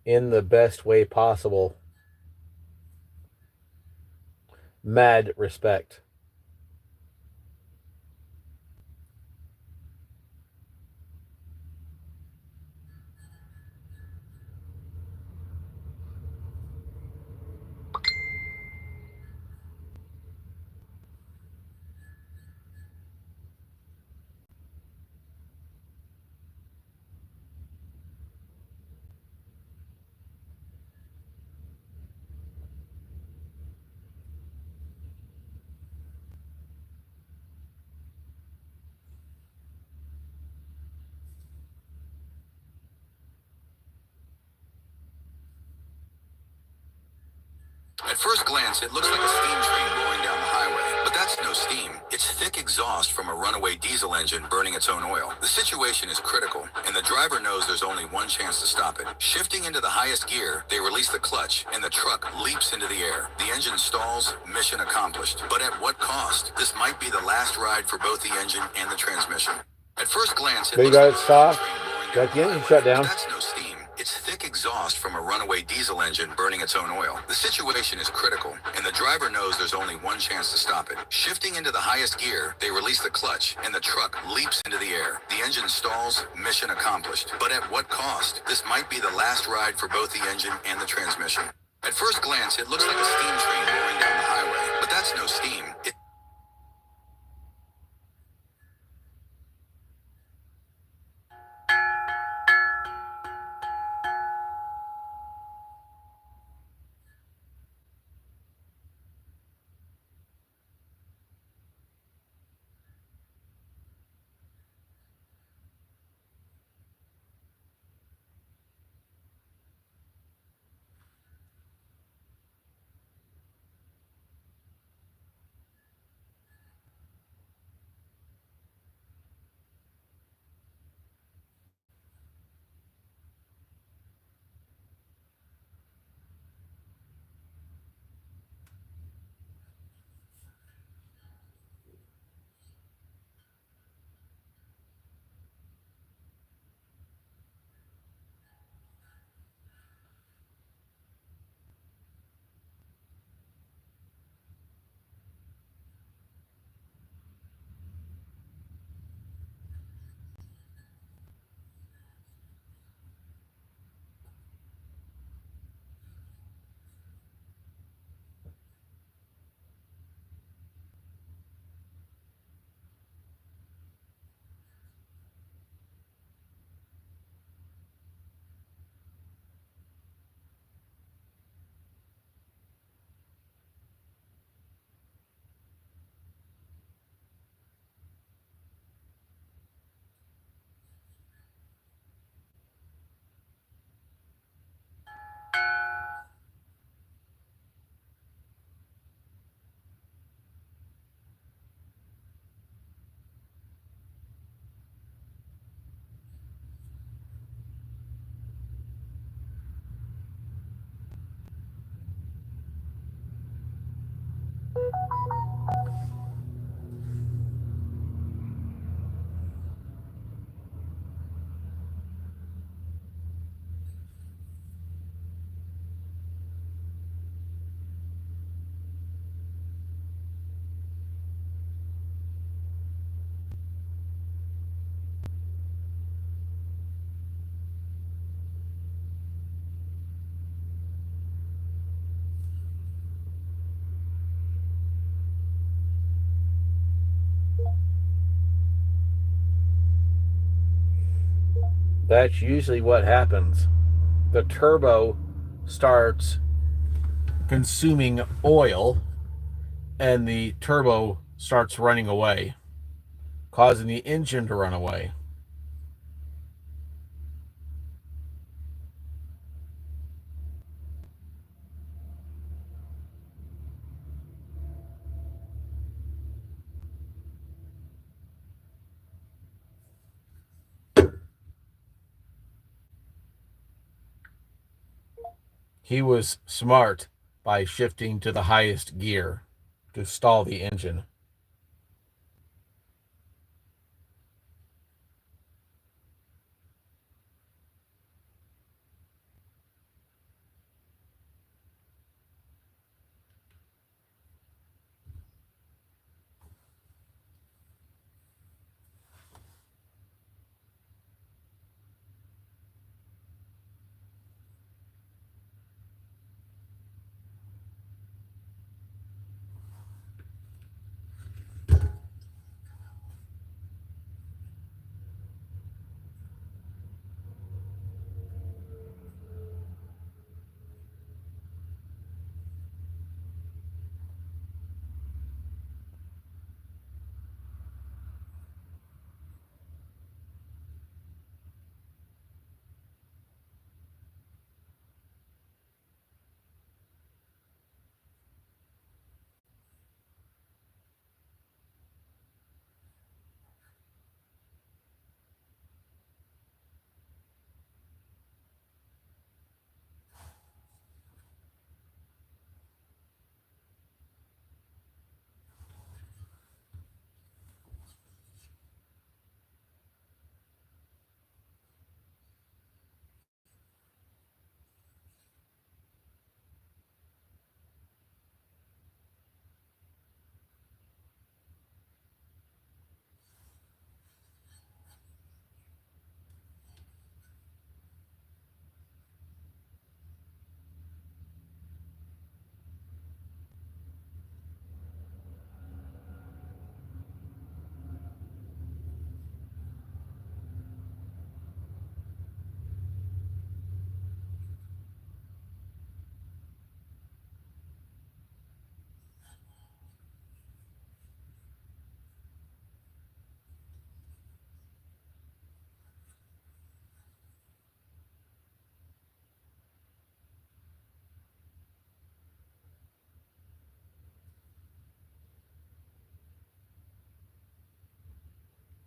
In the best way possible. Mad respect. At first glance, it looks like a steam train rolling down the highway, but that's no steam. It's thick exhaust from a runaway diesel engine burning its own oil. The situation is critical, and the driver knows there's only one chance to stop it. Shifting into the highest gear, they release the clutch, and the truck leaps into the air. The engine stalls, mission accomplished. But at what cost? This might be the last ride for both the engine and the transmission. At first glance, it looks like a steam train rolling down the highway, shut down. but that's no steam. It's thick exhaust from a runaway diesel engine burning its own oil. The situation is critical, and the driver knows there's only one chance to stop it. Shifting into the highest gear, they release the clutch, and the truck leaps into the air. The engine stalls, mission accomplished. But at what cost? This might be the last ride for both the engine and the transmission. At first glance, it looks like a steam train rolling down the highway, but that's no steam. That's usually what happens. The turbo starts consuming oil and the turbo starts running away, causing the engine to run away. He was smart by shifting to the highest gear to stall the engine.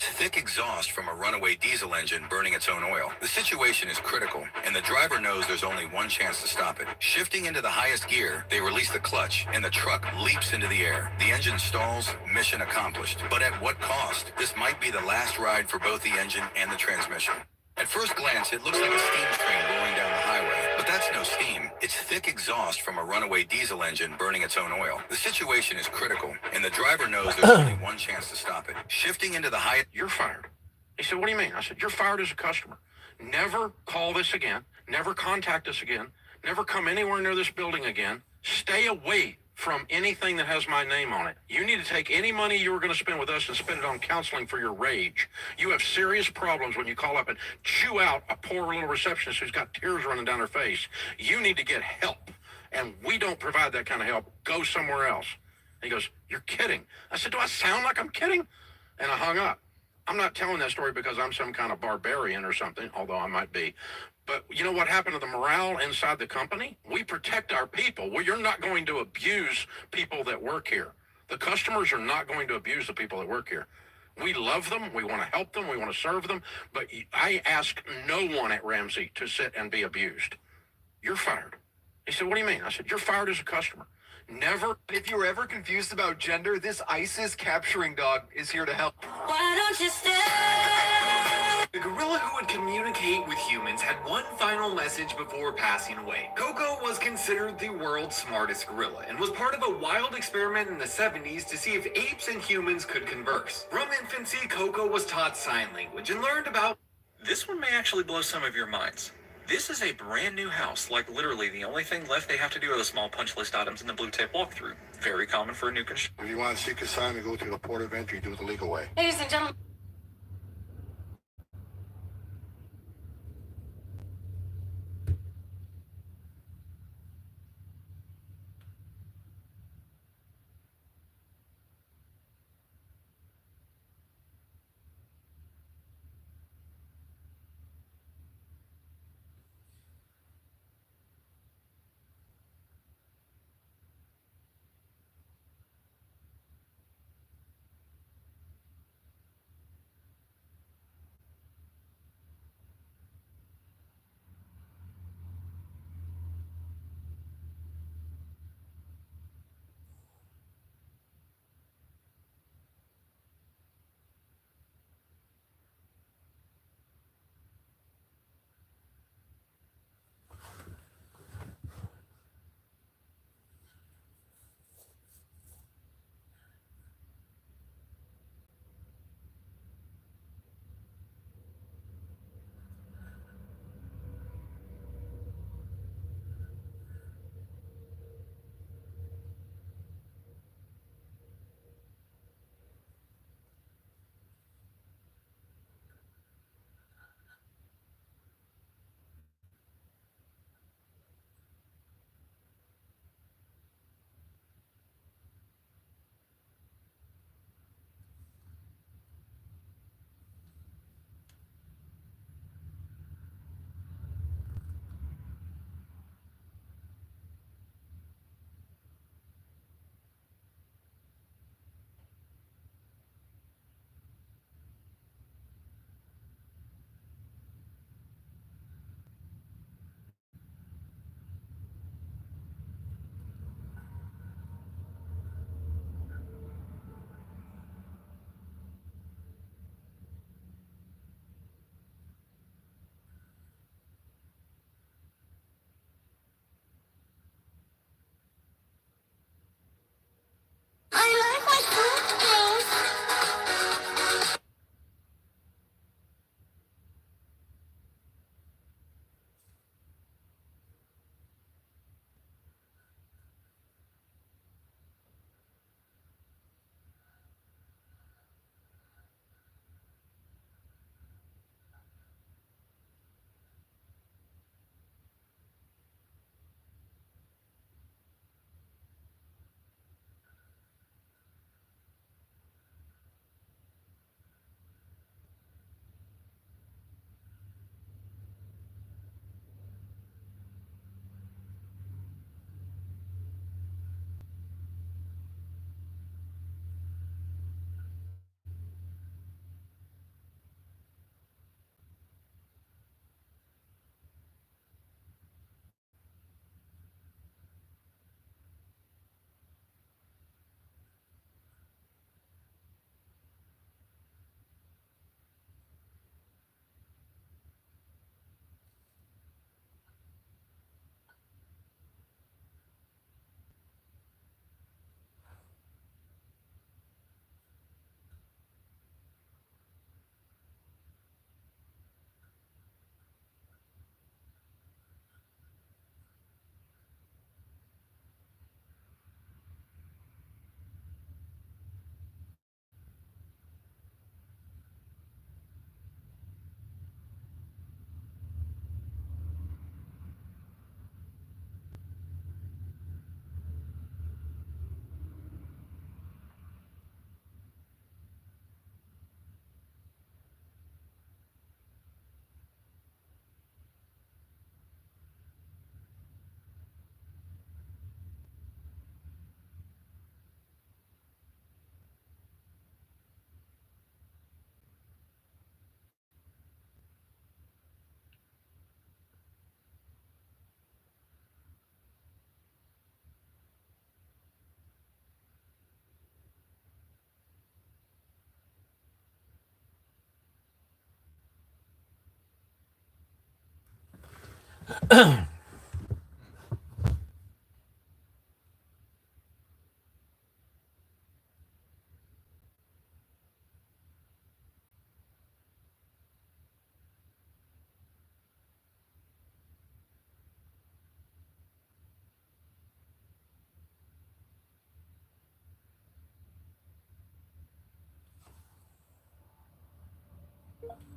Thick exhaust from a runaway diesel engine burning its own oil. The situation is critical, and the driver knows there's only one chance to stop it. Shifting into the highest gear, they release the clutch, and the truck leaps into the air. The engine stalls, mission accomplished. But at what cost? This might be the last ride for both the engine and the transmission. At first glance, it looks like a steam train rolling down the highway, but that's no steam. It's thick exhaust from a runaway diesel engine burning its own oil. The situation is critical, and the driver knows there's only one chance to stop it. Shifting into the high... You're fired. He said, what do you mean? I said, you're fired as a customer. Never call this again. Never contact us again. Never come anywhere near this building again. Stay away from anything that has my name on it. You need to take any money you were going to spend with us and spend it on counseling for your rage. You have serious problems when you call up and chew out a poor little receptionist who's got tears running down her face. You need to get help, and we don't provide that kind of help. Go somewhere else. And he goes, you're kidding. I said, do I sound like I'm kidding? And I hung up. I'm not telling that story because I'm some kind of barbarian or something, although I might be. But you know what happened to the morale inside the company? We protect our people. Well, you're not going to abuse people that work here. The customers are not going to abuse the people that work here. We love them. We want to help them. We want to serve them. But I ask no one at Ramsey to sit and be abused. You're fired. He said, what do you mean? I said, you're fired as a customer. Never. If you were ever confused about gender, this ISIS capturing dog is here to help. Why don't you stay? The gorilla who would communicate with humans had one final message before passing away. Coco was considered the world's smartest gorilla and was part of a wild experiment in the 70s to see if apes and humans could converse. From infancy, Coco was taught sign language and learned about... This one may actually blow some of your minds. This is a brand new house. Like, literally, the only thing left they have to do are the small punch list items in the blue tape walkthrough. Very common for a new construction. If you want to seek a sign to go through the port of entry, do it the legal way. Ladies and gentlemen.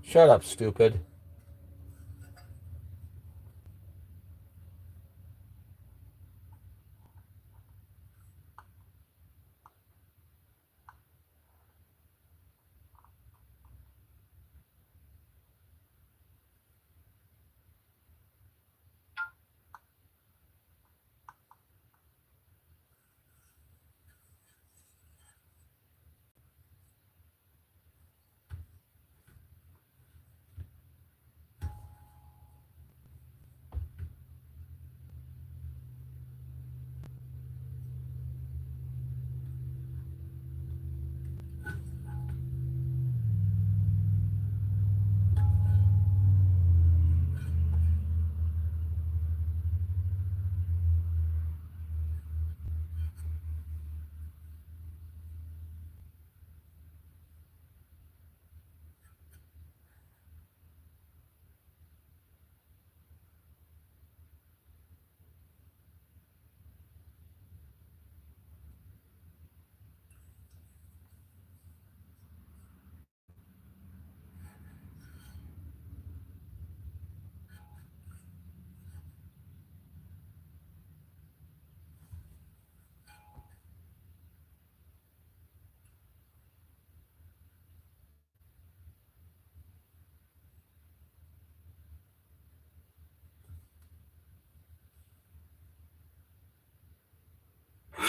Shut up, stupid.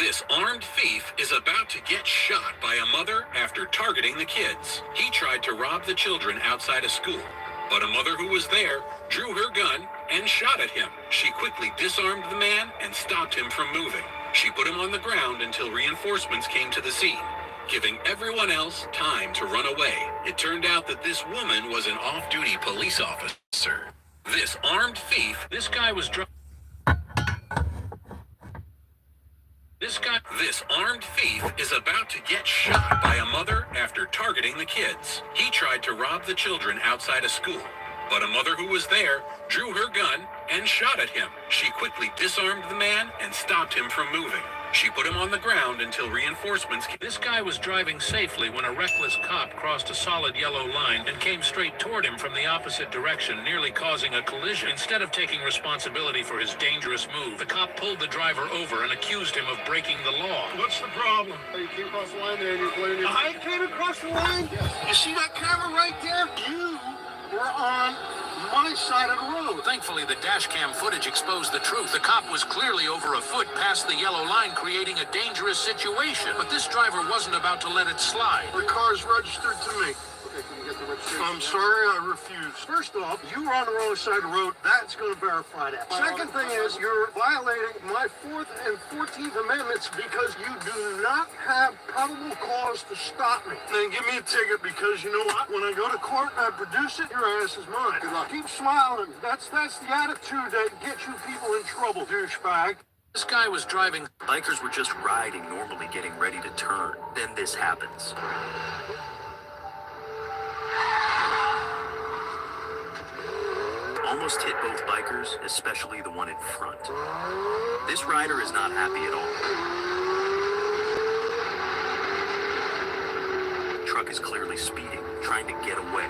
This armed thief is about to get shot by a mother after targeting the kids. He tried to rob the children outside a school, but a mother who was there drew her gun and shot at him. She quickly disarmed the man and stopped him from moving. She put him on the ground until reinforcements came to the scene, giving everyone else time to run away. It turned out that this woman was an off-duty police officer. This armed thief, this armed thief is about to get shot by a mother after targeting the kids. He tried to rob the children outside a school, but a mother who was there drew her gun and shot at him. She quickly disarmed the man and stopped him from moving. She put him on the ground until reinforcements came. This guy was driving safely when a reckless cop crossed a solid yellow line and came straight toward him from the opposite direction, nearly causing a collision. Instead of taking responsibility for his dangerous move, the cop pulled the driver over and accused him of breaking the law. What's the problem? You came across the line there and you're blaming. I came across the line? You see that camera right there? You were on my side of the road. Thankfully, the dash cam footage exposed the truth. The cop was clearly over a foot past the yellow line, creating a dangerous situation. But this driver wasn't about to let it slide. The car's registered to me. Okay, can you get the registration? I'm sorry, I refuse. First off, you were on the wrong side of the road. That's going to verify that. Second thing is, you're violating my 4th and 14th Amendments because you do not have probable cause to stop me. Then give me a ticket because you know what? When I go to court and I produce it, your ass is mine. Good luck. Keep smiling. That's the attitude that gets you people in trouble, douchebag. This guy was driving. Bikers were just riding normally, getting ready to turn. Then this happens. Almost hit both bikers, especially the one in front. This rider is not happy at all. Truck is clearly speeding, trying to get away.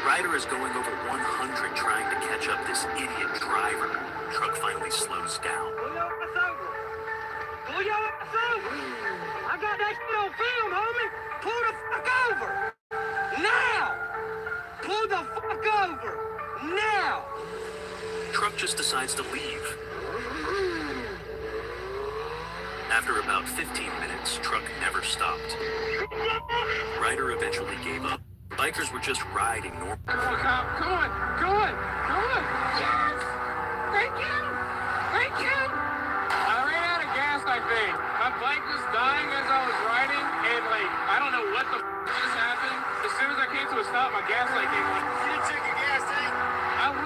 Rider is going over 100, trying to catch up this idiot driver. Truck finally slows down. Pull your ass over! I got that shit on film, homie! Pull the fuck over! Now! Pull the fuck over! Now! Truck just decides to leave. After about 15 minutes, truck never stopped. Rider eventually gave up. Bikers were just riding normal. Come on! Yes! Thank you! I ran out of gas, I think. My bike was dying as I was riding, and I don't know what the just happened. As soon as I came to a stop, my gas light came on. You didn't check your gas tank? I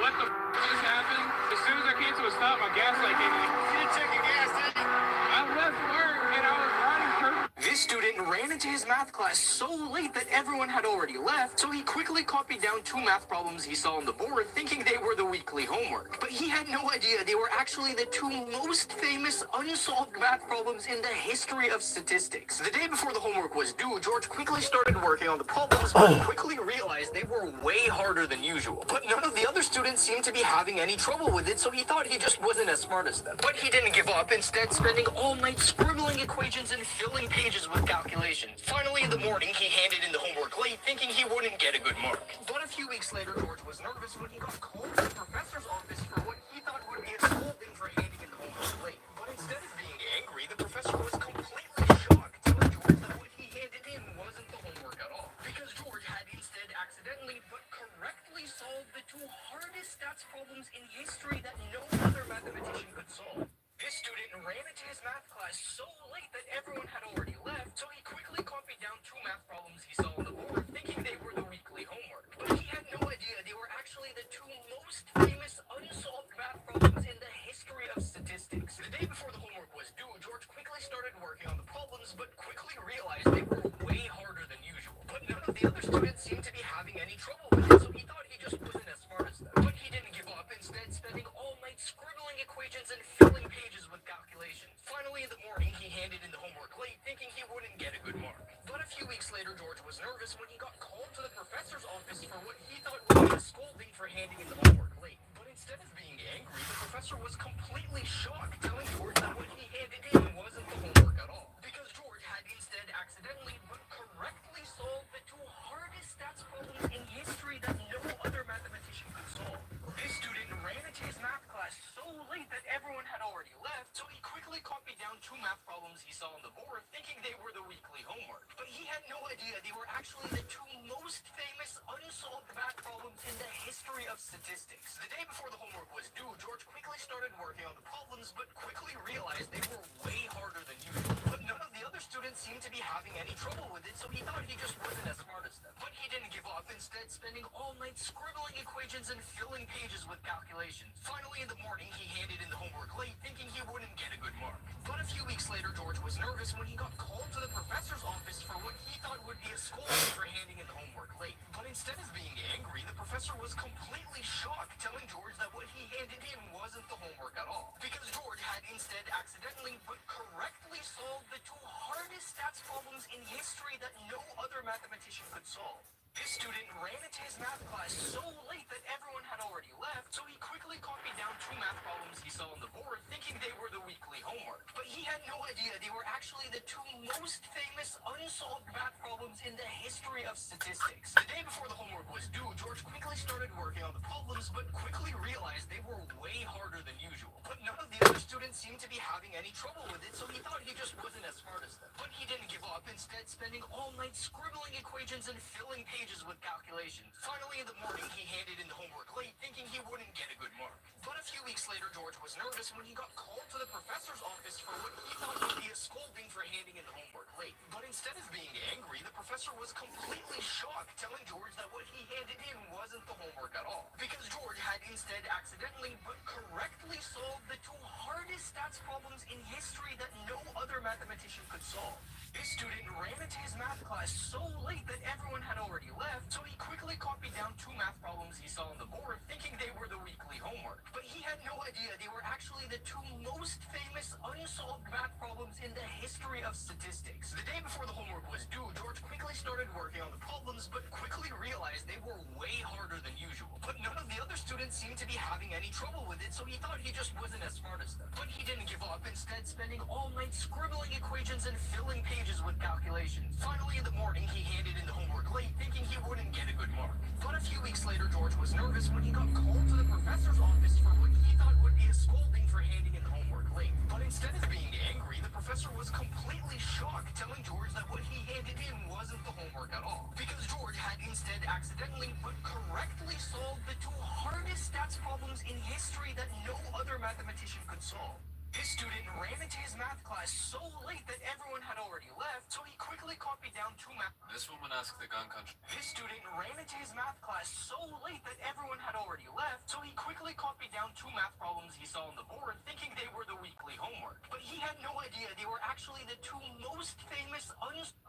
what the just happened? As soon as I came to a stop, my gas light came on. You didn't check your gas, did you? I left work and I was riding curve. This student ran into his math class so late that everyone had already left, so he quickly copied down 2 math problems he saw on the board, thinking they were the weekly homework. But he had no idea they were actually the 2 most famous unsolved math problems in the history of statistics. The day before the homework was due, George quickly started working on the problems, but quickly realized they were way harder than usual. But none of the other students seemed to be having any trouble with it, so he thought he just wasn't as smart as them. But he didn't give up, instead spending all night scribbling equations and filling pages with calculations. Finally, in the morning, he handed in the homework late, thinking he wouldn't get a good mark. But a few weeks later, George was nervous when he got called to the professor's office for what he thought would be a scolding for handing in the homework late. But instead of being angry, the professor was completely shocked, telling George that what he handed in wasn't the homework at all. Because George had instead accidentally but correctly solved the 2 hardest stats problems in history that no other mathematician could solve. This student ran into his math class so late that everyone had already left, so he quickly copied down 2 math problems he saw on the board, thinking they were the weekly homework. But he had no idea they were actually the 2 most famous unsolved math problems in the history of statistics. The day before the homework was due, George quickly started working on the problems, but quickly realized they were way harder than usual. But none of the other students seemed to be having any trouble with it, so he thought he just wasn't as smart as them. But he didn't give up, instead spending all night scribbling equations and filling pages with calculations. Finally, in the morning, he handed in the homework late, thinking he wouldn't get a good mark. But a few weeks later, George was nervous when he got called to the professor's office for what he thought would be a scolding for handing in the homework late. But instead of being angry, the professor was completely shocked, telling George that what he handed in wasn't the homework at all. Because George had instead accidentally but correctly solved the 2 hardest stats problems in history that no other mathematician could solve. This student ran into his math class so late that everyone had already left, so he quickly copied down 2 math problems he saw on the board, thinking they were the weekly homework. But he had no idea they were actually the 2 most famous unsolved math problems in the history of statistics. The day before the homework was due, George quickly started working on the problems, but quickly realized they were way harder than usual. But none of the other students seemed to be having any trouble with it, so he thought he just wasn't as smart as them. But he didn't give up, instead spending all night scribbling equations and filling pages with calculations. Finally, in the morning, he handed in the homework late, thinking he wouldn't get a good mark. But a few weeks later, George was nervous when he got called to the professor's office for what he thought would be a scolding for handing in the homework late. But instead of being angry, the professor was completely shocked, telling George that what he handed in wasn't the homework at all. Because George had instead accidentally but correctly solved the 2 hardest stats problems in history that no other mathematician could solve. This student ran into his math class so late that everyone had already left, so he quickly copied down 2 math problems he saw on the board, thinking they were the weekly homework. But he had no idea they were actually the 2 most famous unsolved math problems in the history of statistics. The day before the homework was due, George quickly started working on the problems, but quickly realized they were way harder than usual. But none of the other students seemed to be having any trouble with it, so he thought he just wasn't as smart as them. But he didn't give up, instead spending all night scribbling equations and filling pages with calculations. Finally, in the morning, he handed in the homework late, thinking he wouldn't get a good mark. But a few weeks later, George was nervous when he got called to the professor's office for what he thought would be a scolding for handing in the homework late. But instead of being angry, the professor was completely shocked, telling George that what he handed in wasn't the homework at all. Because George had instead accidentally but correctly solved the 2 hardest stats problems in history that no other mathematician could solve. This student ran into his math class so late that everyone had already left, so he quickly copied down 2 math problems he saw on the board, thinking they were the weekly homework. But he had no idea they were actually the 2 most famous unsolved math problems in the history of statistics. The day before the homework was due, George quickly started working on the problems, but quickly realized they were way harder than usual. But none of the other students seemed to be having any trouble with it, so he thought he just wasn't as smart as them. But he didn't give up, instead spending all night scribbling equations and filling pages with calculations. Finally, in the morning, he handed in the homework late, thinking he wouldn't get a good mark. But a few weeks later, George was nervous when he got called to the professor's office for what he thought would be a scolding for handing in the homework late. But instead of being angry, the professor was completely shocked, telling George that what he handed in wasn't the homework at all. Because George had instead accidentally but correctly solved the 2 hardest stats problems in history that no other mathematician could solve. This student ran into his math class so late that everyone had already left, so he quickly copied down 2 math. This woman asked the gun country. This student ran into his math class so late that everyone had already left, so he quickly copied down 2 math problems he saw on the board, thinking they were the weekly homework. But he had no idea they were actually the 2 most famous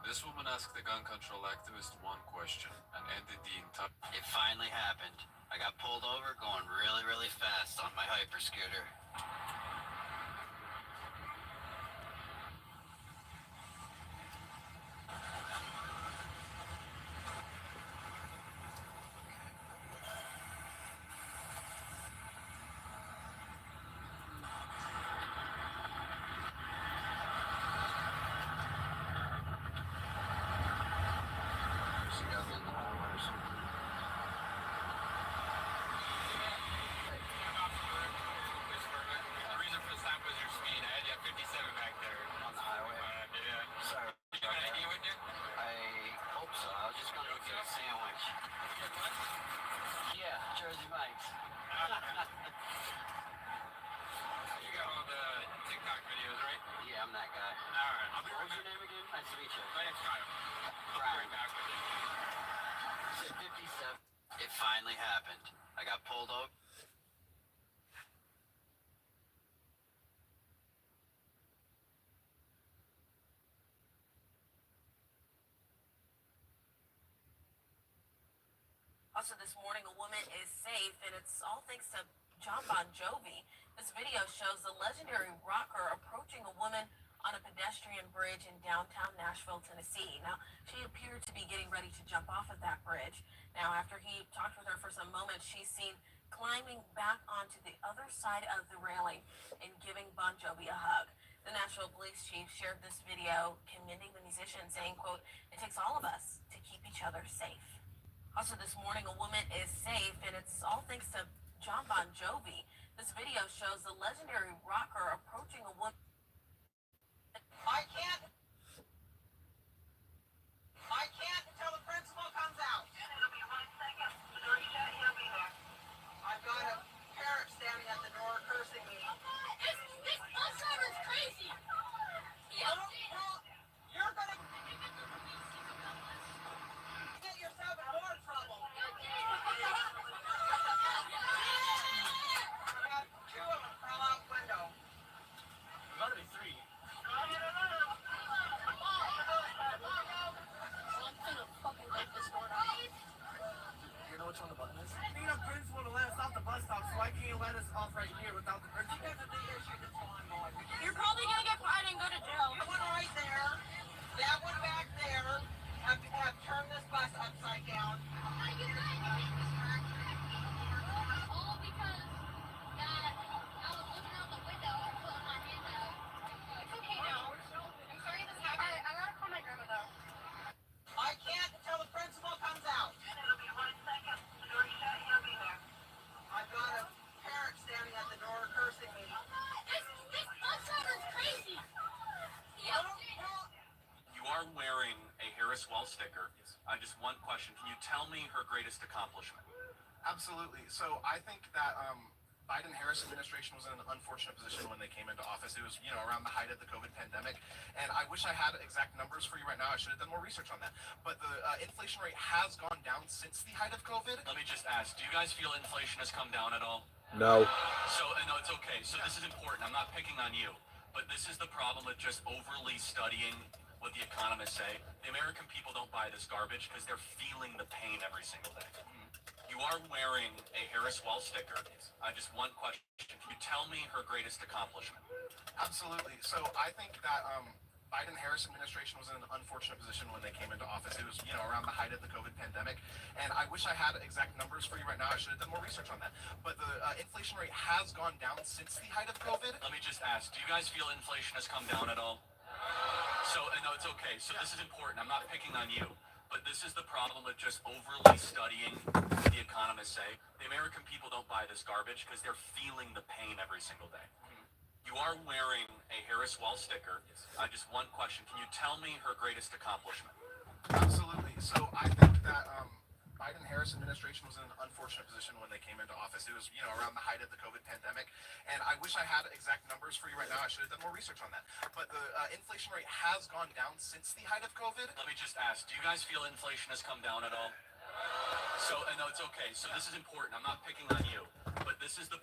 This woman asked the gun control activist one question and ended the entire... It finally happened. I got pulled over going really, really fast on my hyper scooter. It finally happened. I got pulled over. Also this morning, a woman is safe, and it's all thanks to John Bon Jovi. This video shows the legendary rocker approaching a woman on a pedestrian bridge in downtown Nashville, Tennessee. Now, she appeared to be getting ready to jump off of that bridge. Now, after he talked with her for some moments, she's seen climbing back onto the other side of the railing and giving Bon Jovi a hug. The Nashville police chief shared this video commending the musician, saying, quote, "It takes all of us to keep each other safe." Also this morning, a woman is safe, and it's all thanks to John Bon Jovi. This video shows the legendary rocker approaching a woman. I can't until the principal comes out. It'll be 1 second. He'll be there. I've got a parrot standing at the door cursing me. This bus driver is crazy. You're gonna get yourself in more trouble. Got 2 of them fell out window. There's gotta be 3. You know which one the button is? Being a principal to let us off the bus stop, so why can't you let us off right here without the principal? Because of the issue that's going on. You're probably gonna get fined and go to jail. That one right there, that one back there, have turned this bus upside down. All because I was looking out the window and putting my hand out. It's okay now. I'm sorry this happened. I gotta call my grandma though. I can't until the principal comes out. It'll be 1 second. He'll be there. I've got a parrot standing at the door cursing me. This bus driver is crazy. You are wearing a Harris Well sticker. Just one question. Can you tell me her greatest accomplishment? Absolutely. So I think that Biden-Harris administration was in an unfortunate position when they came into office. It was, around the height of the COVID pandemic. And I wish I had exact numbers for you right now. I should have done more research on that. But the inflation rate has gone down since the height of COVID. Let me just ask, do you guys feel inflation has come down at all? No. So, no, it's okay. So this is important. I'm not picking on you. But this is the problem with just overly studying what the economists say. The American people don't buy this garbage because they're feeling the pain every single day. You are wearing a Harris Well sticker. Just one question. Can you tell me her greatest accomplishment? Absolutely. So I think that Biden-Harris administration was in an unfortunate position when they came into office. It was, around the height of the COVID pandemic. And I wish I had exact numbers for you right now. I should have done more research on that. But the inflation rate has gone down since the height of COVID. Let me just ask, do you guys feel inflation has come down at all? So, no, it's okay. So this is important. I'm not picking on you. But this is the problem with just overly studying what the economists say. The American people don't buy this garbage because they're feeling the pain every single day. You are wearing a Harris Well sticker. Just one question. Can you tell me her greatest accomplishment? Absolutely. So I think that Biden-Harris administration was in an unfortunate position when they came into office. It was, around the height of the COVID pandemic. And I wish I had exact numbers for you right now. I should have done more research on that. But the inflation rate has gone down since the height of COVID. Let me just ask, do you guys feel inflation has come down at all? So, no, it's okay. So this is important. I'm not picking on you. But this is the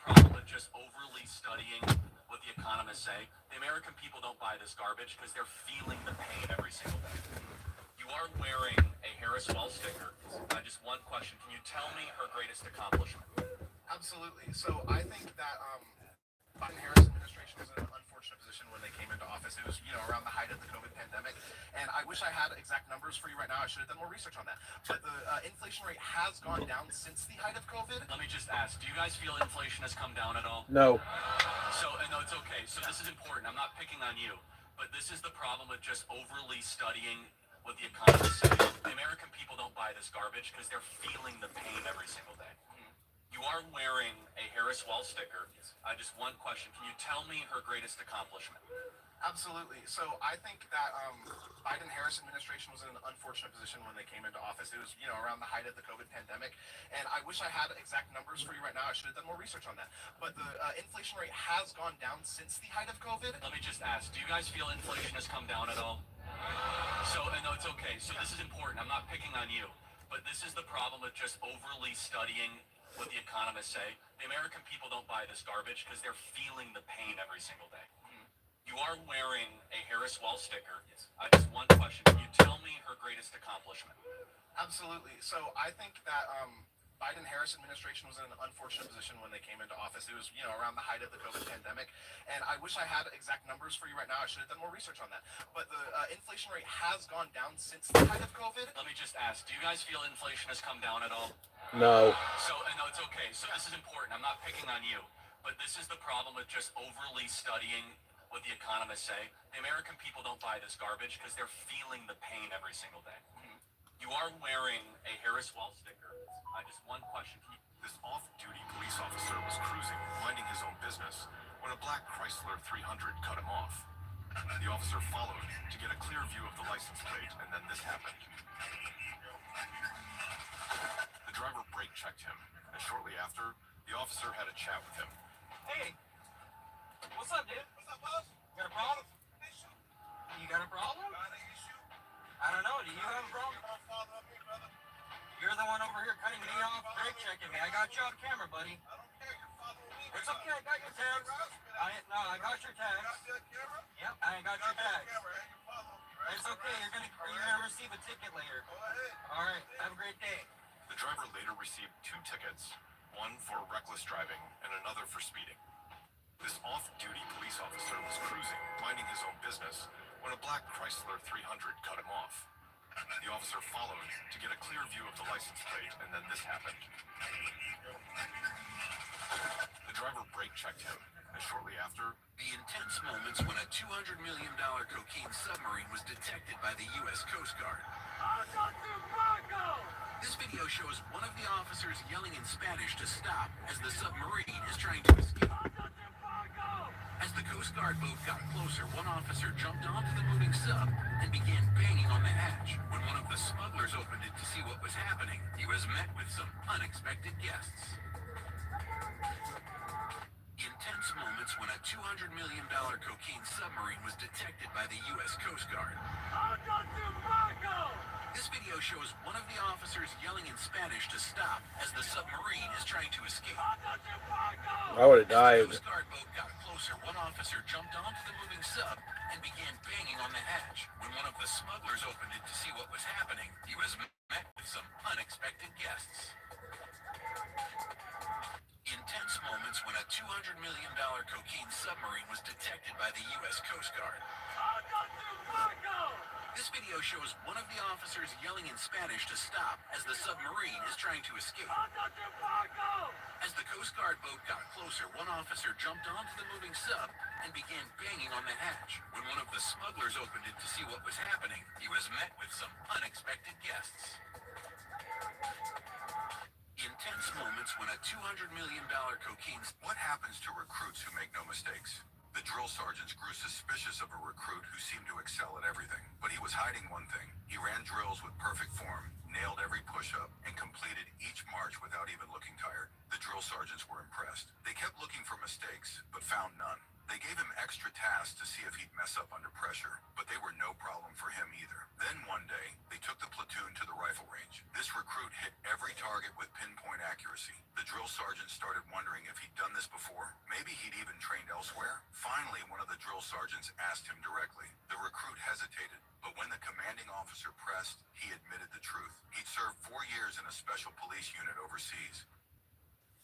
say, the American people don't buy this garbage because they're feeling the pain every single day. You are wearing a Harris Wells sticker. Just one question. Can you tell me her greatest accomplishment? Absolutely. So I think that Biden-Harris administration was in an unfortunate position when they came into office. It was, around the height of the COVID pandemic. And I wish I had exact numbers for you right now. I should have done more research on that. But the inflation rate has gone down since the height of COVID. Let me just ask, do you guys feel inflation has come down at all? No. So, no, it's okay. So this is important. I'm not picking on you. But this is the problem with just overly studying what the economists say. The American people don't buy this garbage because they're feeling the pain every single day. You are wearing a Harris Wells sticker. Just one question. Can you tell me her greatest accomplishment? Absolutely. So I think that Biden-Harris administration was in an unfortunate position when they came into office. It was, around the height of the COVID pandemic. And I wish I had exact numbers for you right now. I should have done more research on that. But the inflation rate has gone down since the height of COVID. Let me just ask, do you guys feel inflation has come down at all? So, no, it's okay. So this is important. I'm not picking on you. But this is the problem with just overly studying what the economists say. The American people don't buy this garbage because they're feeling the pain every single day. You are wearing a Harris Wells sticker. Just one question. Can you tell me her greatest accomplishment? Absolutely. So I think that Biden-Harris administration was in an unfortunate position when they came into office. It was, around the height of the COVID pandemic. And I wish I had exact numbers for you right now. I should have done more research on that. But the inflation rate has gone down since the height of COVID. Let me just ask, do you guys feel inflation has come down at all? No. So, no, it's okay. So this is important. I'm not picking on you. But this is the problem with just overly studying what the economists say. The American people don't buy this garbage because they're feeling the pain every single day. You are wearing a Harris Wells sticker. Just one question. This off-duty police officer was cruising, minding his own business, when a black Chrysler 300 cut him off. The officer followed to get a clear view of the license plate, and then this happened. The driver brake-checked him, and shortly after, the officer had a chat with him. Hey, what's up, dude? What's up, boss? Got a problem? You got a problem? I don't know. Do you have a problem? You're the one over here cutting me off, brake checking me. I got you on camera, buddy. It's okay. I got your tags. I got your tags. Yep, I got your tags. It's okay. You're gonna receive a ticket later. All right. Have a great day. The driver later received 2 tickets, one for reckless driving and another for speeding. This off-duty police officer was cruising, minding his own business, when a black Chrysler 300 cut him off. The officer followed to get a clear view of the license plate, and then this happened. The driver brake-checked him, and shortly after, The intense moments when a $200 million cocaine submarine was detected by the U.S. Coast Guard. This video shows one of the officers yelling in Spanish to stop as the submarine is trying to escape. As the Coast Guard boat got closer, one officer jumped onto the moving sub and began banging on the hatch. When one of the smugglers opened it to see what was happening, he was met with some unexpected guests. Intense moments when a $200 million cocaine submarine was detected by the U.S. Coast Guard. This video shows one of the officers yelling in Spanish to stop as the submarine is trying to escape. I would have died. As the Coast Guard boat got closer, one officer jumped onto the moving sub and began banging on the hatch. When one of the smugglers opened it to see what was happening, he was met with some unexpected guests. Intense moments when a $200 million cocaine submarine was detected by the U.S. Coast Guard. This video shows one of the officers yelling in Spanish to stop as the submarine is trying to escape. As the Coast Guard boat got closer, one officer jumped onto the moving sub and began banging on the hatch. When one of the smugglers opened it to see what was happening, he was met with some unexpected guests. Intense moments when a $200 million cocaine... What happens to recruits who make no mistakes? The drill sergeants grew suspicious of a recruit who seemed to excel at everything. But he was hiding one thing. He ran drills with perfect form, nailed every push-up, and completed each march without even looking tired. The drill sergeants were impressed. They kept looking for mistakes, but found none. They gave him extra tasks to see if he'd mess up under pressure, but they were no problem for him either. Then one day, they took the platoon to the rifle range. This recruit hit every target with pinpoint accuracy. The drill sergeant started wondering if he'd done this before. Maybe he'd even trained elsewhere. Finally, one of the drill sergeants asked him directly. The recruit hesitated, but when the commanding officer pressed, he admitted the truth. He'd served 4 years in a special police unit overseas.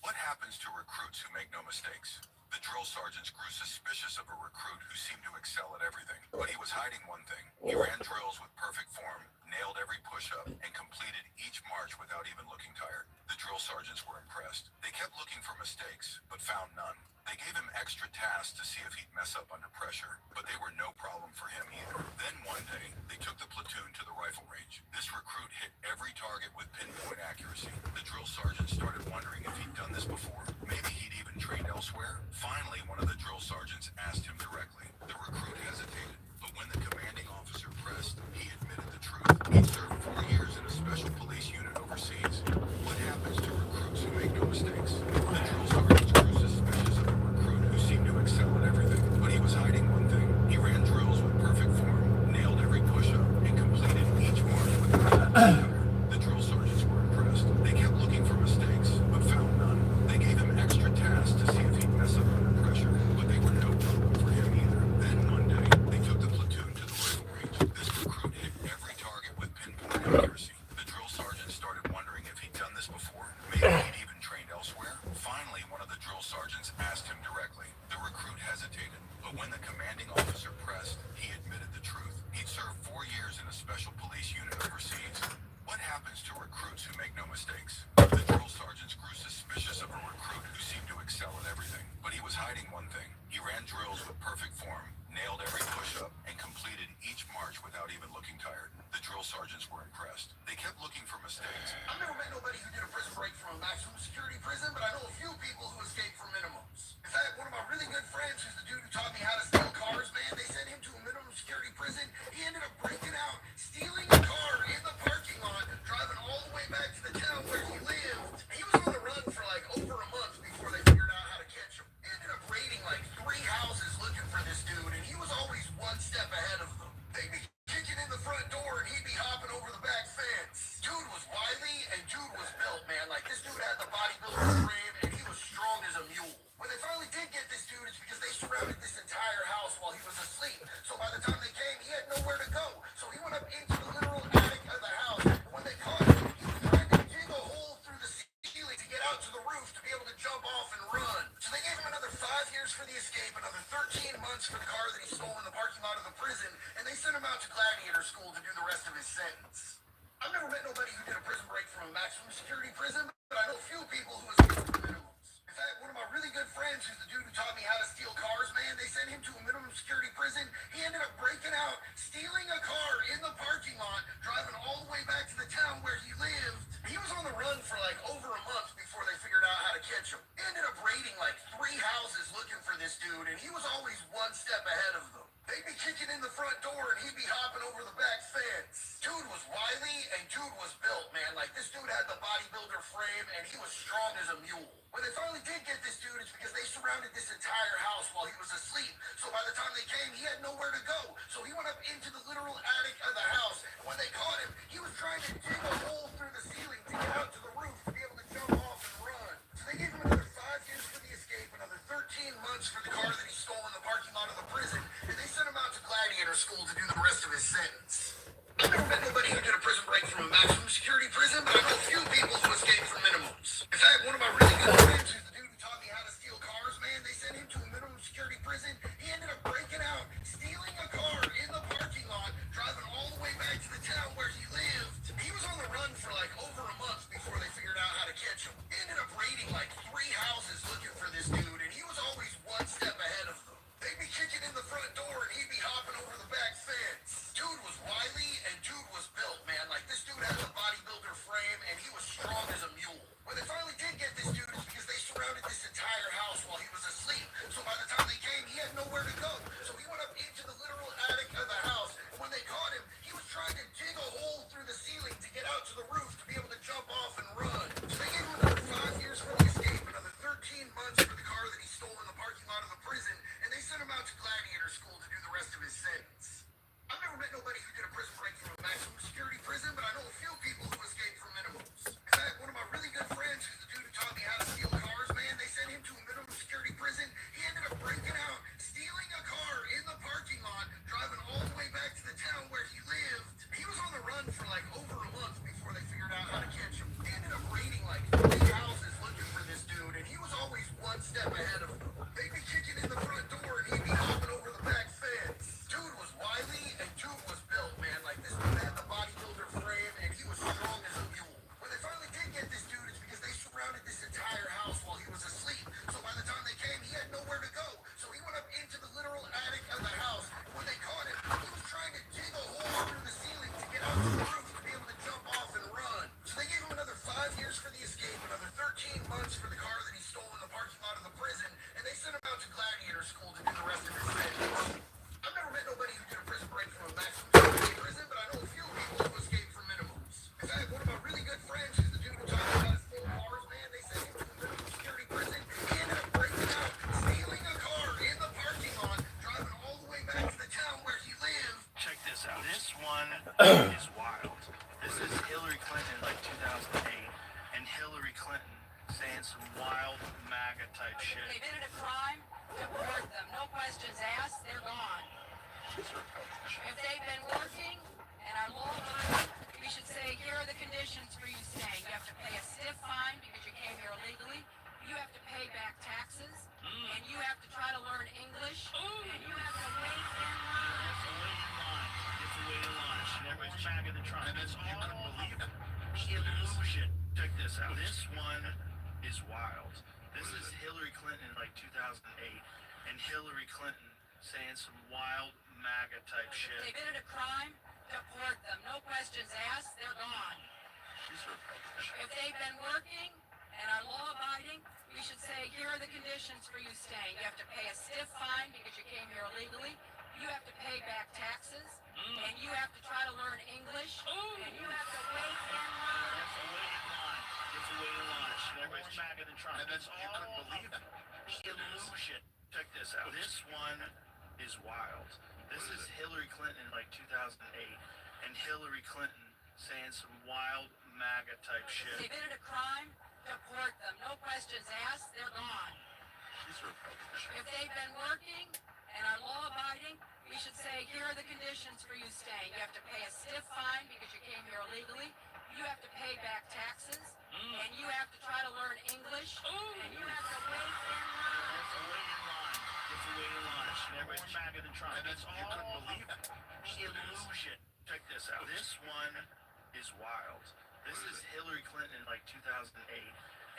What happens to recruits who make no mistakes? The drill sergeants grew suspicious of a recruit who seemed to excel at everything. But he was hiding one thing. He ran drills with perfect form, nailed every push-up, and completed each march without even looking tired. The drill sergeants were impressed. They kept looking for mistakes, but found none. They gave him extra tasks to see if he'd mess up under pressure, but they were no problem for him either. Then one day, they took the platoon to the rifle range. This recruit hit every target with pinpoint accuracy. The drill sergeant started wondering if he'd done this before. Maybe he'd even trained elsewhere. Finally, one of the drill sergeants asked him directly. The recruit hesitated, but when the commanding officer pressed, he admitted the truth. He'd served 4 years in a special police unit overseas. What happens to recruits who make no mistakes? The drill sergeants grew suspicious of a recruit who seemed to excel at everything, but he was hiding one thing. He ran drills with perfect form, nailed every push-up, and completed each march without even The drill sergeants were impressed. They kept looking for mistakes, but found none. They gave him extra tasks to see if he'd mess up under pressure, but they were no problem for him either. Then one day, they took the platoon to the rifle range. This recruit hit every target with pinpoint accuracy. The drill sergeant started wondering if he'd done this before. Maybe he'd even trained elsewhere. Finally, one of the drill sergeants asked him directly. The recruit hesitated, but when the commanding officer pressed, he admitted the truth. He'd served 4 years in a special police unit overseas. What happens to recruits who make no mistakes? The drill sergeants grew suspicious of a recruit who seemed to excel at everything, but he was hiding one thing. He ran drills with perfect form, nailed every push-up, and completed each march without even looking tired. The drill sergeants were impressed. They kept looking for mistakes. I've never met nobody who did a prison break from a maximum security prison, but I know a few people who escaped from minimums. In fact, one of my really good friends, who's the dude who taught me how to steal cars, man, they sent him to a minimum security prison. He ended up breaking out, stealing a car in the parking lot, driving all the way back to the town where he lived. He was on the run for like over a month before they figured out how to catch him. They ended up raiding like 3 houses looking for this dude, and he was always one step ahead of them. They'd be kicking in the front door, and he'd be hopping over the back fence. Dude was wily, and dude was built, man. Like, this dude had the bodybuilder frame, and he was strong as a mule. When they finally did get this dude, it's because they surrounded this entire house while he was asleep. So by the time they came, he had nowhere to go. So he went up into the literal attic of the house, and when they caught him, he was trying to dig a hole through the ceiling to get out to the roof to be able to jump off and run. So they gave him another 5 years for the escape, another 13 months for the car that he stole in the parking lot of the prison, and they sent him out to gladiator school to do the rest of his sentence. I've never met nobody who did a prison break from a maximum security prison, but I know a few people who escaped from minimums. In fact, one of my really good friends, who's the dude who taught me how to steal cars, man, they sent him to a minimum security prison. He ended up breaking out, stealing a car in the parking lot, driving all the way back to the town where he lived. He was on the run for like over a month before they figured out how to catch him. They ended up raiding like 3 houses looking for this dude, and he was always one step ahead of them. They'd be kicking in the front door, and he'd be hopping over the back fence. Dude was wily, and dude was built, man. Like, this dude had the bodybuilder frame, and he was strong as a mule. When they finally did get this dude, it's because they surrounded this entire house while he was asleep. So by the time they came, he had nowhere to go. So he went up into the literal attic of the house, and when they caught him, he was trying to dig a hole through the ceiling to get out to the roof to be able to jump off and run. So they gave him another 5 years for the escape, another 13 months for the car that he stole in the parking lot of the prison, and they sent him out to gladiator school to do the rest of his sentence. I've never met nobody who did a prison break from a maximum security prison, but I know a few people who escaped from minimums. In fact, one of my really good friends, who's the dude who taught me how to steal cars, man, they sent him to a minimum security prison. He ended up breaking out, stealing a car in the parking lot, driving all the way back to the town where he lived. He was on the run for like over a month before they figured out how to catch him. They ended up raiding like 3 houses looking for this dude, and he was always one step ahead of them. They'd be kicking in the front door, and he'd be hopping over the back fence. Dude was wily, and dude was built, man. Like, this dude had the bodybuilder frame, and he was strong as a mule. When they finally did get this dude, it's because they surrounded this entire house while he was asleep. So by the time they came, he had nowhere to go. So he went up into the literal attic of the house, and when they caught him, he was trying to dig a hole through the ceiling to get out to the roof to be able to jump off and run. So they gave him another 5 years for the escape, another 13 months for the car that he stole in the parking lot of the prison, and they sent him his sentence. I've never met nobody who did a prison break from a maximum security prison, but I know a few people who escaped from minimums. In fact, one of my really good friends, who's the dude who taught me how to steal cars, man, they sent him to a minimum security prison. He ended up breaking out, stealing a car in the parking lot, driving all the way back to the town where he lived. He was on the run for like over a month before they figured out how to catch him. They ended up raiding like 3 houses looking for this dude, and he was always one step ahead of them. They'd be kicking in the front door, and he'd be hopping over the back fence. Dude was wily, and dude was built, man. Like, this dude had the bodybuilder frame, and he was strong as a mule. When they finally did get this dude, it's because they surrounded this entire house while he was asleep. So by the time they came, he had nowhere to go. So he went up into the literal attic of the house. And when they caught him, he was trying to dig a hole through the ceiling to get out to the roof to be able to jump off and run. So they gave him another 5 years for the escape, another 13 months for the car that he stole in the parking lot of the prison, and they sent him out to gladiator school to do the rest of his sentence. I've never met nobody who did a prison break from a maximum security prison, but I know a few people who escaped from minimums. In fact, one of my really good friends, who's the dude who taught me how to steal cars, man, they sent him to a minimum security prison. He ended up breaking out, stealing a car in the parking lot, driving all the way back to the town where he lived. Check this out. This one is wild. This is Hillary Clinton, like 2008, and Hillary Clinton saying some wild MAGA type shit. Committed a crime, deport them. No questions asked, they're gone. If they've been working and are law-abiding, we should say, here are the conditions for you staying. You have to pay a stiff fine because you came here illegally. You have to pay back taxes, and you have to try to learn English, and you have to wait in line. It's a way to launch. Everybody's MAGA the Trump. And that's all you couldn't believe it. Shit. Check this out. This one is wild. This is Hillary Clinton, like 2008, and Hillary Clinton saying some wild MAGA type shit. They committed a crime, deport them. No questions asked, they're gone. If they've been working and are law-abiding, we should say, here are the conditions for you staying. You have to pay a stiff fine because you came here illegally. You have to pay back taxes, and you have to try to learn English, and you have to wait in line. It's a way to launch. Everybody's MAGA the Trump. And that's all you couldn't believe it. Shit. Check this out. This one is wild. This is Hillary Clinton, like 2008, and Hillary Clinton saying some wild MAGA type shit. They committed a crime, deport them. No questions asked, they're gone. If they've been working and are law-abiding, we should say, here are the conditions for you staying. You have to pay a stiff fine because you came here illegally. You have to pay back taxes, and you have to try to learn English, and you have to wait in line. It's a way to launch. Everybody's MAGA the Trump. And that's all you couldn't believe it. Shit. Check this out. This one is wild. This is Hillary Clinton, like 2008,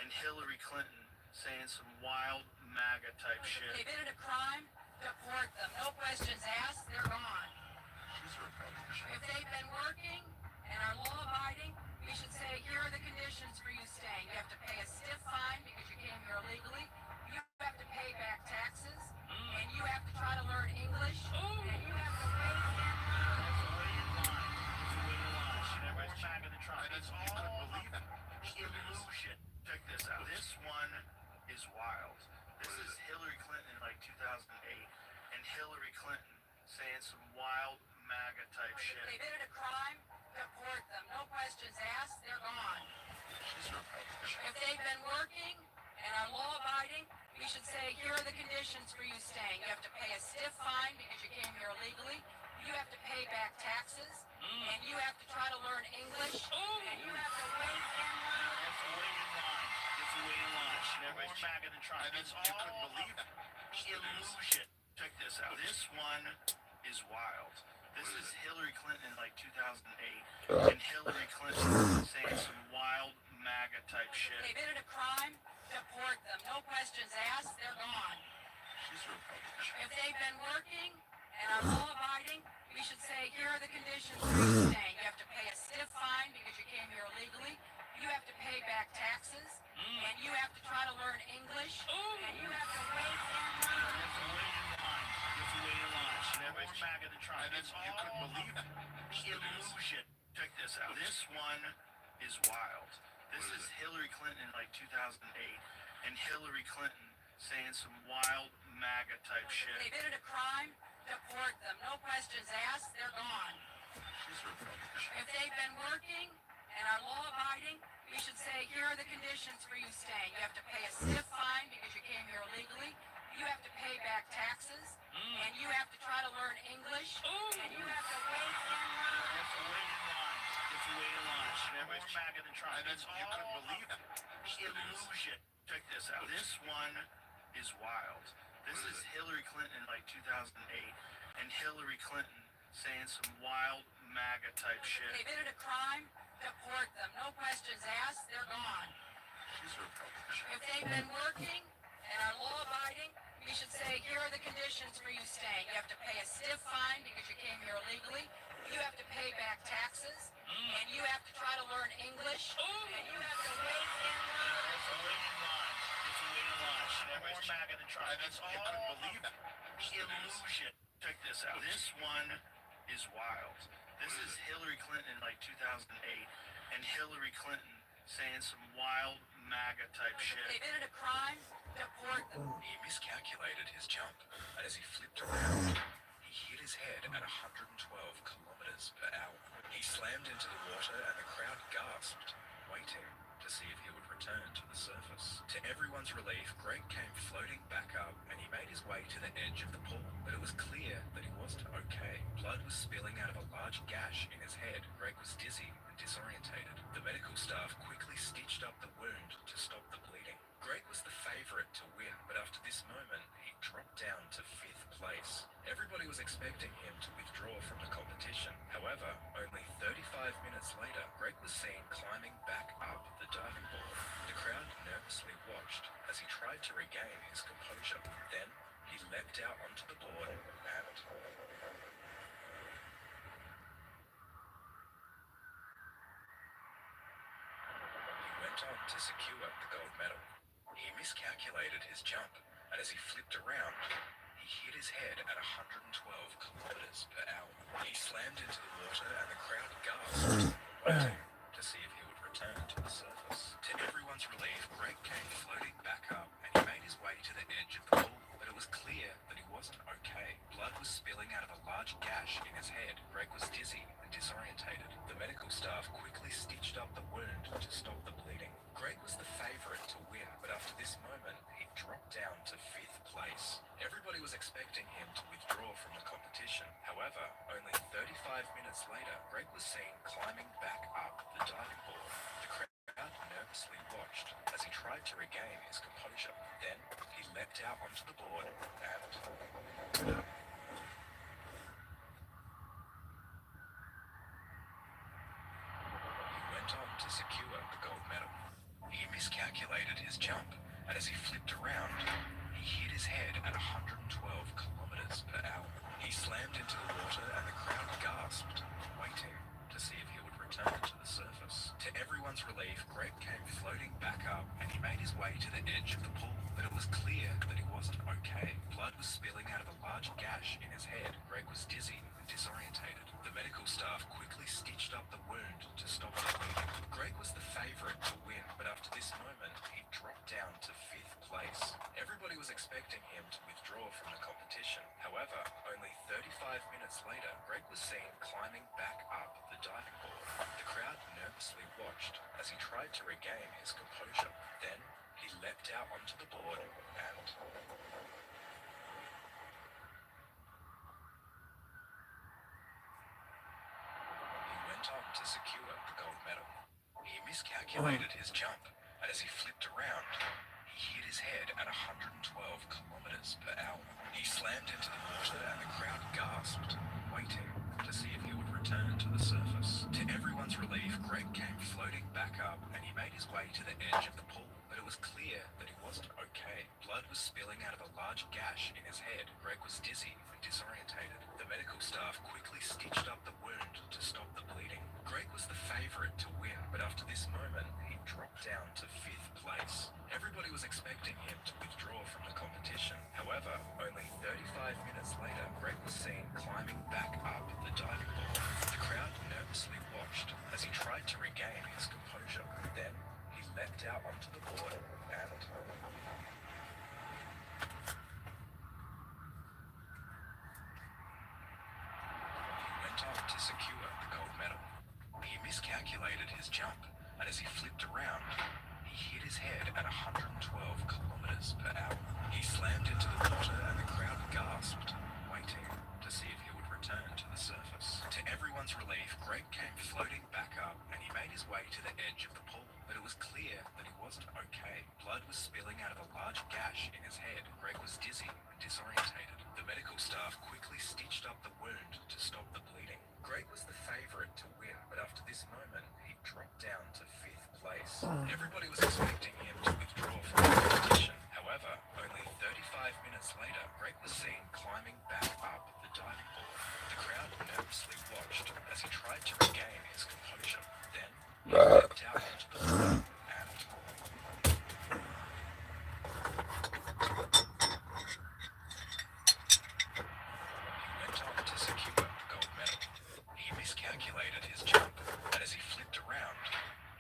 and Hillary Clinton saying some wild MAGA type shit. They committed a crime, deport them. No questions asked, they're gone. If they've been working and are law-abiding, we should say, here are the conditions for you staying. You have to pay a stiff fine because you came here illegally. You have to pay back taxes, and you have to try to learn English, and you have to wait in line. Everybody's MAGA the Trump. And that's all you couldn't believe it. Shit. Check this out. This one is wild. This is Hillary Clinton, like 2008, and Hillary Clinton saying some wild MAGA type shit. They committed a crime, deport them. No questions asked, they're gone. If they've been working and are law-abiding, we should say, here are the conditions for you staying. You have to pay a stiff fine because you came here illegally. You have to pay back taxes, and you have to try to learn English, and you have to wait in line. It's a way to launch. Everybody's MAGA the Trump. And that's all you couldn't believe it. Shit. Check this out. This one is wild. This is Hillary Clinton, like 2008, and Hillary Clinton saying some wild MAGA type shit. They committed a crime, deport them. No questions asked, they're gone. If they've been working and are law-abiding, we should say, here are the conditions for you staying. You have to pay a stiff fine because you came here illegally. You have to pay back taxes, and you have to try to learn English, and you have to wait in line. It's a way to launch. Everybody's MAGA the Trump. And that's all you couldn't believe it. Shit. Check this out. This one is wild. This is Hillary Clinton, like 2008, and Hillary Clinton saying some wild MAGA type shit. They committed a crime, deport them. No questions asked, they're gone. If they've been working and are law-abiding, we should say, here are the conditions for you staying. You have to pay a stiff fine because you came here illegally. You have to pay back taxes, and you have to try to learn English, and you have to wait in line. You have to wait in line. You have to wait in line. More MAGA than Trump. And then It's you couldn't all believe it. illusion. Check this out. This one is wild. This is Hillary Clinton in like 2008, and Hillary Clinton saying some wild MAGA type shit. They committed a crime, deport them. No questions asked, they're gone. If they've been working and are law-abiding, we should say, here are the conditions for you staying. You have to pay a stiff fine because you came here illegally. You have to pay back taxes, and you have to try to learn English, and you have to wait in line. You have to wait in line. You have to wait in line. More MAGA than Trump. And then It's you all couldn't believe it. illusion. Check this out. This one is wild. This is Hillary Clinton in like 2008, and Hillary Clinton saying some wild MAGA type shit. They committed a crime, deport them. He miscalculated his jump, and as he flipped around, he hit his head at 112 kilometers per hour. He slammed into the water, and the crowd gasped, waiting to see if he would return to the surface. To everyone's relief, Greg came floating back up, and he made his way to the edge of the pool. But it was clear that he wasn't okay. Blood was spilling out of a large gash in his head. Greg was dizzy and disorientated. The medical staff quickly stitched up the wound to stop the bleeding. Greg was the favorite to win, but after this moment, he dropped down to 5th place. Everybody was expecting him to withdraw from the competition. However, only 35 minutes later, Greg was seen climbing back up the diving board. The crowd nervously watched as he tried to regain his composure. Then, he leapt out onto the board and he went on to secure the gold medal. He miscalculated his jump, and as he flipped around, he hit his head at 112 kilometers per hour. He slammed into the water, and the crowd gasped, waiting to see if he would return to the surface. To everyone's relief, Greg came floating back up, and he made his way to the edge of the pool. But it was clear that he wasn't okay. Blood was spilling out of a large gash in his head. Greg was dizzy and disorientated. The medical staff quickly stitched up the wound to stop the bleeding. Greg was the favorite to win, but after this moment, he dropped down to 5th place. Everybody was expecting him to withdraw from the competition. However, only 35 minutes later, Greg was seen climbing back up the diving board. The crowd nervously watched as he tried to regain his composure. Then, he leapt out onto the board and on to secure the gold medal. He miscalculated his jump, and as he flipped around, he hit his head at 112 kilometers per hour. He slammed into the water, and the crowd gasped, waiting to see if he would return to the surface. To everyone's relief, Greg came floating back up, and he made his way to the edge of the pool. But it was clear that he wasn't okay. Blood was spilling out of a large gash in his head. Greg was dizzy and disorientated. The medical staff quickly stitched up the wound to stop the bleeding. Greg was the favorite to win, but after this moment, he dropped down to 5th place. Everybody was expecting him to withdraw from the competition. However, only 35 minutes later, Greg was seen climbing back up the diving board. The crowd nervously watched as he tried to regain his composure. Then, he leapt out onto the board and he went on to secure the gold medal. He miscalculated his jump, and as he flipped around, he hit his head at 112 kilometers per hour. He slammed into the water, and the crowd gasped, waiting to see if he would return to the surface. To everyone's relief, Greg came floating back up, and he made his way to the edge of the pool. But it was clear that he wasn't okay. Blood was spilling out of a large gash in his head. Greg was dizzy and disorientated. The medical staff quickly stitched up the wound to stop the bleeding. Greg was the favorite to win, but after this moment, he dropped down to 5th place. Everybody was expecting him to withdraw from the competition. However, only 35 minutes later, Greg was seen climbing back up the diving board. The crowd nervously watched as he tried to regain his composure. Then, he leapt out onto the board and he minutes later, Greg was seen climbing back up the diving board. The crowd nervously watched as he tried to regain his composure. Then he leapt out onto the board and went on to secure the gold medal. He miscalculated his jump, and as he flipped around,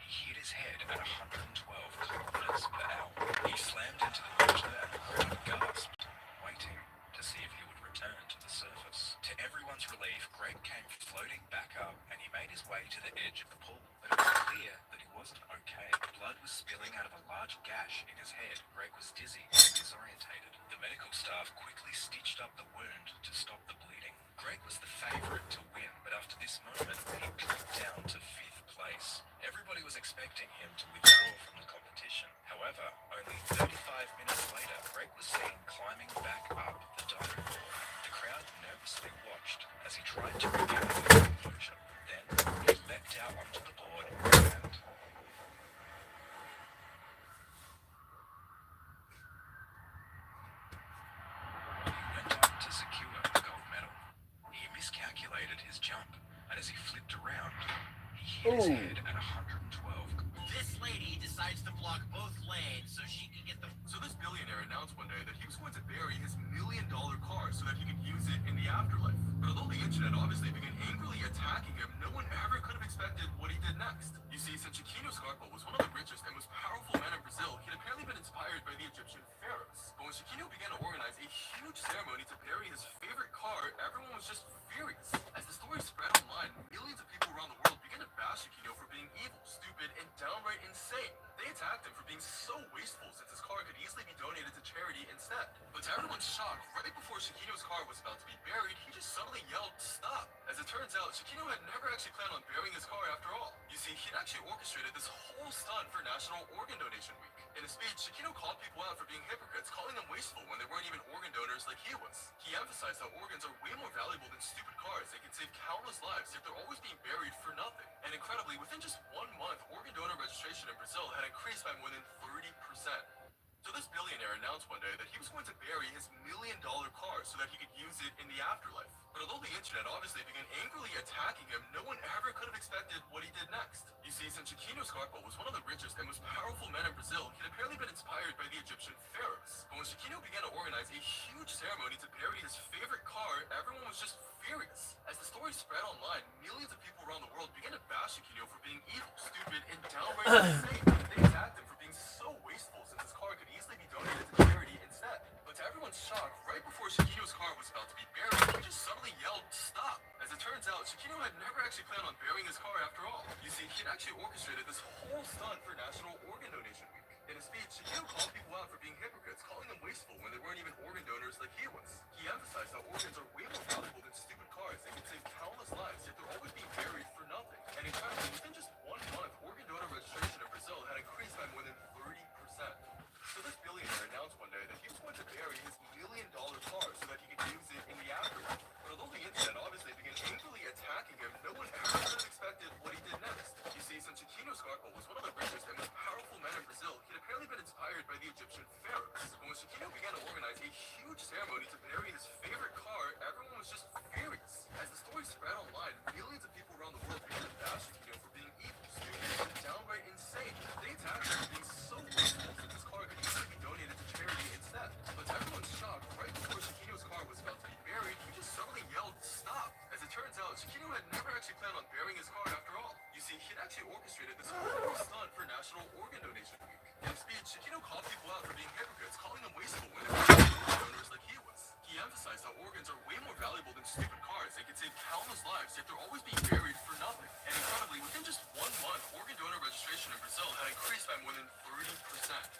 he hit his head at 112 kilometers per hour. He slammed into the water and the crowd gasped, waiting to see if he would return to the surface. To everyone's relief, Greg came floating back up and he made his way to the edge of the pool. But it was clear that he wasn't okay. Blood was spilling out of a large gash in his head. Greg was dizzy and disorientated. The medical staff quickly stitched up the wound to stop the bleeding. Greg was the favorite to win, but after this moment, he dropped down to 5th place. Everybody was expecting him to withdraw from the competition. However, only 35 minutes later, Greg was seen climbing back up the diving board. The crowd nervously watched as he tried to regain his composure. Then, he leapt out onto the board and went on to secure the gold medal. He miscalculated his jump, and as he flipped around, he hit his head at 112. This lady decides to block both lanes so she can get the. So this billionaire announced one day that he was going to bury his $1 million car so that he could use it in the afterlife. But although the internet obviously began angrily attacking him, no one ever could have expected what he did next. You see, since Chiquinho Scarpa was one of the richest and most powerful men in Brazil, he'd apparently been inspired by the Egyptian pharaohs. But when Chiquinho began to organize a huge ceremony to bury his favorite car, everyone was just furious. As the story spread online, millions of people around the world began to bash Chiquinho for being evil, stupid, and downright insane. They attacked him for being so wasteful since his car could easily be donated to charity instead. But to everyone's shock, right before Chiquinho's car was about to be buried, he just suddenly yelled, "Stop!" As it turns out, Chiquinho had never actually planned on burying his car after all. You see, he'd actually orchestrated this whole stunt for National Organ Donation Week. In a speech, Chiquinho called people out for being hypocrites, calling them wasteful when they weren't even organ donors like he was. He emphasized how organs are way more valuable than stupid cars. They can save countless lives, yet they're always being buried for nothing. And incredibly, within just 1 month, organ donor registration in Brazil had increased by more than 30%. So this billionaire announced one day that he was going to bury his $1 million car so that he could use it in the afterlife. But although the internet obviously began angrily attacking him, no one ever could have expected what he did next. You see, since Chiquinho Scarpa was one of the richest and most powerful men in Brazil, he'd apparently been inspired by the Egyptian pharaohs. But when Chiquinho began to organize a huge ceremony to bury his favorite car, everyone was just furious. As the story spread online, millions of people around the world began to bash Chiquinho for being evil, stupid, and downright insane. They attacked him for being so wasteful since his car could easily be donated to charity instead. But to everyone's shock, right before Chiquinho's car was about to be buried, he just suddenly yelled, "Stop!" As it turns out, Chiquinho had never actually planned on burying his car after all. You see, he'd actually orchestrated this whole stunt for National Organ Donation Week. In a speech, Chiquinho called people out for being hypocrites, calling them wasteful when they weren't even organ donors like he was. He emphasized how organs are way more valuable than stupid cars. They can save countless lives, yet they're always being buried for nothing. And incredibly, within just 1 month, organ donor registration in Brazil had increased by more than 30%. So this billionaire announced one day that he was going to bury his $1 million car so that he could use it in the afterlife. But although the internet obviously began angrily attacking him, no one ever could have expected what he did next. You see, since Chiquinho Scarpa was one of the richest and most powerful men in Brazil, he'd apparently been inspired by the Egyptian pharaohs. But when Chiquinho began to organize a huge ceremony to bury his favorite car, everyone was just furious. As the story spread online, millions of people around the world began to bash Chiquinho for being evil, stupid, and downright insane. They attacked him for being so wasteful since his car could easily be donated to charity instead. But to everyone's shock, right before Chiquinho's car was about to be buried, he just suddenly yelled, "Stop!" As it turns out, Chiquinho had never actually planned on burying his car after all. You see, he'd actually orchestrated this whole stunt for National Organ Donation Week. In a speech, Chiquinho called people out for being hypocrites, calling them wasteful when they weren't organ donors like he was. He emphasized how organs are way more valuable than stupid cars. They can save countless lives, yet they're always being buried for nothing. And incredibly, within just 1 month, organ donor registration in Brazil had increased by more than 30%.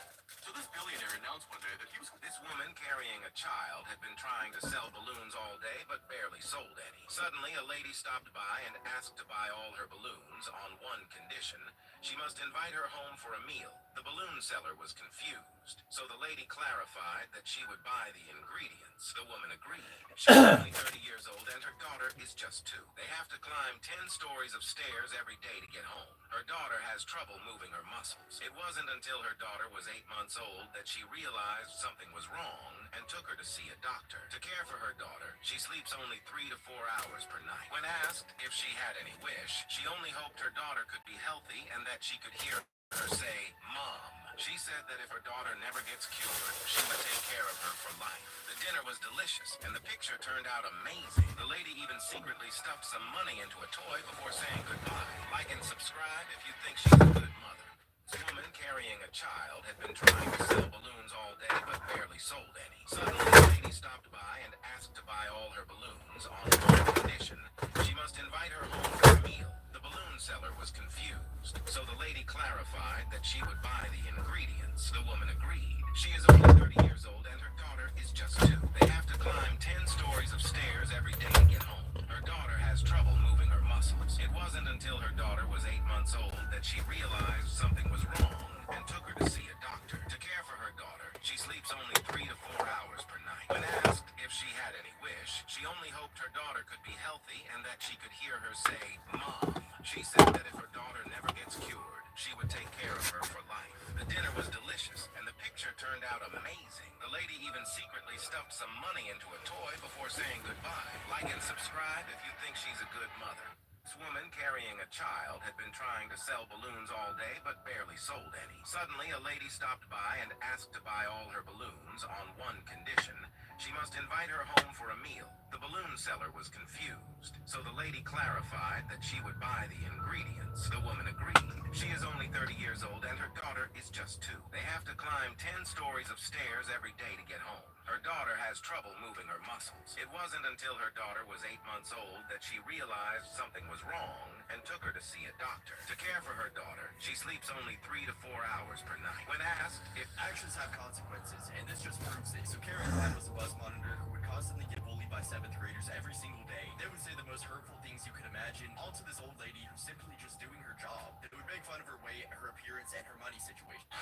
So this billionaire announced one day that he was... This woman carrying a child had been trying to sell balloons all day, but barely sold any. Suddenly, a lady stopped by and asked to buy all her balloons on one condition: she must invite her home for a meal. The balloon seller was confused, so the lady clarified that she would buy the ingredients. The woman agreed. She's only 30 years old and her daughter is just 2. They have to climb 10 stories of stairs every day to get home. Her daughter has trouble moving her muscles. It wasn't until her daughter was 8 months old that she realized something was wrong and took her to see a doctor. To care for her daughter, she sleeps only 3 to 4 hours per night. When asked if she had any wish, she only hoped her daughter could be healthy and that she could hear her say, "Mom." She said that if her daughter never gets cured, she would take care of her for life. The dinner was delicious, and the picture turned out amazing. The lady even secretly stuffed some money into a toy before saying goodbye. Like and subscribe if you think she's a good mother. This woman carrying a child had been trying to sell balloons all day, but barely sold any. Suddenly, a lady stopped by and asked to buy all her balloons on one condition. She must invite her home for a meal. The balloon seller was confused, so the lady clarified that she would buy the ingredients. The woman agreed. She is only 30 years old and her daughter is just 2. They have to climb 10 stories of stairs every day to get home. Her daughter has trouble moving her muscles. It wasn't until her daughter was 8 months old that she realized something was wrong and took her to see a doctor. To care for her daughter, she sleeps only 3 to 4 hours per night. When asked if she had any wish, she only hoped her daughter could be healthy and that she could hear her say, "Mom." She said that if her daughter never gets cured, she would take care of her for life. The dinner was delicious, and the picture turned out amazing. The lady even secretly stuffed some money into a toy before saying goodbye. Like and subscribe if you think she's a good mother. This woman carrying a child had been trying to sell balloons all day but barely sold any. Suddenly, a lady stopped by and asked to buy all her balloons on one condition. She must invite her home for a meal. The balloon seller was confused, so the lady clarified that she would buy the ingredients. The woman agreed. She is only 30 years old and her daughter is just 2. They have to climb 10 stories of stairs every day to get home. Her daughter has trouble moving her muscles. It wasn't until her daughter was 8 months old that she realized something was wrong and took her to see a doctor. To care for her daughter, she sleeps only 3 to 4 hours per night. When asked if actions have consequences, and this just proves it. So Karen Klein was a bus monitor who would constantly get bullied by 7th graders every single day. They would say the most hurtful things you could imagine, all to this old lady who's simply just doing her job. They would make fun of her weight, her appearance, and her money situation.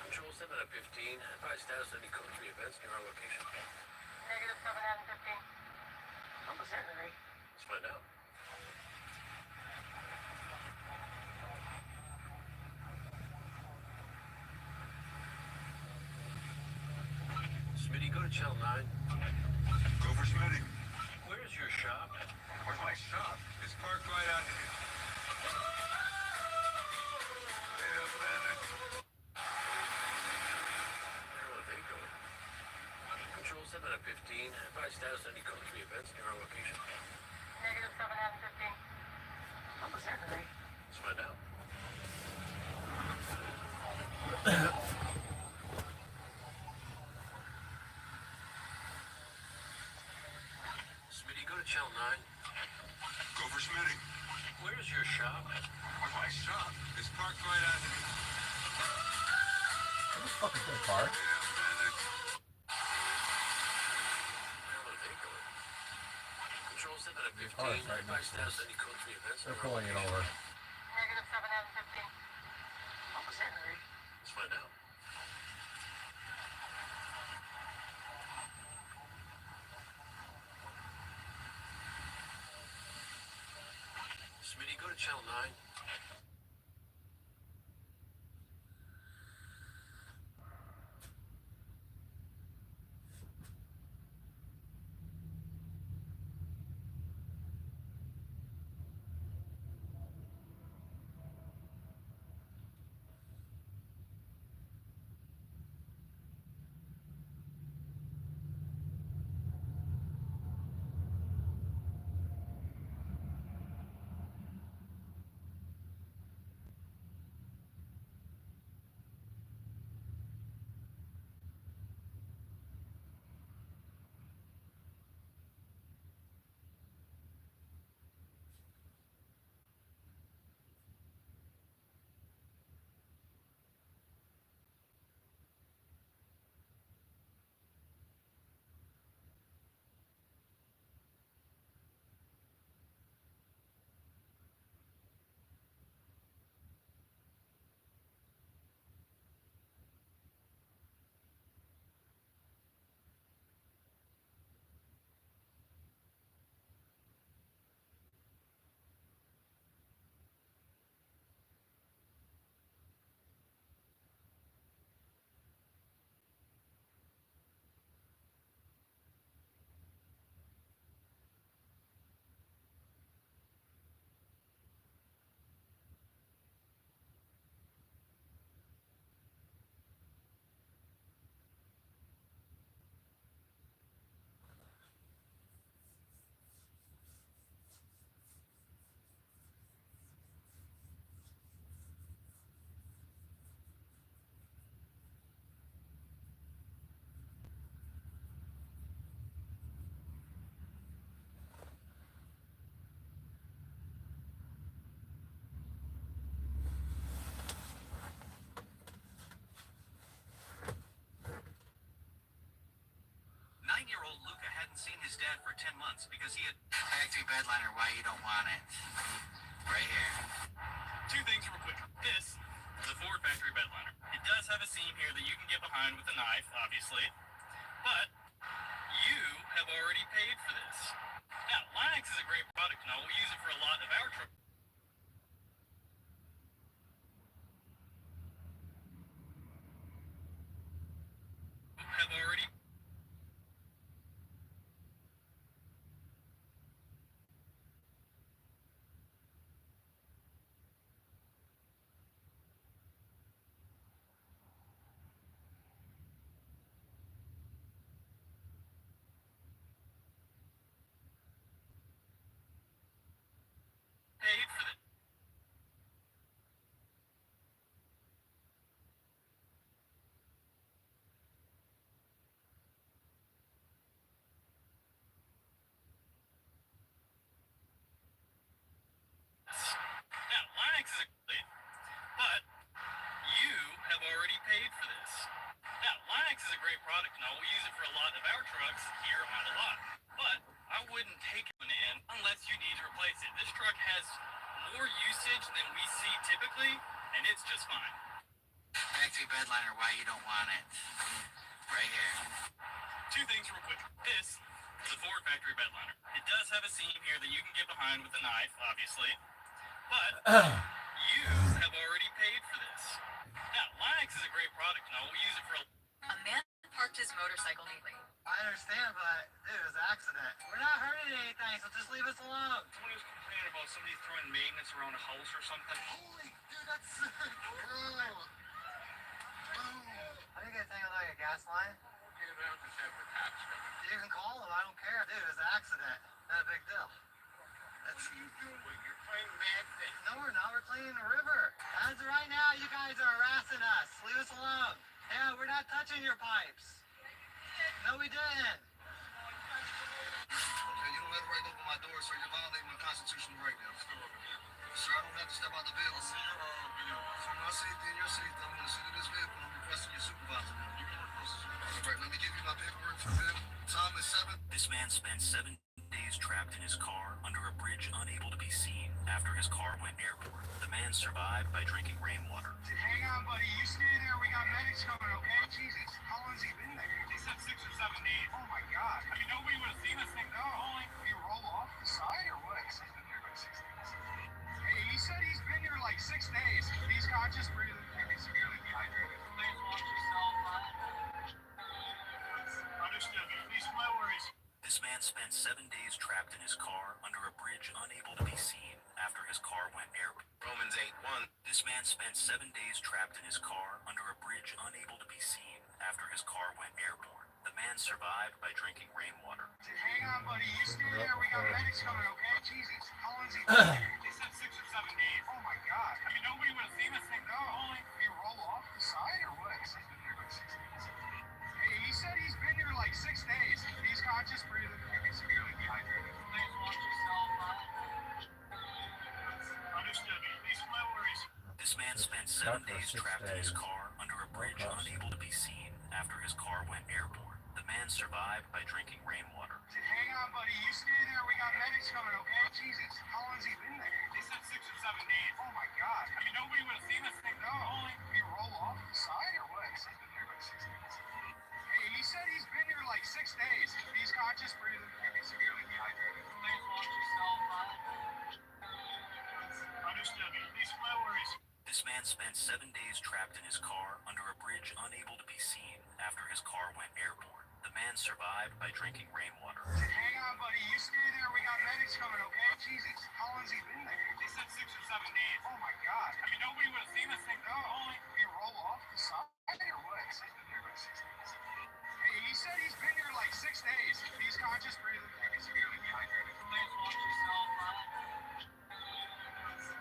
Control 7 at 15. Advise status any code 3 events near our location. Negative 7 out of 15. Almost there, Larry. Let's find out. Smitty, go to channel 9. Go for Smitty. Where's your shop? Where's my shop? It's parked right out here. Control 7 at 15. Advise status any code 3 events near our location. Negative 7 out of 15. Almost there, Larry. Let's find out. Smitty, go to channel 9. Go for Smitty. Where's your shop? Where's my shop? It's parked right out here. What the fuck is that car? Control 7 at 15. Oh, it's right Advise next to status us. any code 3 events. They're pulling it over. Negative 7 out of 15. Almost there, Larry. Let's find out. Smitty, go to channel 9. had for 10 months because he had factory bedliner. Why you don't want it? Right here. Two things real quick. This is a Ford factory bedliner. It does have a seam here that you can get behind with a knife, obviously, but you have already paid for this. Now, Linux is a great product, and I will use it for a lot of our trucks. Have already paid for this. Now, Linux is a great, but you have already paid for this. Now, Linux is a great product, and I will use it for a lot of our trucks here on the lot. But I wouldn't take it in unless you need to replace it. This truck has more usage than we see typically, and it's just fine. Factory bedliner. Why you don't want it? Right here. Two things real quick. This is a Ford factory bedliner. It does have a seam here that you can get behind with a knife, obviously, but you have already paid for this. Now, Linux is a great product, and I will use it for A man parked his motorcycle neatly. I understand, but dude, it was an accident. We're not hurting anything, so just leave us alone. Someone was complaining about somebody throwing maintenance around a house or something. Holy, dude, that's so cool. How do you guys think of like a gas line? You can call them, I don't care. Dude, it was an accident. Not a big deal. That's... What are you doing? You're playing bad thing. No, we're not. We're cleaning the river. As of right now, you guys are harassing us. Leave us alone. Yeah, we're not touching your pipes. No, we didn't. Okay, you don't have the right to open my door, sir. You're violating my constitutional right now. Sir, I don't have to step out the vehicle. Sir, my safety and your safety. I'm going to sit in this vehicle. I'm requesting your supervisor now. You can request the supervisor. All right, let me give you my paperwork for the vehicle. Time is 7. This man spent 7 days trapped in his car under a bridge, unable to be seen after his car went airborne. The man survived by drinking rainwater. Hang on, buddy. You stay there. We got medics coming, okay? Jesus. How long has he been there? They said 6 or 7 days. Oh, my God. I mean, nobody would have seen this thing going. Did he roll off the side or what? He's been there like 6 days. Hey, he said he's been here like 6 days. He's conscious breathing. He's severely dehydrated. Please watch yourself. Understood. Please, no worries. This man spent 7 days trapped in his car under a bridge, unable to be seen after his car went airborne. Romans 8:1. This man spent 7 days trapped in his car under a bridge, unable to be seen after his car went airborne. The man survived by drinking rainwater. Hang on, buddy. You stay there. We got medics coming, okay? Jesus. How long has he been there? They said 6 or 7 days. Oh, my God. I mean, nobody would have seen this thing going. Did he roll off the side or what? He's been there like 6 days. Hey, he said he's been here like 6 days. He's conscious breathing. He's severely dehydrated. Please watch yourself. Understood. Please, no worries. This man spent 7 days trapped in his car under a bridge, unable to be seen after his car went airborne. The man survived by drinking rainwater. Hang on, buddy. You stay there. We got medics coming, okay? Jesus. How long has he been there? They said 6 or 7 days. Oh, my God. I mean, nobody would have seen this thing going. Did he roll off the side or what? He's been there like 6 days. Hey, he said he's been here like 6 days. He's conscious breathing. He's severely dehydrated. Please watch yourself. Understood. Please, no worries. This man spent 7 days trapped in his car under a bridge, unable to be seen after his car went airborne. The man survived by drinking rainwater. Hang on, buddy. You stay there. We got medics coming, okay? Jesus. How long has he been there? They said 6 or 7 days. Oh, my God. I mean, nobody would have seen this thing going. Did he roll off the side or what? He's been there like 6 days. Hey, he said he's been here like 6 days. He's conscious breathing. He's severely dehydrated. Please watch yourself.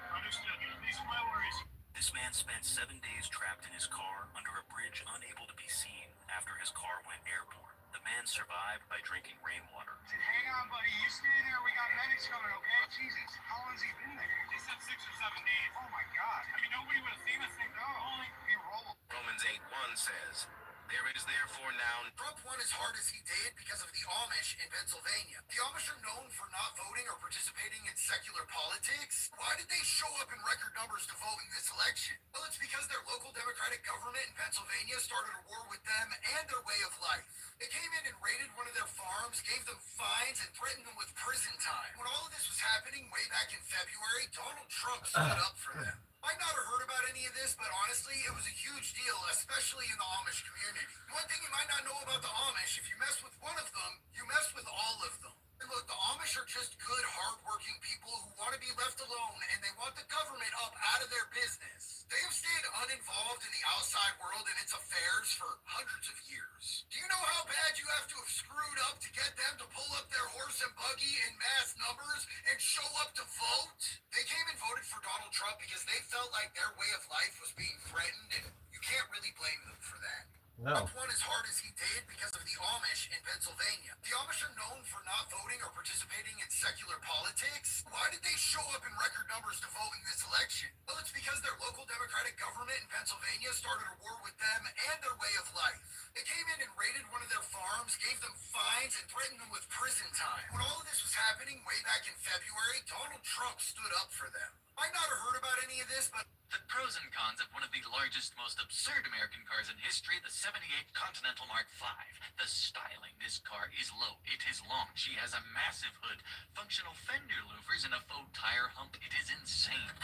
Understood. Please, no worries. This man spent 7 days trapped in his car under a bridge, unable to be seen after his car went airborne. The man survived by drinking rainwater. Hang on, buddy. You stay there. We got medics coming, okay? Jesus. How long has he been there? They said 6 or 7 days. Oh, my God. I mean, nobody would have seen this thing going. Did he roll? Romans 8:1 says, There is therefore now Trump won as hard as he did because of the Amish in Pennsylvania. The Amish are known for not voting or participating in secular politics. Why did they show up in record numbers to vote in this election? Well, it's because their local Democratic government in Pennsylvania started a war with them and their way of life. They came in and raided one of their farms, gave them fines, and threatened them with prison time. When all of this was happening way back in February, Donald Trump stood up for them. Might not have heard about any of this, but honestly, it was a huge deal, especially in the Amish community. One thing you might not know about the Amish, if you mess with one of them, you mess with all of them. And look, the Amish are just good, hardworking people who want to be left alone, and they want the government up out of their business. They have stayed uninvolved in the outside world and its affairs for hundreds of years. Do you know how bad you have to have screwed up to get them to pull up their horse and buggy in mass numbers and show up to vote? They came and voted for Donald Trump because they felt like their way of life was being threatened, and you can't really blame them for that. No. Trump won as hard as he did because of the Amish in Pennsylvania. The Amish are known for not voting or participating in secular politics. Why did they show up in record numbers to vote in this election? Well, it's because their local Democratic government in Pennsylvania started a war with them and their way of life. They came in and raided one of their farms, gave them fines, and threatened them with prison time. When all of this was happening way back in February, Donald Trump stood up for them. Might not have heard about any of this, but the pros and cons of one of the largest, most absurd American cars in history, the 78 Continental Mark V. The styling. This car is low. It is long. She has a massive hood, functional fender louvers, and a faux tire hump. It is insane.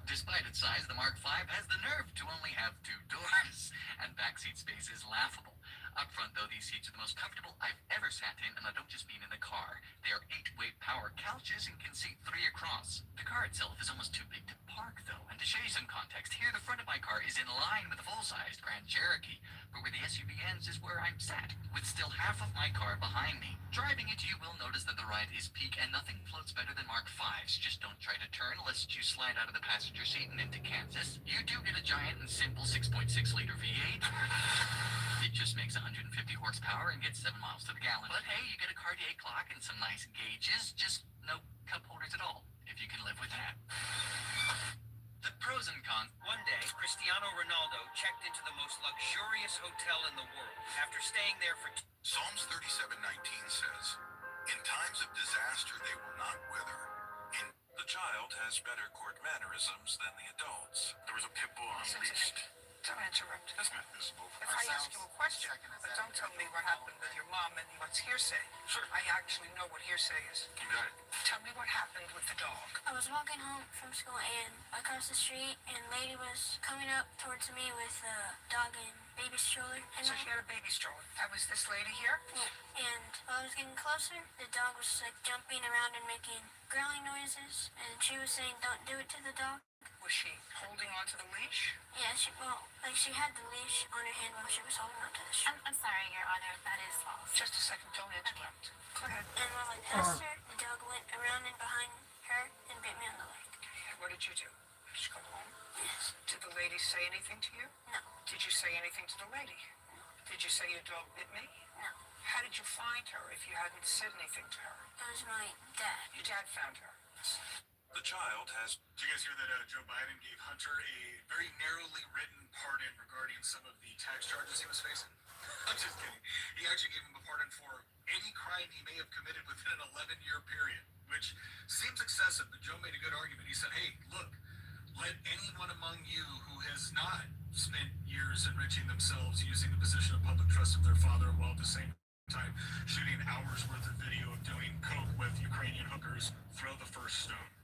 Despite its size, the Mark V has the nerve to only have 2 doors, and backseat space is laughable. Up front, though, these seats are the most comfortable I've ever sat in, and I don't just mean in the car. They are 8-way power couches and can seat 3 across. The car itself is almost too big to park, though, and to show you some context, here the front of my car is in line with the full-sized Grand Cherokee, but where the SUV ends is where I'm sat, with still half of my car behind me. Driving it, you will notice that the ride is peak, and nothing floats better than Mark V's. Just don't try to turn lest you slide out of the passenger seat and into Kansas. You do get a giant and simple 6.6-liter V8. It just makes 150 horsepower and gets 7 miles to the gallon. But hey, you get a Cartier clock and some nice gauges. Just no cup holders at all, if you can live with that. The pros and cons. One day, Cristiano Ronaldo checked into the most luxurious hotel in the world after staying there for Psalms 37:19 says, "In times of disaster they will not wither." The child has better court mannerisms than the adults. There was a pit bull unleashed. Don't interrupt. Yes, ma'am. This is If I ask you a question, but don't tell me what happened with your mom and what's hearsay. Sure. I actually know what hearsay is. You got it. Tell me what happened with the dog. I was walking home from school and across the street, and a lady was coming up towards me with a dog and baby stroller. And So she had a baby stroller. That was this lady here? Yeah. And while I was getting closer, the dog was like jumping around and making growling noises, and she was saying, "Don't do it to the dog." Was she holding onto the leash? Yeah, she had the leash on her hand while she was holding onto the stroller. I'm sorry, Your Honor, that is false. Just a second, don't interrupt. Go ahead. And while I passed her, the dog went around and behind her and bit me on the leg. What did you do? Did you go home? Yes. Did the lady say anything to you? No. Did you say anything to the lady? No. Did you say your dog bit me? No. How did you find her if you hadn't said anything to her? It was my dad. Your dad found her. The child has... Did you guys hear that Joe Biden gave Hunter a very narrowly written pardon regarding some of the tax charges he was facing? I'm just kidding. He actually gave him a pardon for any crime he may have committed within an 11-year period, which seems excessive, but Joe made a good argument. He said, hey, look, let anyone among you who has not spent years enriching themselves using the position of public trust of their father while at the same time shooting hours worth of video of doing coke with Ukrainian hookers, throw the first stone.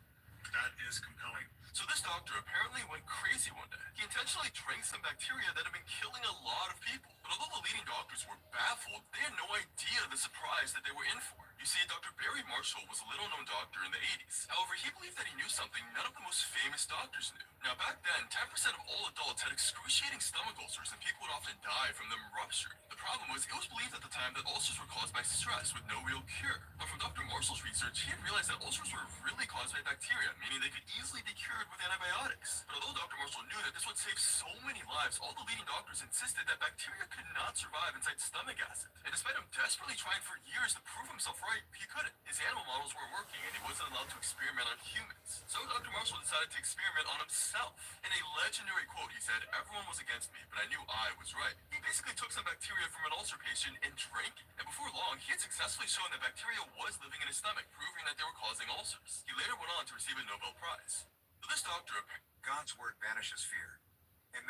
That is compelling. So this doctor apparently went crazy one day. He intentionally drank some bacteria that had been killing a lot of people. But although the leading doctors were baffled, they had no idea the surprise that they were in for. You see, Dr. Barry Marshall was a little-known doctor in the 80s. However, he believed that he knew something none of the most famous doctors knew. Now, back then, 10% of all adults had excruciating stomach ulcers, and people would often die from them rupturing. The problem was, it was believed at the time that ulcers were caused by stress with no real cure. But from Dr. Marshall's research, he had realized that ulcers were really caused by bacteria, meaning they could easily be cured with antibiotics. But although Dr. Marshall knew that this would save so many lives, all the leading doctors insisted that bacteria could not survive inside stomach acid. And despite him desperately trying for years to prove himself right, right, he couldn't. His animal models weren't working, and he wasn't allowed to experiment on humans. So Dr. Marshall decided to experiment on himself. In a legendary quote, he said, "Everyone was against me, but I knew I was right." He basically took some bacteria from an ulcer patient and drank it. And before long, he had successfully shown that bacteria was living in his stomach, proving that they were causing ulcers. He later went on to receive a Nobel Prize. So this doctor... God's word banishes fear. And